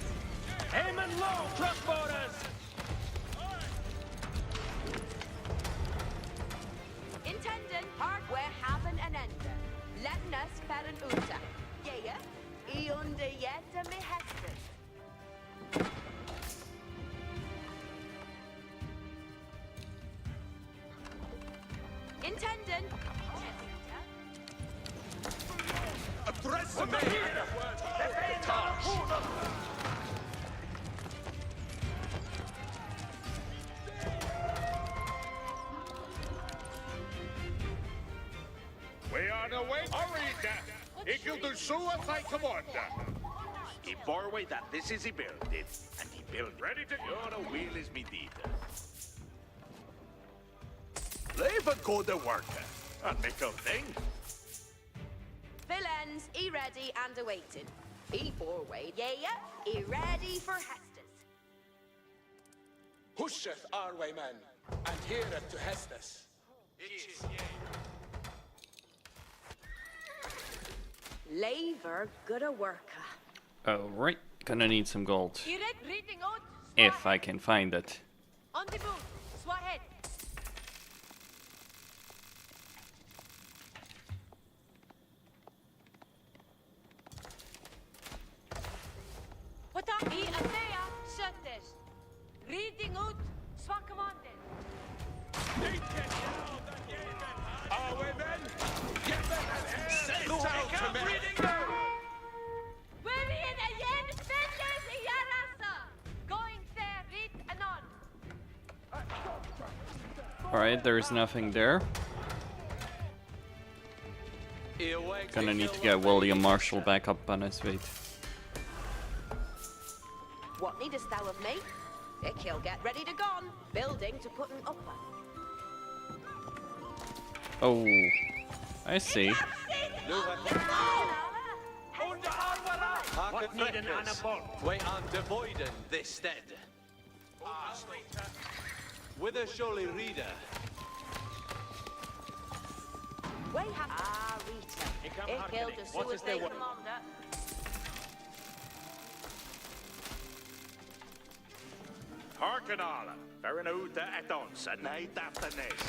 Aim and low, crossborders. Intendant, hardware haben an ende. Letting us feren uta. Yeah, I under yet me hestes. Intendant. Address me. We are the way. Hurry, ik wil do so as I command. He bore away that this is he built it, and he built ready to go. The wheel is me deed. Labor go the work and make a thing. Villains, ready and awaiting. Forward, yeah, ready for Hestus. Pusheth our way, men, and heareth to Hestus. Laver, good a worker. Alright, gonna need some gold. Reading out. If I can find it. On the move, Swahead. What up? Athea, Sultans. Reading out, Swakamanden. Away, men. Get them and set out to me. We're in a yen spenders a yarasa. Going there, read anon. Alright, there's nothing there. Gonna need to get William Marshall back up on his feet. What needest thou of me? Dick, he'll get ready to gone. Building to put an upper. Oh, I see. Seen What need an anabol? We are devoiden this stead. With a surely reader. We have Rita. It killed the suicide commander. Harken alla. Farin ute at ons, a night after this.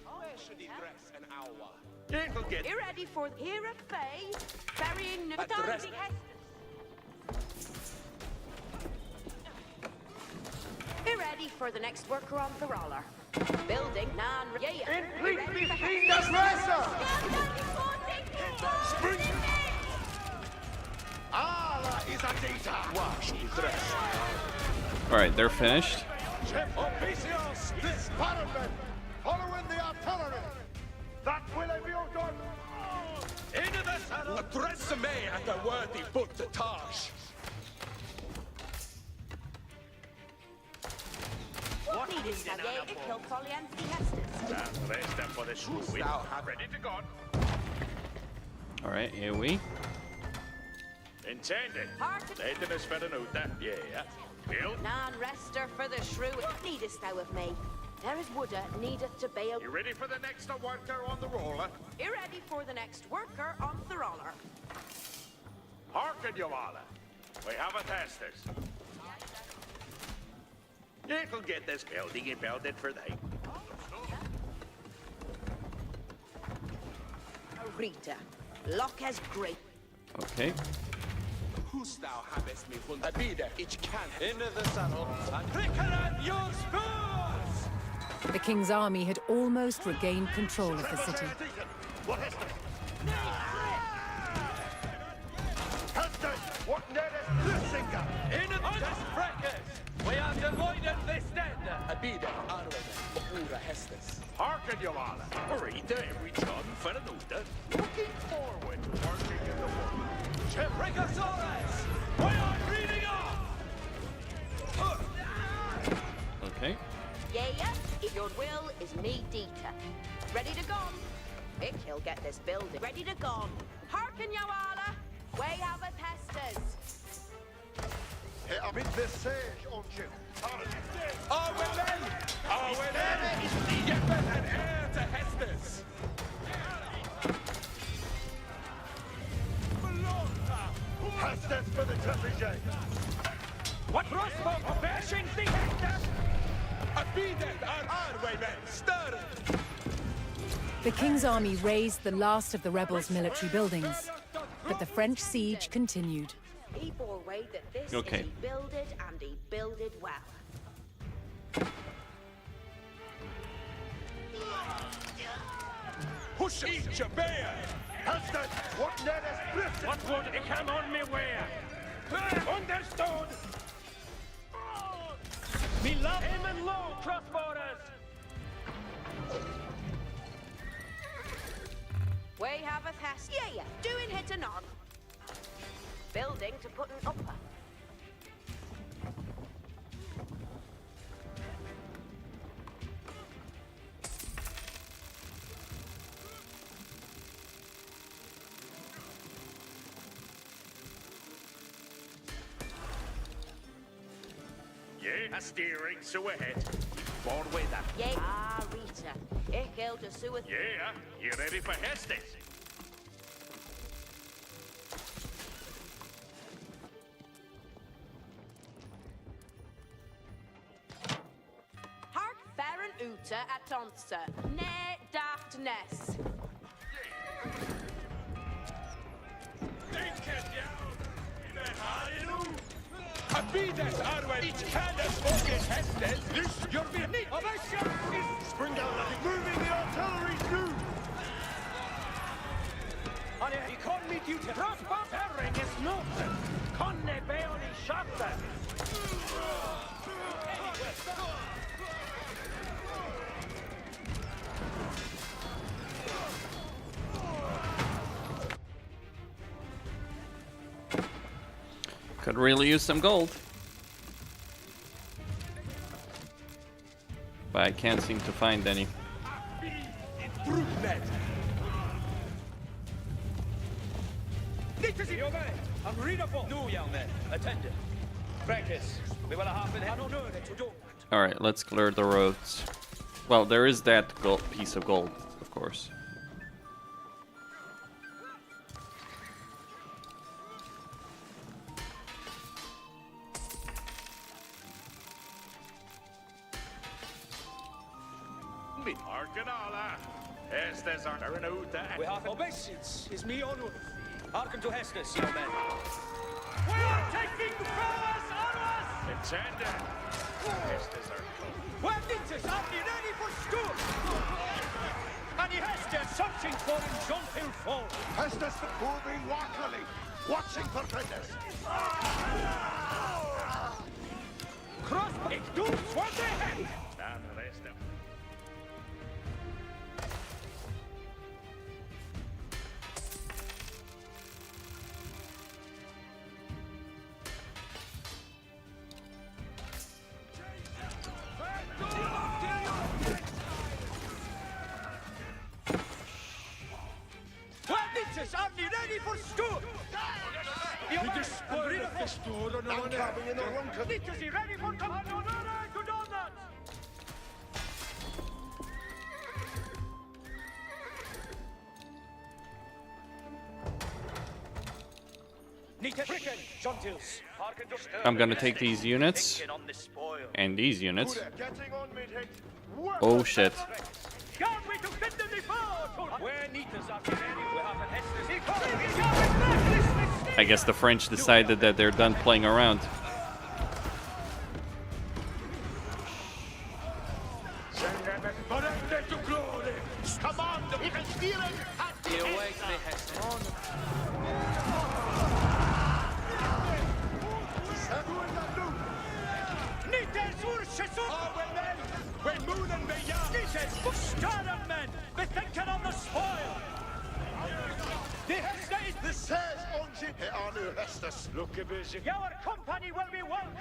Where should he dress an hour? It'll get... You ready for here at Bay? Ferrying new Address- You ready for the next worker on the roller? Building non. Yeah. Alla is a data. Wash the dress. Alright, they're finished. Officials, this parliament, following the artillery. That will be done. Into the saddle. Address me at the worthy foot to Taj. What needed Sage to kill Folianthi Hestus? That's the rest for the shoe. Ready to go. Alright, here we. Intended. Taken is fair enough. Yeah. Bill? Non-rester for the shrew. What needest thou of me? There is Wooda needeth to bail. You ready for the next worker on the roller? You ready for the next worker on the roller? Hearken, you all. We have a testers. It'll get this building and build it for thee. Rita. Lock as great. Okay. Who's thou habest me von a bide, ich can. Into the saddle. And pricker your spurs! The king's army had almost regained control of the city. What is this? What In the breakers! We are devoided this dead! A bide, Arwen, Ura Hestes. Hearken, you all. Rita, every chum, Feranuta, looking forward to working in the world. Chepricosaurus! We are reading off! Okay. Yeah, if your will is me, Dita. Ready to go? Vic, he'll get this building. Ready to go. Hearken, Yoala. We have a testers. I'm in the sage, Onjim. Arwen! Arwen is the Yemen and heir to Hestes. Hestes for the Trepidate. What crossbow for bashing the Hector? A bide, Arwen, stir! The king's army razed the last of the rebels' military buildings, but the French siege continued. He bore way that this Okay. is he builded and he builded well. Push each a bear! Hestes, what net is bliss? What would it come on me where? Understood! Me love him and low, crossborders! We have a test. Yeah, doing hit and on. Building to put an upper. Yeah, a steering, so ahead. Forward with that. Yeah, Rita. Ich killed a suicide. Yeah, you ready for Hestes? Hark Baron Uta at Tonsa. Ne daft Ness. Abides, Arwen, each cannon focus Hestes. This, your Vietnam. Ovation is... Spring down, moving the artillery through. On economy duty. Crossbow herring is not. Conne beoni shafter. Could really use some gold. But I can't seem to find any. Nitas in obey. I'm ready for. No, young man. Attendant. Practice. We will have been on honor to do. All right, let's clear the roads. Well, there is that gold, piece of gold, of course. We have obeisance. Is me honor. Hearken to Hestus, young man. We are taking prowess on us! Attendant. Hestus are coming. Where Nitas are you ready for school? And he Hestus searching for him John Hill Fall. Hestus moving walkily, watching for predators. Cross it dudes for the head. Stand the rest of Are you ready for school? We destroyed the store and I'm coming in the wrong Nitas, you ready for command? To do that! I'm gonna take these units and these units. Oh shit. I guess the French decided that they're done playing around.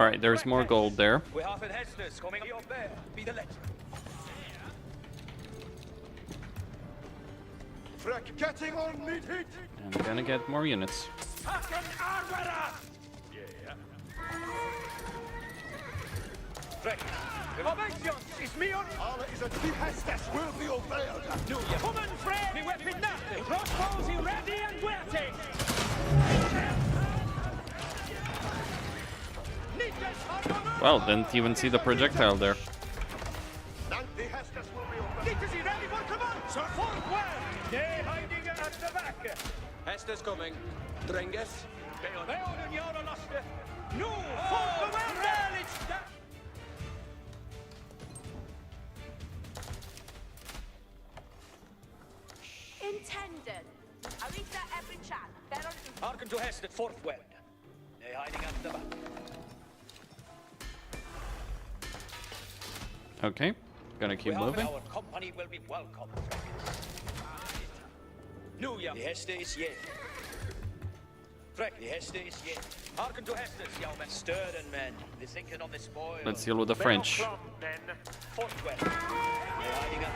Alright, there's more gold there. getting on mid hit. I'm gonna get more units. Is me on Allah is a Hestes will be obeyed. No, you woman friend, the weapon nothing. Crossbows you ready and waiting. Well, didn't even see the projectile there. The Hestes will be obeyed. Is he ready for command? Sir, forward well. Nay, hiding at the back. Hestes coming. Drenges. Beon and Yolosapien. No, forward well. Intended. Arisa every chat. Hearken to Hestes forthward. Nay, hiding at the back. Okay, gonna keep moving. Our company will be welcome. No, yeah. The Hestes is yet. Freck, the Hestes is yet. Hearken to Hestes, young men. Stirring men. They're thinking on the spoil. Let's deal with the French. Forthward. They're hiding up.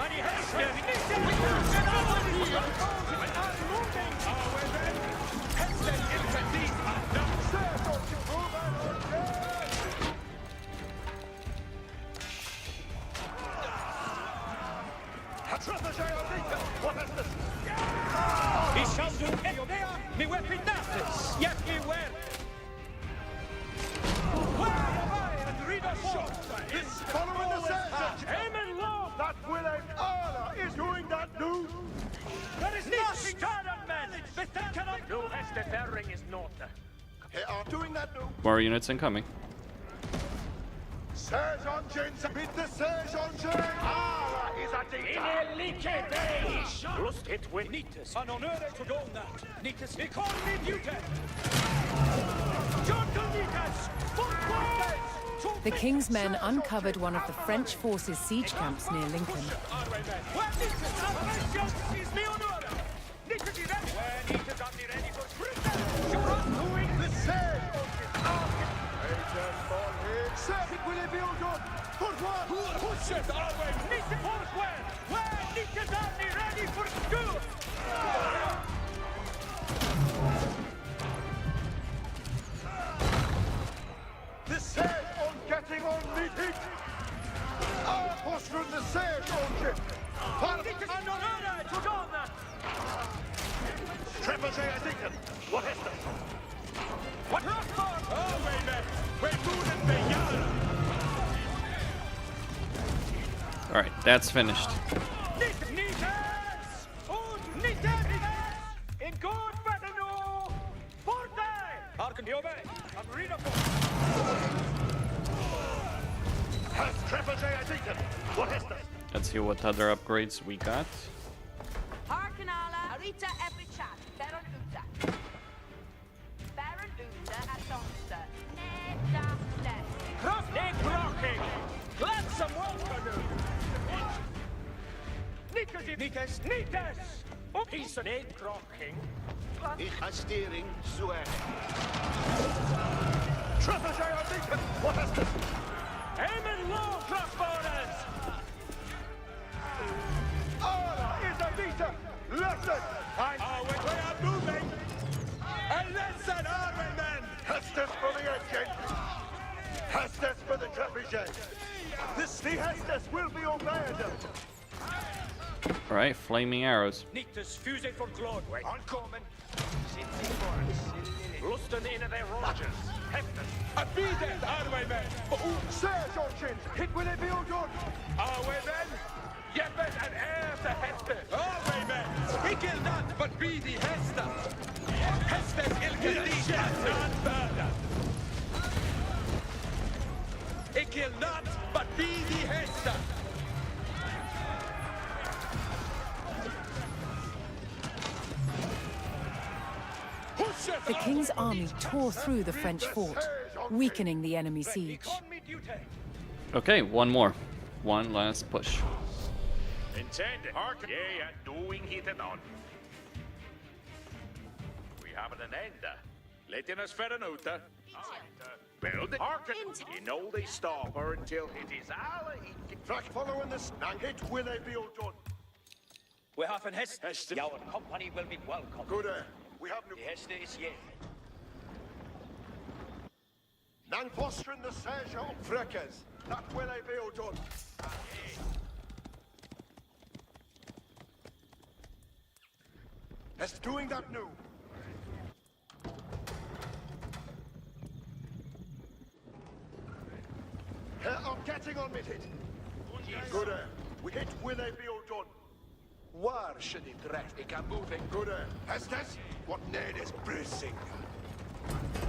What is this? He shall do there. Me weapon nothing. Yet he well. And read a shot. It's following the session. Aim and low. That Willem Allah is doing that new. There is nothing done, man. No, Hestes Herring is not. They are doing that new. More units incoming. Sergeant Jens with the Sergeant Allah is a dictator. Lust it with Nitas. An honor to go that. Nitas. He called me mutant. John Nitas. The King's men uncovered one of the French forces' siege camps near Lincoln. That's finished. In good battle, forte! Harken you obey. I'm ready for. Let's see what other upgrades we got. Harken alla, Arita every chat, Baron Uta. Baron Uta at Donster. Neda Des. Cross neck rocking! Gladsome welcome! Nikas! Piece of neck rocking! Ich steering Suer. What is this? Aim and low, crossbowers! Oh, is a Vita! Listen! We are moving! And listen, Arwen, Hestus for the engine! Hestus for the trebuchet! The Hestus will be obeyed! Alright, flaming arrows. Nictus fuse for Glodway. Uncommon. Lusten in their Rogers. Heftus. A beaten Arwaymen. Serge Orchins. Hit will it be all done? Arwaymen. Yepet and heir to Hester. Arwaymen. He kill not, but be the Hester. Hester's ilkadita non further. He kill not, but be the Hester. The king's army tore through the French fort, weakening the enemy siege. Okay, one more. One last push. Intended. Harken. Yea, and doing it on. We have an ender. Letting us Ferenota. Build it. Harken. You know they stop her until it is all Track following this. And it will they be all done. We have an Hester. Our company will be welcome. Good. We have no. The Hester is here. Nang fostering the Serge of Freckers. That will they be all done. It's doing that new. I'm getting on with it. Good. We hit will they be all done. Where should it rest? It can move it. Good. Hestes, what need is bracing.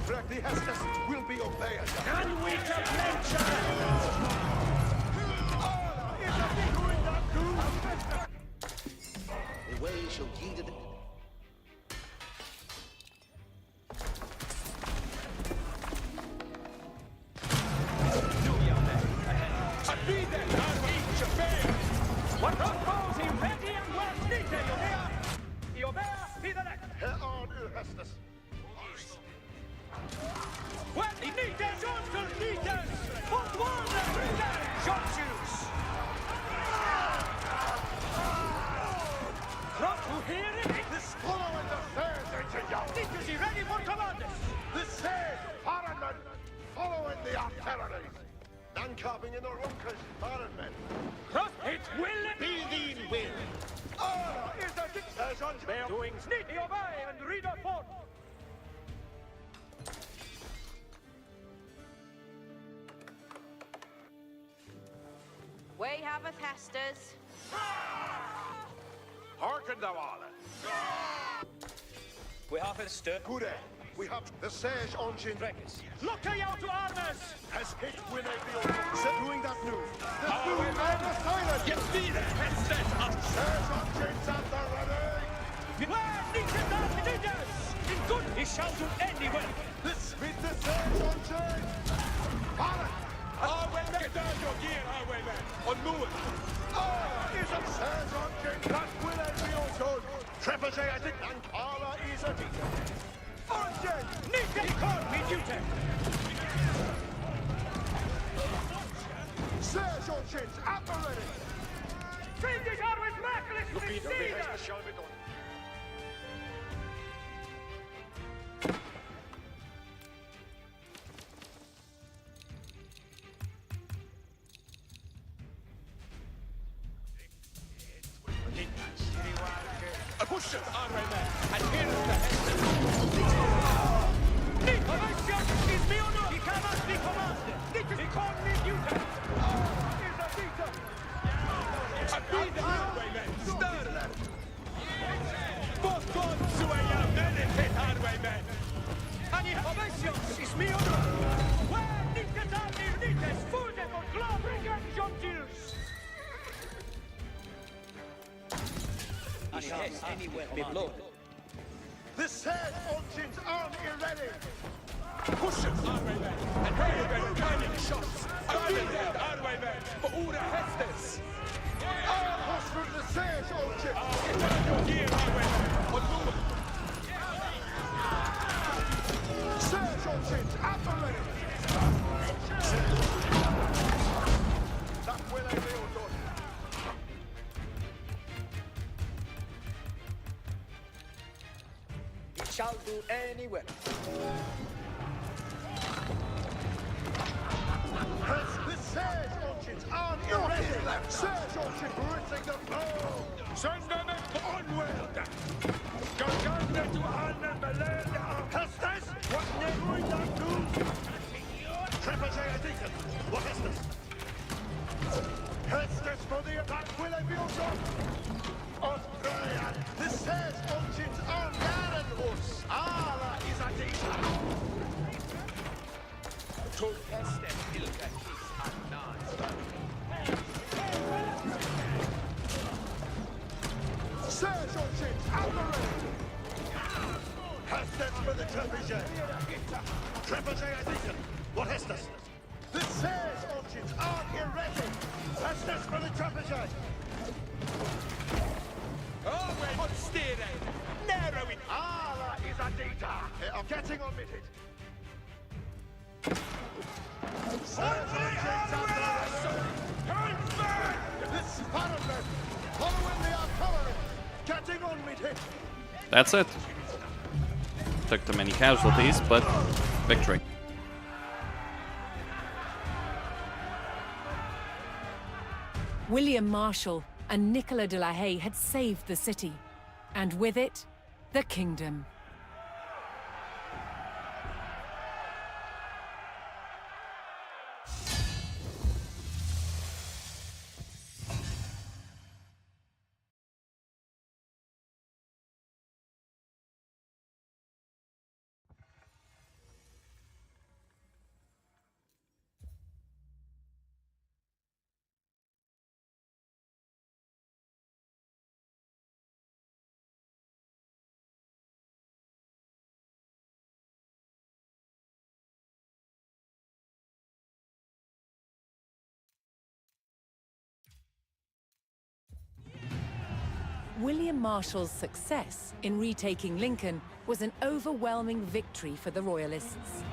Freck the Hestes will be obeyed. And we can mention. Is that doing that too? The way shall yield it. Be there, and each affair. What goes in ready and well seated, Yobea, be the next. Here on Hestes. When he needs us, Anton needs us. What was the Shotshoots? From to hear it, This following the Serge into you. is he ready for commanders? The Serge, Paranmen, following the artilleries. And carving in the Runkers, Paranmen. Cross it will Be thee will. Oh, is the Sergeant, They're doing sneaky obey and read a fort. We have a Hesters. Harken thou all. We have a stir. Good. We have the Serge engine. Look out to armors! Has hit when they be all doing that new. The Oh, new we and the silent. Get me the Hesters up! Serge engines at the ready. Where needs it down the leaders? In good, he shall do anywhere. This with the Serge engine. Paran. Oh, well, get down your gear, highwayman. On move. Oh, is a Serge engine. That will they be all done. Trebuchet, I think, and Carla is a teacher. Engine. Need he called me duty. Serge engines at the ready. Send it out with Mackless. Look into the Hestes shall be done. A push it, highwayman. And here is the Hestes. Need Horatio is me or not? He cannot be commanded. He called me duty. Oh, is a beater. Be the highwaymen! Stir! Both gods to a meditate highwaymen! Ani obecność is mi ono! Where niket army nites fude for globringen jontils! Ani has anywhere be blown. The said Ultim's army ready! Push it, highwaymen! And highwaymen cannon shots! Highwaymen, highwaymen! For Ura Hestes! I'll push for the said Ultim! Get on your gear, highwaymen! On move! Said Ultim's at the ready! That will I be done. It shall do anywhere. The Sage Orchids on irregular! Sage Orchid rooting the blow! Send them onward! Gaganda to Anna Melenda! Hestes! What never we done do? Trebuchet Deacon! What is this? Hestes for the attack! Will I be also? Australia! The Sage Orchids on Garenhus! Ala is a deacon! To Hestes Ilka is unknown. Surge Orchids, out the ready! Hestes for the Trebuchet! Trebuchet, I think. What Hestes? The Surge Orchids are irready! Hestes for the Trebuchet! Oh, wait! On steering! Narrowing! Ala is a data! They are getting omitted! That's it. Took too many casualties, but victory. William Marshal and Nicolas de la Haye had saved the city, and with it, the kingdom. William Marshal's success in retaking Lincoln was an overwhelming victory for the Royalists.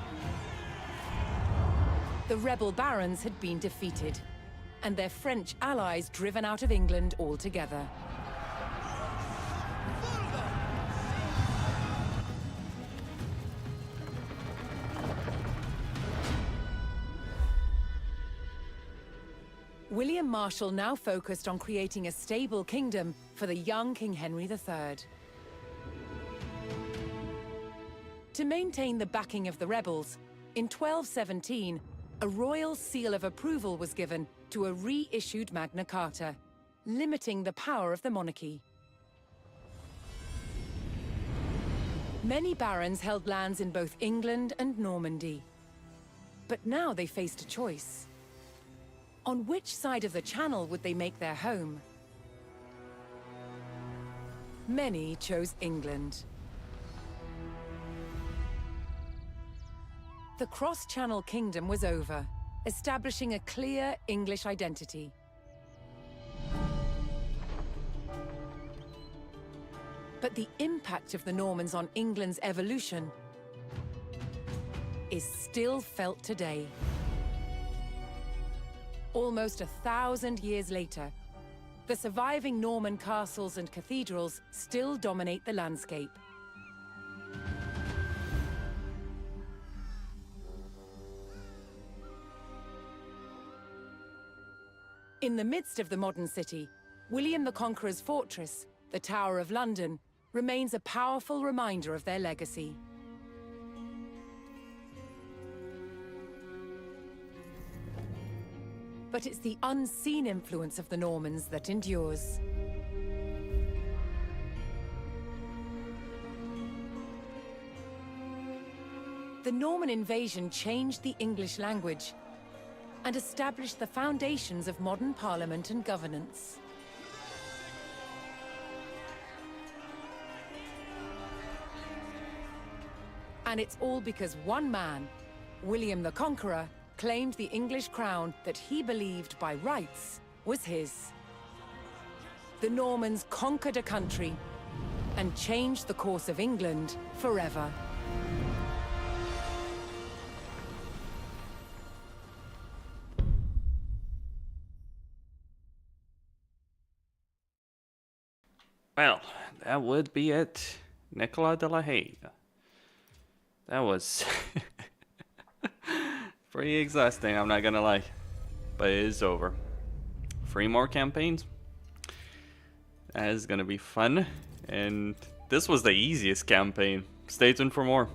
The rebel barons had been defeated, and their French allies driven out of England altogether. William Marshal now focused on creating a stable kingdom for the young King Henry III. To maintain the backing of the rebels, in 1217, a royal seal of approval was given to a reissued Magna Carta, limiting the power of the monarchy. Many barons held lands in both England and Normandy. But now they faced a choice. On which side of the Channel would they make their home? Many chose England. The cross-Channel kingdom was over, establishing a clear English identity. But the impact of the Normans on England's evolution is still felt today. Almost 1,000 years later, the surviving Norman castles and cathedrals still dominate the landscape. In the midst of the modern city, William the Conqueror's fortress, the Tower of London, remains a powerful reminder of their legacy. But it's the unseen influence of the Normans that endures. The Norman invasion changed the English language and established the foundations of modern parliament and governance. And it's all because one man, William the Conqueror, claimed the English crown that he believed by rights was his. The Normans conquered a country and changed the course of England forever. Well, that would be it. Nicola de la Haye. That was pretty exhausting, I'm not gonna lie. But it is over. 3 more campaigns. That is gonna be fun. And this was the easiest campaign. Stay tuned for more.